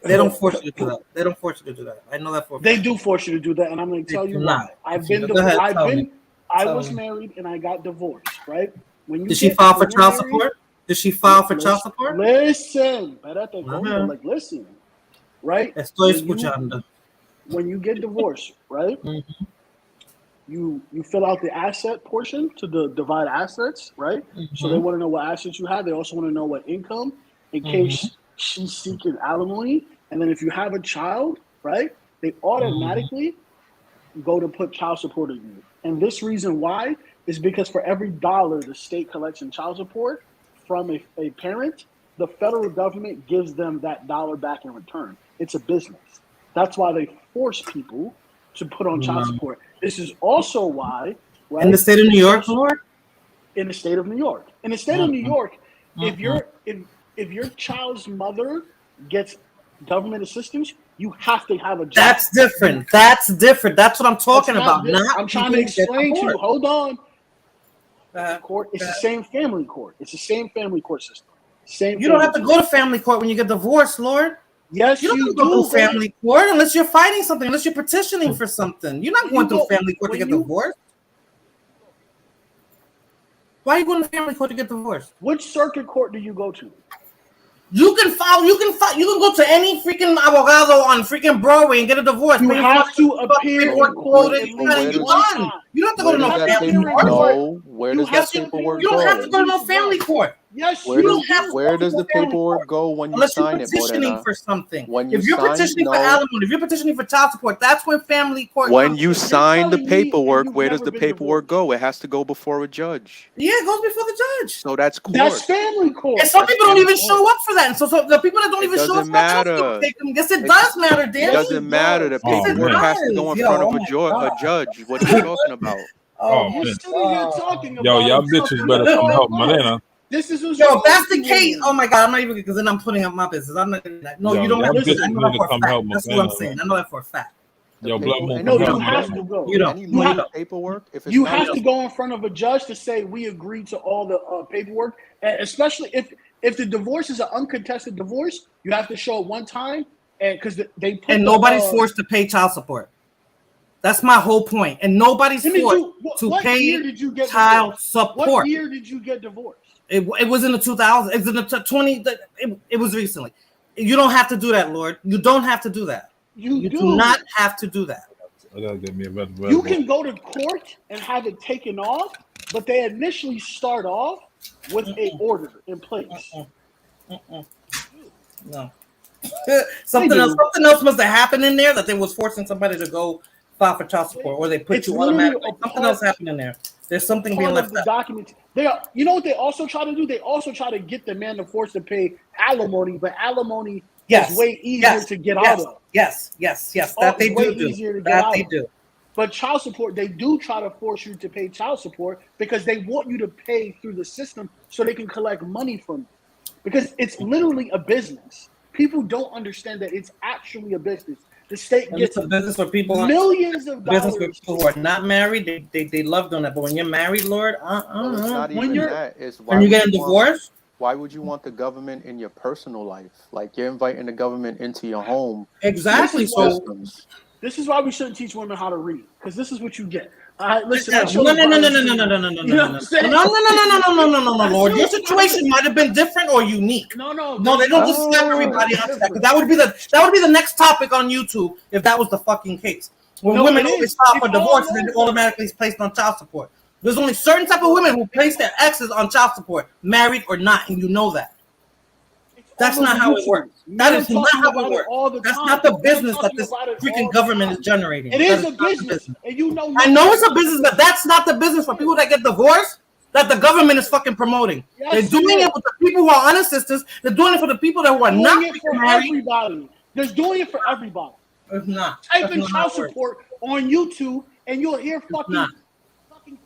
They don't force you to do that. They don't force you to do that. I know that for a They fact. do force you to do that, and I'm going to They tell you do why. not. Go ahead, tell me. I Tell was me. married and I got divorced, right? When Did she file for child support? Did she file for child support? Listen, espérate, coño, like listen, right? Estoy escuchando. When you get divorced, right? Mm-hmm. You fill out the asset portion to divide assets, right? Mm-hmm. So they want to know what assets you have. They also want to know what income in case she's seeking alimony. And then if you have a child, right, they automatically go to put child support on you. And this reason why is because for every dollar the state collects in child support from a parent, the federal government gives them that dollar back in return. It's a business. That's why they force people to put on child support. This is also why, right? In the state of New York, Lord? In the state of New York. In the state of New York, if your child's mother gets government assistance, you have to have a job. That's different. That's different. That's what I'm talking about. I'm trying to explain to you. Hold on. Court. It's the same family court. It's the same family court system. Same. You don't have to go to family court when you get divorced, Lord. Yes, you don't have to go through family court unless you're fighting something, unless you're petitioning for something. You're not going through family court to get divorced. Why are you going to family court to get divorced? Which circuit court do you go to? You can file. You can go to any freaking abogado on freaking Broadway and get a divorce. You have to appear in court at least one time. You don't have to go to no family court. No, where does that paperwork go? You don't have to go to no family court. Yes, where does the paperwork go when you sign it, Unless you're petitioning for something. When you if you're petitioning for alimony, if you're petitioning for child support, that's when family court. When you sign the paperwork, where does the paperwork go? It has to go before a judge. Yeah, it goes before the judge. So that's court. That's family court. And some people don't even show up for that. And so the people that don't even show up for that, yes, it does matter, Danny. It doesn't matter. The paperwork has to go in front of a judge. What are you talking about? You're sitting here talking about. Yo, y'all bitches better come help Morena. This is what's if that's the case, oh my god, I'm not even because then I'm putting up my business. I'm not. No, you don't have to. I know that for a fact. That's what I'm saying. I know that for a fact. Yo, Blood Moon, No, come you here, have man. to go. You don't. Any You legal have, paperwork, if it's you not have to go in front of a judge to say we agree to all the paperwork, and especially if the divorce is an uncontested divorce, you have to show it one time, and because they put And nobody's forced to pay child support. That's my whole point. And nobody's forced to what pay year did you get child divorced? support. What year did you get divorced? It was in the 2000s. It's in the 20. It was recently. You don't have to do that, Lord. You don't have to do that. You do not have to do that. I gotta get me a red You can go to court and have it taken off, but they initially start off with a order in place. No. Something else must have happened in there that they was forcing somebody to go file for child support, or they put you automatically. Something else happened in there. There's something being left out. Documents. You know what they also try to do? They also try to get the man to force to pay alimony, but alimony is way easier to get out of. Yes. That they do. Easier to get that out they of. do. But child support, they do try to force you to pay child support because they want you to pay through the system so they can collect money from you. Because it's literally a business. People don't understand that it's actually a business. The state gets a business for people. Millions of dollars. Business for people who are not married. They love doing that. But when you're married, Lord, Well, it's not even that. It's when you're getting divorced. Why would you want the government in your personal life? Like you're inviting the government into your home. Exactly. This is why we shouldn't teach women how to read, because this is what you get. Listen. No, Lord. Your situation might have been different or unique. No, they don't just slap everybody on that. That would be the next topic on YouTube if that was the fucking case. When women always file for divorce and then automatically placed on child support. There's only certain type of women who place their exes on child support, married or not, and you know that. That's not how it works. That is not how it works. That's not the business that this freaking government is generating. It is a business, and you know. I know it's a business, but that's not the business for people that get divorced that the government is fucking promoting. They're doing it with the people who are on assistance. They're doing it for the people that who are not married. Everybody. They're doing it for everybody. It's not. Type in child support on YouTube, and you'll hear fucking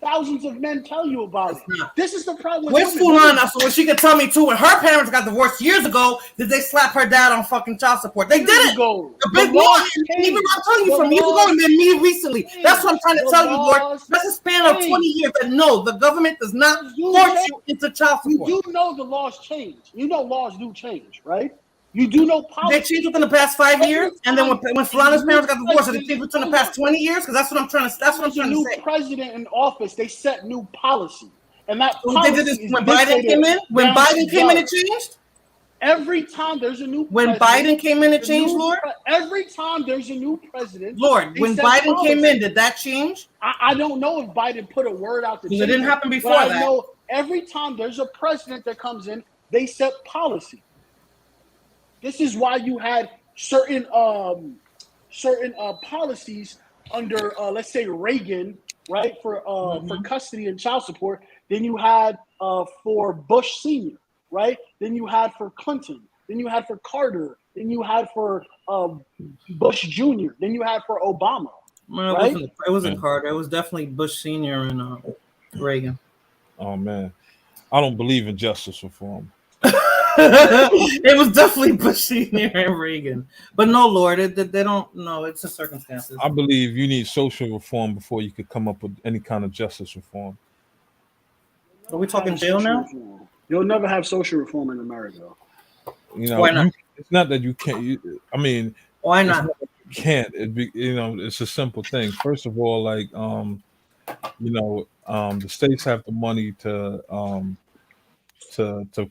thousands of men tell you about it. This is the problem. Where's Fulana? So when she could tell me too, when her parents got divorced years ago, did they slap her dad on fucking child support? They didn't. The big one. Even I'm telling you from years ago and then me recently. That's what I'm trying to tell you, Lord. That's a span of 20 years. And no, the government does not force you into child support. You do know the laws change. You know laws do change, right? You do know policy. They changed within the past 5 years, and then when Fulana's parents got divorced, they changed within the past 20 years. Because that's what I'm trying to. That's what I'm trying to say. New president in office, they set new policy, and that they did this when Biden came in. When Biden came in, it changed. Every time there's a new when Biden came in, it changed, Lord. Every time there's a new president, Lord. When Biden came in, did that change? I don't know if Biden put a word out to change. It didn't happen before that. I know every time there's a president that comes in, they set policy. This is why you had certain policies under, let's say, Reagan, right, for custody and child support. Then you had for Bush Sr., right? Then you had for Clinton. Then you had for Carter. Then you had for Bush Jr. Then you had for Obama. Right? It wasn't Carter. It was definitely Bush Sr. and Reagan. Oh man, I don't believe in justice reform. It was definitely Bush Sr. and Reagan, but no, Lord, they don't. No, it's the circumstances. I believe you need social reform before you could come up with any kind of justice reform. Are we talking jail now? You'll never have social reform in America. You know, why not? It's not that you can't. Why not? You can't. It's a simple thing. First of all, like the states have the money to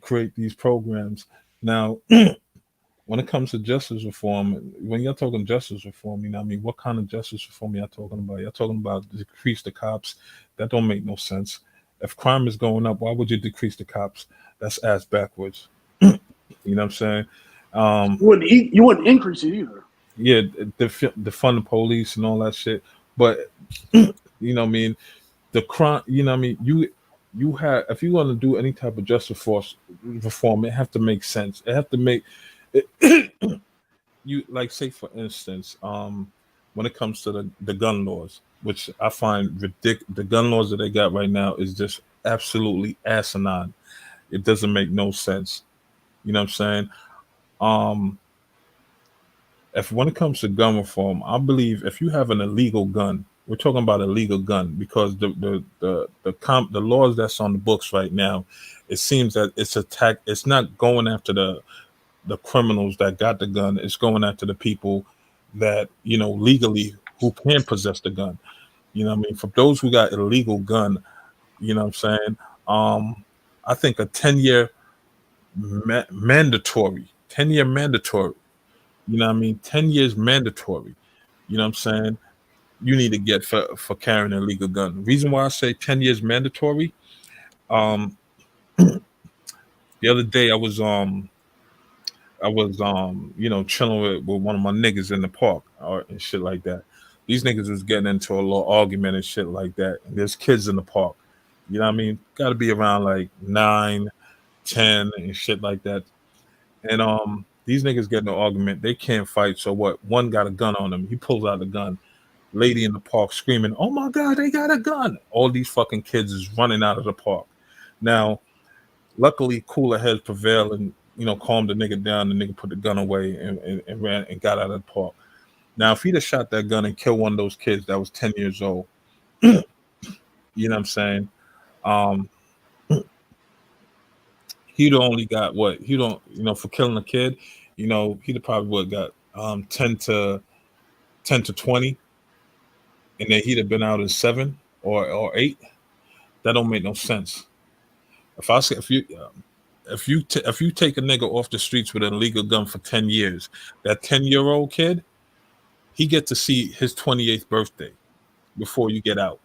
create these programs. Now, when it comes to justice reform, when you're talking justice reform, what kind of justice reform y'all talking about? You're talking about decrease the cops. That don't make no sense. If crime is going up, why would you decrease the cops? That's ass backwards. You know what I'm saying? You wouldn't increase it either. Yeah, defund the police and all that shit. But the crime. You have, if you want to do any type of justice force reform, it have to make sense. It have to make you, like, say for instance, when it comes to the gun laws, which I find ridiculous. The gun laws that they got right now is just absolutely asinine. It doesn't make no sense. You know what I'm saying? if when it comes to gun reform, I believe if you have an illegal gun, we're talking about a legal gun because the laws that's on the books right now, it seems that it's not going after the criminals that got the gun. It's going after the people that legally who can possess the gun. You know what I mean? For those who got illegal gun, you know what I'm saying? I think a 10-year mandatory, 10-year mandatory. You know what I mean? 10 years mandatory. You know what I'm saying? You need to get for carrying an illegal gun. The reason why I say 10 years mandatory, um, the other day I was chilling with one of my niggas in the park and shit like that. These niggas was getting into a little argument and shit like that. And there's kids in the park. You know what I mean? Gotta be around like 9, 10 and shit like that. And these niggas get in an argument. They can't fight. So what? One got a gun on him. He pulls out the gun. Lady in the park screaming, "Oh my God, they got a gun!" All these fucking kids is running out of the park. Now, luckily, cooler heads prevail and calmed the nigga down. The nigga put the gun away and ran and got out of the park. Now, if he'd have shot that gun and killed one of those kids that was 10 years old, you know what I'm saying? Um, he'd only got what? He don't, for killing a kid, he'd have probably would got 10 to 20, and then he'd have been out in 7 or 8. That don't make no sense. If I say if you take a nigga off the streets with an illegal gun for 10 years, that 10-year-old kid, he get to see his 28th birthday before you get out.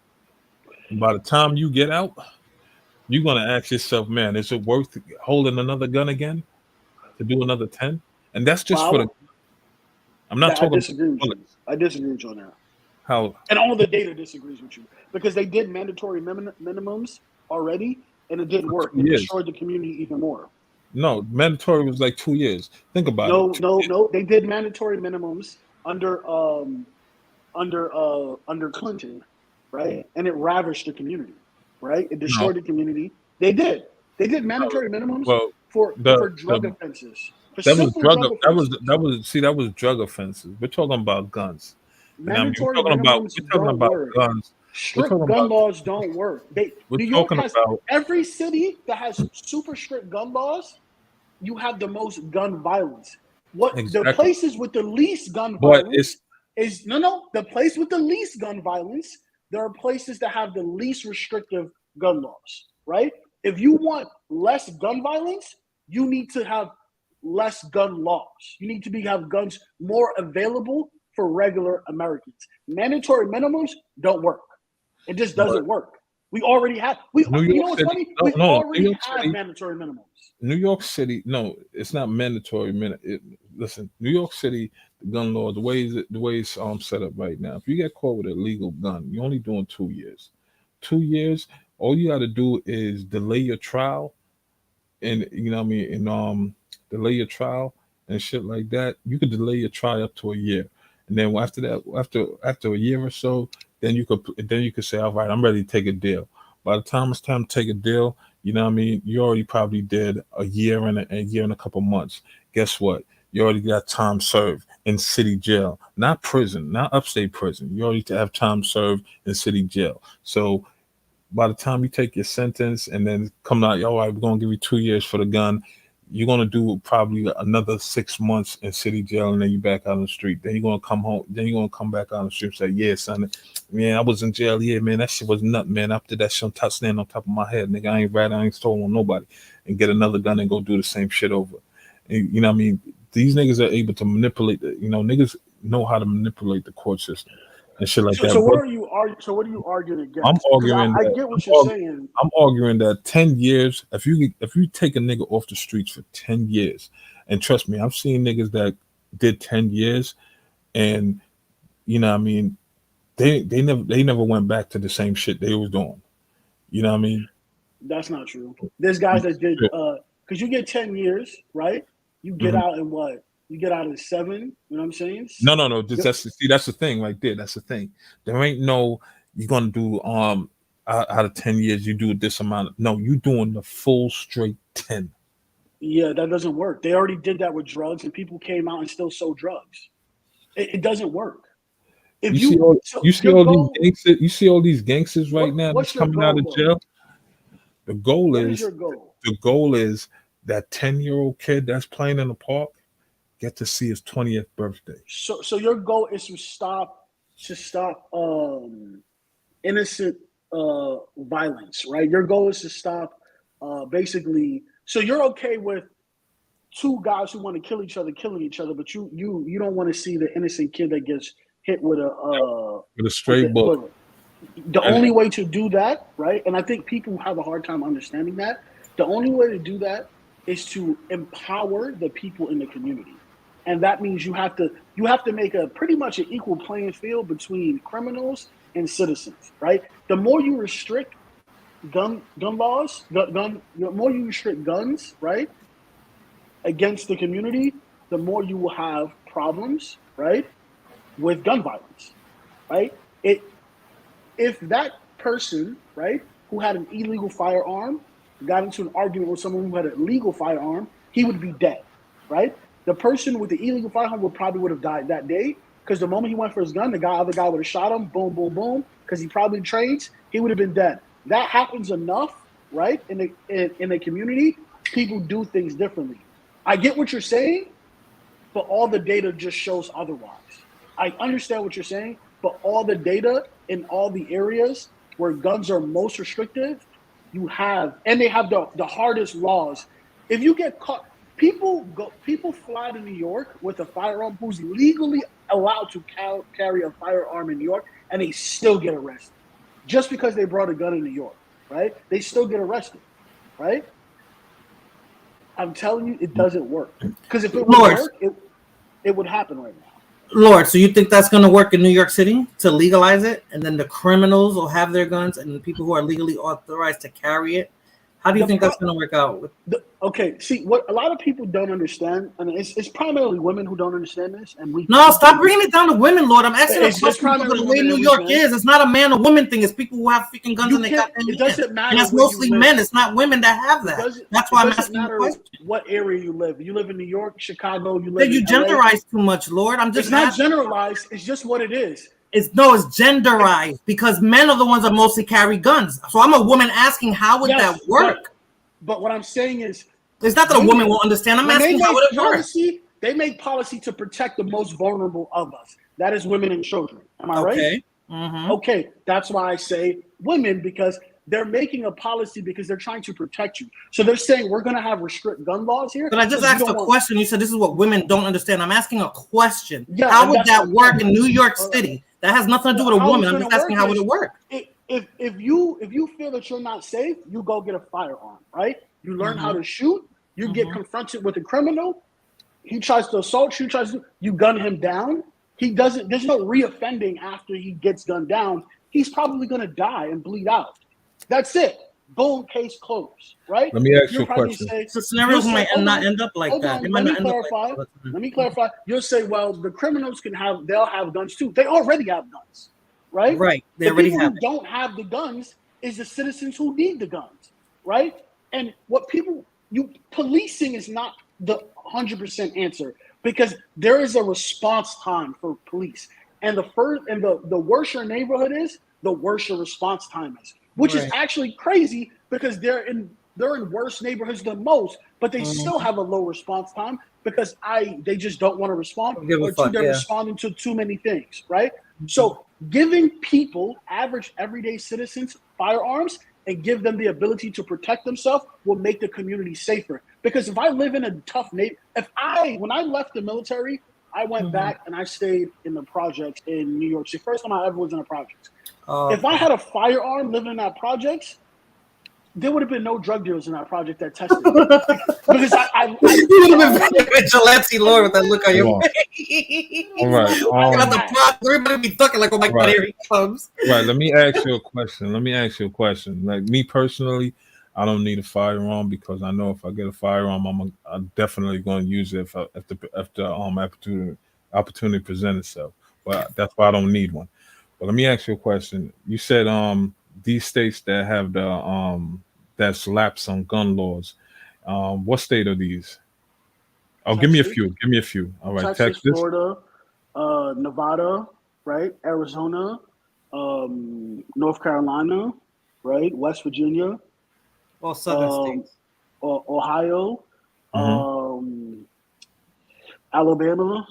And by the time you get out, you're gonna ask yourself, man, is it worth holding another gun again to do another 10? And that's just for the. I'm not talking. I disagree with you. I disagree with you on that. How? And all the data disagrees with you because they did mandatory minimums already, and it didn't work. It destroyed the community even more. No, mandatory was like 2 years. Think about it. No. They did mandatory minimums under Clinton, right? And it ravaged the community, right? It destroyed the community. They did mandatory minimums for drug offenses. That was drug offenses. We're talking about guns. Mandatory minimums don't work. Guns. Strict gun laws don't work. New York has every city that has super strict gun laws. You have the most gun violence. The places with the least gun violence the place with the least gun violence. There are places that have the least restrictive gun laws. Right? If you want less gun violence, you need to have less gun laws. You need to have guns more available for regular Americans. Mandatory minimums don't work. It just doesn't work. We already have. You know what's funny? We already have mandatory minimums. New York City, no, it's not mandatory. Listen, New York City, the gun law, the way it's set up right now. If you get caught with a legal gun, you're only doing 2 years. 2 years. All you got to do is delay your trial, and delay your trial and shit like that. You could delay your trial up to a year. And then after that, after a year or so, then you could say, all right, I'm ready to take a deal. By the time it's time to take a deal, you know what I mean? You already probably did a year and a couple months. Guess what? You already got time served in city jail, not prison, not upstate prison. You already have time served in city jail. So by the time you take your sentence and then come out, all right, we're gonna give you 2 years for the gun. You're gonna do probably another 6 months in city jail, and then you back out on the street. Then you're gonna come home. Then you're gonna come back out on the street and say, "Yeah, son, man, I was in jail. Yeah, man, that shit was nothing, man. After that shit standing on top of my head, nigga, I ain't rat, I ain't stolen on nobody, and get another gun and go do the same shit over." And, you know what I mean? These niggas are able to manipulate. Niggas know how to manipulate the court system and shit like that. So what are you arguing against? I'm arguing. I get what you're saying. I'm arguing that 10 years. If you take a nigga off the streets for 10 years, and trust me, I've seen niggas that did 10 years, and you know what I mean, they never went back to the same shit they was doing. You know what I mean? That's not true. There's guys that did because you get 10 years, right? You get out in what? You get out in 7. You know what I'm saying? No. That's the thing right there. That's the thing. There ain't no you're gonna do out of 10 years you do this amount. No, you doing the full straight 10. Yeah, that doesn't work. They already did that with drugs, and people came out and still sold drugs. It doesn't work. If You see all your goal, these gangsters. You see all these gangsters right now that's what's your coming out goal of though? jail. The goal What is is your goal? that 10-year-old kid that's playing in the park get to see his 20th birthday. So your goal is to stop innocent violence, right? Your goal is to stop basically. So you're okay with two guys who want to kill each other killing each other, but you don't want to see the innocent kid that gets hit with With a stray bullet. The only way to do that, right? And I think people have a hard time understanding that. The only way to do that is to empower the people in the community. And that means you have to make a pretty much an equal playing field between criminals and citizens, right? The more you restrict gun laws, the more you restrict guns, right, against the community, the more you will have problems, right, with gun violence, right? If that person, right, who had an illegal firearm got into an argument with someone who had a legal firearm, he would be dead, right? The person with the illegal firearm would have died that day because the moment he went for his gun, the other guy would have shot him, boom, boom, boom, because he probably trains, he would have been dead. That happens enough, right, in the community, people do things differently. I get what you're saying, but all the data just shows otherwise. I understand what you're saying, but all the data in all the areas where guns are most restrictive, and they have the hardest laws. If you get caught, people fly to New York with a firearm who's legally allowed to carry a firearm in New York, and they still get arrested just because they brought a gun in New York, right? They still get arrested, right? I'm telling you, it doesn't work. Because if it would work, it would happen right now. Lord, so you think that's going to work in New York City to legalize it, and then the criminals will have their guns, and the people who are legally authorized to carry it? How do you think that's going to work out? Okay, see, what a lot of people don't understand, and it's primarily women who don't understand this, and stop bringing it down to women, Lord. I'm asking a question because of the way New York is. It's not a man or woman thing. It's people who have freaking guns and they got them. It doesn't matter. And it's mostly men. It's not women that have that. That's why I'm asking the question. What area you live. You live in New York, Chicago. You live. You genderize too much, Lord. I'm just. It's not generalized. It's just what it is. It's genderized because men are the ones that mostly carry guns. So I'm a woman asking, how would that work? But what I'm saying is, it's not that a woman won't understand. I'm asking how would it work. They make policy to protect the most vulnerable of us. That is women and children. Am I right? Mm-hmm. Okay. That's why I say women, because they're making a policy because they're trying to protect you. So they're saying we're going to have restrict gun laws here. But I just asked a question. You said this is what women don't understand. I'm asking a question. Yeah, how would that work in New York City? That has nothing to do with a woman. I'm just asking how would it work? If you feel that you're not safe, you go get a firearm, right? You learn how to shoot. You get confronted with a criminal. He tries to assault you. You gun him down. He doesn't. There's no reoffending after he gets gunned down. He's probably going to die and bleed out. That's it. Boom. Case closed. Right. Let me ask you a question. So scenarios might not end up like that. Let me clarify. You'll say, well, the criminals they'll have guns too. They already have guns. Right. Right. They the already people have. Who don't have the guns is the citizens who need the guns. Right. And policing is not the 100% answer because there is a response time for police, and the worse your neighborhood is, the worse your response time is, which is actually crazy because they're in worse neighborhoods than most, but they still have a low response time because they just don't want to respond or they're responding to too many things, right? Mm-hmm. So giving people, average everyday citizens, firearms and give them the ability to protect themselves will make the community safer. Because if I live in a tough neighborhood, when I left the military, I went back and I stayed in the projects in New York City. First time I ever was in a project. If I had a firearm living in that project, there would have been no drug dealers in that project that tested me. Because I you would have been vigilante, Lord, with that look on your face. All right. Everybody be talking like, oh my God, here he comes. Right. Let me ask you a question. Like me personally, I don't need a firearm because I know if I get a firearm, I'm definitely going to use it if the opportunity presents itself. But that's why I don't need one. But let me ask you a question. You said these states that have that's lapse on gun laws. What state are these? Oh, Texas. Give me a few. All right, Texas, Florida, Nevada, right? Arizona, North Carolina, right? West Virginia, Well, southern um, states. Ohio, Mhm. um, Alabama,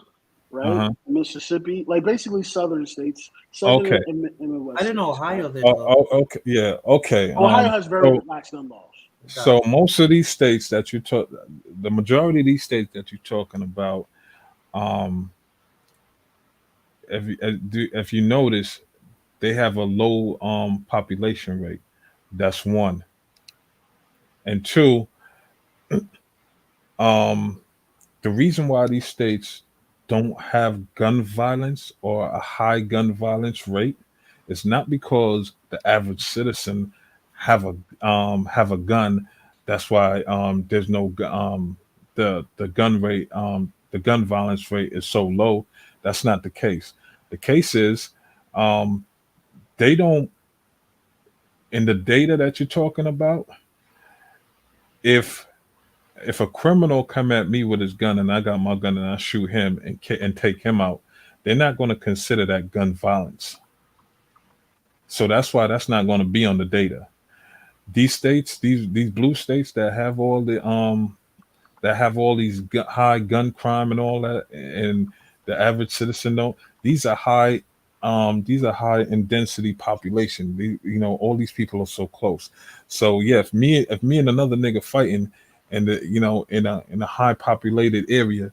right? Uh-huh. Mississippi, like basically southern states, southern Okay. and I Midwest didn't know states, Ohio right? did though. Okay. Yeah. Okay. Ohio has very So lax gun laws. Got so most of these states that you talk, the majority of these states that you're talking about, um, if you notice, they have a low population rate. That's one, and two. Um, the reason why these states don't have gun violence or a high gun violence rate is not because the average citizen have a gun. That's why there's no the gun rate the gun violence rate is so low. That's not the case. The case is um, they don't in the data that you're talking about. If a criminal come at me with his gun and I got my gun and I shoot him and take him out, they're not going to consider that gun violence. So that's why that's not going to be on the data. These states, these blue states that have all these high gun crime and all that, and the average citizen don't. These are high in density population. All these people are so close. So yeah, if me and another nigga fighting, and in a high populated area,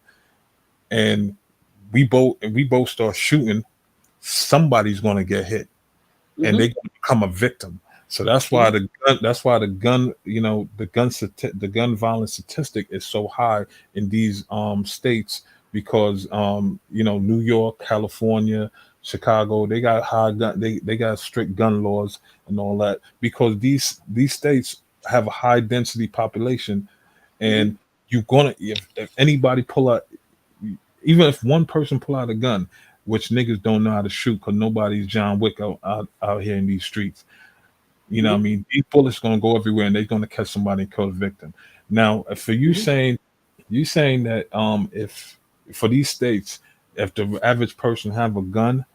and we both start shooting, somebody's gonna get hit and Mm-hmm. they become a victim. So that's why Mm-hmm. the gun violence statistic is so high in these states because New York, California, Chicago, they got they got strict gun laws and all that because these states have a high density population, Mm-hmm. and you're gonna if anybody pull out, even if one person pull out a gun, which niggas don't know how to shoot because nobody's John Wick out here in these streets. You know what I Mm-hmm. mean? These bullets gonna go everywhere and they're gonna catch somebody and kill the victim. Now, for Mm-hmm. you saying that if for these states, if the average person have a gun,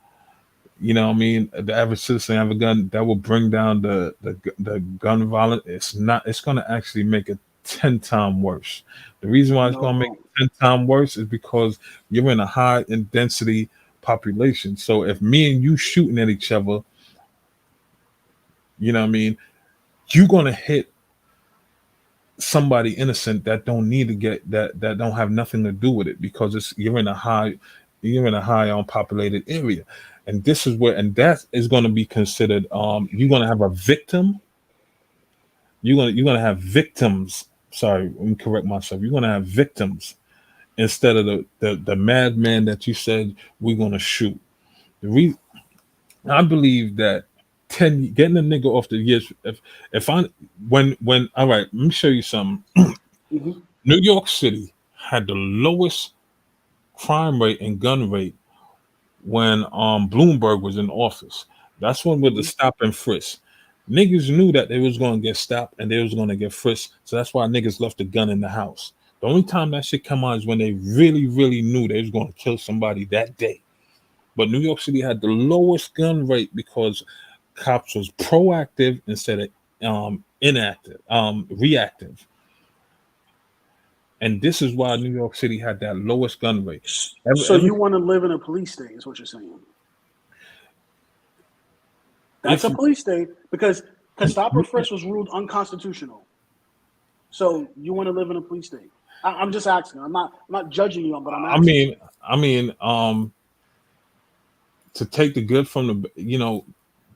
you know what I mean, the average citizen have a gun, that will bring down the gun violence. It's gonna actually make it 10 times worse. The reason why it's gonna make No. it 10 times worse is because you're in a high in density population. So if me and you shooting at each other, you know what I mean, you're gonna hit somebody innocent that don't need to get that don't have nothing to do with it because you're in a high on populated area, and this is where and that is going to be considered you're going to have a victim. You're going to have victims. Sorry, let me correct myself. You're going to have victims instead of the madman that you said we're going to shoot. The re- I believe that 10 getting a nigga off the years, if I when all right, let me show you something. Mm-hmm. New York City had the lowest crime rate and gun rate when Bloomberg was in office. That's when with the Mm-hmm. stop and frisk. Niggas knew that they was gonna get stopped and they was gonna get frisked, so that's why niggas left the gun in the house. The only time that shit come out is when they really, really knew they was gonna kill somebody that day. But New York City had the lowest gun rate because cops was proactive instead of inactive, reactive. And this is why New York City had that lowest gun rate. So Ever you want to live in a police state, is what you're saying? That's if a police state because stop or frisk was ruled unconstitutional. So you want to live in a police state? I'm just asking. I'm not judging you, but I'm I asking. mean, I mean, to take the good from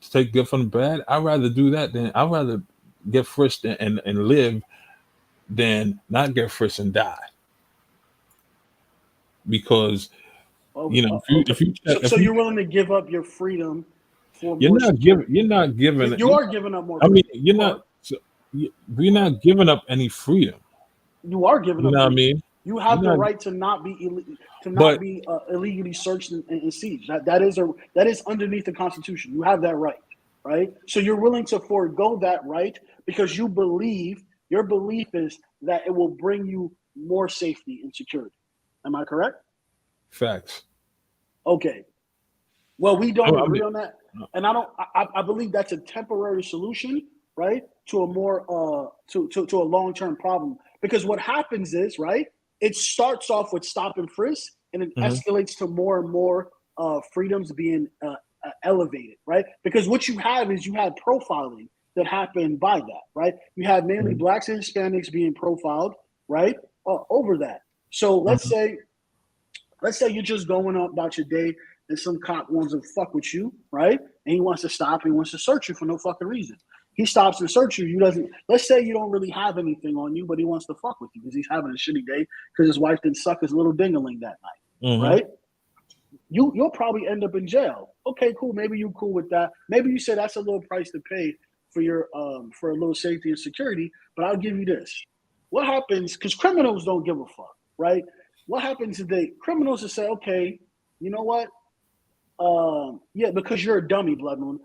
to take good from the bad, I'd rather get frisked and live than not get frisked and die. Because Okay. if you check So if you you're willing to give up your freedom for you're more not giving security? You are giving up more I mean, freedom. you're You not are. so, we're not giving up any freedom. You are giving You up know what I freedom. mean? You You're have the not, right to not be but illegally searched and seized. That is underneath the Constitution. You have that right, right? So you're willing to forego that right because your belief is that it will bring you more safety and security. Am I correct? facts. Okay. Well, we don't I agree mean, on that, and I believe that's a temporary solution, right, to a more to a long term problem. Because what happens is, right, it starts off with stop and frisk, and it mhm, escalates to more and more freedoms being elevated, right? Because what you have is you have profiling that happened by that, right? You have mainly mhm, blacks and Hispanics being profiled, right, over that. So mhm. let's say you're just going about your day and some cop wants to fuck with you, right? And he wants to stop, he wants to search you for no fucking reason. He stops and searches you. You doesn't. Let's say you don't really have anything on you, but he wants to fuck with you because he's having a shitty day because his wife didn't suck his little dingaling that night, Mhm. right? You'll probably end up in jail. Okay, cool. Maybe you cool with that. Maybe you say that's a little price to pay for your for a little safety and security. But I'll give you this. What happens? Because criminals don't give a fuck, right? What happens if criminals will say, okay, you know what? Yeah, because you're a dummy, Blood Moon.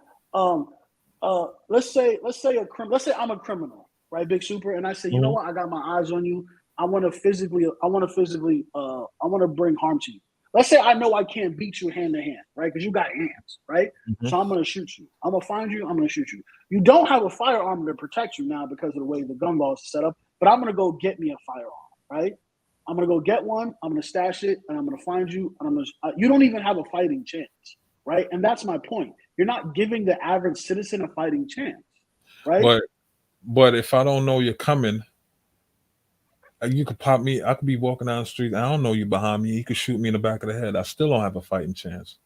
Let's say I'm a criminal, right, Big Super, and I say, you know Mhm. what? I got my eyes on you. I want to bring harm to you. Let's say I know I can't beat you hand to hand, right? Because you got hands, right? Mhm. So I'm gonna shoot you. I'm gonna find you. I'm gonna shoot you. You don't have a firearm to protect you now because of the way the gun law is set up. But I'm gonna go get me a firearm, right? I'm gonna go get one. I'm gonna stash it, and I'm gonna find you. And I'm gonna. You don't even have a fighting chance, right? And that's my point. You're not giving the average citizen a fighting chance, right? But if I don't know you're coming, you could pop me. I could be walking down the street. I don't know you behind me. You could shoot me in the back of the head. I still don't have a fighting chance.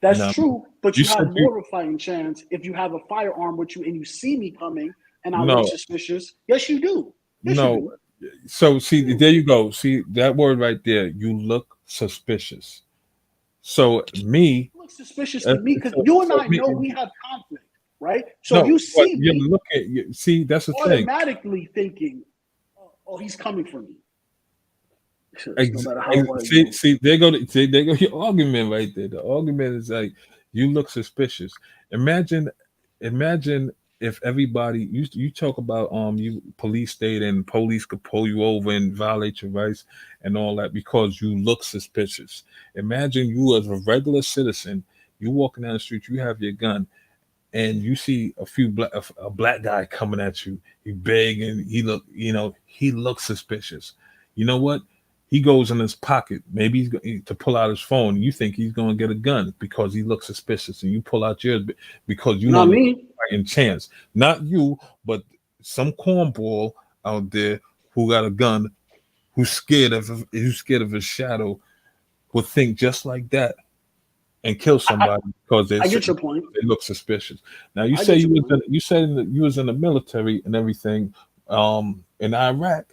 You That's know. true, but You you have said you more of a fighting chance if you have a firearm with you and you see me coming and I look no suspicious. Yes, you do. Yes, you no. do. So see, there you go. See that word right there. You look suspicious. So me, You look suspicious to me because so, you and so I me. know we have conflict, right? So No, you but see you're me looking. See, that's the thing. automatically thinking, oh, he's coming for me. No matter how hard See, you. see, there go your argument right there. The argument is like you look suspicious. Imagine, imagine if everybody you talk about you police state and police could pull you over and violate your rights and all that because you look suspicious. Imagine you as a regular citizen, you walking down the street, you have your gun, and you see a black guy coming at you. He big and he looks suspicious. You know what? He goes in his pocket. Maybe to pull out his phone. You think he's going to get a gun because he looks suspicious, and you pull out yours because you know Not you're me. fighting chance. Not you, but some cornball out there who got a gun, who's scared of his shadow, would think just like that and kill I, somebody because I get your point. they look suspicious. Now you I say get your point. you said you was in the military and everything in Iraq.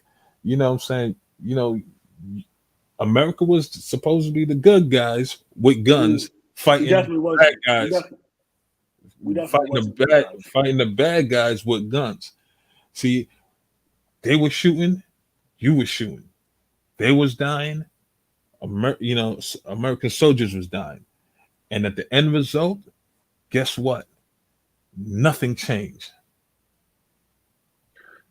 You know what I'm saying? You know, America was supposed to be the good guys with We guns we fighting definitely bad wasn't. guys, We definitely wasn't good guys. fighting the bad guys with guns. See, they were shooting, you were shooting. They was dying, American soldiers was dying. And at the end result, guess what? Nothing changed.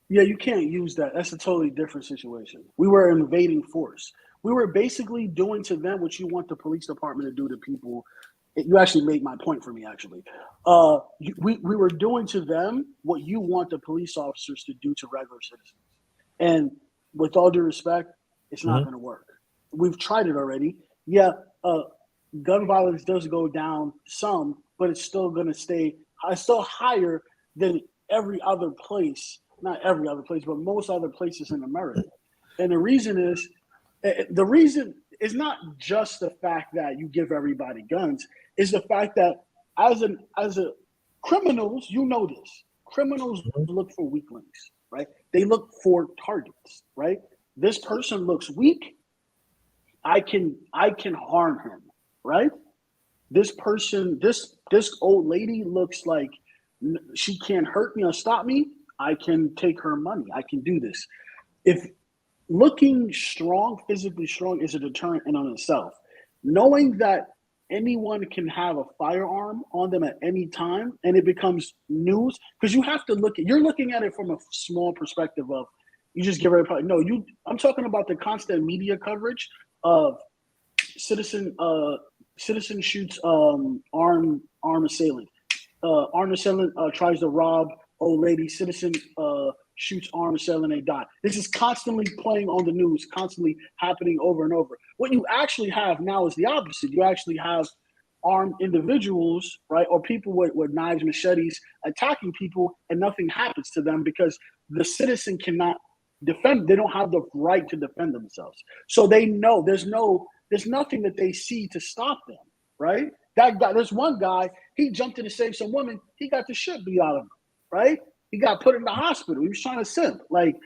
Yeah, you can't use that. That's a totally different situation. We were an invading force. We were basically doing to them what you want the police department to do to people. You actually made my point for me, actually. We were doing to them what you want the police officers to do to regular citizens. And with all due respect, it's not Mhm. going to work. We've tried it already. Yeah, uh, gun violence does go down some, but it's still going to stay. It's still higher than every other place. Not every other place, but most other places in America. And the reason is not just the fact that you give everybody guns. Is the fact that as a criminals, you know this. Criminals look for weaklings, right? They look for targets, right? This person looks weak. I can harm him, right? This person, this old lady looks like she can't hurt me or stop me. I can take her money. I can do this. If looking strong, physically strong, is a deterrent in on itself, knowing that anyone can have a firearm on them at any time and it becomes news because you have to you're looking at it from a small perspective of you just give everybody no I'm talking about the constant media coverage of citizen Citizen shoots armed assailant. Armed assailant tries to rob old lady. Citizen shoots armed assailant. They die. This is constantly playing on the news, constantly happening over and over. What you actually have now is the opposite. You actually have armed individuals, right, or people with knives, machetes, attacking people, and nothing happens to them because the citizen cannot defend. They don't have the right to defend themselves. So they know there's nothing that they see to stop them, right? That guy, there's one guy, he jumped in to save some woman, he got the shit beat out of him, right? He got put in the hospital. He was trying to simp. Like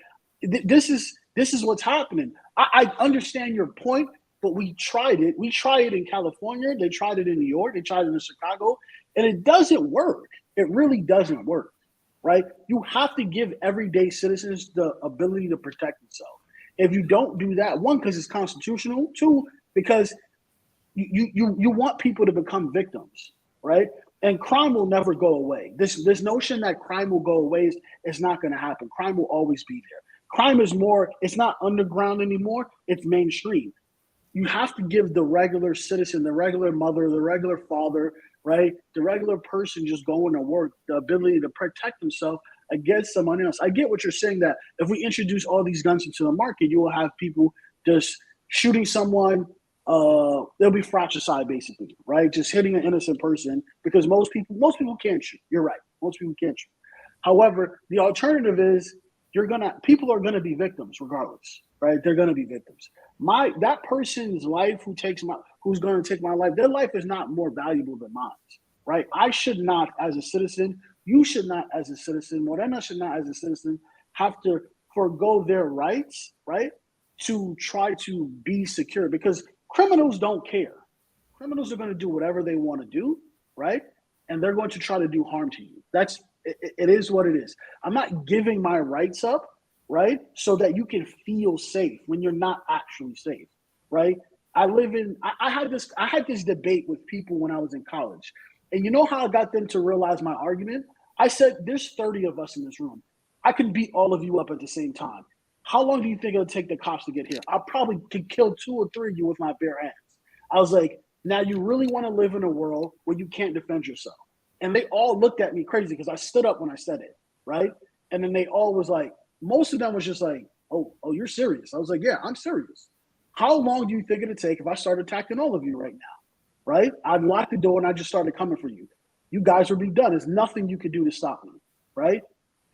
this is what's happening. I understand your point, but we tried it. We tried it in California. They tried it in New York. They tried it in Chicago, and it doesn't work. It really doesn't work, right? You have to give everyday citizens the ability to protect themselves. If you don't do that, one, because it's constitutional. Two, because you want people to become victims, right? And crime will never go away. This notion that crime will go away is not going to happen. Crime will always be there. Crime is more, it's not underground anymore, it's mainstream. You have to give the regular citizen, the regular mother, the regular father, right? The regular person just going to work, the ability to protect himself against someone else. I get what you're saying, that if we introduce all these guns into the market, you will have people just shooting someone. They'll be fratricide, basically, right? Just hitting an innocent person, because most people can't shoot. You're right. Most people can't shoot. However, the alternative is people are gonna be victims regardless, right? They're gonna be victims. That person's life who's gonna take my life, their life is not more valuable than mine, right? I should not, as a citizen, you should not, as a citizen, Morena should not, as a citizen, have to forego their rights, right? To try to be secure, because criminals don't care. Criminals are going to do whatever they want to do, right? And they're going to try to do harm to you. It is what it is. I'm not giving my rights up, right? So that you can feel safe when you're not actually safe, right? I had this debate with people when I was in college. And you know how I got them to realize my argument? I said, there's 30 of us in this room. I can beat all of you up at the same time. How long do you think it'll take the cops to get here? I probably could kill 2 or 3 of you with my bare hands. I was like, now you really want to live in a world where you can't defend yourself? And they all looked at me crazy because I stood up when I said it, right? And then they all was like, most of them was just like, oh, you're serious. I was like, yeah, I'm serious. How long do you think it'd take if I started attacking all of you right now, right? I'd lock the door and I just started coming for you. You guys would be done. There's nothing you could do to stop me, right?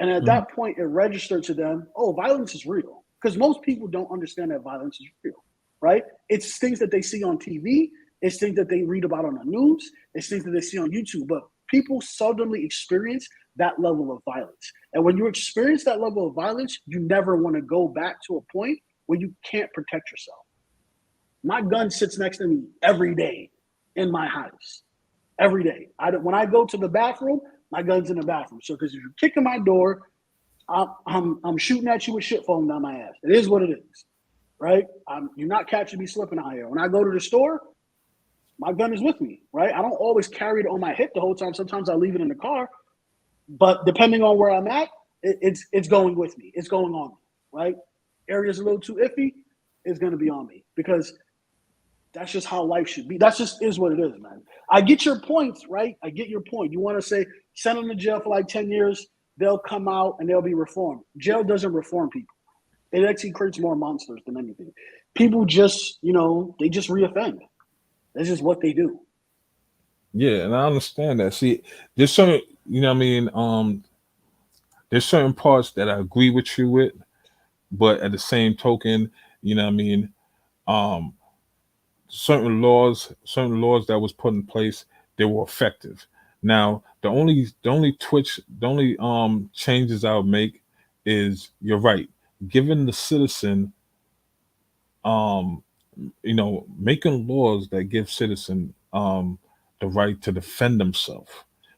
And at that point, it registered to them, oh, violence is real. Because most people don't understand that violence is real, right? It's things that they see on TV. It's things that they read about on the news. It's things that they see on YouTube. But people seldomly experience that level of violence. And when you experience that level of violence, you never want to go back to a point where you can't protect yourself. My gun sits next to me every day in my house. Every day. When I go to the bathroom, my gun's in the bathroom. So, because if you're kicking my door, I'm shooting at you with shit falling down my ass. It is what it is, right? You're not catching me slipping out here. When I go to the store, my gun is with me, right? I don't always carry it on my hip the whole time. Sometimes I leave it in the car, but depending on where I'm at, it's going with me. It's going on me, right? Area's a little too iffy, it's going to be on me, because that's just how life should be. That's just is what it is, man. I get your points, right? I get your point. You want to say, send them to jail for like 10 years, they'll come out and they'll be reformed. Jail doesn't reform people. It actually creates more monsters than anything. People just, they just reoffend. That's just what they do. Yeah, and I understand that. See, there's certain, what I mean, there's certain parts that I agree with you with, but at the same token, what I mean, um, certain laws that was put in place, they were effective. Now, the only changes I would make is, you're right, giving the citizen, um making laws that give citizen the right to defend themselves,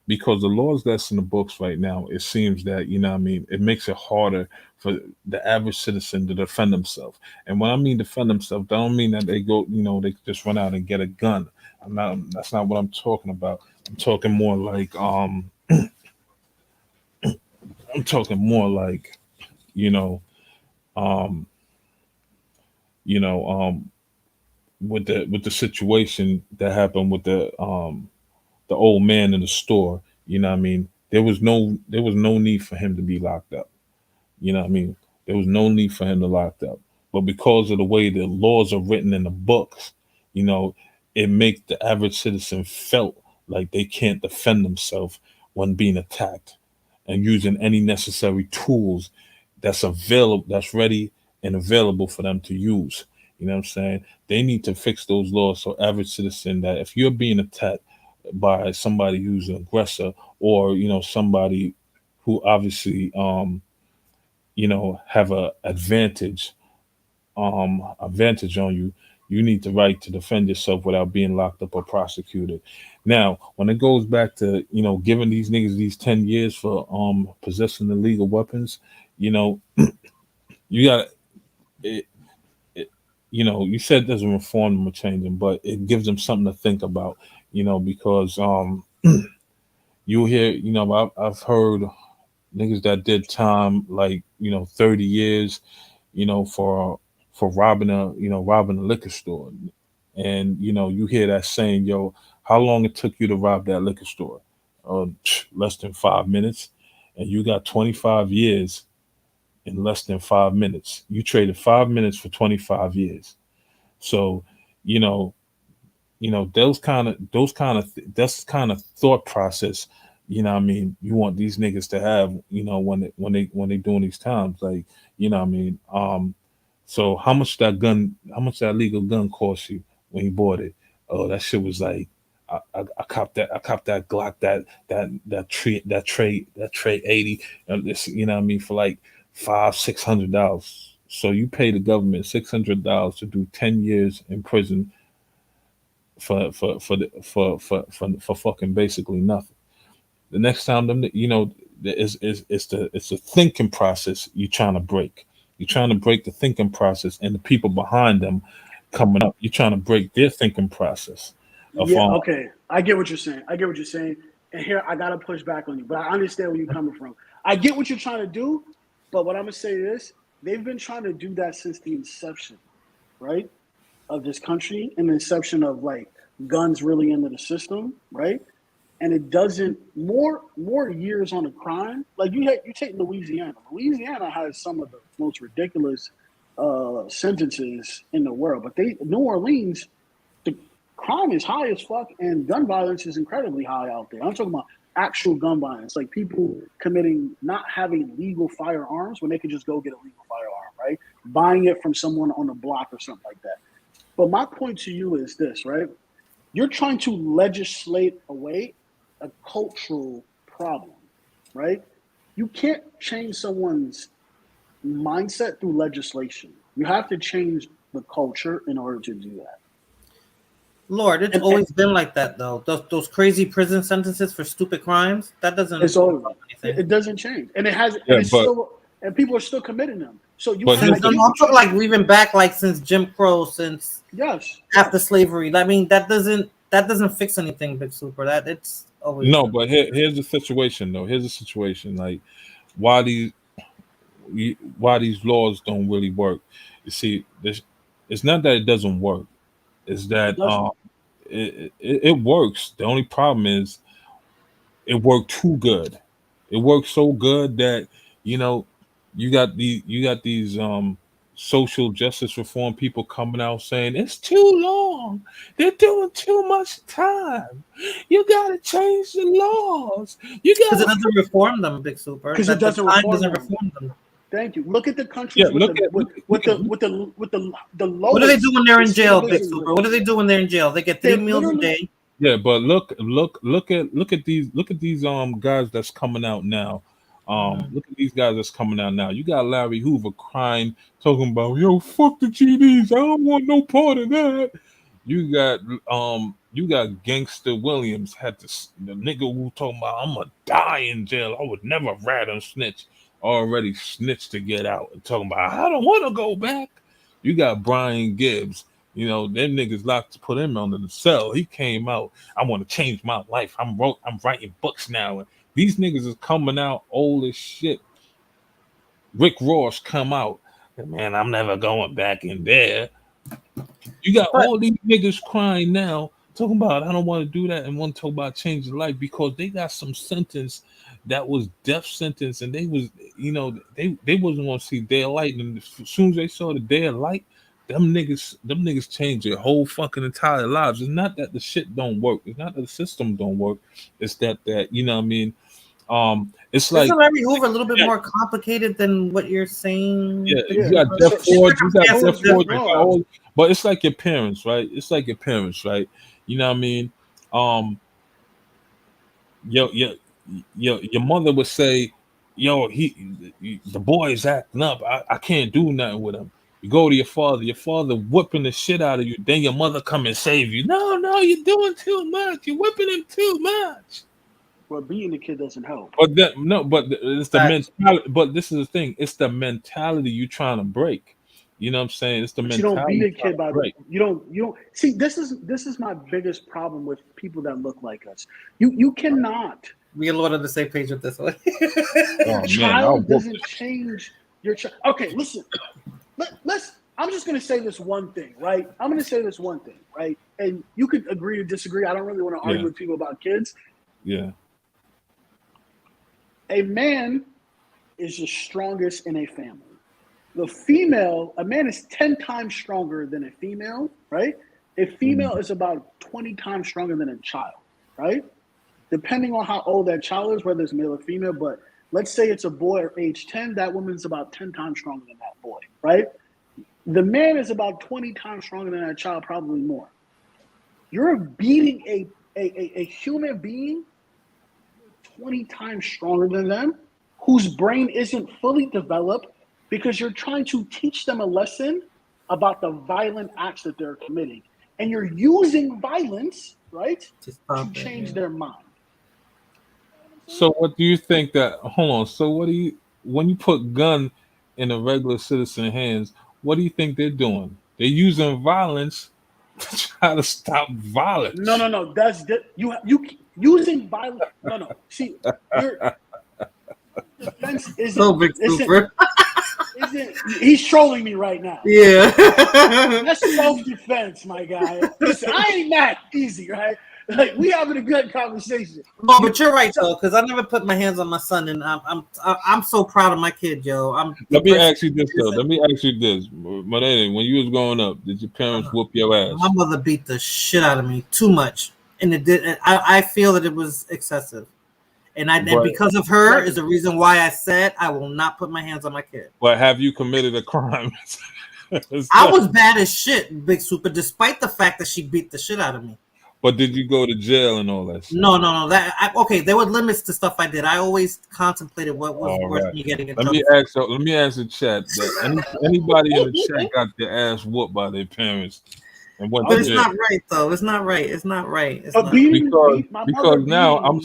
because the laws that's in the books right now, it seems that, what I mean, it makes it harder for the average citizen to defend themselves. And when I mean defend themselves, I don't mean that they go, they just run out and get a gun. That's not what I'm talking about. I'm talking more like, I'm talking more like, you know um you know with the situation that happened with the old man in the store. You know what I mean? There was no need for him to be locked up. You know what I mean? There was no need for him to locked up. But because of the way the laws are written in the books, you know, it makes the average citizen felt like they can't defend themselves when being attacked and using any necessary tools that's available, that's ready and available for them to use. You know what I'm saying? They need to fix those laws so average citizen that if you're being attacked by somebody who's an aggressor or somebody who obviously have a advantage on you, you need the right to defend yourself without being locked up or prosecuted. Now when it goes back to giving these niggas these 10 years for possessing illegal weapons, you know you got it, you said doesn't reform them or change them, but it gives them something to think about, because you hear, I've heard niggas that did time like 30 years, for robbing a liquor store. And you hear that saying, yo, how long it took you to rob that liquor store? Less than 5 minutes. And you got 25 years in less than 5 minutes. You traded 5 minutes for 25 years. So, you know, that's kind of thought process, what I mean, you want these niggas to have, when they doing these times, like, what I mean. So how much that legal gun cost you when you bought it? Oh, that shit was like, I copped that Glock, that tray 80, this, what I mean, for like $500-600. So you pay the government $600 to do 10 years in prison for fucking basically nothing. The next time them, it's the thinking process you're trying to break. You're trying to break the thinking process and the people behind them coming up. You're trying to break their thinking process of Yeah, okay. I get what you're saying. I get what you're saying. And here I gotta push back on you, but I understand where you're coming from. I get what you're trying to do, but what I'm gonna say is they've been trying to do that since the inception, right? Of this country and the inception of like guns really into the system, right? And it doesn't more years on a crime. Like you take Louisiana. Louisiana has some of the most ridiculous sentences in the world, but New Orleans, the crime is high as fuck, and gun violence is incredibly high out there. I'm talking about actual gun violence, like people committing not having legal firearms when they could just go get a legal firearm, right? Buying it from someone on the block or something like that. But my point to you is this, right? You're trying to legislate away a cultural problem, right? You can't change someone's mindset through legislation. You have to change the culture in order to do that. Lord, it's always been like that though. Those crazy prison sentences for stupid crimes, that doesn't It's always anything. it doesn't change, and it has, yeah, and it's but still, and people are still committing them. So you, but I here's get the I'm what talking you're like saying. even back like since Jim Crow, since Yes, after yes. slavery. I mean, that doesn't fix anything, Big Super. That it's always no, been. but here's the situation though. Here's the situation. Like why these why these laws don't really work. You see, it's not that it doesn't work. It's It that doesn't. it works. The only problem is it worked too good. It worked so good that you know you got these social justice reform people coming out saying it's too long. They're doing too much time. You gotta change the laws. You Because it gotta doesn't reform them, Big Super. Because it That the doesn't time reform doesn't them. reform them. Thank you. Look at the yeah. countries with the What do they do lowest when they're in jail, Big recidivism Super? What do rates. they do when they're in jail? They get three They're meals a literally day. Yeah, but look at these guys that's coming out now. Mhm. Look at these guys that's coming out now. You got Larry Hoover crying, talking about yo fuck the GDs. I don't want no part of that. You got Gangster Williams had the nigga who talking about I'm gonna die in jail. I would never rat and snitch. Already snitched to get out and talking about I don't want to go back. You got Brian Gibbs. Them niggas locked to put him under the cell. He came out. I want to change my life. I'm writing books now. And these niggas is coming out old as shit. Rick Ross come out. Man, I'm never going back in there. You got But all these niggas crying now, talking about I don't want to do that and want to talk about changing life because they got some sentence that was death sentence and they was they wasn't gonna see daylight, and as soon as they saw the daylight, them niggas changed their whole fucking entire lives. It's not that the shit don't work. It's not that the system don't work. It's that you know what I mean. It's like isn't every move a little bit more complicated than what you're saying? yeah, you Yeah. got deaf forge, you got deaf Circumstances forge, you different, got bro. all, but it's like your parents, right? It's like your parents, right? You know what I mean? Um, your mother would say, "Yo, the boy is acting up. I can't do nothing with him." You go to your father whipping the shit out of you. Then your mother come and save you. No, no, you're doing too much. You're whipping him too much. Well, beating the kid doesn't help. But that no, but it's the Facts. mentality. But this is the thing. It's the mentality you trying to break. You know what I'm saying? It's the But you don't mentality beat you a trying kid to by break. you don't see. This is my biggest problem with people that look like us. You cannot. We a lot on the same page with this one. Your Oh man, I'll child whoop. doesn't change your child. Okay, listen. Let's. I'm just going to say this one thing, right? I'm going to say this one thing, right? And you could agree or disagree. I don't really want to argue Yeah, with people about kids. yeah. A man is the strongest in a family. A man is 10 times stronger than a female, right? A female is about 20 times stronger than a child, right? Depending on how old that child is, whether it's male or female, but let's say it's a boy at age 10, that woman's about 10 times stronger than that boy, right? The man is about 20 times stronger than that child, probably more. You're beating a human being 20 times stronger than them, whose brain isn't fully developed because you're trying to teach them a lesson about the violent acts that they're committing. And you're using violence, right, to change their mind. So what do you think that? Hold on. So what do you when you put gun in a regular citizen hands? What do you think they're doing? They're using violence to try to stop violence. No. You using violence. No. See, your defense So big super. isn't. He's trolling me right now. Yeah. That's self-defense, my guy. Listen, I ain't that easy, right? Like we having a good conversation. No, but you're right though, because I never put my hands on my son, and I'm so proud of my kid, yo. Let me ask you this though. Let me ask you this, Madeni. When you was growing up, did your parents whoop your ass? My mother beat the shit out of me too much, and it did. And I feel that it was excessive, and because of her is the reason why I said I will not put my hands on my kid. But have you committed a crime? I was bad as shit, Big Super, despite the fact that she beat the shit out of me. But did you go to jail and all that stuff? No. Okay, there were limits to stuff I did. I always contemplated what was worth me getting in trouble. Let me ask the chat that anybody in the chat got their ass whooped by their parents and went But to it's jail. not right though. It's not right. It's not right. It's not because now I'm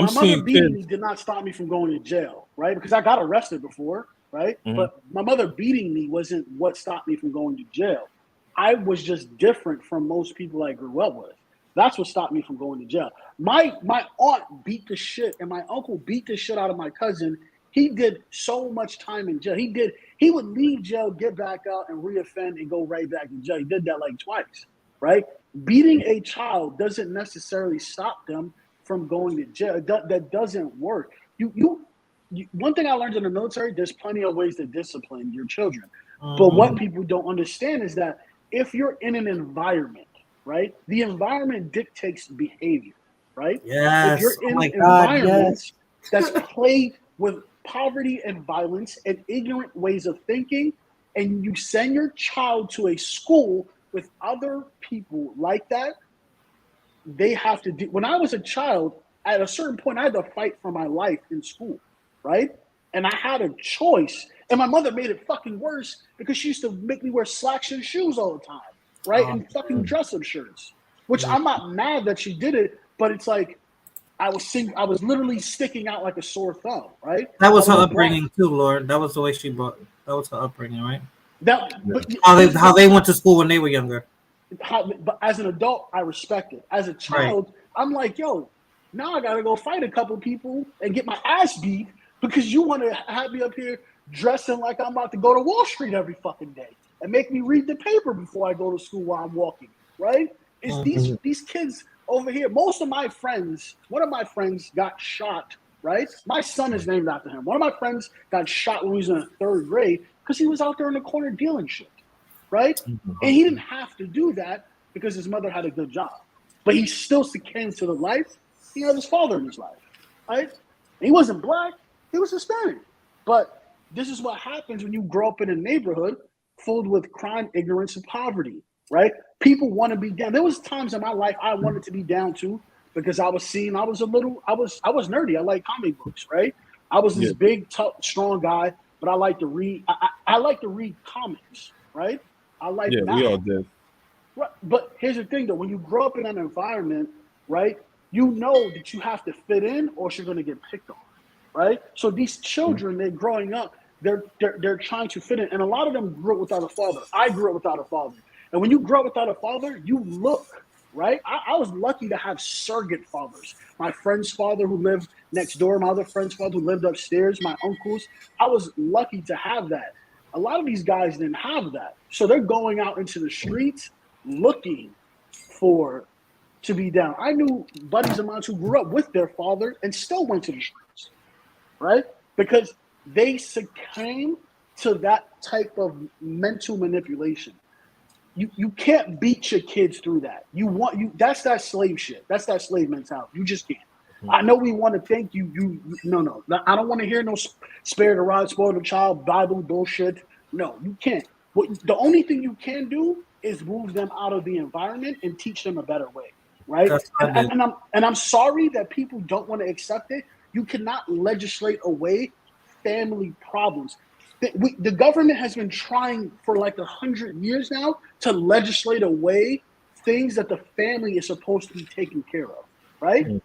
seeing beating kids. me did not stop me from going to jail, right? Because I got arrested before, right? Mhm. But my mother beating me wasn't what stopped me from going to jail. I was just different from most people I grew up with. That's what stopped me from going to jail. My aunt beat the shit, and my uncle beat the shit out of my cousin. He did so much time in jail. He would leave jail, get back out, and reoffend and go right back to jail. He did that like twice, right? Beating a child doesn't necessarily stop them from going to jail. That doesn't work. One thing I learned in the military, there's plenty of ways to discipline your children. But what people don't understand is that if you're in an environment, right, the environment dictates behavior, right? Yes. If you're in environments that's plagued with poverty and violence and ignorant ways of thinking, and you send your child to a school with other people like that, they have to do. When I was a child, at a certain point, I had to fight for my life in school, right? And I had a choice. And my mother made it fucking worse because she used to make me wear slacks and shoes all the time, right? And fucking dress-up shirts, which I'm not mad that she did it, but it's like I was literally sticking out like a sore thumb, right? That was her upbringing too, Lord. That was the way she brought. That was her upbringing, right? But How they went to school when they were younger. But as an adult, I respect it. As a child, I'm like, yo, now I gotta go fight a couple people and get my ass beat because you want to have me up here dressing like I'm about to go to Wall Street every fucking day. and make me read the paper before I go to school while I'm walking, right? It's these kids over here. Most of my friends, one of my friends got shot, right? My son is named after him. One of my friends got shot when he was in the 3rd grade because he was out there in the corner dealing shit, right? And he didn't have to do that because his mother had a good job. But he still succumbed to the life. He had his father in his life, right? And he wasn't black, he was Hispanic. But this is what happens when you grow up in a neighborhood filled with crime, ignorance, and poverty, right? People want to be down. There was times in my life I wanted to be down too because I was nerdy. I like comic books, right? I was this big, tough, strong guy, but I like to read. I like to read comics, right? I like math. We all did. Right. But here's the thing, though. When you grow up in an environment, right, you know that you have to fit in or you're going to get picked on, right? So these children, they're growing up, they're trying to fit in. And a lot of them grew up without a father. I grew up without a father. And when you grow up without a father, you look, right? I was lucky to have surrogate fathers. My friend's father who lived next door, my other friend's father who lived upstairs, my uncles. I was lucky to have that. A lot of these guys didn't have that. So they're going out into the streets looking to be down. I knew buddies of mine who grew up with their father and still went to the streets, right? Because they succumb to that type of mental manipulation. You can't beat your kids through that. That's that slave shit. That's that slave mentality. You just can't. I know we want to think no. I don't want to hear no spare the rod, spoil the child, Bible bullshit. No, you can't. The only thing you can do is move them out of the environment and teach them a better way, right? And I'm sorry that people don't want to accept it. You cannot legislate away family problems. The government has been trying for like 100 years now to legislate away things that the family is supposed to be taking care of, right?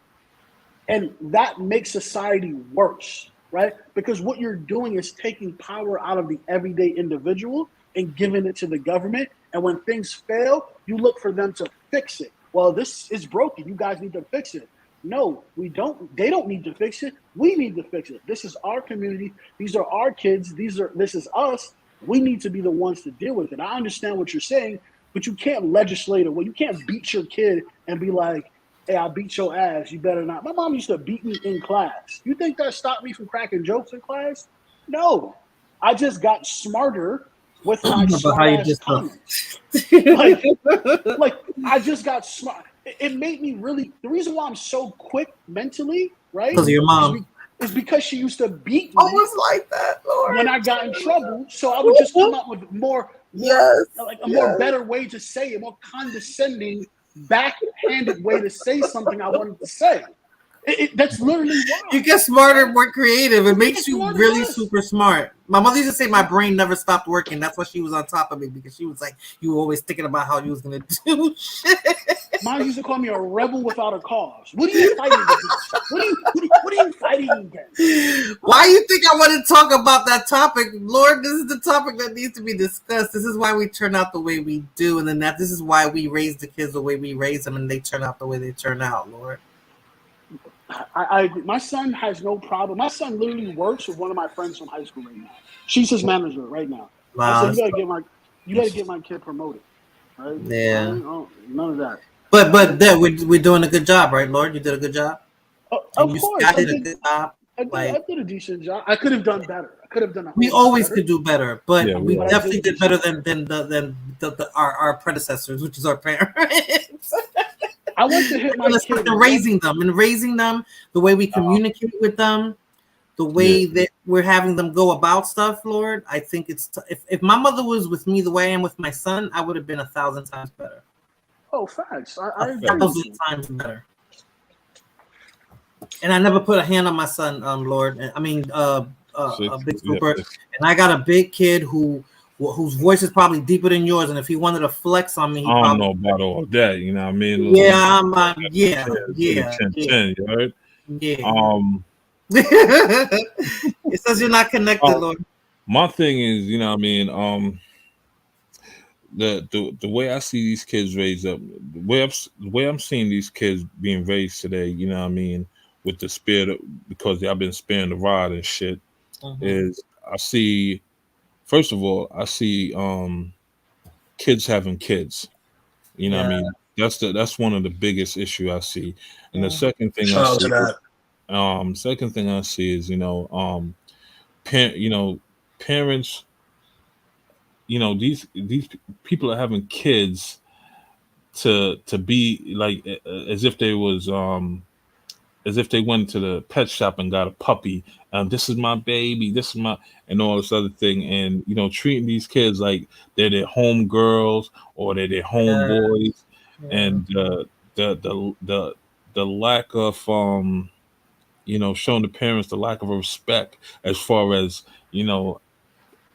And that makes society worse, right? Because what you're doing is taking power out of the everyday individual and giving it to the government. And when things fail, you look for them to fix it. Well, this is broken. You guys need to fix it. No, we don't. They don't need to fix it. We need to fix it. This is our community. These are our kids. This is us. We need to be the ones to deal with it. I understand what you're saying, but you can't legislate it. Well, you can't beat your kid and be like, hey, I beat your ass. You better not. My mom used to beat me in class. You think that stopped me from cracking jokes in class? No. I just got smarter with my smart ass comments. like I just got smart. It made me really. The reason why I'm so quick mentally, right? Because of your mom. Is because she used to beat me. Almost like that, Lord. When I got in trouble, so I would just come up with more better way to say it, more condescending, backhanded way to say something I wanted to say. That's literally why. You get smarter, more creative. It makes you really super smart. My mother used to say my brain never stopped working. That's why she was on top of me, because she was like, you were always thinking about how you was going to do shit. Mom used to call me a rebel without a cause. What are you fighting against? What are you fighting against? Why do you think I want to talk about that topic? Lord, this is the topic that needs to be discussed. This is why we turn out the way we do. And then this is why we raise the kids the way we raise them, and they turn out the way they turn out, Lord. I my son has no problem. My son literally works with one of my friends from high school right now. She's his manager right now. Wow. I said, you gotta get my kid promoted. Right? Yeah. None of that. But we're doing a good job, right, Lord? You did a good job. Of course, I did a good job. I did a decent job. I could have done better. I could have done. We always could do better, but we definitely did better than our predecessors, which is our parents. I want to hit my kid. Raising them, the way we communicate with them, the way that we're having them go about stuff, Lord. I think it's if my mother was with me the way I am with my son, I would have been 1,000 times better. Oh, facts. I 1,000 times better. And I never put a hand on my son, Lord. I mean, Big Super. And I got a big kid whose voice is probably deeper than yours, and if he wanted to flex on me, I don't know about all that. You know what I mean? Yeah, yeah. 10, right? Yeah. It says you're not connected, Lord. My thing is, you know what I mean? The way I see these kids raised up, the way I'm seeing these kids being raised today, you know what I mean, with the spirit, because I've been sparing the rod and shit, is I see. First of all, I see kids having kids. You know what I Yeah. mean? That's one of the biggest issue I see. And the Mm. second thing I Shout out to see, that. second thing I see is parents. These people are having kids to be like as if they was as if they went to the pet shop and got a puppy. This is my baby. This is my and all this other thing, and treating these kids like they're their home girls or they're their home Yeah. boys, Yeah. and the lack of showing the parents the lack of respect as far as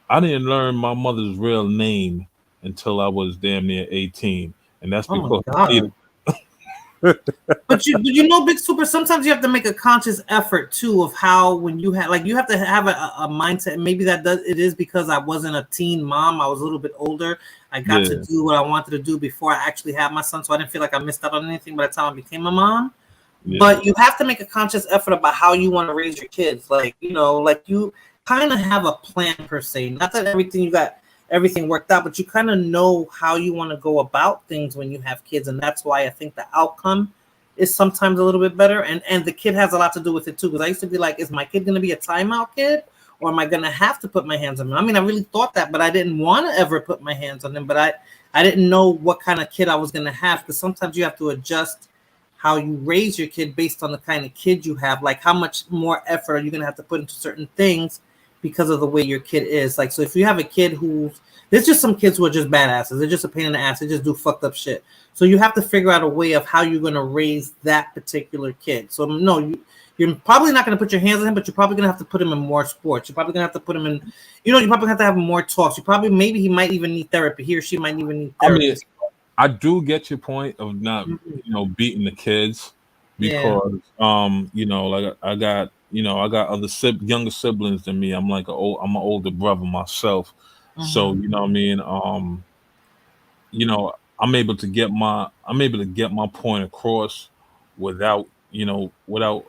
I didn't learn my mother's real name until I was damn near 18, and that's Oh my because God. But you know, Big Super, sometimes you have to make a conscious effort too of how when you have you have to have a mindset. And maybe it is because I wasn't a teen mom. I was a little bit older. I got to yeah, do what I wanted to do before I actually had my son, so I didn't feel like I missed out on anything by the time I became a mom. yeah, But you have to make a conscious effort about how you want to raise your kids. Like you kind of have a plan per se. Not that you got everything worked out, but you kind of know how you want to go about things when you have kids, and that's why I think the outcome is sometimes a little bit better. And the kid has a lot to do with it too. Because I used to be like, is my kid going to be a timeout kid, or am I going to have to put my hands on him? I mean, I really thought that, but I didn't want to ever put my hands on him. But I didn't know what kind of kid I was going to have, because sometimes you have to adjust how you raise your kid based on the kind of kid you have. Like how much more effort are you going to have to put into certain things because of the way your kid is. Like, so if you have a kid there's just some kids who are just badasses. They're just a pain in the ass. They just do fucked up shit. So you have to figure out a way of how you're going to raise that particular kid. So no, you're probably not going to put your hands on him, but you're probably going to have to put him in more sports. You're probably going to have to put him in, you probably have to have more talks. Maybe he might even need therapy. He or she might even need I mean, therapy. I do get your point of not, beating the kids Yeah. because, like I got, I got other younger siblings than me. I'm I'm an older brother myself, so Mhm. you know what I mean. I'm able to get my point across without, without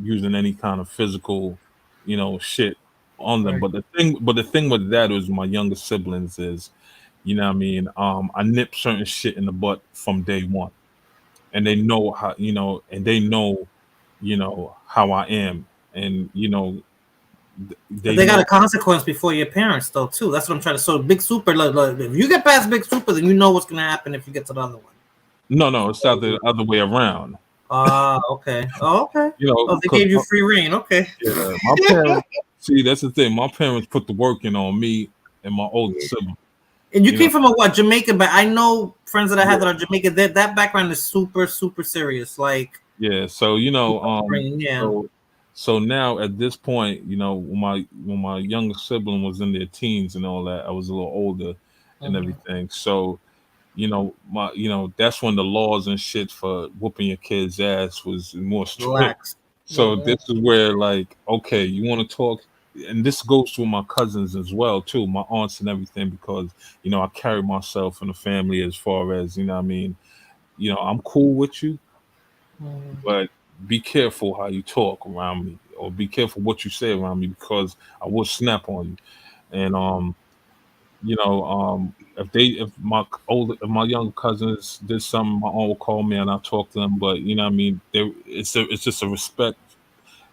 using any kind of physical, shit on them. Right. But the thing with that is my younger siblings is, you know what I mean? I nip certain shit in the butt from day one. And they know how, and they know, how I am. And, But they they got know. a consequence before your parents, though, too. That's what I'm trying to. So, Big Super, look, if you get past Big Super, then you know what's going to happen if you get to the other one. No, it's not the other way around. Okay. Oh, okay. Oh, they Because gave you free reign. Okay. my parents, see, that's the thing. My parents put the work in on me and my older sibling. And you You know, came from a Jamaican, but I know friends that I have yeah, that are Jamaican. That background is super, super serious. Like, yeah. So yeah. so now at this point, when my younger sibling was in their teens and all that, I was a little older and Mhm. everything. So that's when the laws and shit for whooping your kid's ass was more strict. Relax. So Mhm. this is where, like, okay, you want to talk, and this goes to my cousins as well too, my aunts and everything, because I carry myself in the family as far as what I mean. I'm cool with you, Mhm. but be careful how you talk around me, or be careful what you say around me, because I will snap on you. And if my younger cousins did something, my aunt will call me and I'll talk to them. But what I mean, it's just a respect,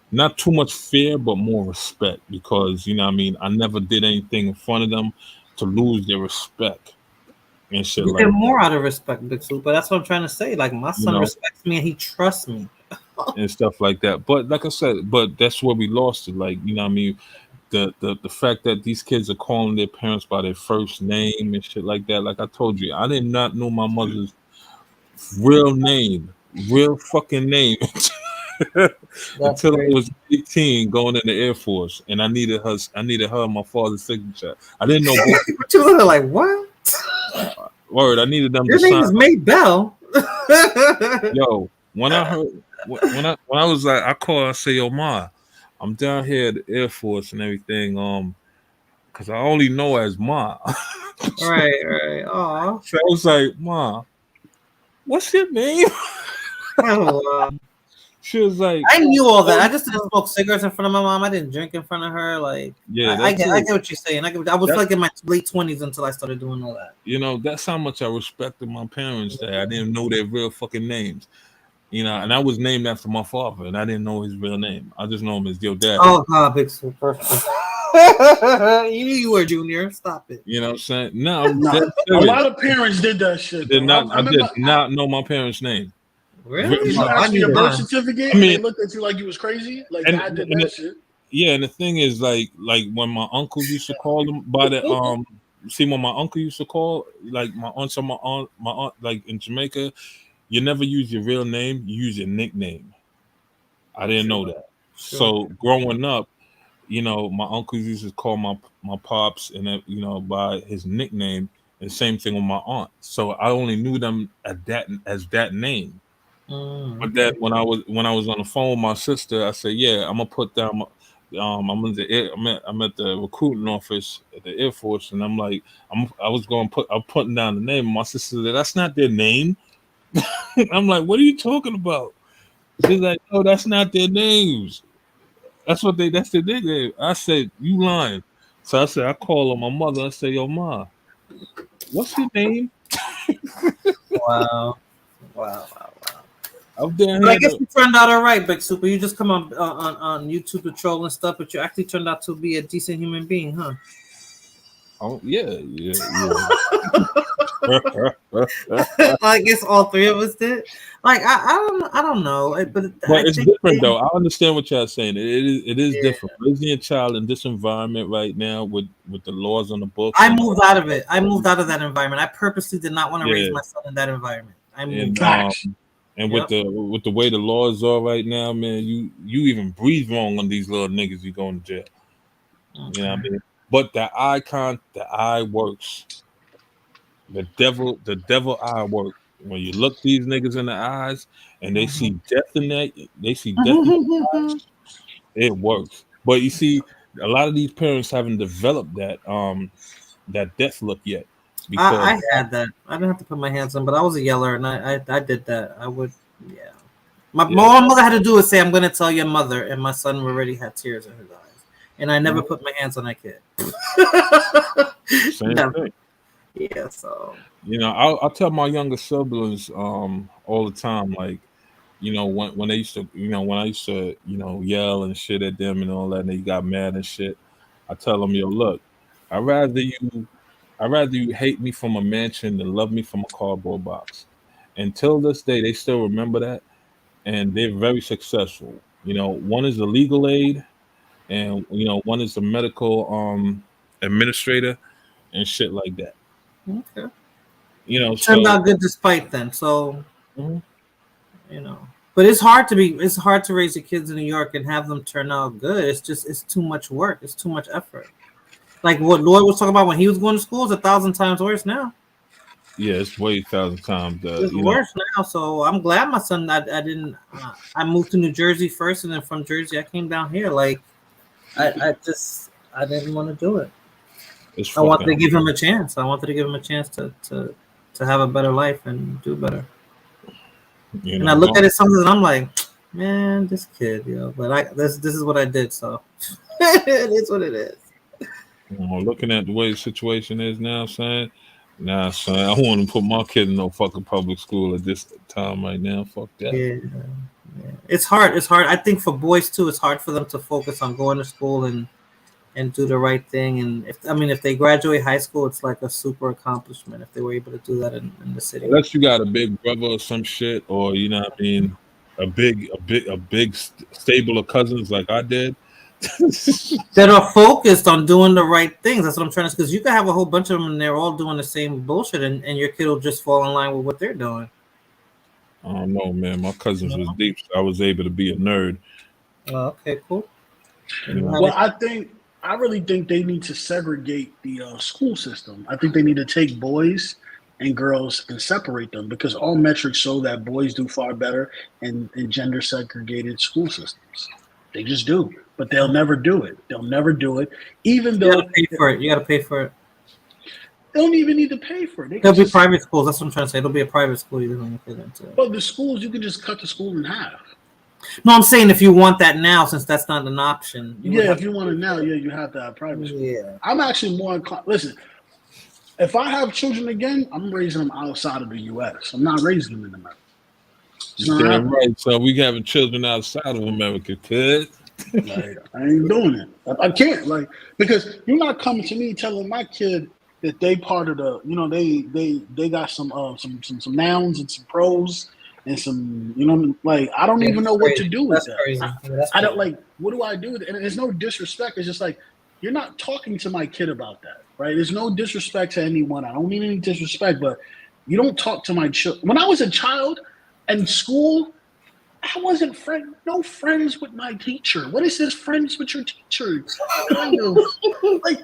not too much fear, but more respect, because what I mean, I never did anything in front of them to lose their respect and shit You get like that, more out of respect, Big Super. That's what I'm trying to say. Like, my you son know, respects me and he trusts me. and stuff like that. But like I said, but that's where we lost it. Like, what I mean, the fact that these kids are calling their parents by their first name and shit like that. Like I told you, I did not know my mother's real name, real fucking name, That's until I great. was 18, going in the Air Force, and I needed her. I needed her and my father's signature. I didn't know both. She was like, what? Word, I needed them to Your name sign. is May Bell. Yo, when I heard, when I was like, I called, I say, yo, ma, I'm down here at the Air Force and everything, because I only know as ma. Right. Aw. So I was like, ma, what's your name? Oh, wow. She was like, I knew all that. I oh, just didn't smoke cigarettes in front of my mom. I didn't drink in front of her. Like, yeah, I that's get it. what you're saying. I was That, like in my late 20s until I started doing all that. that's how much I respected my parents. That I didn't know their real fucking names. And I was named after my father, and I didn't know his real name. I just know him as your daddy. Oh God, big super. You knew you were Junior. Stop it. You know what I'm saying? No, I'm Nah, dead a serious. lot of parents did that shit. Did Though. not. I I did remember. not know my parents' name. Really? Did you No, I ask for knew your birth mine. certificate I and they mean, looked at you like you was crazy? Like and, I did and that the, shit. yeah, and the thing is, like when my uncle used to call them by the see when my uncle used to call like my aunt like in Jamaica, you never use your real name, you use your nickname. I didn't know that. Sure. So growing up, my uncles used to call my pops and by his nickname, and same thing with my aunt. So I only knew them as that name. But then Okay. when I was on the phone with my sister, I said, "Yeah, I'm gonna put down. I'm at the recruiting office at the Air Force, and I'm like, I'm putting down the name." And my sister said, "That's not their name." I'm like, "What are you talking about?" She's like, "Oh, that's not their names. That's their nickname." I said, "You lying?" So I said, I call on my mother. I say, "Yo, ma, what's your name?" Wow. Wow. I'm down But I here. guess you turned out all right, Big Super. You just come on YouTube to troll and stuff, but you actually turned out to be a decent human being, huh? Oh yeah. I guess all three of us did. Like I don't know, but I But it's think different though. I understand what y'all saying. It is yeah. different. Raising a child in this environment right now with the laws on the books I and moved out of it. I moved out of that environment. I purposely did not want to raise yeah, my son in that environment. I moved and out. Facts. and with Yep. the way the laws are right now, man, you even breathe wrong on these little niggas, you going to jail. You know what I mean? But the eye works. The devil eye work. When you look these niggas in the eyes and they see death in that, they see death in their eyes, it works. But you see, a lot of these parents haven't developed that death look yet because I had that. I didn't have to put my hands on, but I was a yeller, and I did that. I would, yeah. yeah, My mother had to do is say, "I'm going to tell your mother," and my son already had tears in his eyes, and I never put my hands on that kid. same Never. thing. Yeah. So. I'll tell my younger siblings all the time, like, when they used to, when I used to, yell and shit at them and all that, and they got mad and shit. I tell them, yo, look, I'd rather you, I'd rather you hate me from a mansion than love me from a cardboard box. Until this day, they still remember that, and they're very successful. One is the legal aid, and one is the medical administrator and shit like that. Okay. Turned So out good despite then. So mhm. but it's hard to raise your kids in New York and have them turn out good. It's too much work. It's too much effort. Like what Lloyd was talking about when he was going to school is 1,000 times worse now. Yeah, it's way 1,000 times. It's worse now. So I'm glad my son. I didn't. I moved to New Jersey first, and then from Jersey I came down here. Like I didn't want to do it. It's I wanted to fucking. give him a chance. I wanted to give him a chance to have a better life and do better. And I look at it sometimes and I'm like, man, this kid, But this is what I did, so it is what it is. Looking at the way the situation is now, son. Nah, son, I want to put my kid in no fucking public school at this time right now. Fuck that. Yeah. It's hard. It's hard. I think for boys too, it's hard for them to focus on going to school and do the right thing. And if they graduate high school, it's like a super accomplishment if they were able to do that in the city. Unless you got a big brother or some shit, or you know what I mean, a big stable of cousins like I did. That are focused on doing the right things. That's what I'm trying to say. Because you can have a whole bunch of them and they're all doing the same bullshit, and your kid will just fall in line with what they're doing. I don't know, man. My cousins was deep, so I was able to be a nerd. Okay, cool. Well, I really think they need to segregate the school system. I think they need to take boys and girls and separate them because all metrics show that boys do far better in gender segregated school systems. They just do, but they'll never do it. They'll never do it, even though you gotta pay for it. You got to pay for it. They don't even need to pay for it. It'll be private schools. That's what I'm trying to say. It'll be a private school. You don't get into. Well, the schools you can just cut the school in half. No, I'm saying if you want that now, since that's not an option. Yeah, if you want it now, you have to have private school. Yeah. I'm actually more inclined. Listen, if I have children again, I'm raising them outside of the U.S. I'm not raising them in America. Damn right. So we having children outside of America, kid. Like, I ain't doing it. I can't, like, because you're not coming to me telling my kid that they part of the, they got some nouns and some pros and some, like, I don't even know what to do with that. Crazy. I don't, like, what do I do with it? And there's no disrespect. It's just like, you're not talking to my kid about that, right? There's no disrespect to anyone. I don't mean any disrespect, but you don't talk to my child. When I was a child in school, I wasn't friends with my teacher. What is this friends with your teacher? Kind of like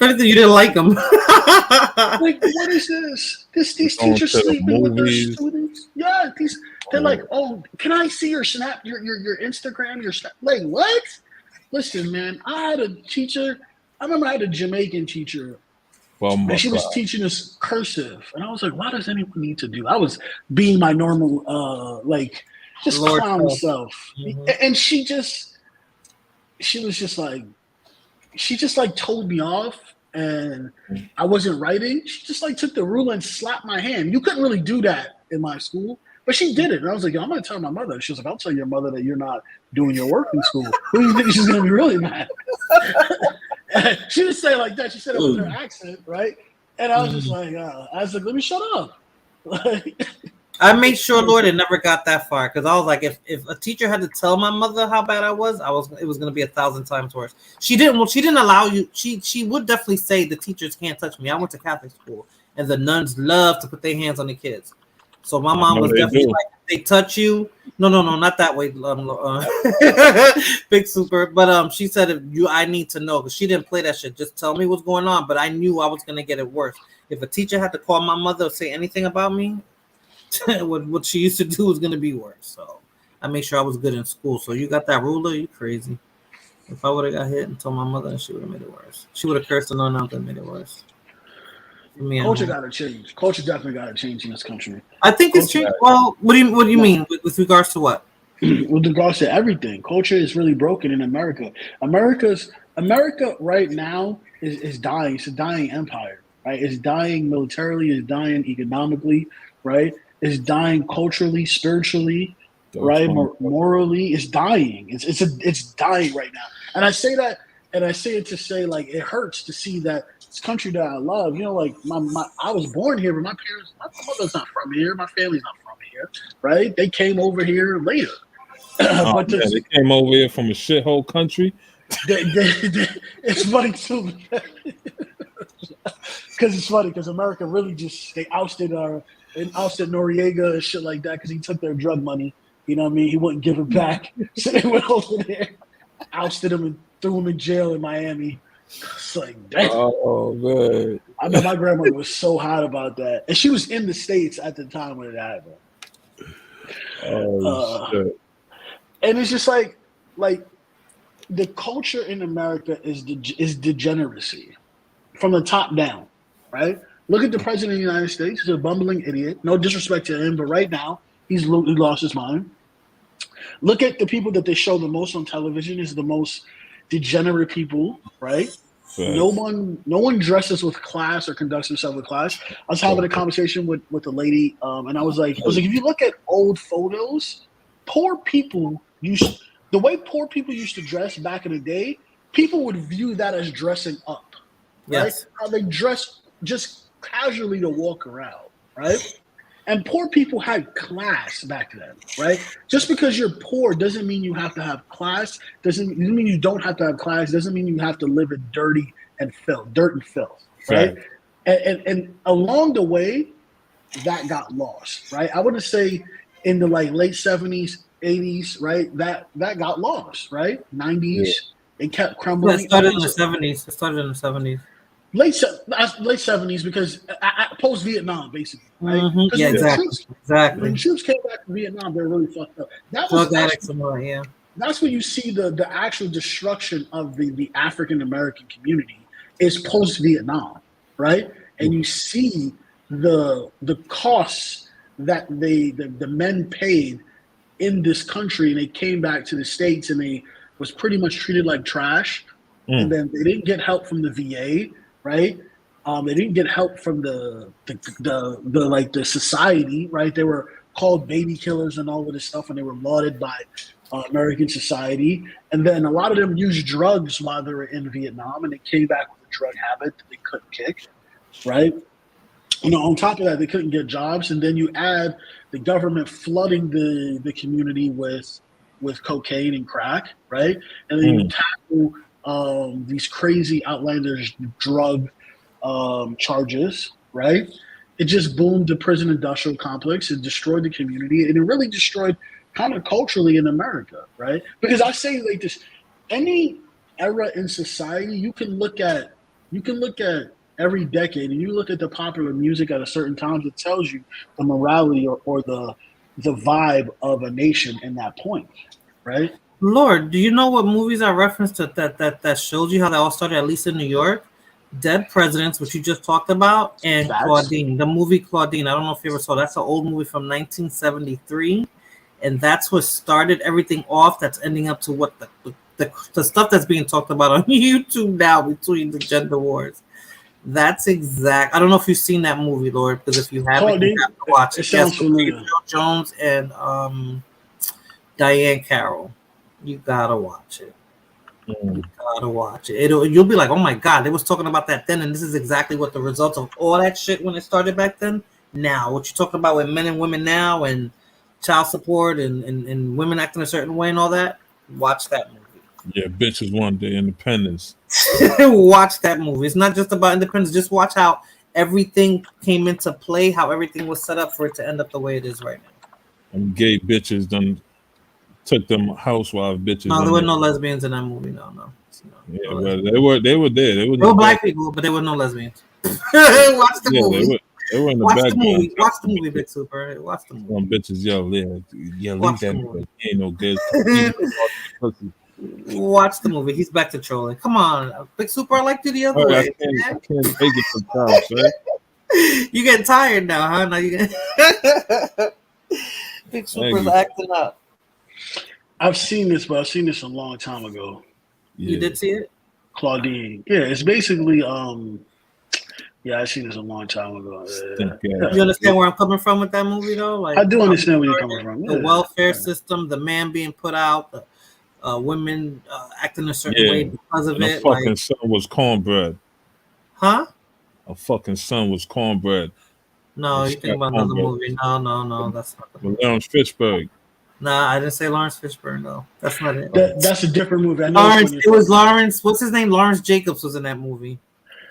you didn't like them. like, what is this? These teachers sleeping with their students? Yeah, they're like, oh, can I see your snap, your Instagram, your snap? Like, what? Listen, man, I had a teacher. I remember I had a Jamaican teacher. And she was teaching us cursive. And I was like, why does anyone need to do? I was being my normal, just Lord clown self. Mm-hmm. And she was just like told me off, and I wasn't writing. She just like took the ruler and slapped my hand. You couldn't really do that in my school, but she did it. And I was like, yo, I'm gonna tell my mother. She was like, I'll tell your mother that you're not doing your work in school. Who do you think she's gonna be really mad? She didn't say it like that. She said it with her accent, right? And I was just like, let me shut up. I made sure, Lord, it never got that far, because I was like, if a teacher had to tell my mother how bad it was going to be 1,000 times worse. She didn't allow you. She would definitely say the teachers can't touch me. I went to Catholic school, and the nuns love to put their hands on the kids. So my mom was definitely like, if they touch you, no, not that way, Big Super. But she said, I need to know, because she didn't play that shit. Just tell me what's going on. But I knew I was going to get it worse. If a teacher had to call my mother or say anything about me, what she used to do was going to be worse. So I made sure I was good in school. So you got that ruler? You crazy. If I would have got hit and told my mother, she would have made it worse. She would have cursed and out and made it worse. Culture got to change. Culture definitely got to change in this country. I think it's changed. Well, what do you mean with regards to what? With regards to everything, culture is really broken in America. America right now is dying. It's a dying empire, right? It's dying militarily. It's dying economically, right? It's dying culturally, spiritually, right? Morally, it's dying. It's dying right now. And I say that, and I say it to say, like, it hurts to see that this country that I love. Like I was born here, but my mother's not from here. My family's not from here, right? They came over here later. But they came over here from a shithole country. It's funny too, because it's funny because America really they ousted Noriega and shit like that because he took their drug money. You know what I mean? He wouldn't give it back, so they went over there, ousted him, and threw him in jail in Miami. It's like, damn. Oh man! I know my grandmother was so hot about that, and she was in the States at the time when it happened. Oh shit! And it's just like the culture in America is degeneracy from the top down, right? Look at the president of the United States. He's a bumbling idiot. No disrespect to him, but right now he lost his mind. Look at the people that they show the most on television is the most degenerate people, right? Right. No one dresses with class or conducts himself with class. I was having a conversation with a lady, and I was like, if you look at old photos, the way poor people used to dress back in the day, people would view that as dressing up. Right? Yes. How they dress just casually to walk around, right? And poor people had class back then, right? Just because you're poor doesn't mean you have to have class. Doesn't mean you don't have to have class. Doesn't mean you have to live in dirt and filth, right? And along the way, that got lost, right? I want to say in the late 70s, 80s, right? That got lost, right? 90s, it kept crumbling. It started in the 70s. Late 70s because post Vietnam basically, right? Mm-hmm. Yeah, exactly. When the troops came back from Vietnam, they were really fucked up. That's when you see the actual destruction of the African American community is post Vietnam, right? And you see the costs that the men paid in this country, and they came back to the States, and they was pretty much treated like trash. And then they didn't get help from the VA, right? They didn't get help from the society, right? They were called baby killers and all of this stuff, and they were lauded by American society. And then a lot of them used drugs while they were in Vietnam, and they came back with a drug habit that they couldn't kick, right? On top of that, they couldn't get jobs, and then you add the government flooding the community with cocaine and crack, right? And then you tackle these crazy outlandish drug charges, right? It just boomed the prison industrial complex. It destroyed the community, and it really destroyed kind of culturally in America, right? Because I say like this, any era in society, you can look at every decade, and you look at the popular music at a certain time, it tells you the morality or the vibe of a nation in that point, right? Lord, do you know what movies I referenced that showed you how they all started, at least in New York? Dead Presidents, which you just talked about, and Claudine, the movie Claudine. I don't know if you ever saw. That's an old movie from 1973, and that's what started everything off. That's ending up to what the stuff that's being talked about on YouTube now between the gender wars. That's exact. I don't know if you've seen that movie, Lord, because if you haven't, you have to watch it. Sounds familiar. Jones and Diane Carroll. You gotta watch it. You gotta watch it. You'll be like, oh my god, they was talking about that then, and this is exactly what the results of all that shit when it started back then. Now, what you're talking about with men and women now, and child support, and women acting a certain way and all that. Watch that movie. Yeah, bitches want their independence. Watch that movie. It's not just about independence. Just watch how everything came into play, how everything was set up for it to end up the way it is right now. And gay bitches done took them housewife bitches. No, there were no lesbians in that movie. No. Yeah, but they were there. They were black people, but there were no lesbians. Watch the movie. They were in the Watch background. the movie. Watch the movie, Big Super. Watch the movie. Some bitches leave that nigga. He ain't no good. Watch the movie. He's back to trolling. Come on, Big Super. I liked you the other way. I can't take it sometimes, right? You getting tired now, huh? Now you get Big Super's acting up. I've seen this, but I've seen this a long time ago. Yeah. You did see it? Claudine. Yeah, it's basically yeah, I've seen this a long time ago. You understand where I'm coming from with that movie though? Like, I do understand where you're coming from. The welfare system, the man being put out, the women acting a certain way because of it. A fucking son was cornbread. Huh? A fucking son was cornbread. No, you think about another movie. No, that's not the movie. Lawrence Fishburne. Nah, I didn't say Lawrence Fishburne though. That's not it. That's a different movie. I know Lawrence. It was Lawrence. What's his name? Lawrence Jacobs was in that movie.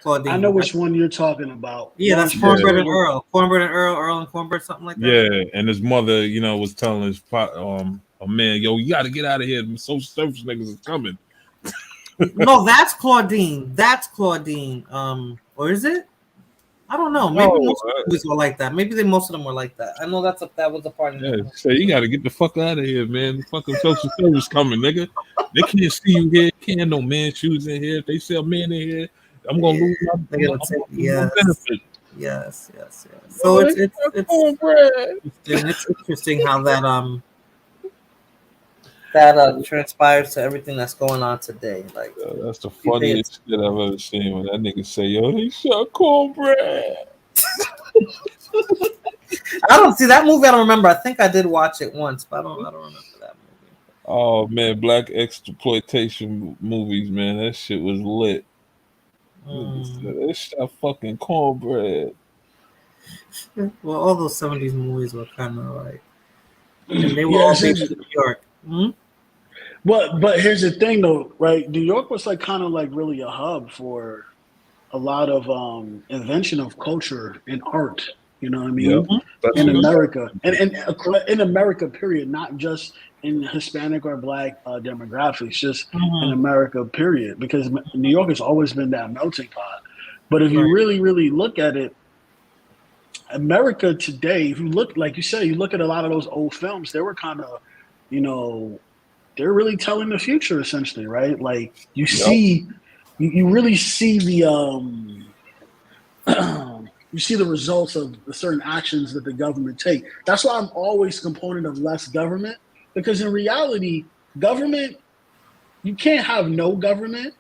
Claudine. I know which one you're talking about. Yeah, that's Cornbread and Earl. Cornbread and Earl and Cornbread, something like that. Yeah, and his mother, was telling his a man, yo, you got to get out of here. Social service niggas is coming. No, that's Claudine. That's Claudine. Or is it? I don't know. Maybe most of the movies were like that. Maybe most of them were like that. I know that was a part of it. Yeah, so you got to get the fuck out of here, man. The fucking social service coming, nigga. They can't see you here. Can't no man shoes in here. If they see a man in here, I'm gonna lose my benefit. Yes. So it's interesting how that transpires to everything that's going on today. Like that's the funniest shit I've ever seen when that nigga say, "Yo, they shot cornbread." I don't see that movie. I don't remember. I think I did watch it once, but I don't remember that movie. Oh man, black exploitation movies, man. That shit was lit. They shot fucking cornbread. Well, all those 70s movies were kind of like, and they were all based in New York. But here's the thing, though, right? New York was like kind of like really a hub for a lot of invention of culture and art. You know what I mean? Yep. In America, and in America, period, not just in Hispanic or Black demographics, just in America, period. Because New York has always been that melting pot. But if you really, really look at it, America today, if you look, like you said, you look at a lot of those old films, they were kind of, they're really telling the future essentially, right? Like you see, you really see the you see the results of the certain actions that the government take. That's why I'm always a component of less government, Because in reality, government, you can't have no government,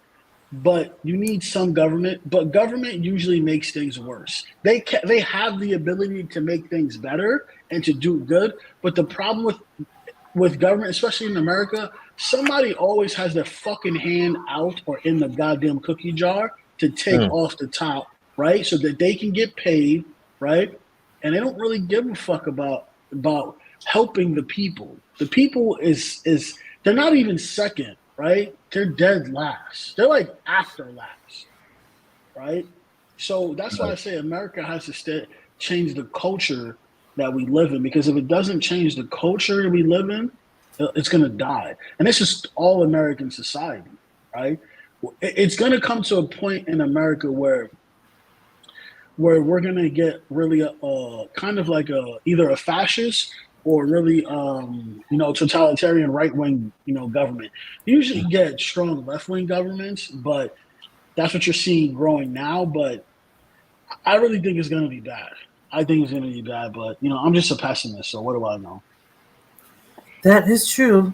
but you need some government. But government usually makes things worse. They have the ability to make things better and to do good. But the problem with government, especially in America, somebody always has their fucking hand out or in the goddamn cookie jar to take off the top, right? So that they can get paid, right? And they don't really give a fuck about helping the people. The people is they're not even second, right? They're dead last. They're like after last, right? So that's why I say America has to change the culture that we live in, because if it doesn't change the culture that we live in, it's going to die. And it's just all American society, right? It's going to come to a point in America where we're going to get really kind of like either a fascist or really totalitarian right-wing government. You usually get strong left-wing governments, but that's what you're seeing growing now. But I really think it's going to be bad. I think it's going to be bad, but I'm just a pessimist, so what do I know? That is true.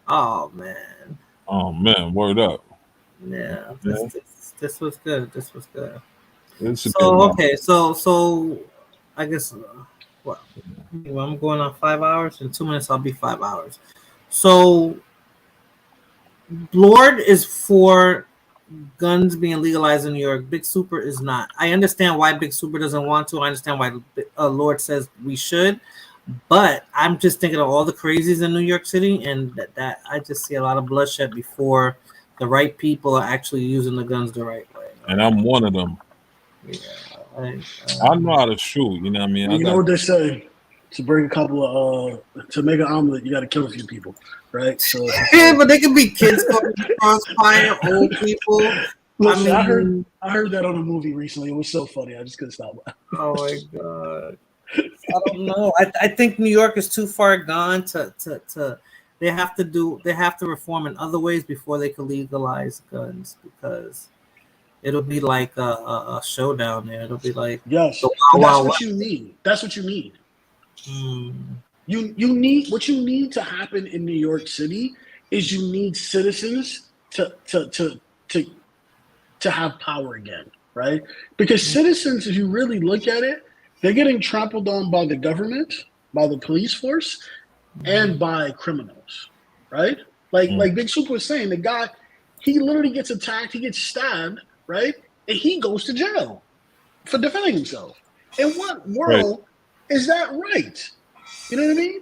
Oh man, word up. Yeah, this was good. This was good. So okay, so I guess I'm going on 5 hours. In 2 minutes, I'll be 5 hours. So Lord is for guns being legalized in New York. Big Super is not. I understand why Big Super doesn't want to. I understand why Lord says we should. But I'm just thinking of all the crazies in New York City, and that I just see a lot of bloodshed before the right people are actually using the guns the right way. And I'm one of them. Yeah, I know how to shoot. You know what I mean? You know what they say? To bring a couple of to make an omelet, you got to kill a few people, right? So, but they could be kids going to crossfire, old people. Listen, I heard that on a movie recently. It was so funny. I just couldn't stop. Oh my god. I don't know. I think New York is too far gone to they have to reform in other ways before they can legalize guns, because it'll be like a showdown there. It'll be like that's what you need. That's what you need. You need what you need to happen in New York City is you need citizens to have power again, right? Because citizens, if you really look at it, they're getting trampled on by the government, by the police force, and by criminals, right? Like Big Super was saying, the guy, he literally gets attacked, he gets stabbed, right? And he goes to jail for defending himself. In what world is that right? You know what I mean?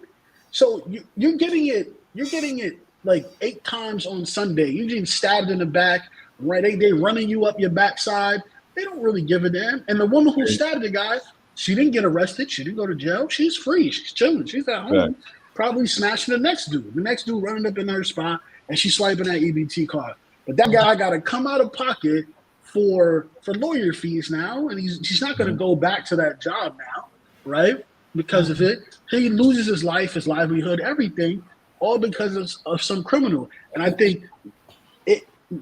So you're getting it like 8 times on Sunday. You're getting stabbed in the back, right? They running you up your backside. They don't really give a damn. And the woman who stabbed the guy, she didn't get arrested. She didn't go to jail. She's free. She's chilling. She's at home, probably smashing the next dude. The next dude running up in her spot, and she's swiping that EBT card. But that guy got to come out of pocket for lawyer fees now, and she's not going to go back to that job now, right? Because of it, he loses his life, his livelihood, everything, all because of some criminal. And I think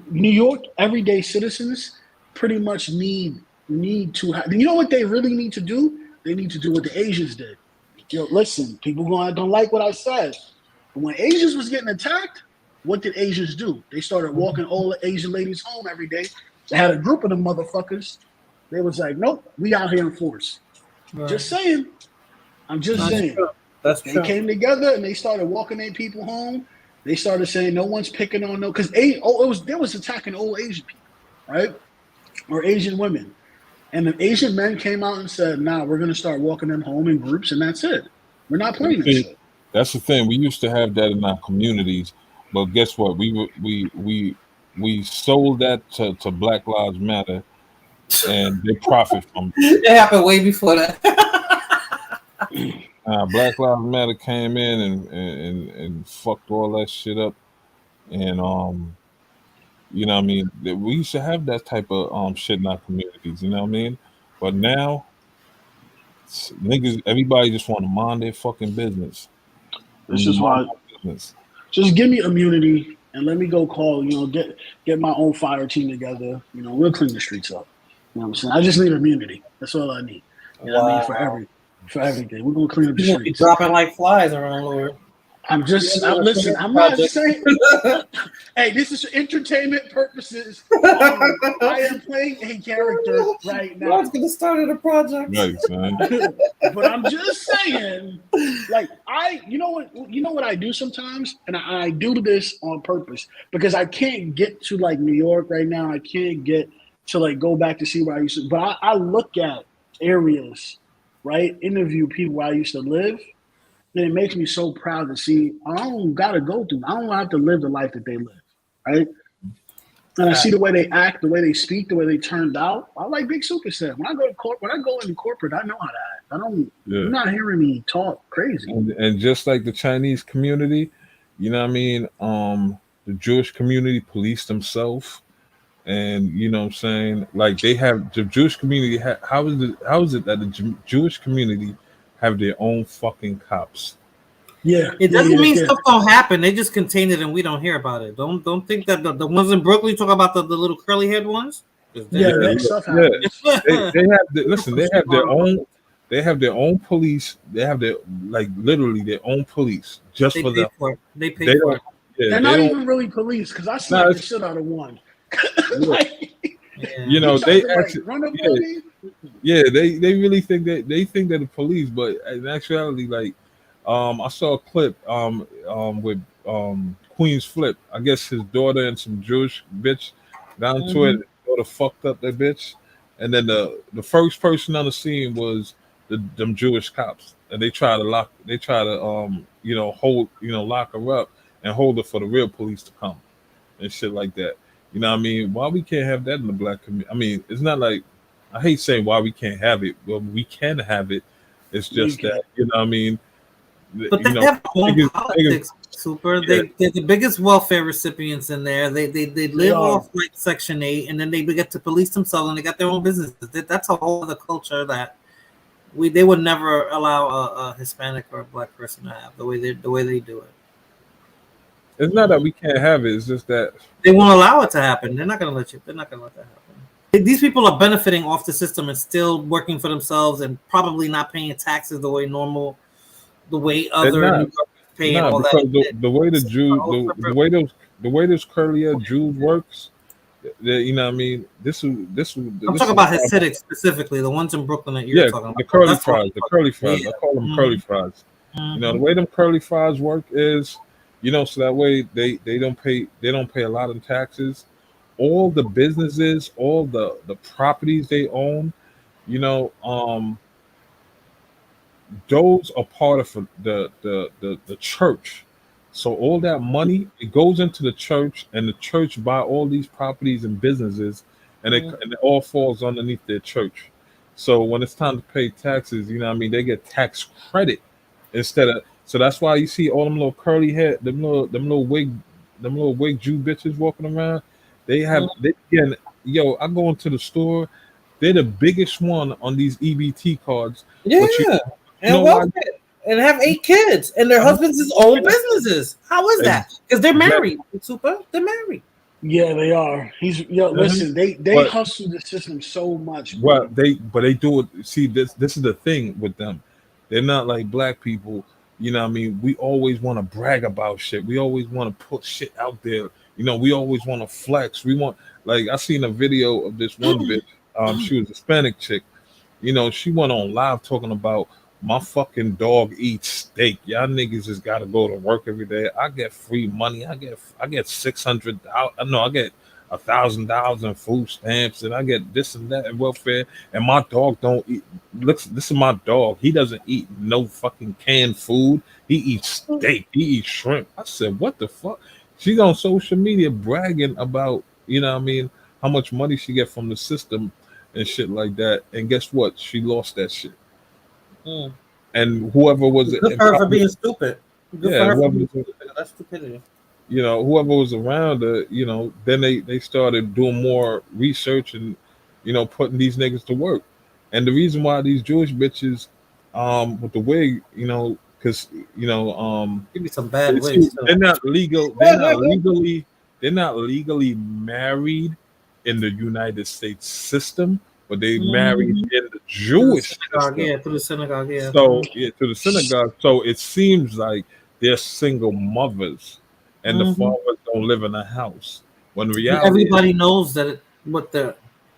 New York everyday citizens pretty much need to have. You know what they really need to do? They need to do what the Asians did. Listen, people don't like what I said. But when Asians was getting attacked, what did Asians do? They started walking all the Asian ladies home every day. They had a group of them motherfuckers. They was like, nope, we out here in force. Right. Just saying. I'm just saying. They came together and they started walking their people home. They started saying no one's picking on no, because there was attacking old Asian people, right? Or Asian women. And the Asian men came out and said, nah, we're going to start walking them home in groups, and that's it. We're not playing this shit. That's the thing. We used to have that in our communities, but guess what? We sold that to Black Lives Matter, and they profit from it. It happened way before that. Black Lives Matter came in and fucked all that shit up, and you know what I mean? We used to have that type of shit in our communities, you know what I mean? But now, niggas, everybody just want to mind their fucking business. This is why. Just give me immunity and let me go call, get my own fire team together. We'll clean the streets up. You know what I'm saying? I just need immunity. That's all I need. You know what I mean? For every. for everything. We're gonna clean up the You're gonna be streets. dropping like flies around Lord. Listen, I'm not saying. Hey, this is entertainment purposes only. I am playing a character right now. Lord's gonna start a project. Right, son. But I'm just saying, like, you know what I do sometimes, and I do this on purpose because I can't get to like New York right now. I can't get to like go back to see where I used to. But I look at areas, right? Interview people where I used to live. And it makes me so proud to see I don't gotta go through. I don't have to live the life that they live, right? And I see the way they act, the way they speak, the way they turned out. I like Big Super said. When I go into corporate, I know how to act. You're not hearing me talk crazy. And just like the Chinese community, you know what I mean? The Jewish community police themselves. And you know what I'm saying? Like they have the Jewish community. How is it that the Jewish community have their own fucking cops? Yeah, it doesn't mean stuff don't happen. They just contain it and we don't hear about it. Don't think that the ones in Brooklyn talk about the little curly head ones. Stuff happens. They have their own. They have their own police. They have their literally their own police just for them. They pay for it. They're not even really police because I slapped the shit out of one. You know, they actually they really think that they're the police, but in actuality, like I saw a clip with Queen's Flip. I guess his daughter and some Jewish bitch down to it. His daughter fucked up that bitch, and then the first person on the scene was them Jewish cops, and they try to lock her up and hold her for the real police to come and shit like that. You know what I mean? Why we can't have that in the black community? I mean, it's not like I hate saying why we can't have it. Well, we can have it. It's just that, you know what I mean? But they have own politics, Super. They're the biggest welfare recipients in there. They live off like Section 8, and then they get to police themselves, and they got their own businesses. That's a whole other culture that they would never allow a Hispanic or a black person to have the way they do it. It's not that we can't have it. It's just that they won't allow it to happen. They're not going to let you. They're not going to let that happen. These people are benefiting off the system and still working for themselves and probably not paying taxes the way other paying all that. The way the Jew, the way those curly haired Jews works. You know what I mean? I'm talking about Hasidic specifically, the ones in Brooklyn that you're talking about. The curly fries. I call them curly fries. You know, the way them curly fries work is, you know, so that way they don't pay a lot of taxes. All the businesses, all the properties they own, you know, those are part of the church. So all that money, it goes into the church, and the church buy all these properties and businesses, and it all falls underneath their church. So when it's time to pay taxes, you know what I mean, they get tax credit instead of. So that's why you see all them little curly hair, them little wig Jew bitches walking around. They have I go into the store, they're the biggest one on these EBT cards. Yeah, and welfare. And have 8 kids, and their husbands' own businesses. How is that? Because they're married. Super, they're married. Yeah, they are. Listen, they hustle the system so much. Well, they do it. See, this is the thing with them. They're not like black people. You know what I mean? We always want to brag about shit. We always want to put shit out there. You know, we always want to flex. We want, like, I seen a video of this one bitch. She was a Hispanic chick. You know, she went on live talking about, my fucking dog eats steak. Y'all niggas just gotta go to work every day. I get free money. I get $600. I get $1,000 in food stamps, and I get this and that in welfare. And my dog don't eat. Look, this is my dog. He doesn't eat no fucking canned food. He eats steak. He eats shrimp. I said, what the fuck? She's on social media bragging about, you know what I mean, how much money she get from the system and shit like that. And guess what? She lost that shit. And whoever was good for her for being stupid. That's stupidity. You know, whoever was around her, you know, then they started doing more research and, you know, putting these niggas to work. And the reason why these Jewish bitches, with the wig, you know, because you know, give me some bad wigs. They're not legal. They're not legally married in the United States system, but they married in the Jewish system. Yeah, through the synagogue, yeah. So to the synagogue. So it seems like they're single mothers, and the fathers don't live in a house. When reality is, Everybody knows that what the,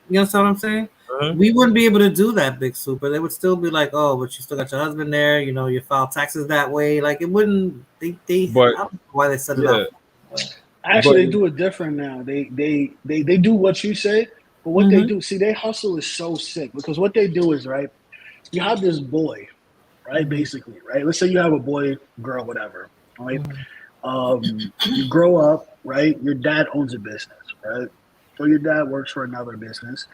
you understand what I'm saying? We wouldn't be able to do that, Big Super. They would still be like, oh, but you still got your husband there. You know, you file taxes that way. Like it wouldn't. They but I don't know why they set it yeah, up. Actually, they do it different now. They do what you say, but what they do, see, they hustle is so sick because what they do is right. You have this boy, right? Basically, right. Let's say you have a boy, girl, whatever. Right. You grow up, right? Your dad owns a business, right? Or your dad works for another business,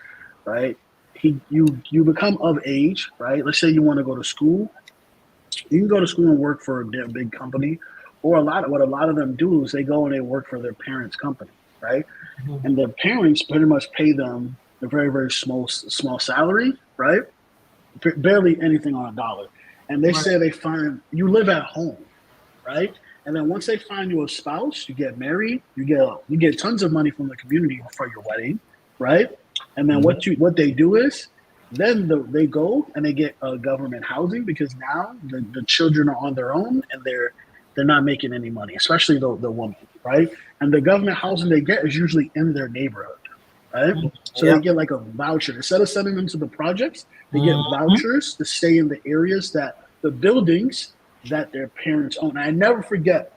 right? You become of age, right? Let's say you want to go to school. You can go to school and work for a big company, or what a lot of them do is they go and they work for their parents' company, right? And their parents pretty much pay them a very very small salary, right? Barely anything on a dollar, and they say they find you live at home, right? And then once they find you a spouse, you get married, you get tons of money from the community for your wedding, right? And then what they do is then they go and they get government housing because now the children are on their own and they're not making any money, especially the woman, right? And the government housing they get is usually in their neighborhood, right? So they get like a voucher. Instead of sending them to the projects, they get vouchers to stay in the areas that the buildings that their parents own. And I never forget,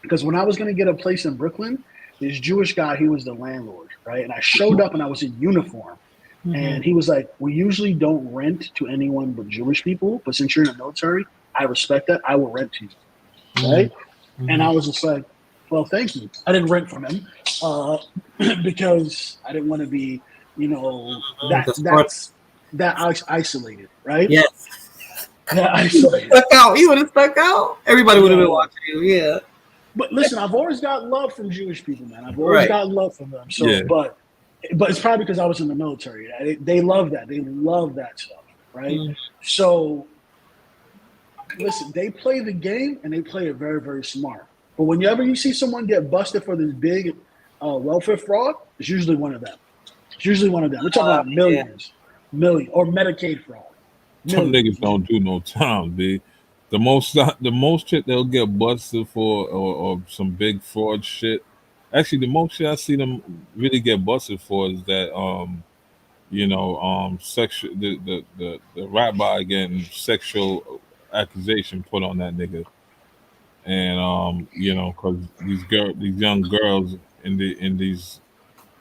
because when I was going to get a place in Brooklyn, this Jewish guy, he was the landlord, right? And I showed up and I was in uniform. And he was like, we usually don't rent to anyone but Jewish people, but since you're in the military, I respect that. I will rent to you, right? And I was just like, well, thank you. I didn't rent from him because I didn't want to be, that isolated, right? Yes. That isolated. Stuck out. You would have stuck out. Everybody would have been watching you. Yeah. But listen, I've always got love from Jewish people, man. I've always got love from them. So, but it's probably because I was in the military. They love that. They love that stuff, right? So, listen, they play the game and they play it very, very smart. But whenever you see someone get busted for this big welfare fraud, it's usually one of them. It's usually one of them. We're talking about million, or Medicaid fraud. Some niggas don't do no time, B. The most shit they'll get busted for or some big fraud shit. Actually, the most shit I see them really get busted for is that sexual the rabbi getting sexual accusation put on that nigga, and because these young girls in these,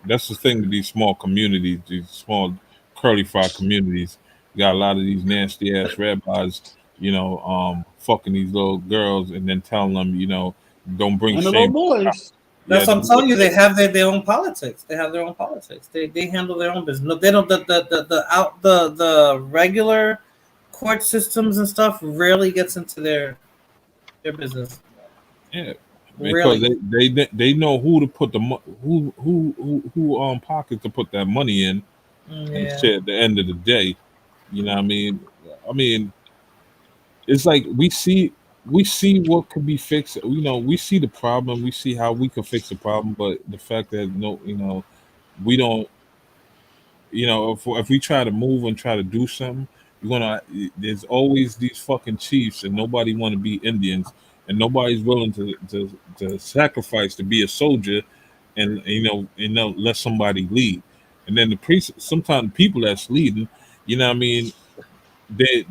that's the thing with these small communities, these small curly fry communities. You got a lot of these nasty ass rabbis, fucking these little girls and then telling them, don't bring and the shame. little boys. That's what I'm telling you. They have their own politics. They have their own politics. They handle their own business. No, they don't. The regular court systems and stuff rarely gets into their business. Yeah, because they know who to put who pockets to put that money in, and shit. At the end of the day, you know what I mean. I mean, it's like we see what could be fixed. We see the problem. We see how we can fix the problem. But the fact that we don't. If we try to move and try to do something, there's always these fucking chiefs, and nobody want to be Indians, and nobody's willing to sacrifice to be a soldier, and let somebody lead. And then the priest, sometimes people that's leading, you know what I mean, they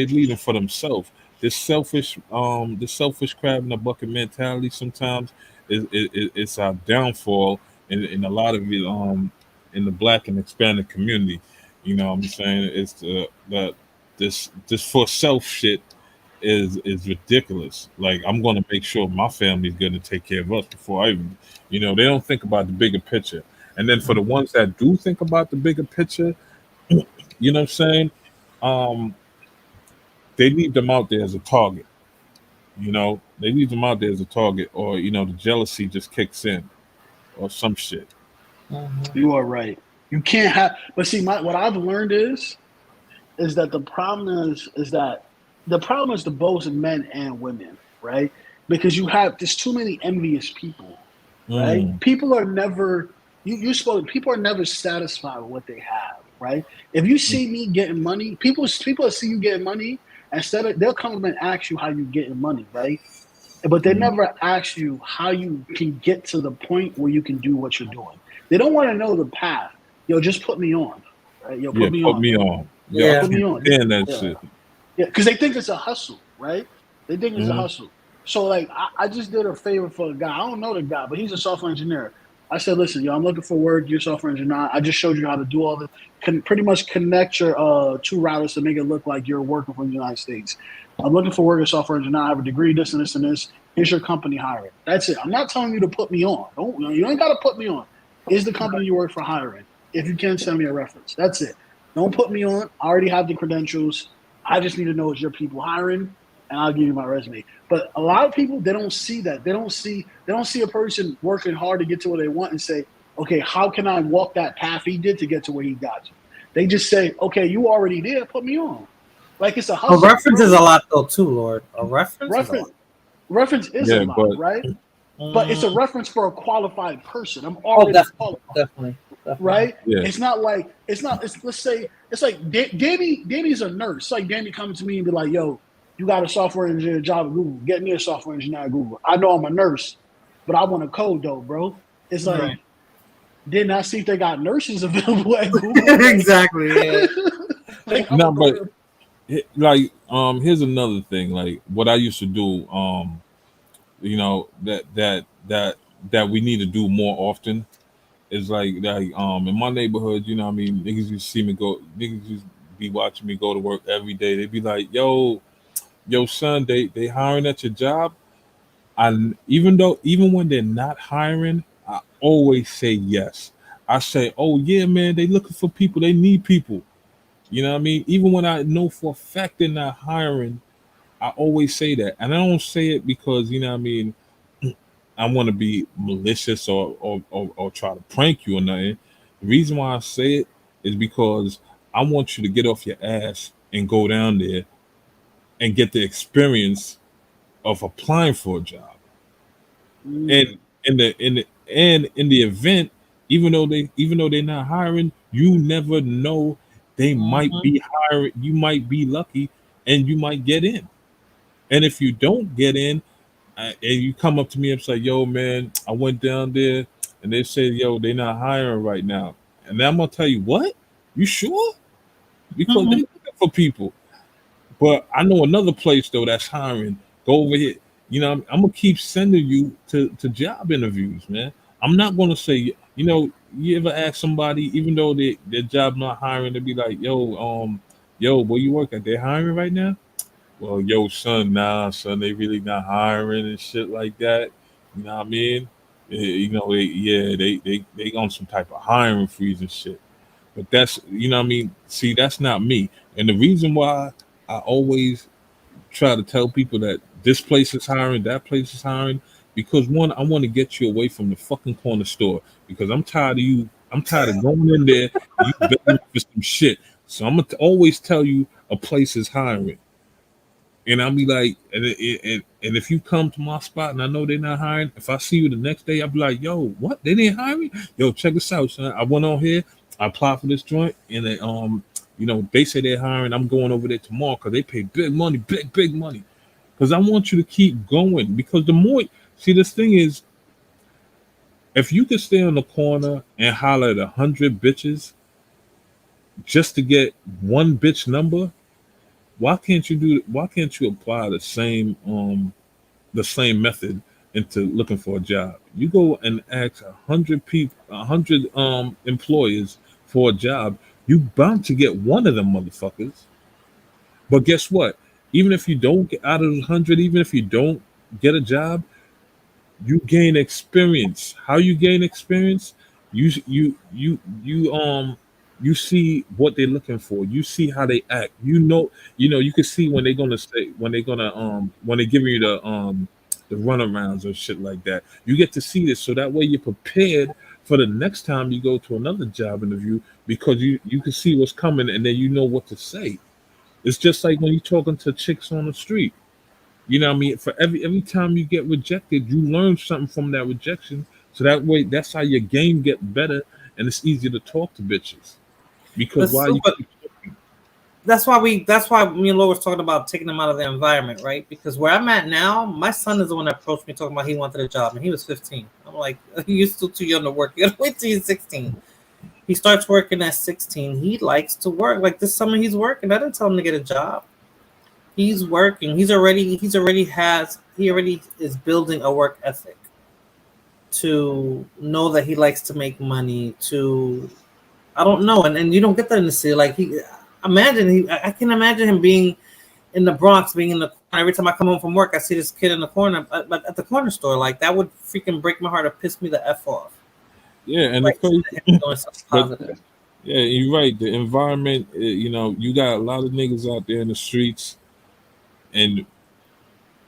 leading for themselves. This selfish crab in the bucket mentality sometimes it's our downfall in a lot of it in the Black and Hispanic community. You know what I'm saying? It's this for self shit is ridiculous. Like, I'm gonna make sure my family's gonna take care of us before I even, they don't think about the bigger picture. And then for the ones that do think about the bigger picture, you know what I'm saying? They leave them out there as a target. They leave them out there as a target, or the jealousy just kicks in, or some shit. You are right. You can't have. But see, what I've learned is that the problem is the both men and women, right? Because there's too many envious people, right? People are never. People are never satisfied with what they have, right? If you see me getting money, people see you getting money, instead of they'll come up and ask you how you getting money, right? But they never ask you how you can get to the point where you can do what you're doing. They don't want to know the path. Yo, just put me on. Right? Yo, Yeah, put me put on, me man. on. Yo, I Yeah. Put me can't on. stand that Yeah. shit. Yeah, because they think it's a hustle, right? They think it's a Mhm. hustle. So like I just did a favor for a guy. I don't know the guy, but he's a software engineer. I said, listen, yo, I'm looking for work. You're a software engineer. I just showed you how to do all this. Can pretty much connect your two routers to make it look like you're working from the United States. I'm looking for work as software engineer. I have a degree, this and this and this. Here's your company hiring. That's it. I'm not telling you to put me on. Don't you ain't gotta put me on. Is the company you work for hiring? If you can, send me a reference. That's it. Don't put me on. I already have the credentials. I just need to know is your people hiring, and I'll give you my resume. But a lot of people, they don't see that. They don't see a person working hard to get to where they want and say, okay, how can I walk that path he did to get to where he got to? They just say, okay, you already there, put me on. Like it's a A hustle, reference is bro. a lot though too, Lord. A reference is a lot. Reference is a Yeah, lot, but right? But it's a Mm. reference for a qualified person. I'm Oh, already definitely, qualified, definitely, definitely. right? yeah, It's not like it's not. It's let's say it's like Danny's a nurse. It's like Danny coming to me and be like, "Yo, you got a software engineer job at Google. Get me a software engineer at Google. I know I'm a nurse, but I want to code though, bro." It's like Right. didn't I see if they got nurses available at Google? Like, Exactly. Yeah. like I'm no, gonna go but there. like here's another thing. Like what I used to do, you know, that we need to do more often is like in my neighborhood, you know what I mean, niggas used to see me go, niggas used to be watching me go to work every day. They'd be like, yo son, they hiring at your job. And even when they're not hiring, I always say yes. I say, oh yeah, man, they looking for people, they need people. You know what I mean? Even when I know for a fact they're not hiring, I always say that. And I don't say it because, you know what I mean, I want to be malicious or try to prank you or nothing. The reason why I say it is because I want you to get off your ass and go down there and get the experience of applying for a job. And Mm, in the event, even though they're not hiring, you never know, they might Mhm. be hiring. You might be lucky and you might get in. And if you don't get in, and you come up to me and say, "Yo, man, I went down there and they said, yo, they're not hiring right now," and then I'm gonna tell you, "What? You sure?" Because they're Mhm. looking for people. But I know another place though that's hiring. Go over here. You know, I'm gonna keep sending you to job interviews, man. I'm not gonna say, you know, you ever ask somebody, even though their job not hiring, to be like, yo, where you work at? They hiring right now? Well, yo, son, nah, son, they really not hiring and shit like that. You know what I mean? You know, they on some type of hiring freeze and shit. But that's, you know what I mean? See, that's not me. And the reason why I always try to tell people that this place is hiring, that place is hiring, because one, I want to get you away from the fucking corner store because I'm tired of you. I'm tired of going in there and you begging for some shit. So I'm gonna always tell you a place is hiring. And I'll be like, and if you come to my spot and I know they're not hiring, if I see you the next day, I'll be like, yo, what? They didn't hire me? Yo, check this out, son. I went on here, I applied for this joint, and you know, they say they're hiring. I'm going over there tomorrow because they pay big money, big money. Because I want you to keep going. Because the more, see, this thing is, if you can stay on the corner and holler at 100 bitches just to get one bitch number, why can't you do? Why can't you apply the same method into looking for a job? You go and ask 100 people, 100 employers for a job. You bound to get one of them motherfuckers. But guess what? Even if you don't get out of the 100, even if you don't get a job, you gain experience. How you gain experience? You see what they're looking for. You see how they act. You can see when they're gonna say when they're giving you the runarounds or shit like that. You get to see this so that way you're prepared for the next time you go to another job interview because you can see what's coming and then you know what to say. It's just like when you're talking to chicks on the street. You know what I mean? For every time you get rejected, you learn something from that rejection. So that way, that's how your game get better, and it's easier to talk to bitches. Because why you But that's why me and Laura was talking about taking them out of their environment, right? Because where I'm at now, my son is the one that approached me talking about he wanted a job, and he was 15. I'm like, you're still too young to work. You gotta wait till he's 16. He starts working at 16. He likes to work. Like this summer, he's working. I didn't tell him to get a job. He's working. He already is building a work ethic to know that he likes to make money. To I don't know, and you don't get that in the city. Like I can imagine him being in the Bronx, being in the corner. Every time I come home from work, I see this kid in the corner, but at the corner store. Like that would freaking break my heart or piss me the f off. Yeah, and Like, the crazy, doing something but positive. yeah, you're right. The environment, you know, you got a lot of niggas out there in the streets, and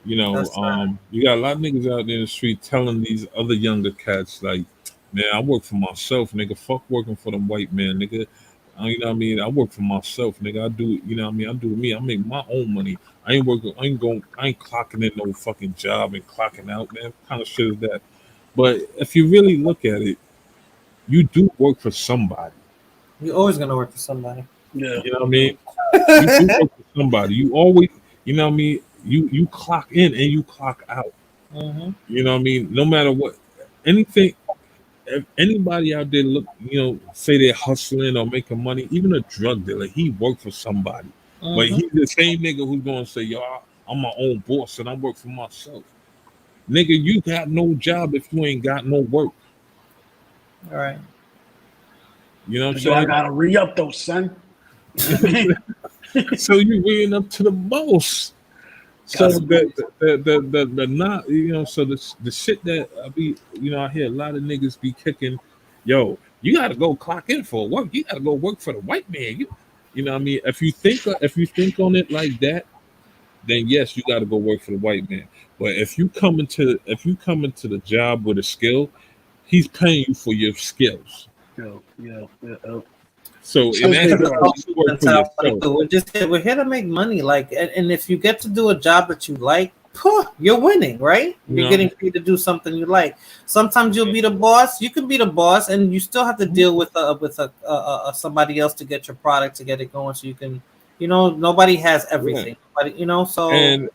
That's right. you got a lot of niggas out there in the street telling these other younger cats like, man, I work for myself, nigga. Fuck working for them white man, nigga. You know what I mean? I work for myself, nigga. I do, you know what I mean? I do me. I make my own money. I ain't working. I ain't clocking in no fucking job and clocking out, man. What kind of shit is that? But if you really look at it, you do work for somebody. You're always gonna work for somebody. Yeah, You know what I you do. mean? You do work for somebody. You always, you know what I mean? You clock in and you clock out. Mm-hmm. You know what I mean? No matter what, anything, if anybody out there look, say they're hustling or making money, even a drug dealer, he worked for somebody. But Mm-hmm. he's the same nigga who's gonna say, yo, I'm my own boss and I work for myself. Nigga, you got no job if you ain't got no work. All right. You know what I'm That's why I saying? gotta re up though, son. You know what I mean? So you reading up to the most. So Got some money. the not, so the shit that I be, I hear a lot of niggas be kicking, yo, you gotta go clock in for work. You gotta go work for the white man. You know what I mean? If you think on it like that, then yes, you gotta go work for the white man. But if you come into the job with a skill, he's paying you for your skills. Yeah. So in Skills that pay Because sense, the bills. you hustle work for mentality yourself. too. We're here to make money. Like, and if you get to do a job that you like, you're winning, right? You You're know? getting paid to do something you like. Sometimes you'll be the boss. You can be the boss, and you still have to deal with somebody else to get your product to get it going. So you can, nobody has Yeah. everything. But so And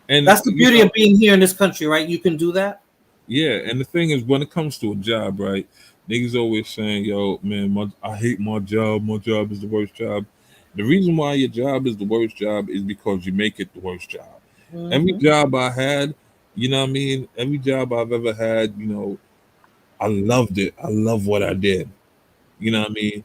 and that's the beauty of being here in this country, right? You can do that. yeah, and the thing is, when it comes to a job, right? Niggas always saying, "Yo, man, I hate my job. My job is the worst job." The reason why your job is the worst job is because you make it the worst job. Every Mm-hmm. job I had, you know what I mean? Every job I've ever had, I loved it. I love what I did. You know what I mean?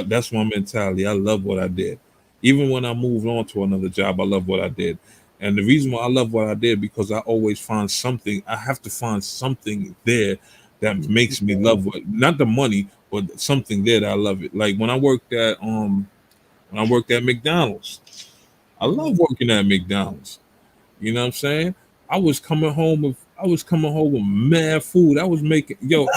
That's my mentality. I love what I did. Even when I moved on to another job, I love what I did. And the reason why I love what I did because I always find something. I have to find something there that makes me love what, not the money, but something there that I love it. Like when I worked at McDonald's, I love working at McDonald's. You know what I'm saying? I was coming home with mad food. I was making food.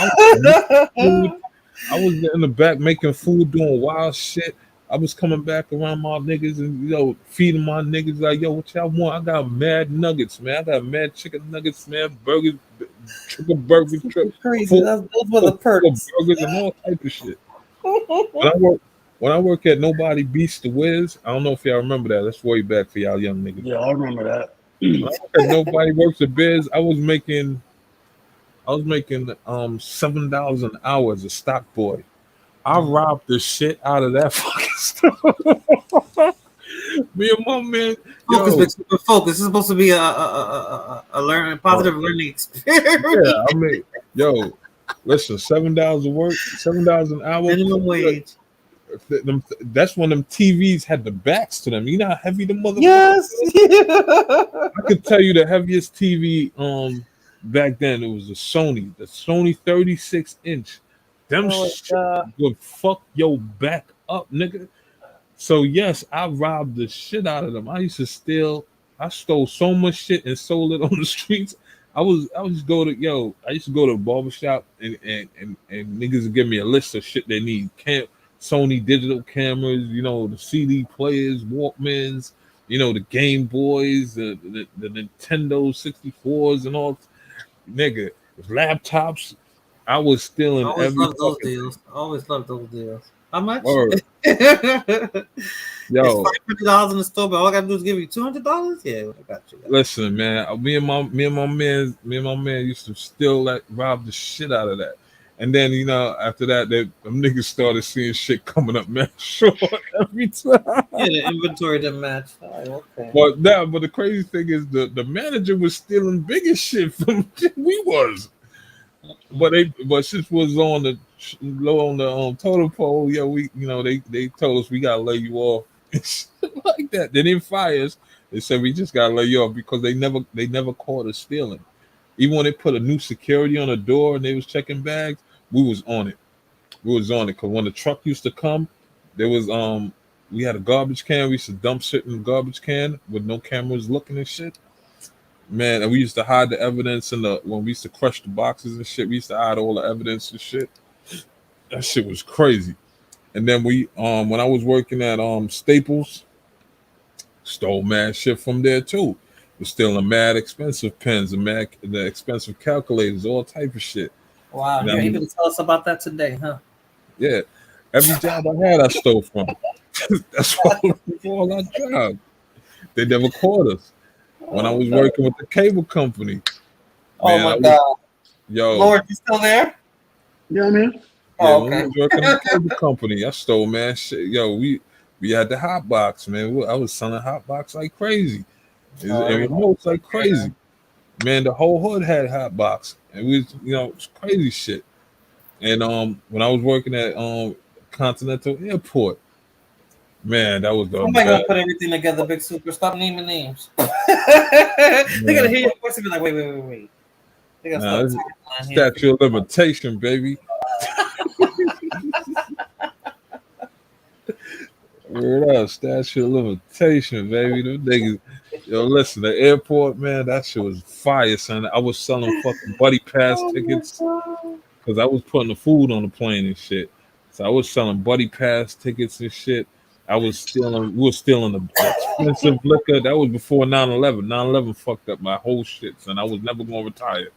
I was in the back making food, doing wild shit. I was coming back around my niggas and feeding my niggas like, yo, what y'all want? I got mad nuggets, man. I got mad chicken nuggets, man, burgers, triple burgers, Crazy. four, Those were four, the four perks. burgers, and all type of shit. When I work, when I work at Nobody Beats the Wiz, I don't know if y'all remember that. That's way back for y'all young niggas. Yeah, I remember that. When I work at Nobody Works at Biz, I was making $7 an hour as a stock boy. I robbed the shit out of that fucking stuff. Me and my man, Focus, yo, Victor, focus. This is supposed to be a learning, uh, positive learning experience. yeah, I mean, yo, listen, $7 a work, $7 an hour. Minimum wage. That's when them TVs had the backs to them. You know how heavy the motherfucker. Yes. I could tell you the heaviest TV back then. It was the Sony 36-inch. Them Oh my shit god. would fuck your back up, nigga. So yes, I robbed the shit out of them. I stole so much shit and sold it on the streets. I used to go to the barbershop and niggas would give me a list of shit they need. Sony digital cameras, the CD players, Walkmans, the Game Boys, the Nintendo 64s and all, nigga, laptops. I was stealing Always every love those fucking thing. deals. Always love those deals. How much? Word. It's Yo, $500 in the store, but all I gotta do is give you $200. Yeah, I got you. listen, man. Me and my man used to still rob the shit out of that. And then after that, them niggas started seeing shit coming up, man, short every time. Yeah, the inventory didn't match. Okay. But the crazy thing is the manager was stealing bigger shit from we was. But since was on the low on the totem pole, yeah, they told us we gotta lay you off and shit like that. They didn't fire us. They said we just gotta lay you off because they never caught us stealing. Even when they put a new security on the door and they was checking bags, we was on it. We was on it because when the truck used to come, there was we had a garbage can. We used to dump shit in the garbage can with no cameras looking and shit. Man, and we used to hide the evidence when we used to crush the boxes and shit. We used to hide all the evidence and shit. That shit was crazy. And then when I was working at Staples, stole mad shit from there too. Was stealing mad expensive pens and the expensive calculators, all type of shit. Wow, you're able to tell us about that today, huh? Yeah, every job I had, I stole from. That's all our job. They never caught us. When I was working with the cable company. Oh my God. Yo. Lord, you still there? Yeah, man. Yeah, oh, when okay. we was working at the cable company, I stole, man, shit. Yo, we had the hot box, man. I was selling hot box like crazy. And remotes like crazy. Man, the whole hood had hot box. And we was, it was crazy shit. And when I was working at Continental Airport, man, that was the Somebody best. gonna put everything together, Big Super. Stop naming names. They're gonna hear your voice and be like, wait. They gotta start statute of limitation, baby. Word up, statute of limitation, baby. Them niggas, yo, listen, the airport, man, that shit was fire, son. I was selling fucking buddy pass tickets because I was putting the food on the plane and shit. So I was selling buddy pass tickets and shit. We were stealing the expensive liquor. That was before 9/11. 9/11 fucked up my whole shit, son. I was never gonna retire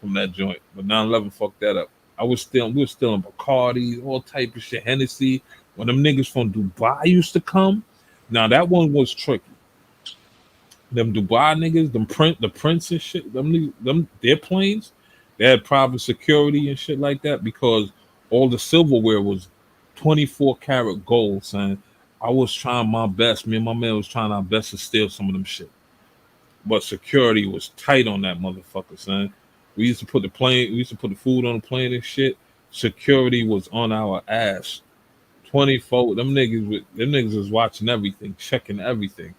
from that joint, but 9/11 fucked that up. We were stealing Bacardi, all type of shit, Hennessy. When them niggas from Dubai used to come, now that one was tricky. Them Dubai niggas, the prince and shit, their planes, they had private security and shit like that because all the silverware was 24 karat gold, son. I was trying my best. Me and my man was trying our best to steal some of them shit. But security was tight on that motherfucker, son. We used to put the food on the plane and shit. Security was on our ass. 24. Them niggas was watching everything, checking everything.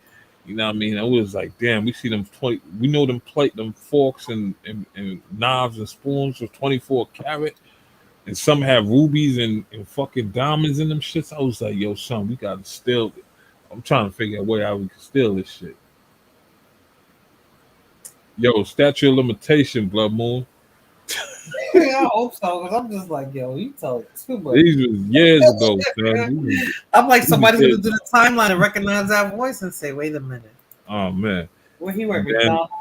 You know what I mean? I was like, damn, we see them 20. We know them forks and knives and spoons was 24 karat. And some have rubies and fucking diamonds in them shits. I was like, yo, son, we gotta steal it. I'm trying to figure out where how we can steal this shit. Yo, statute of limitation, Blood Moon. I hope so, because I'm just like, yo, you tell it too much. These was years ago, son. I'm like, somebody's gonna do the timeline and recognize that voice and say, wait a minute. Oh man. Where he worked? McDonald's?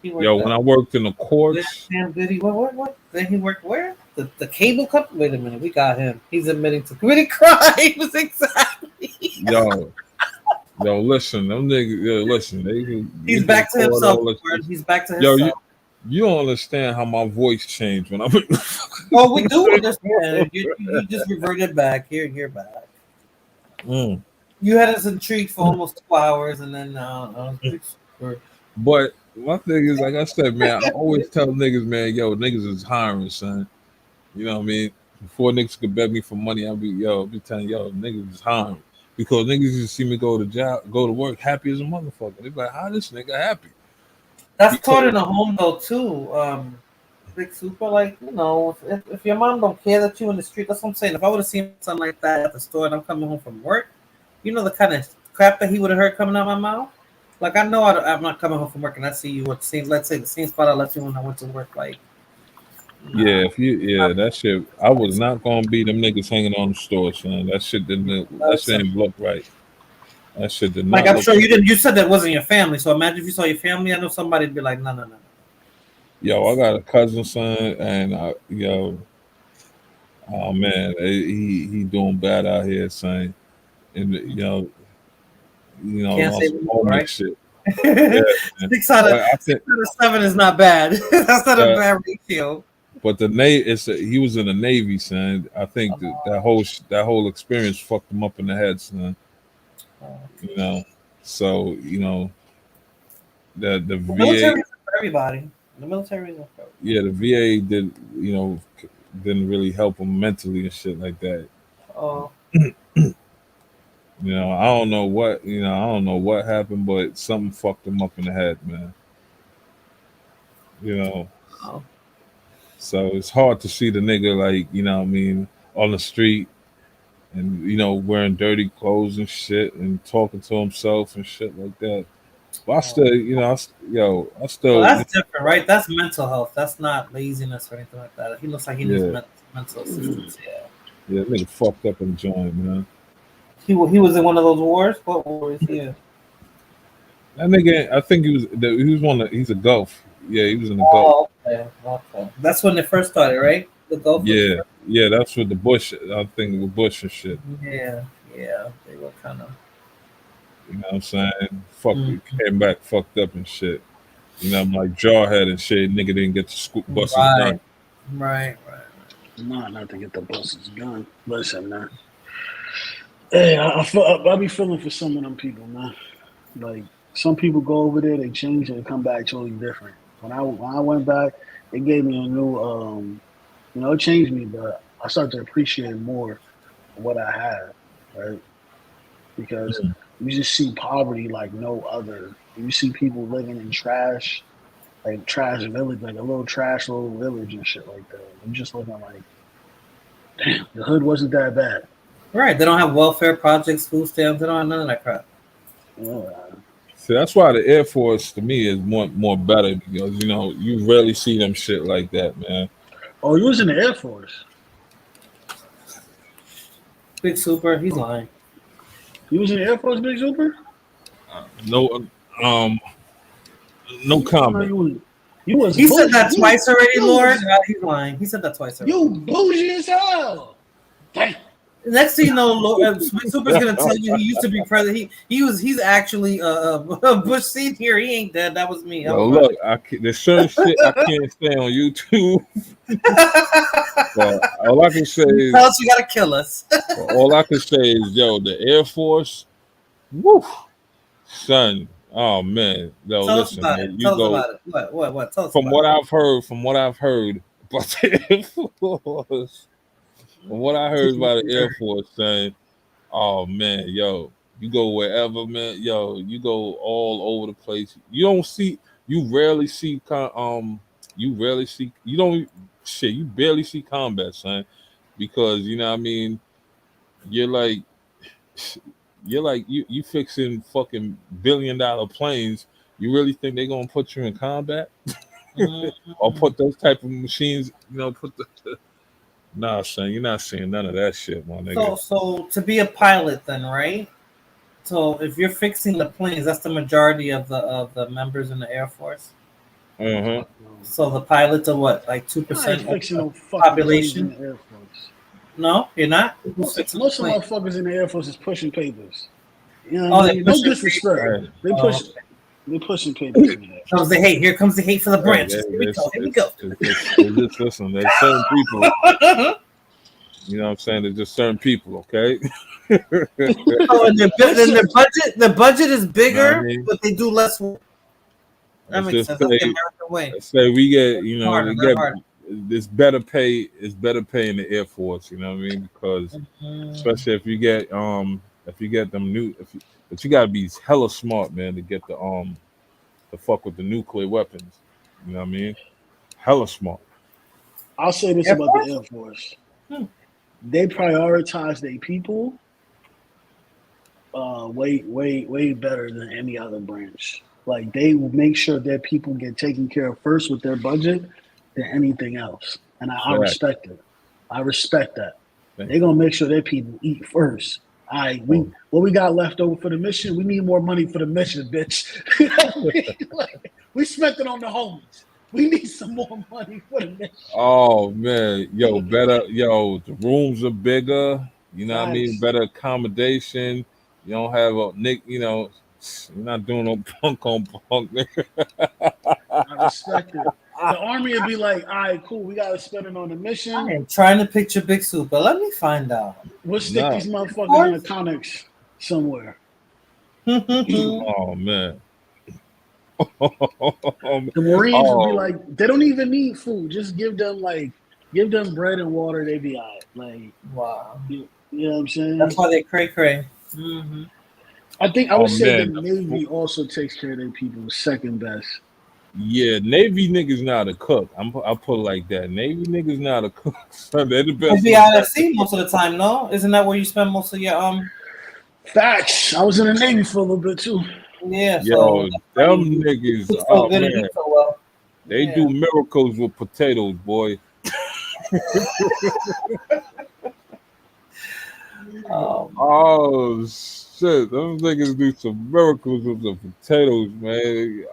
When I worked in the courts. Did he what? Then he worked where? The cable company? Wait a minute, we got him. He's admitting to committing crimes. Exactly. Yo, listen, them niggas. Yo, listen, he's back to himself. He's back to himself. Yo, you don't understand how my voice changed when I. Oh, we do understand. You just reverted back. Here back. You had us intrigued for almost 2 hours, and then But my thing is, like I said, man, I always tell niggas, man, yo, niggas is hiring, son. You know what I mean? Before niggas could beg me for money, I'll be telling yo, niggas is hiring. Because niggas just see me go to work happy as a motherfucker. They be like, how this nigga happy? That's taught in the home though too. Big Super, like, if your mom don't care that you in the street, that's what I'm saying. If I would have seen something like that at the store and I'm coming home from work, the kind of crap that he would have heard coming out my mouth. Like, I know I'm not coming home from work and I see you at the same, let's say the same spot I left you when I went to work. Like, that shit. I was not gonna be them niggas hanging on the store, son. That shit didn't look right. That shit did not. Like, I'm sure you didn't. You said that wasn't your family, so imagine if you saw your family. I know somebody'd be like, no. Yo, I got a cousin, son, and Oh man, he doing bad out here, son. And Can't say on we some know, homeless right? shit. Yeah, man. six out of But I think 7 is not bad. That's not a that, bad ratio. but the Navy, he was in the Navy, son. I think that whole experience fucked him up in the head, son. You know, so the The military VA, isn't for everybody. The military isn't for everybody. yeah, the VA didn't really help him mentally and shit like that. Oh, I don't know what happened, but something fucked him up in the head, man. You know, oh. so it's hard to see the nigga like, what I mean, on the street and wearing dirty clothes and shit and talking to himself and shit like that. But I still, I Well, still, that's different, right? That's mental health. That's not laziness or anything like that. He looks like he needs yeah, mental assistance. Yeah. yeah, nigga fucked up in the joint, man. He was in one of those wars. What war is he in? That nigga, I think he's a Gulf. Yeah, he was in the Gulf. Oh, okay, okay. That's when they first started, right? The Gulf was the Yeah, first. yeah, that's with the Bush. I think with Bush and shit. Yeah, yeah. They were kind of. You know what I'm saying? Fuck, Mm, came back fucked up and shit. I'm like jawhead and shit. Nigga didn't get to bust his right, gun. right. Not to get the buses done. Listen, man. Hey, I be feeling for some of them people, man. Like some people go over there, they change and come back totally different. When I went back, it gave me a new it changed me, but I started to appreciate more what I had, right? Because you just see poverty like no other. You see people living in trash, like trash village, like a little trash little village and shit like that. I'm just looking like, damn, the hood wasn't that bad. Right. They don't have welfare projects, food stamps. They don't have none of that crap. Yeah. So that's why the Air Force to me is more better because you rarely see them shit like that, man. Oh, you was in the Air Force. Big Super, he's lying. You was in the Air Force, Big Super? No, no comment. You was He said that bougie. twice already, Lord. He's lying. He said that twice already. You bougie as hell. Damn. Next thing you know, Big Super's gonna tell you he used to be president. He's actually Bush senior. He ain't dead. That was me. Yo, look, there's certain shit I can't say on YouTube. But all I can say is, tell us you gotta kill us. all I can say is, yo, the Air Force, woo, son. Oh man, yo, Tell listen, us about man, it. you Tell us go. about it. What? Tell us From about what it. I've heard about the Air Force, from what I heard about the Air Force, son. Oh man, yo, you go wherever, man. Yo, you go all over the place. You rarely see, you don't, shit, you barely see combat, son, because what I mean. You're like, you fixing fucking $1 billion planes. You really think they're gonna put you in combat, or put those type of machines? Nah, son, you're not seeing none of that shit, my nigga. So to be a pilot, then, right? So if you're fixing the planes, that's the majority of the members in the Air Force. Uh-huh. So the pilots are what, like I ain't 2% fixing no of fucking planes in population? the Air Force. No, you're not. Who's fixing the Most of plane? motherfuckers in the Air Force is pushing papers. You know Oh, what I they mean? No pushing disrespect. Hey, They pushing papers in the Air comes the hate. Here comes the hate for the branches. Here we go. it's listen. There's certain people. You know what I'm saying? There's just certain people. Okay. Oh, and the budget is You know what I bigger, mean? but they do less work. That Let's makes just sense. That's the say, American way. we get, Harder, we they're get harder. this better pay. It's better pay in the Air Force. You know what I mean? Because especially if you get them but you gotta be hella smart, man, to get to fuck with the nuclear weapons. You know what I mean? Hella smart. I'll say this Air about Force? the Air Force. They prioritize their people way better than any other branch. Like they will make sure their people get taken care of first with their budget than anything else. And I respect it. I respect that. They're gonna make sure their people eat first. All right, what we got left over for the mission? We need more money for the mission, bitch. Like, we spent it on the homies. We need some more money for the next shit. Oh man, the rooms are bigger, you know what I mean? Facts. Better accommodation. You don't have a Nick, you're not doing no punk on punk, nigga. I respect it. The army would be like, all right, cool, we gotta spend it on the I mission. am trying to picture Big Soup, but let me find out. We'll stick Nah. these motherfuckers in the comics somewhere. Oh man. The Marines would be Oh, like, they don't even need food. Just give them bread and water, they be all right. Like, Wow. you know what I'm saying? That's why they cray. Mm-hmm. I think I would say man. the Navy also takes care of their people second best. Yeah, Navy niggas know how to cook. I'll put it like that. Navy niggas know how to cook. So they're the best. You'd be out at sea most of the time, no? Isn't that where you spend most of your Facts. I was in the Navy for a little bit too. Yeah, Yo, so them niggas, so oh good and man, eat so well. they Yeah. do miracles with potatoes, boy. Oh shit, them niggas do some miracles with the potatoes, man.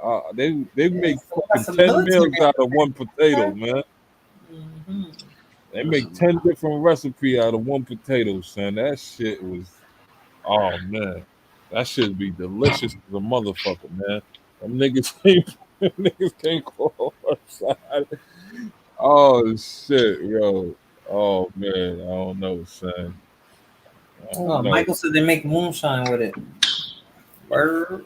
They make That's fucking the 10 military. meals out of one potato, man. Mm-hmm. They make 10 different recipes out of one potato, son. That shit was, oh man, that should be delicious as a motherfucker, man. Them niggas can't go outside. Oh shit, yo. Oh man, I don't know, son. I Oh, don't know. Michael said they make moonshine with it. Bird.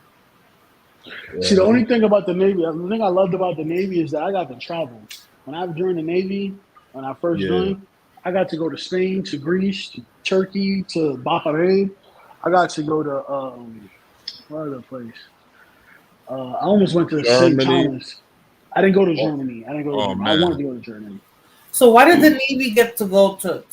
See, the only thing about the Navy, the thing I loved about the Navy is that I got to travel. When I joined the Navy, when I first Yeah. joined, I got to go to Spain, to Greece, to Turkey, to Bahrain. I got to go to what other place? I almost went to St. Germany. Thomas. I didn't go to Germany. I man. wanted to go to Germany. So why did the Navy get to go to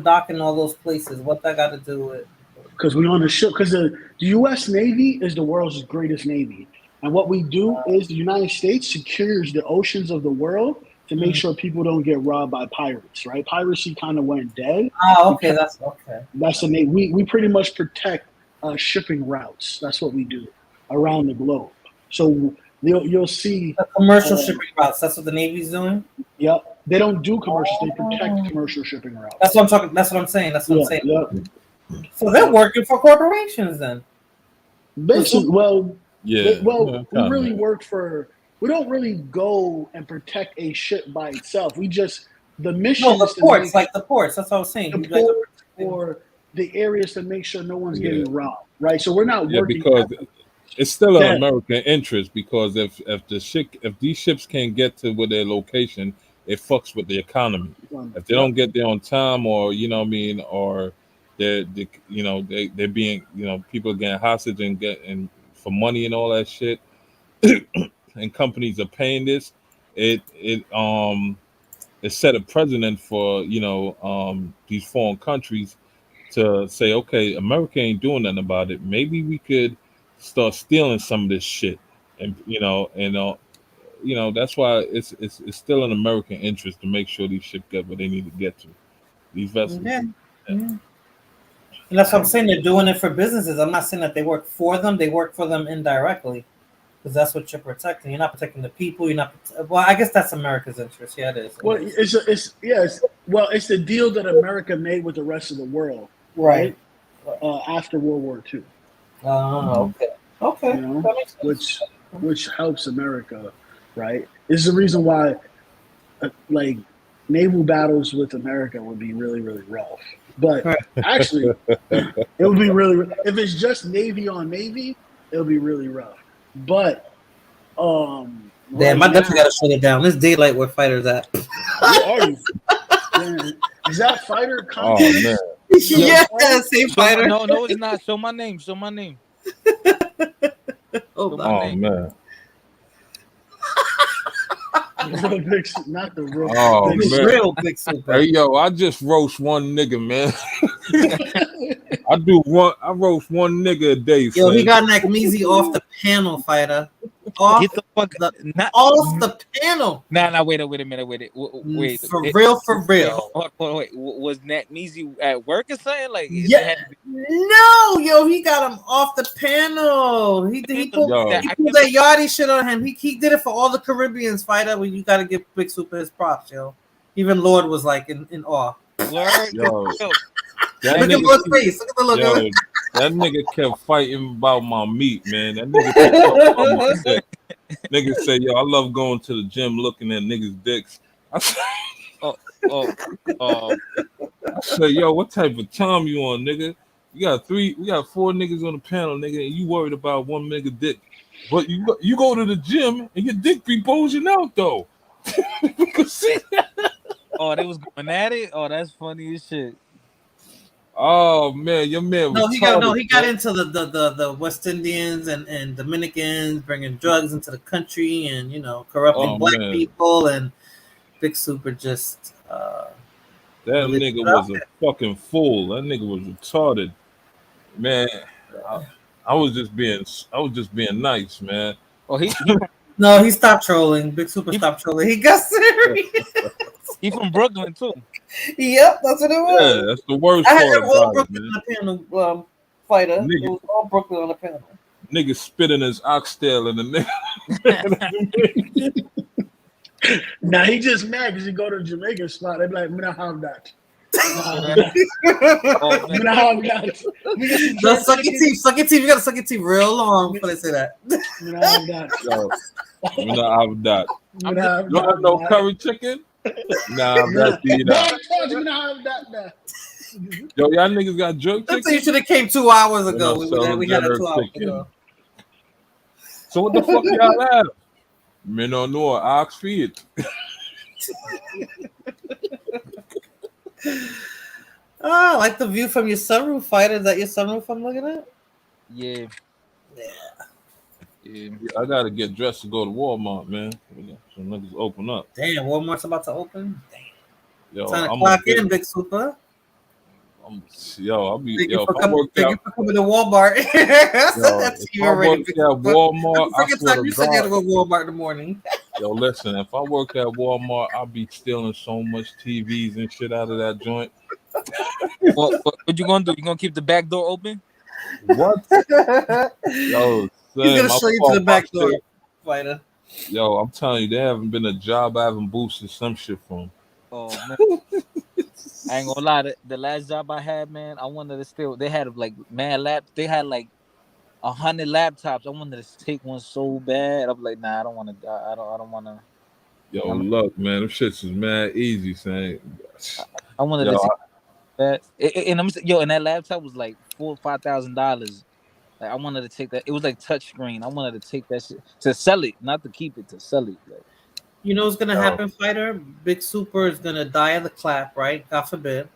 dock in all those places? What that got to do with? Because we on the ship. Because the U.S. Navy is the world's greatest Navy. And what we do is the United States secures the oceans of the world to make sure people don't get robbed by pirates, right? Piracy kind of went dead. Okay, that's okay. That's the Navy. We pretty much protect shipping routes. That's what we do around the globe. So you'll see the commercial shipping routes. That's what the Navy's doing. Yep. They don't do commercials. They protect commercial shipping routes. That's what I'm talking. That's what I'm saying. That's what I'm saying. Yep. So they're working for corporations then. Basically, yeah. We really work for. We don't really go and protect a ship by itself. We just the mission. No, the is to ports, make, like the ports. That's what I was saying. the port or the areas to make sure no one's getting robbed, right? So we're not working. Because it's still an American interest. Because if these ships can't get to where their location, it fucks with the economy. If they don't get there on time, or you know what I mean, or they're being, people are getting hostage and getting for money and all that shit, and companies are paying this, it set a precedent for these foreign countries to say, okay, America ain't doing nothing about it. Maybe we could start stealing some of this shit, and that's why it's still an American interest to make sure these ships get what they need to get to. These vessels. Yeah. And that's what I'm saying. They're doing it for businesses. I'm not saying that they work for them. They work for them indirectly, because that's what you're protecting. You're not protecting the people. You're not. Well, I guess that's America's interest. Yeah, it is. Well, it's the deal that America made with the rest of the world, right? After World War II. Okay. That makes sense. Which helps America, right? This is the reason why, naval battles with America would be really, really rough. But actually, it would be really. If it's just Navy on Navy, it'll be really rough. But damn, I definitely gotta shut it down. This daylight where fighters at. Where are you? Is that fighter content? Oh man. Yeah, same fighter. No, it's not. Show my name. Oh man. Not the real. Oh big, man. Real big super. Hey yo, I just roast one nigga, man. I roast one nigga a day. Yo, son. he got Nakmeezy off the panel, fighter. off Get the fuck not. off the panel. Nah. Wait a minute. Wait. For real. Wait. Was Nat Measy at work or something? Like Yeah. it had to be. No, yo, he got him off the panel. He pulled that Yachty shit on him. He did it for all the Caribbeans fighter. When you got to give Big Super his props, yo. Even Lord was like in awe. Word. Yo. Look at Lord's face. Look at the look. Yo, that nigga kept fighting about my meat, man. That nigga kept talking about my dick. Nigga say, yo, I love going to the gym looking at niggas' dicks. I say, yo, what type of time you on, nigga? We got 4 niggas on the panel, nigga, and you worried about one nigga dick. But you go to the gym and your dick be bulging out though. You can see that. Oh, they was going at it? Oh, that's funny as shit. Oh man, your man was he got into the West Indians and Dominicans bringing drugs into the country and corrupting black people, and Big Super just that nigga was a fucking fool. That nigga was retarded, man. I was just being nice, man. Oh, he stopped trolling. Big Super stopped trolling. He got serious. He from Brooklyn too. Yep, that's what it was. Yeah, that's the worst I part had all about Brooklyn it, on the panel, fighter. Nigga. It was all Brooklyn on the panel. Nigga spitting his oxtail in the nigga. Now he just mad because he go to the Jamaican spot. They be like, "I'm gonna have that." Suck your teeth. You gotta suck your teeth real long before they say that. I'm gonna have that. You don't have no curry chicken? Nah, I'm not eating that. Yo, y'all niggas got jerk chicken? You should have came 2 hours ago. We had it 2 hours ago. So what the fuck y'all have? Me no know. Ox feet. I like the view from your sunroof, fighter. Is that your sunroof I'm looking at? Yeah. I gotta get dressed to go to Walmart, man. Some niggas open up. Damn, Walmart's about to open. Damn. Yo, Time to clock in, Big Super. Thank you for coming to Walmart. If I work at Walmart, I swear to you said you had to God. go to Walmart in the morning. Yo, listen, if I work at Walmart, I'll be stealing so much TVs and shit out of that joint. What you gonna do? You gonna keep the back door open? What? Yo, He's gonna show you to the back door, fighter. Yo, I'm telling you, there haven't been a job I haven't boosted some shit from. Oh man, I ain't gonna lie. The last job I had, man, I wanted to steal. They had like They had like 100 laptops. I wanted to take one so bad. I'm like, nah, I don't want to. I don't want to. Yo, look, man, them shits is mad easy, saying. I wanted to take that, and and that laptop was like $4,000 or $5,000. Like I wanted to take that. It was like touch screen. I wanted to take that shit to sell it, not to keep it, to sell it. Like, you know what's gonna happen, fighter? Big Super is gonna die of the clap, right? God forbid.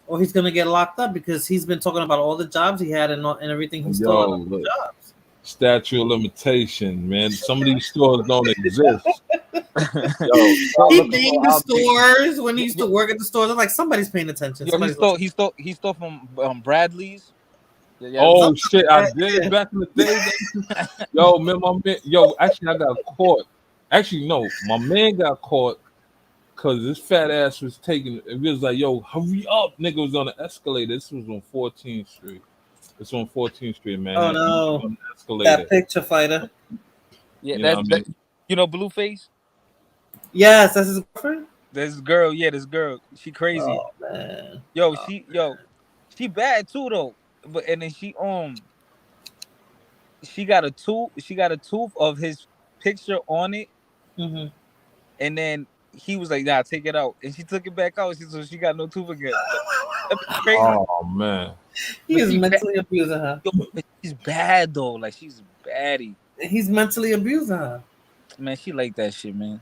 Or he's gonna get locked up because he's been talking about all the jobs he had and everything he stole. Look, statute of limitation, man. Some of these stores don't exist. He named the stores when he used to work at the stores. I'm like, somebody's paying attention. He stole from Bradley's. Oh shit! I did it back in the day. Yo, man, actually, I got caught. Actually, no, my man got caught because this fat ass was taking. It was like, yo, hurry up, nigga was on the escalator. This was on 14th Street. It's on 14th Street, man. Oh no, that picture, fighter. Yeah, Blueface. Yes, that's his girlfriend. This girl, this girl. She crazy. Oh man. She bad too though. But and then she got a tooth of his picture on it, and then he was like, "Nah, take it out," and she took it back out. So she got no tooth again. That's crazy. Oh man, he is mentally abusing her. She's bad though. Like she's baddie. He's mentally abusing her. Man, she like that shit, man.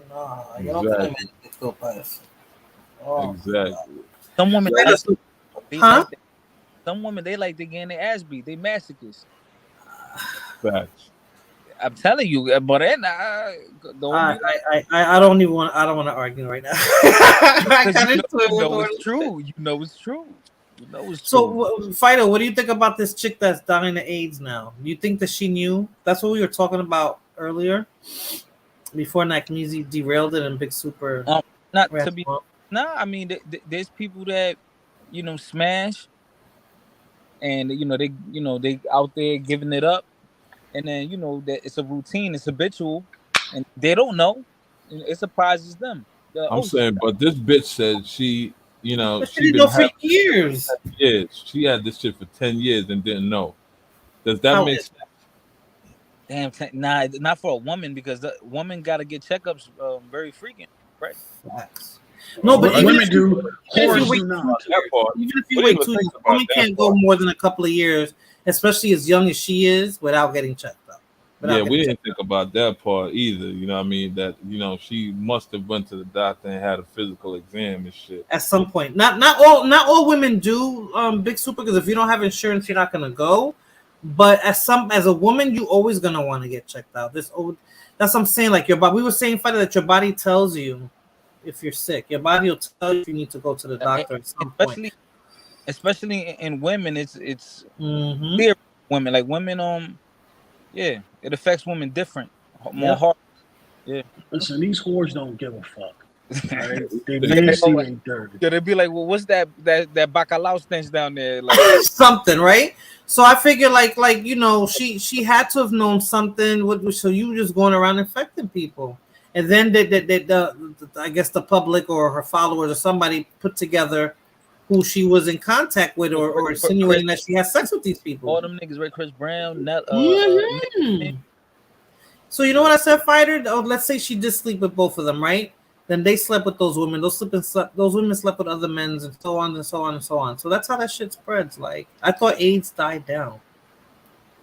Nah, exactly. Exactly. Some women. Huh? Some women they like to get their ass beat. They masochists. Facts. I'm telling you, but then I don't want to argue right now. It's true. You know it's true. So, fighter, what do you think about this chick that's dying of AIDS now? Do you think that she knew? That's what we were talking about earlier before Nakmizi derailed it and Big Super Not ran to be. him off? Nah, I mean, there's people that smash, and they out there giving it up, and then that it's a routine, it's habitual, and they don't know. It surprises them. I'm saying, but this bitch said But she she didn't been know for having years. 10 years. She had this shit for 10 years and didn't know. Does that How make is sense? Damn, nah, not for a woman, because the woman got to get checkups very frequent, right? facts? No, but even Women if you do, even if you whores wait do two, not. That part. even if you We didn't wait even 2 think years, a about woman that can't go part. more than a couple of years, especially as young as she is, without getting checked up. Yeah, we didn't think about that part either. You know what I mean? That, she must have went to the doctor and had a physical exam and shit. At some point. Not all women do, Big Super, because if you don't have insurance, you're not gonna go. But as a woman, you always gonna want to get checked out. That's what I'm saying. Like we were saying, Fighter, that your body tells you if you're sick. Your body will tell you if you need to go to the doctor at some point. Especially in women, it's Mm-hmm. clear women, like women. Yeah, it affects women different, more Yep. hard. Yeah. Listen, these whores don't give a fuck. Right? They Yeah, nasty, they dirty. they'd be like, well, what's that bacalao stench down there? Like Something, right? So I figure, she had to have known something. So you were just going around infecting people, and then I guess the public or her followers or somebody put together who she was in contact with, or insinuating that she has sex with these people. all them niggas, right? Chris Brown, Mhm. So you know what I said, Fighter? Oh, let's say she did sleep with both of them, right? Then they slept with those women. Those women slept with other men, and so on and so on and so on. So that's how that shit spreads. Like, I thought AIDS died down.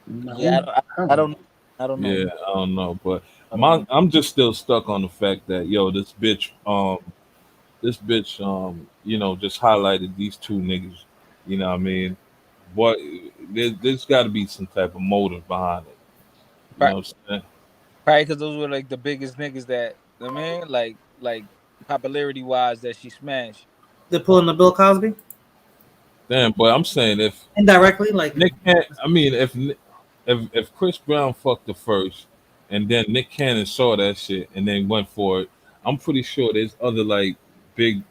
No, Yeah, I don't know. I don't know. Yeah, I don't know, but I'm just still stuck on the fact that this bitch just highlighted these two niggas. You know what I mean? What there's got to be some type of motive behind it. You know what I'm saying? Probably because those were like the biggest niggas that like popularity wise that she smashed. They're pulling the Bill Cosby Damn, but I'm saying if indirectly, like Nick Cannon, I mean, if Chris Brown fucked her first, and then Nick Cannon saw that shit and then went for it, I'm pretty sure there's other like big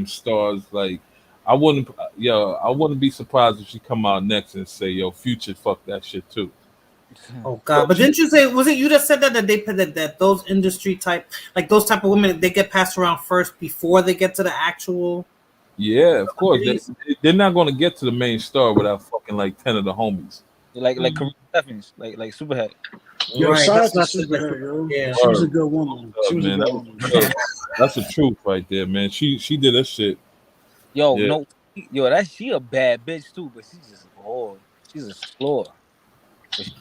stars. Like I wouldn't be surprised if she come out next and say, "Yo, Future fuck that shit too." oh god. But didn't you say, was it you that said that they put that those industry type, like those type of women, they get passed around first before they get to the actual Yeah, of course. celebrities? They're not going to get to the main star without fucking like 10 of the homies. Like Karina Steffens, like Superhead. Yo, Right, shout out that's to not the Superhead, yo. yeah. She was a good woman. She was a Man, good woman. that's the truth right there, man. She did that shit. Yo, Yeah. no, she a bad bitch too, but she's just bored. She's a slower.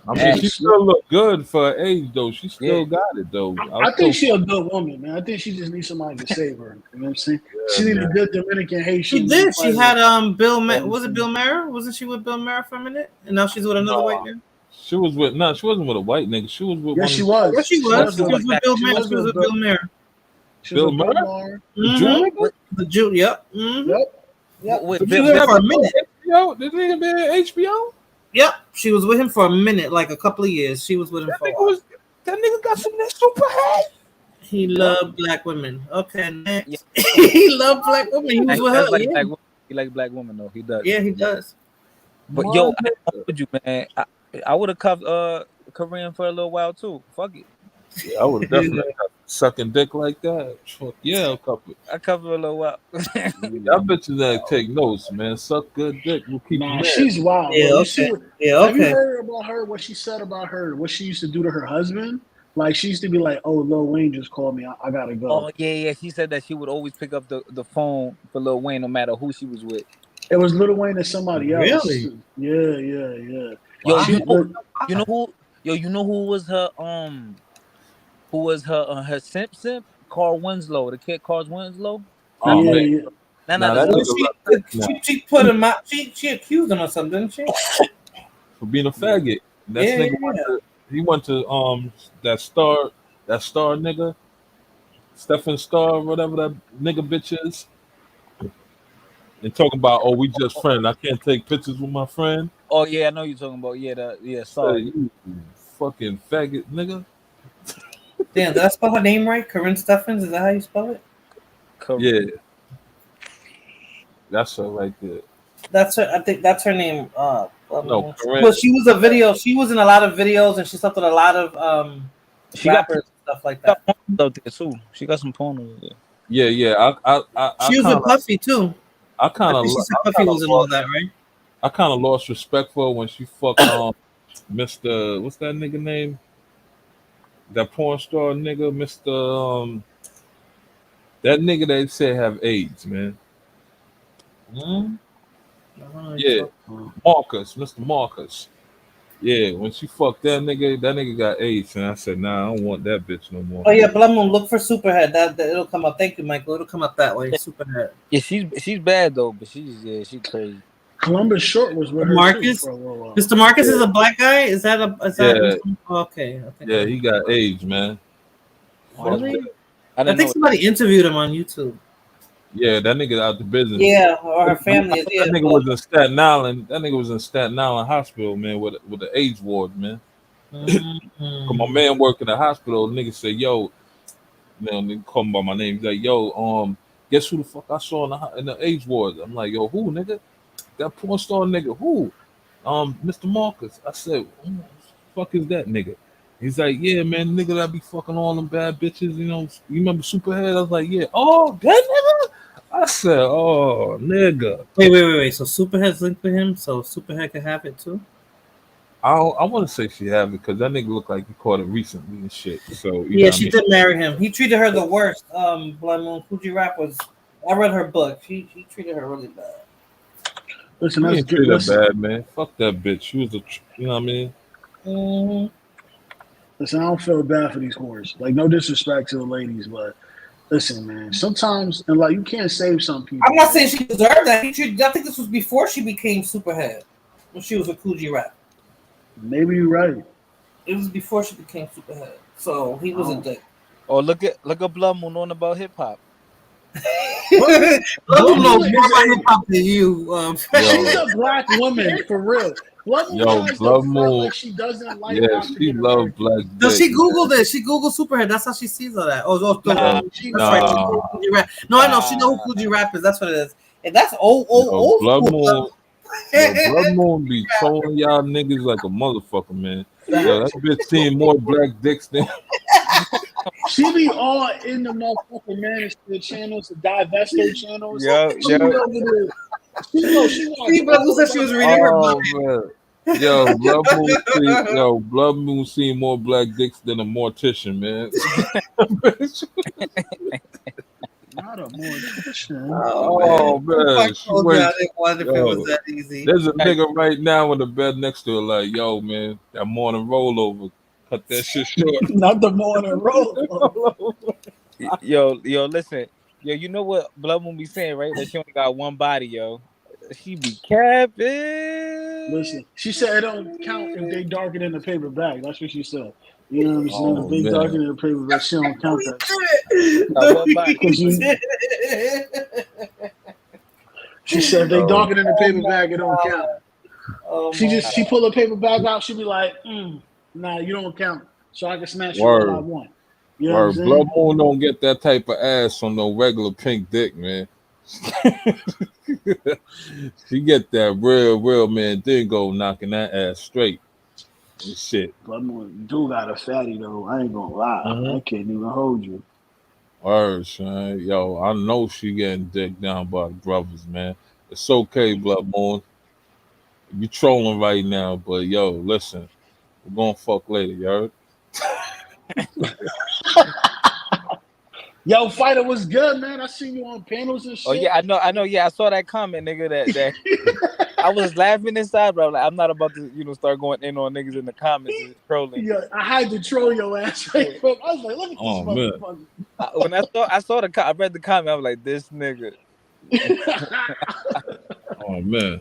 I mean, she still look good for her age, though. She still got it, though. I think she's a good woman, man. I think she just needs somebody to save her. You know what I'm saying? She needs a good Dominican Haitian. She did. She had was it Bill Maher? Wasn't she with Bill Maher for a minute? And now she's with another white man? She was with she wasn't with a white nigga. She was with Yes, she was. Yes, she was. She was with Bill Maher. She She was with Bill Maher. Bill Maher? The Jew, yep. Mm-hmm. Yep. She was with him for a minute. HBO? This nigga been at HBO? Yep. She was with him for a minute, like a couple of years. She was with him for a while. That nigga got some that super head. He loved black women. Okay, next. He loved black women. He was with her. He like black women though. He does. Yeah, he does. But yo, I told you, man. I would have covered Korean for a little while too. Fuck it. Yeah, I would have definitely sucking dick like that. Fuck yeah, I'll cover it. I cover a little while. I bet you that take notes, man. Suck good dick. We'll keep you she's wild. Yeah, bro. okay. Have you heard about her? What she said about her? What she used to do to her husband? Like she used to be like, "Oh, Lil Wayne just called me. I gotta go." Oh yeah. She said that she would always pick up the phone for Lil Wayne no matter who she was with. It was Lil Wayne and somebody else. Really? Yeah. Yo, Wow. you know who? Yo, you know who was her her simp? Carl Winslow, the kid Carl Winslow. Yeah. She put him out. She accused him of something, didn't she? For being a faggot. He went to that star nigga, Stephen Star, whatever that nigga bitch is, and talking about, oh, we just friends. I can't take pictures with my friend. Oh yeah, I know you're talking about. Sorry, you fucking faggot nigga. Damn, did I spell her name right? Corinne Steffens? Is that how you spell it? Yeah, that's her right there. That's her. I think that's her name. No, Well, she was a video. She was in a lot of videos, and she slept with a lot of She got rappers and stuff like pornos that. out there too. She got some pornos there. Yeah. I She was kind with Puffy too. I kind I of, think she said Puffy was in all that, right? I kind of lost respect for her when she fucked Mr. What's that nigga name? That porn star nigga, Mr. That nigga they said have AIDS, man. Yeah, Marcus, Mr. Marcus. Yeah, when she fucked that nigga got AIDS, and I said, nah, I don't want that bitch no more. Oh yeah, Blood Moon. Look for Superhead. That it'll come up. Thank you, Michael. It'll come up that way. Superhead. Yeah, she's bad though, but she crazy. Columbus Short was with her too Marcus. for a little while. Mr. Marcus is a black guy. Is that Yeah. Okay? I think Yeah, he got AIDS, man. Really? I think somebody interviewed him on YouTube. Yeah, that nigga out the business. Yeah, or her family. That nigga was in Staten Island. That nigga was in Staten Island Hospital, man, with the AIDS ward, man. Cause my man work in the hospital. Nigga say, yo, they call him by my name. He's like, yo, guess who the fuck I saw in the AIDS ward? I'm like, yo, who, nigga? That porn star nigga, who? Mr. Marcus. I said, who the fuck is that nigga? He's like, yeah, man, nigga that be fucking all them bad bitches, you know. You remember Superhead? I was like, yeah. Oh, that nigga? I said, oh, nigga. Wait. So Superhead's linked with him, so Superhead can have it too? I want to say she have it because that nigga looked like he caught it recently and shit. So yeah, she did marry him. He treated her the worst. Blood Moon Fuji Rap was. I read her book. He treated her really bad. Listen, he that's ain't good. treat her Listen, bad, man. Fuck that bitch. She was you know what I mean? listen, I don't feel bad for these whores. Like, no disrespect to the ladies, but listen, man. Sometimes, and like, you can't save some people. I'm not saying she deserved that. I think this was before she became Superhead. When she was a Coogee Rap. Maybe you're right. It was before she became Superhead. So he was a dick. Oh, look at Blood Moon on about hip hop. Blood Moon knows more about hip hop than you. She's a black woman for real. Blood Moon like she doesn't like. Yeah, she loves black. No, she Googled it. She Googled Superhead. That's how she sees all that. No, I know. She know who Coogee Rap is. That's what it is. And that's old Blood school. Moon. Blood Moon be trolling y'all niggas like a motherfucker, man. Yo, that bitch seen more black dicks than. She be all in the motherfucking manosphere channels, the Divesto channels. She said she was reading her book. Man. Blood Moon seen more black dicks than a mortician, man. Not a mortician. Oh man, I didn't wonder if it was that easy. There's a nigga right now in the bed next to her, like, yo, man, that morning rollover, cut that shit short. Not the morning rollover. Yo, listen, you know what Blood Moon be saying, right? That she only got one body, yo. She be capping. Listen, she said it don't count if they darken in the paper bag. That's what she said. You know what I'm saying? If they darken in the paper bag, she don't count that. She said if they darken in the paper bag, it don't count. She pull a paper bag out. She be like, nah, you don't count. So I can smash you all I want. You know what I'm saying? Blood Moon don't get that type of ass on no regular pink dick, man. She get that real man dingo knocking that ass straight. And shit. Blood Moon do got a fatty though. I ain't gonna lie. I can't even hold you. Word, son. Yo, I know she getting dick down by the brothers, man. It's okay, Blood Moon. You trolling right now, but yo, listen, we're gonna fuck later, you heard? Yo, fighter was good, man. I seen you on panels and shit. Oh yeah, I know. Yeah, I saw that comment, nigga. That I was laughing inside, bro. Like, I'm not about to, start going in on niggas in the comments and trolling. Yeah, I had to troll your ass. Right? I was like, look at this motherfucker. When I read the comment, I was like, this nigga. Oh man.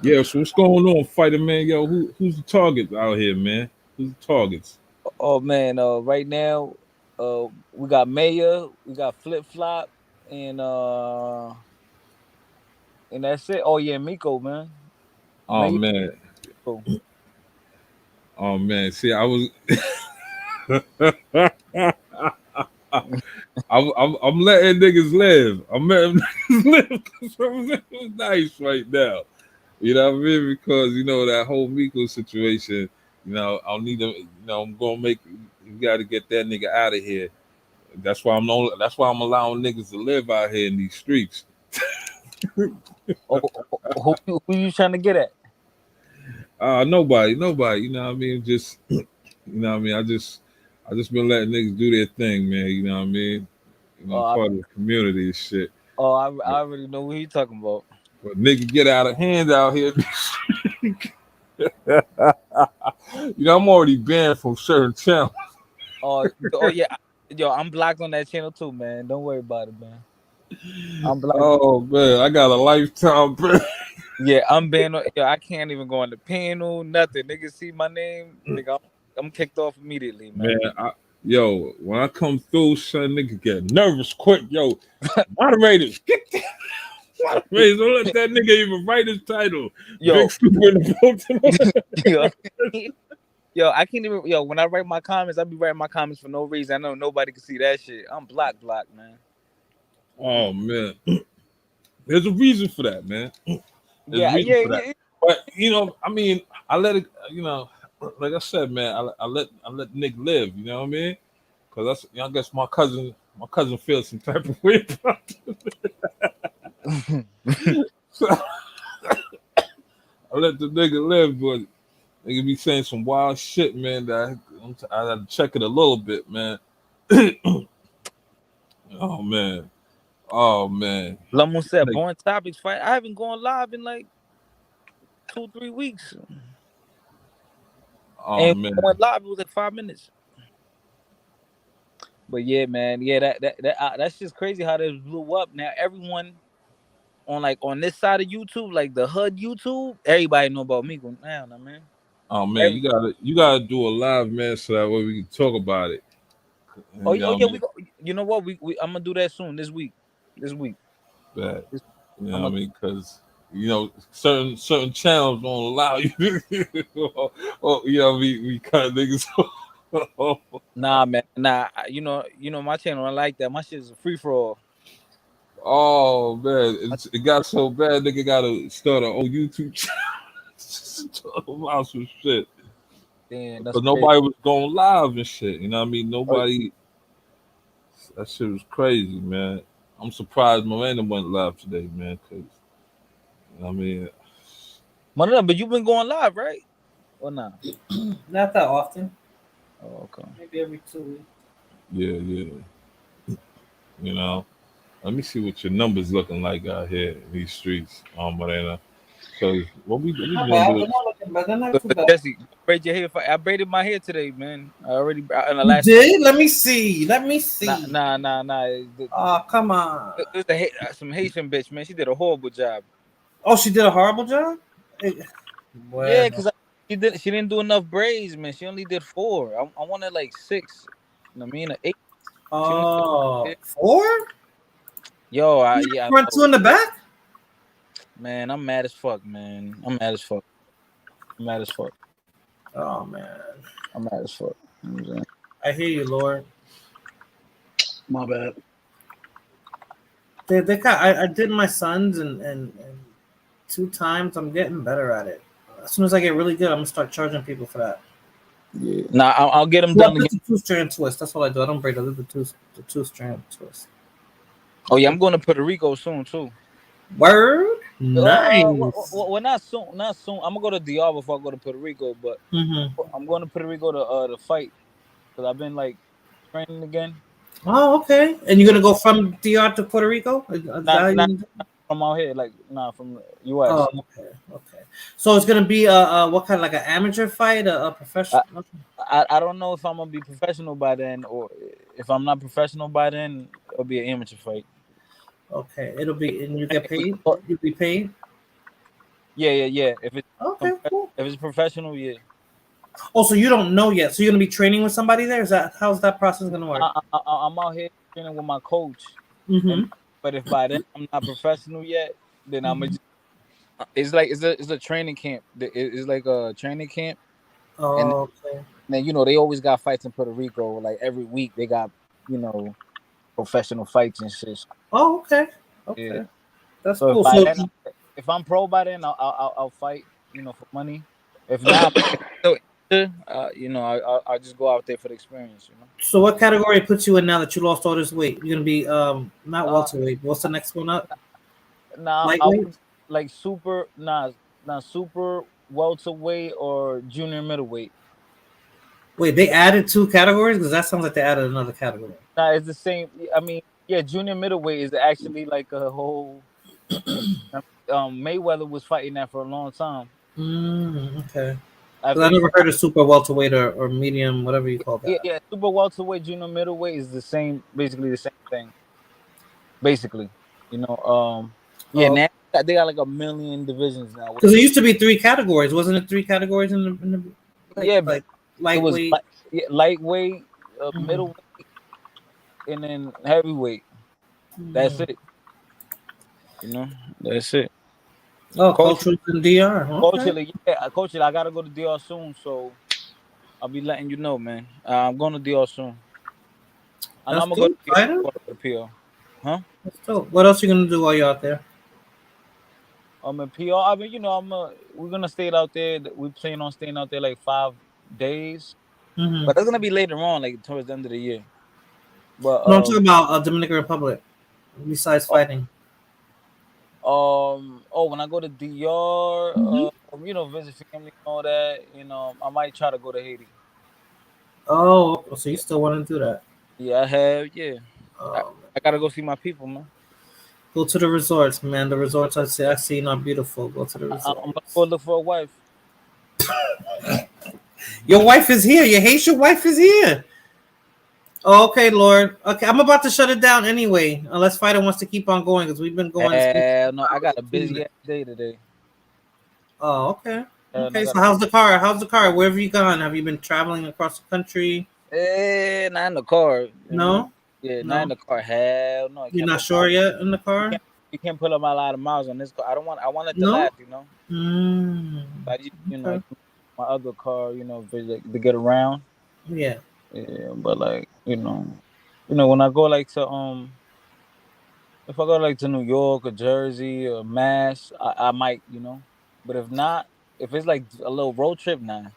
Yeah, so what's going on, fighter man? Yo, who's the target out here, man? Who's the targets? Oh man, right now, we got Maya, we got Flip Flop, and that's it. Oh yeah, Miko, man. Oh Maya, man. Miko. Oh man. See, I was I'm letting niggas live. I'm letting niggas live because it's nice right now. You know what I mean? Because you know that whole Miko situation. You know, I'll need to. You know, I'm gonna make. You got to get that nigga out of here. That's why I'm no, That's why I'm allowing niggas to live out here in these streets. Who you trying to get at? Nobody. You know what I mean? Just you know what I mean. I just been letting niggas do their thing, man. You know what I mean? You know, Oh, part of the community and shit. I already know what he talking about. But nigga get out of hand out here. You know, I'm already banned from certain channels. Oh yeah, yo, I'm blocked on that channel too, man. Don't worry about it, man. I'm blocked. Oh man, I got a lifetime ban. Yeah, I'm banned. Yo, I can't even go on the panel. Nothing. Niggas see my name, nigga. I'm kicked off immediately, man. Yo, when I come through, son, nigga get nervous quick. Yo, moderators, get that. Moderators, don't let that nigga even write his title. Yo. Big Super in the building. Yo, I can't even. Yo, when I write my comments, I be writing my comments for no reason. I know nobody can see that shit. I'm blocked, man. Oh man, there's a reason for that, man. There's Yeah. But you know, I mean, I let it. You know, like I said, man, I let Nick live. You know what I mean? Because I guess my cousin feels some type of way about it. So, I let the nigga live, but nigga be saying some wild shit, man. That I had to check it a little bit, man. Oh man. Lamun said, "Born Topics fight." I haven't gone live in like 2-3 weeks. Oh And man. went live, it was like 5 minutes. But yeah, man, yeah, that's just crazy how this blew up. Now everyone on this side of YouTube, like the HUD YouTube, everybody know about me going down, man. Oh man, you gotta do a live, man, so that way we can talk about it. Oh yeah, you know what? I'm gonna do that soon this week. Bad. You know what I mean? Because you know certain channels don't allow you. Oh, you know, we cut niggas. Nah, man, nah. You know my channel. I like that. My shit is a free for all. Oh man, it got so bad. Nigga gotta start an old YouTube channel. Talk about some shit. Damn, Because nobody was going live and shit. You know what I mean? Nobody. That shit was crazy, man. I'm surprised Miranda went live today, man. Because I mean, but you've been going live, right? Or not? Not that often. Oh, okay. Maybe every 2 weeks. Yeah. You know, let me see what your numbers looking like out here in these streets, Miranda. Because what we doing? They're not too bad. Jesse, braid your hair. I braided my hair today, man. I already in the last. You did? Let me see. Nah. Oh, come on. There's some Haitian bitch, man. She did a horrible job. Oh, she did a horrible job? Well, yeah, because she didn't do enough braids, man. She only did 4. I wanted like 6. You know what I mean? 8. Oh, 4? Yo, front 2 in the back? Man, I'm mad as fuck, man. I'm mad as fuck. Oh man, I'm mad as fuck. I hear you, Lord. My bad. I did my sons and 2 times. I'm getting better at it. As soon as I get really good, I'm gonna start charging people for that. Yeah. Nah, I'll get them done again. The 2-strand twist. That's what I do. I don't braid. I do the 2-strand twist. Oh yeah, I'm going to Puerto Rico soon too. Word. Nice. Well, not soon. I'm gonna go to DR before I go to Puerto Rico, but I'm going to Puerto Rico to fight because I've been like training again. Oh, okay. And you're gonna go from DR to Puerto Rico? Not from out here, from US. Oh, okay. So it's gonna be what kind of like an amateur fight, a professional? I don't know if I'm gonna be professional by then, or if I'm not professional by then, it'll be an amateur fight. Okay, it'll be, and you get paid. You'll be paid. Yeah. If it's cool. If it's professional, yeah. Oh, so you don't know yet? So you're gonna be training with somebody there? How's that process gonna work? I'm out here training with my coach. But if by then I'm not professional yet, then I'm gonna. It's a training camp. It's like a training camp. Oh, okay. then they always got fights in Puerto Rico. Like every week they got professional fights and shit. Oh, okay. Yeah. Okay. That's So cool. So if I'm pro by then, I'll fight, for money. If not, I'll just go out there for the experience. So what category puts you in now that you lost all this weight? You're gonna be not Uh, welterweight. What's the next one up? I Lightweight? would like super, not super welterweight or junior middleweight. Wait, they added 2 categories? Because that sounds like they added another category. Nah, it's the same. I mean, yeah, junior middleweight is actually like a whole. Mayweather was fighting that for a long time. Okay. I I never heard of super welterweight or medium, whatever you call that. Yeah, super welterweight, junior middleweight is the same, basically the same thing. Basically, now they got like a million divisions now. Because it used to be 3 categories, wasn't it? 3 categories in the like lightweight, lightweight, middleweight, and then heavyweight. That's it. That's it. Oh, Coach in DR. Okay. Coach, I gotta go to DR soon, so I'll be letting you know, man. I'm going to DR soon. And I'm gonna go to PR. Huh? That's dope. What else you gonna do while you're out there? I'm in PR. I mean, we're gonna stay out there. We plan on staying out there like 5 days, but that's gonna be later on, like towards the end of the year. But no, I'm talking about Dominican Republic. Besides fighting. When I go to DR, visit family and all that, I might try to go to Haiti. Oh, so you still want to do that? Yeah, I have. Yeah, I gotta go see my people, man. Go to the resorts, man. The resorts I see are beautiful. Go to the resorts. I'm gonna go look for a wife. Your wife is here. Your Haitian wife is here. Oh, okay, Lord. Okay, I'm about to shut it down anyway, unless Fighter wants to keep on going because we've been going. No, I got a busy day today. Oh, okay. Okay, so how's the car? Where have you gone? Have you been traveling across the country? Not in the car. No? Yeah, not in the car. Hell no. You're not sure yet in the car? You can't put up a lot of miles on this car. I want it to last, Like, my other car, to get around. Yeah. Yeah, but like, when I go like to if I go like to New York or Jersey or Mass, I might, But if not, if it's like a little road trip, nah.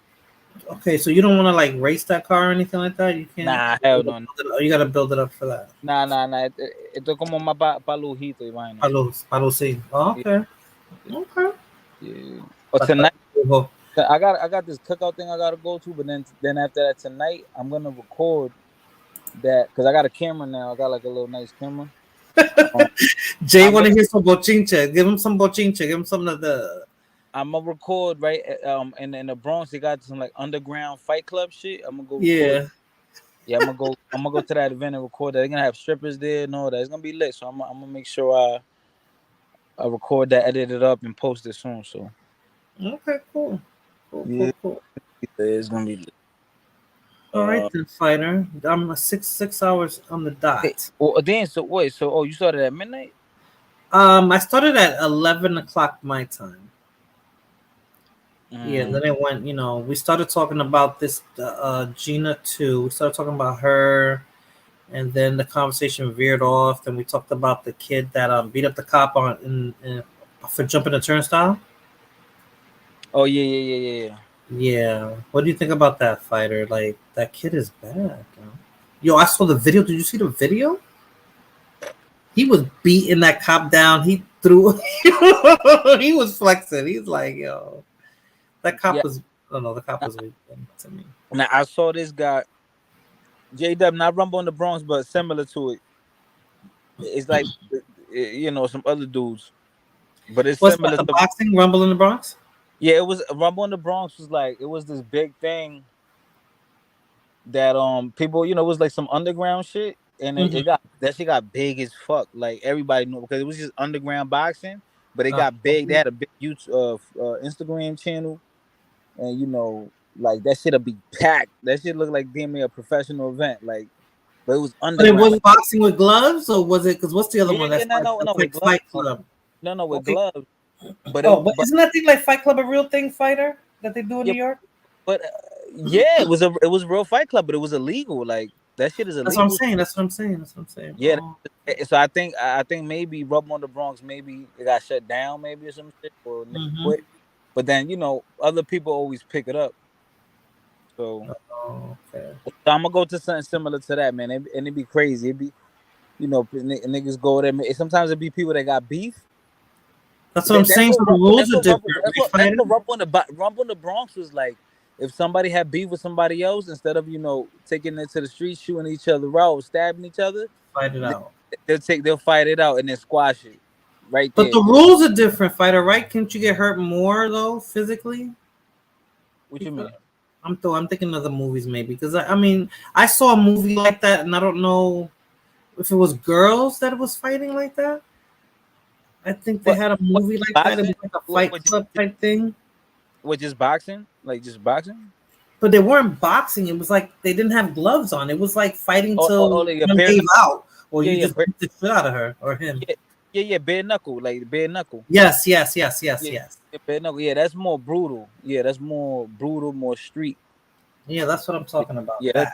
Okay, so you don't want to like race that car or anything like that? You can't. Nah, hell no. You gotta build it up for that. Nah. Esto como más pa lujito y vaina. Pa lucir. Oh, okay. Yeah. Okay. Yeah. But tonight, I got this cookout thing I gotta go to, but then after that tonight, I'm gonna record that because I got a camera now. I got like a little nice camera. Jay want to hear some bochinche. Give him some bochinche. Give him some of the. I'm gonna record right. In the Bronx, they got some like underground fight club shit. I'm gonna go. Yeah. Yeah, I'm gonna go to that event and record that. They're gonna have strippers there and all that. It's gonna be lit. So I'm gonna make sure I record that, edit it up, and post it soon. So. Okay. Cool. Cool. It's gonna be lit. All right, then, Fighter. I'm 6 hours on the dot. You started at midnight? I started at 11 o'clock my time. Yeah, then it went. We started talking about this Gina too. We started talking about her, and then the conversation veered off. Then we talked about the kid that beat up the cop for jumping the turnstile. Oh yeah. Yeah. What do you think about that, Fighter? Like, that kid is bad. Yo, I saw the video. Did you see the video? He was beating that cop down. He threw. He was flexing. He's like, yo, that cop was. Oh no, the cop was weak to me. Now I saw this guy, J-Dub, not Rumble in the Bronx, but similar to it. It's like, some other dudes, but it's similar to the boxing Rumble in the Bronx. Yeah, it was Rumble in the Bronx. Was like it was this big thing that people, it was like some underground shit, and it got big as fuck. Like everybody knew because it was just underground boxing, but it got big. They had a big YouTube Instagram channel, and like that shit'll be packed. That shit looked like damn near a professional event. Like, but it was underground. But it was boxing with gloves, or was it? Because what's the other one? That's Fight Club. No, with gloves. But isn't that thing like Fight Club a real thing, Fighter, that they do in New York? But Yeah, it was a real fight club, but it was illegal. Like that shit is That's what I'm illegal. saying. That's what I'm saying. That's what I'm saying. Yeah. Oh, So I think maybe Rub on the Bronx, maybe it got shut down, maybe or some shit, or niggas mm-hmm. quit. But then other people always pick it up. So, Oh, okay. so I'm gonna go to something similar to that, man. And it'd be crazy. It'd be niggas go there. Sometimes it'd be people that got beef. That's what I'm saying. So the rules are different, That's right, what Rumble in the Bronx was like. If somebody had beef with somebody else, instead of taking it to the street, shooting each other out, stabbing each other, Fight it out. they'll fight it out and then squash it right But there. the rules are different, fighter, right? Can't you get hurt more though, physically? What you mean? I'm thinking of the movies maybe because I mean I saw a movie like that and I don't know if it was girls that was fighting like that. I think they had a movie like that. It was like a fight club type thing. What, just boxing? Like just boxing? But they weren't boxing. It was like they didn't have gloves on. It was like fighting till like one gave out, or you just bare, beat the shit out of her or him. Yeah, bare knuckle, like bare knuckle. Yes. Yeah, bare knuckle. Yeah, that's more brutal. Yeah, that's more brutal, more street. Yeah, that's what I'm talking about. Yeah,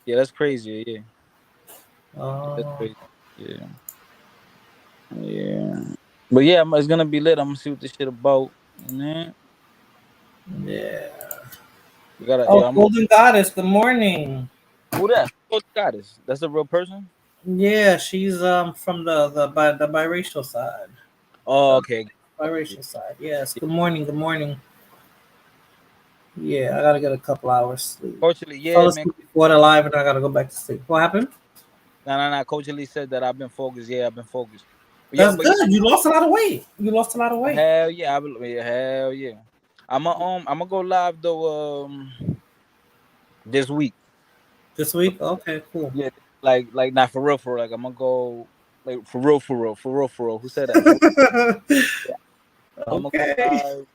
that's crazy. Yeah. That's Oh. crazy. Yeah. Yeah. But yeah, it's gonna be lit. I'm gonna see what this shit about. Man. Yeah. You gotta. Golden Goddess. Good morning. Who that? Golden Goddess. That's a real person. Yeah, she's from the biracial side. Oh, okay. Biracial side. Yes. Good morning. Good morning. Yeah, I gotta get a couple hours sleep. Coachly, yeah, man. Before the live, and I gotta go back to sleep. What happened? No. Coach Lee said that I've been focused. Yeah, I've been focused. That's good. You lost a lot of weight. Hell yeah, hell yeah. I'm gonna go live though. This week. This week? Okay, cool. Yeah, like not for real. Like I'm gonna go like for real. Who said that? Yeah. I'm gonna go live.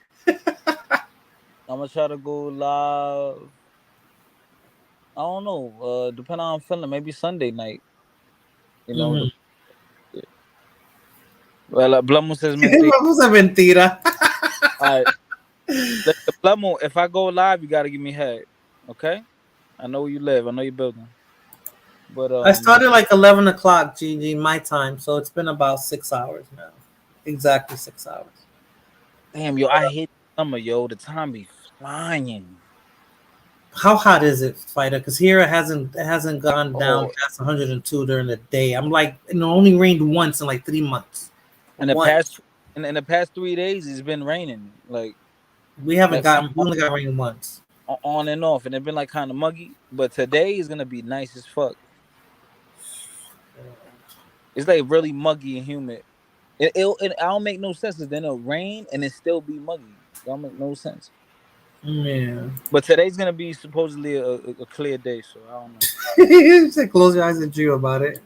I'm gonna try to go live. I don't know. Depending on how I'm feeling, maybe Sunday night. Mm-hmm. Well, Blamo says mentira. All right. Blamo, if I go live, you gotta give me head. Okay? I know where you live. I know your building. But I started like 11 o'clock GG my time, so it's been about 6 hours now. Exactly 6 hours. Damn, yo, I hate summer, yo. The time be flying. How hot is it, fighter? Because here it hasn't gone down past 102 during the day. I'm like, it only rained once in like 3 months. In the past 3 days, it's been raining. Like we only got rain once. On and off, and it's been like kind of muggy. But today is gonna be nice as fuck. It's like really muggy and humid. It don't make no sense. Cause then it'll rain and it still be muggy. It don't make no sense. Yeah. But today's gonna be supposedly a clear day, so I don't know. You said close your eyes and dream about it.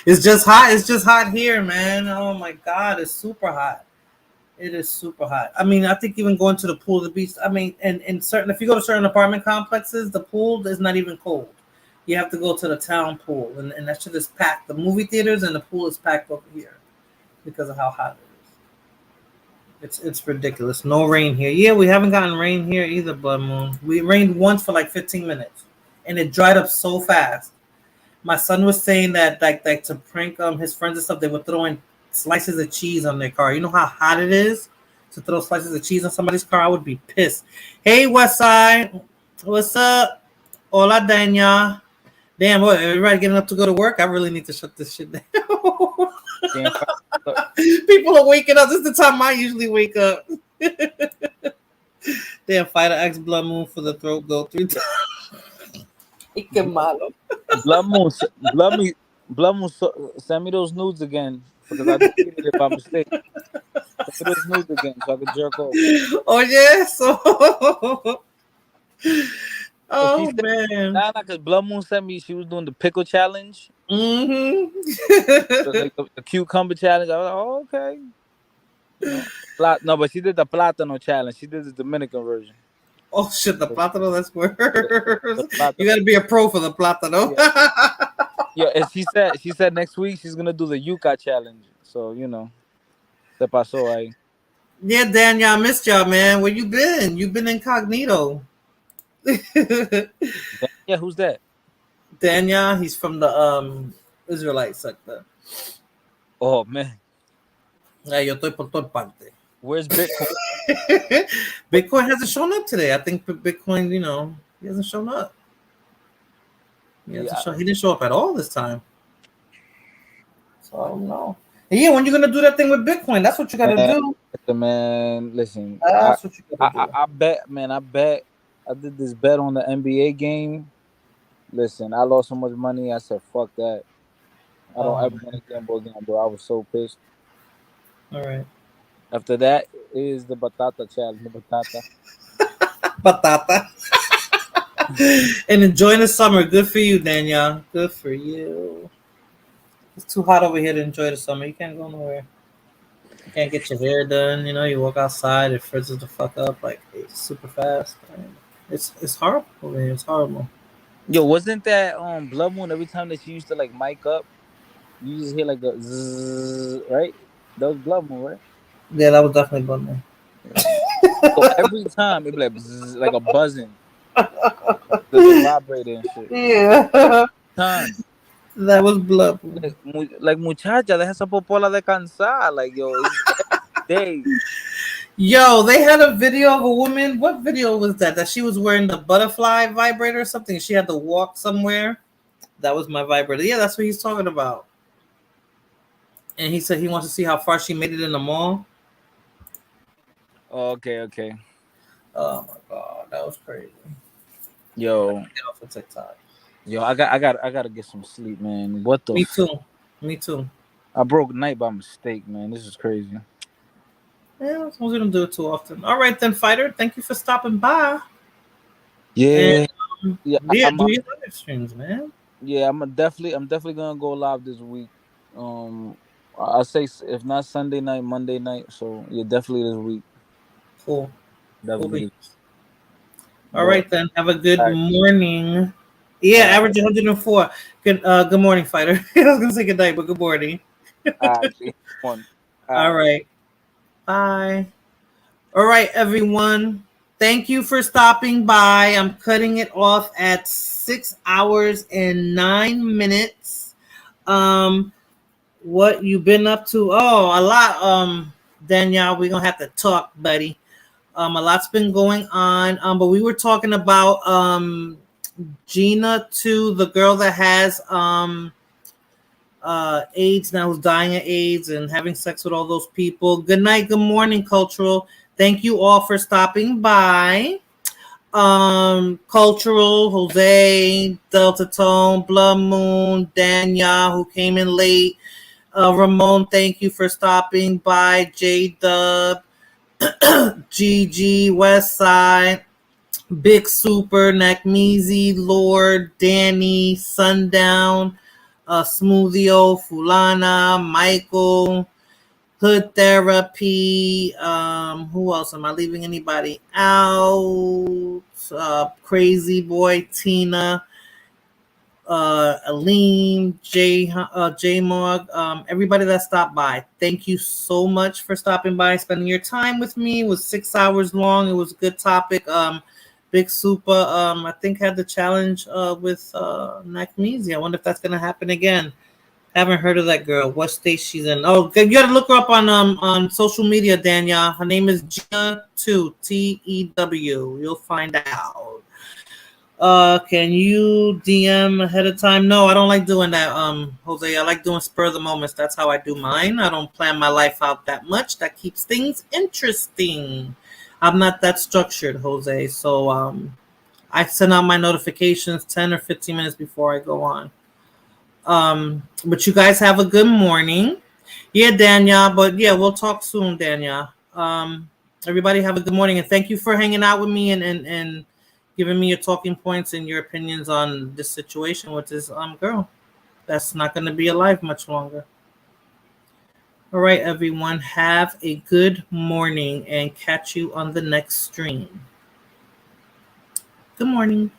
It's just hot. It's just hot here, man. Oh my god, it's super hot. It is super hot. I mean, I think even going to the pool, the beach. I mean, and if you go to certain apartment complexes, the pool is not even cold. You have to go to the town pool, and that shit is packed. The movie theaters and the pool is packed over here because of how hot it is. It's ridiculous. No rain here. Yeah, we haven't gotten rain here either, Blood Moon. We rained once for like 15 minutes, and it dried up so fast. My son was saying that like to prank his friends and stuff, they were throwing slices of cheese on their car. You know how hot it is to throw slices of cheese on somebody's car? I would be pissed. Hey, Westside. What's up? Hola, Danya. Damn, what, everybody getting up to go to work? I really need to shut this shit down. People are waking up. This is the time I usually wake up. Damn, fighter X Blood Moon for the throat go 3 times. Blood Moon, send me those nudes again because I deleted it by mistake. Send me those nudes again so I can jerk off. Oh yeah, so. Oh man! Nah, because Blood Moon sent me. She was doing the pickle challenge. Mm-hmm. Like the cucumber challenge. I was like, oh, okay. No, but she did the plátano challenge. She did the Dominican version. Oh shit, the plátano, that's worse. You gotta be a pro for the plátano. Yeah, and she said next week she's gonna do the yuca challenge. So se pasó ahí. Yeah, Daniel, I missed y'all, man. Where you been? You been incognito. Yeah, who's that? Daniel, he's from the Israelite sector. Oh man, Yo estoy por toda parte. where's Bitcoin? What? Bitcoin hasn't shown up today. I think Bitcoin, he hasn't shown up. Yeah, He didn't show up at all this time. So I don't know. And yeah, when you gonna do that thing with Bitcoin? That's what you gotta man, do. man. Listen, That's what you gotta do. I bet, man. I bet. I did this bet on the NBA game. Listen, I lost so much money. I said, "Fuck that." I don't Oh ever want man. to gamble again, bro. I was so pissed. All right. After that is the batata challenge. The batata. Batata. And enjoying the summer. Good for you, Danielle. Good for you. It's too hot over here to enjoy the summer. You can't go nowhere. You can't get your hair done. You walk outside, it frizzes the fuck up like it's super fast. It's horrible over here. It's horrible. Yo, wasn't that Blood Moon? Every time that she used to like mic up, you just hear like a zzz, right? That was Blood Moon, right? Yeah, that was definitely bummer. Yeah. So every time it be like bzzz, like a buzzing, the vibrator and shit. Yeah, Time. that was blood. Like muchacha, deja esa popola de cansar. Like yo, it's every day. Yo, they had a video of a woman. What video was that? That she was wearing the butterfly vibrator or something. She had to walk somewhere. That was my vibrator. Yeah, that's what he's talking about. And he said he wants to see how far she made it in the mall. Oh, okay. Oh my god, that was crazy. Yo, Get off of TikTok. yo, I gotta get some sleep, man. What the? Me too. Me too. I broke night by mistake, man. This is crazy. Yeah, we don't do it too often. All right then, fighter. Thank you for stopping by. Yeah, And yeah. yeah, do your live streams, man. Yeah, I'm definitely gonna go live this week. I say if not Sunday night, Monday night. So yeah, definitely this week. Cool. Cool Definitely. beans. All But right then. Have a good all right, morning. Yeah, all right, average 104. Good morning, fighter. I was gonna say good night, but good morning. all right, one. All All right. right. Bye. All right, everyone. Thank you for stopping by. I'm cutting it off at 6 hours and 9 minutes. What you been up to? Oh, a lot. Danielle, we're gonna have to talk, buddy. A lot's been going on. But we were talking about Gina too, the girl that has AIDS now, who's dying of AIDS and having sex with all those people. Good night, good morning, cultural. Thank you all for stopping by. Cultural, Jose, Delta Tone, Blood Moon, Danya, who came in late. Ramon, thank you for stopping by. J Dub, GG, Westside, Big Super, Nakmeezy, Lord, Danny, Sundown, Smoothio, Fulana, Michael, Hood Therapy. Who else? Am I leaving anybody out? Crazy Boy, Tina, Aline, J Mog, everybody that stopped by. Thank you so much for stopping by, spending your time with me. It was 6 hours long. It was a good topic. Big Super, I think had the challenge with Nakmeezy. I wonder if that's gonna happen again. Haven't heard of that girl. What state she's in? Oh, you gotta look her up on social media, Danielle. Her name is Gina Tew. You'll find out. Can you DM ahead of time? No, I don't like doing that, Jose. I like doing spur of the moments. That's how I do mine. I don't plan my life out that much. That keeps things interesting. I'm not that structured, Jose. So I send out my notifications 10 or 15 minutes before I go on. But you guys have a good morning. Yeah, Danya. But yeah, we'll talk soon, Danya. Everybody have a good morning, and thank you for hanging out with me and giving me your talking points and your opinions on this situation with this girl that's not going to be alive much longer. All right, everyone, have a good morning and catch you on the next stream. Good morning.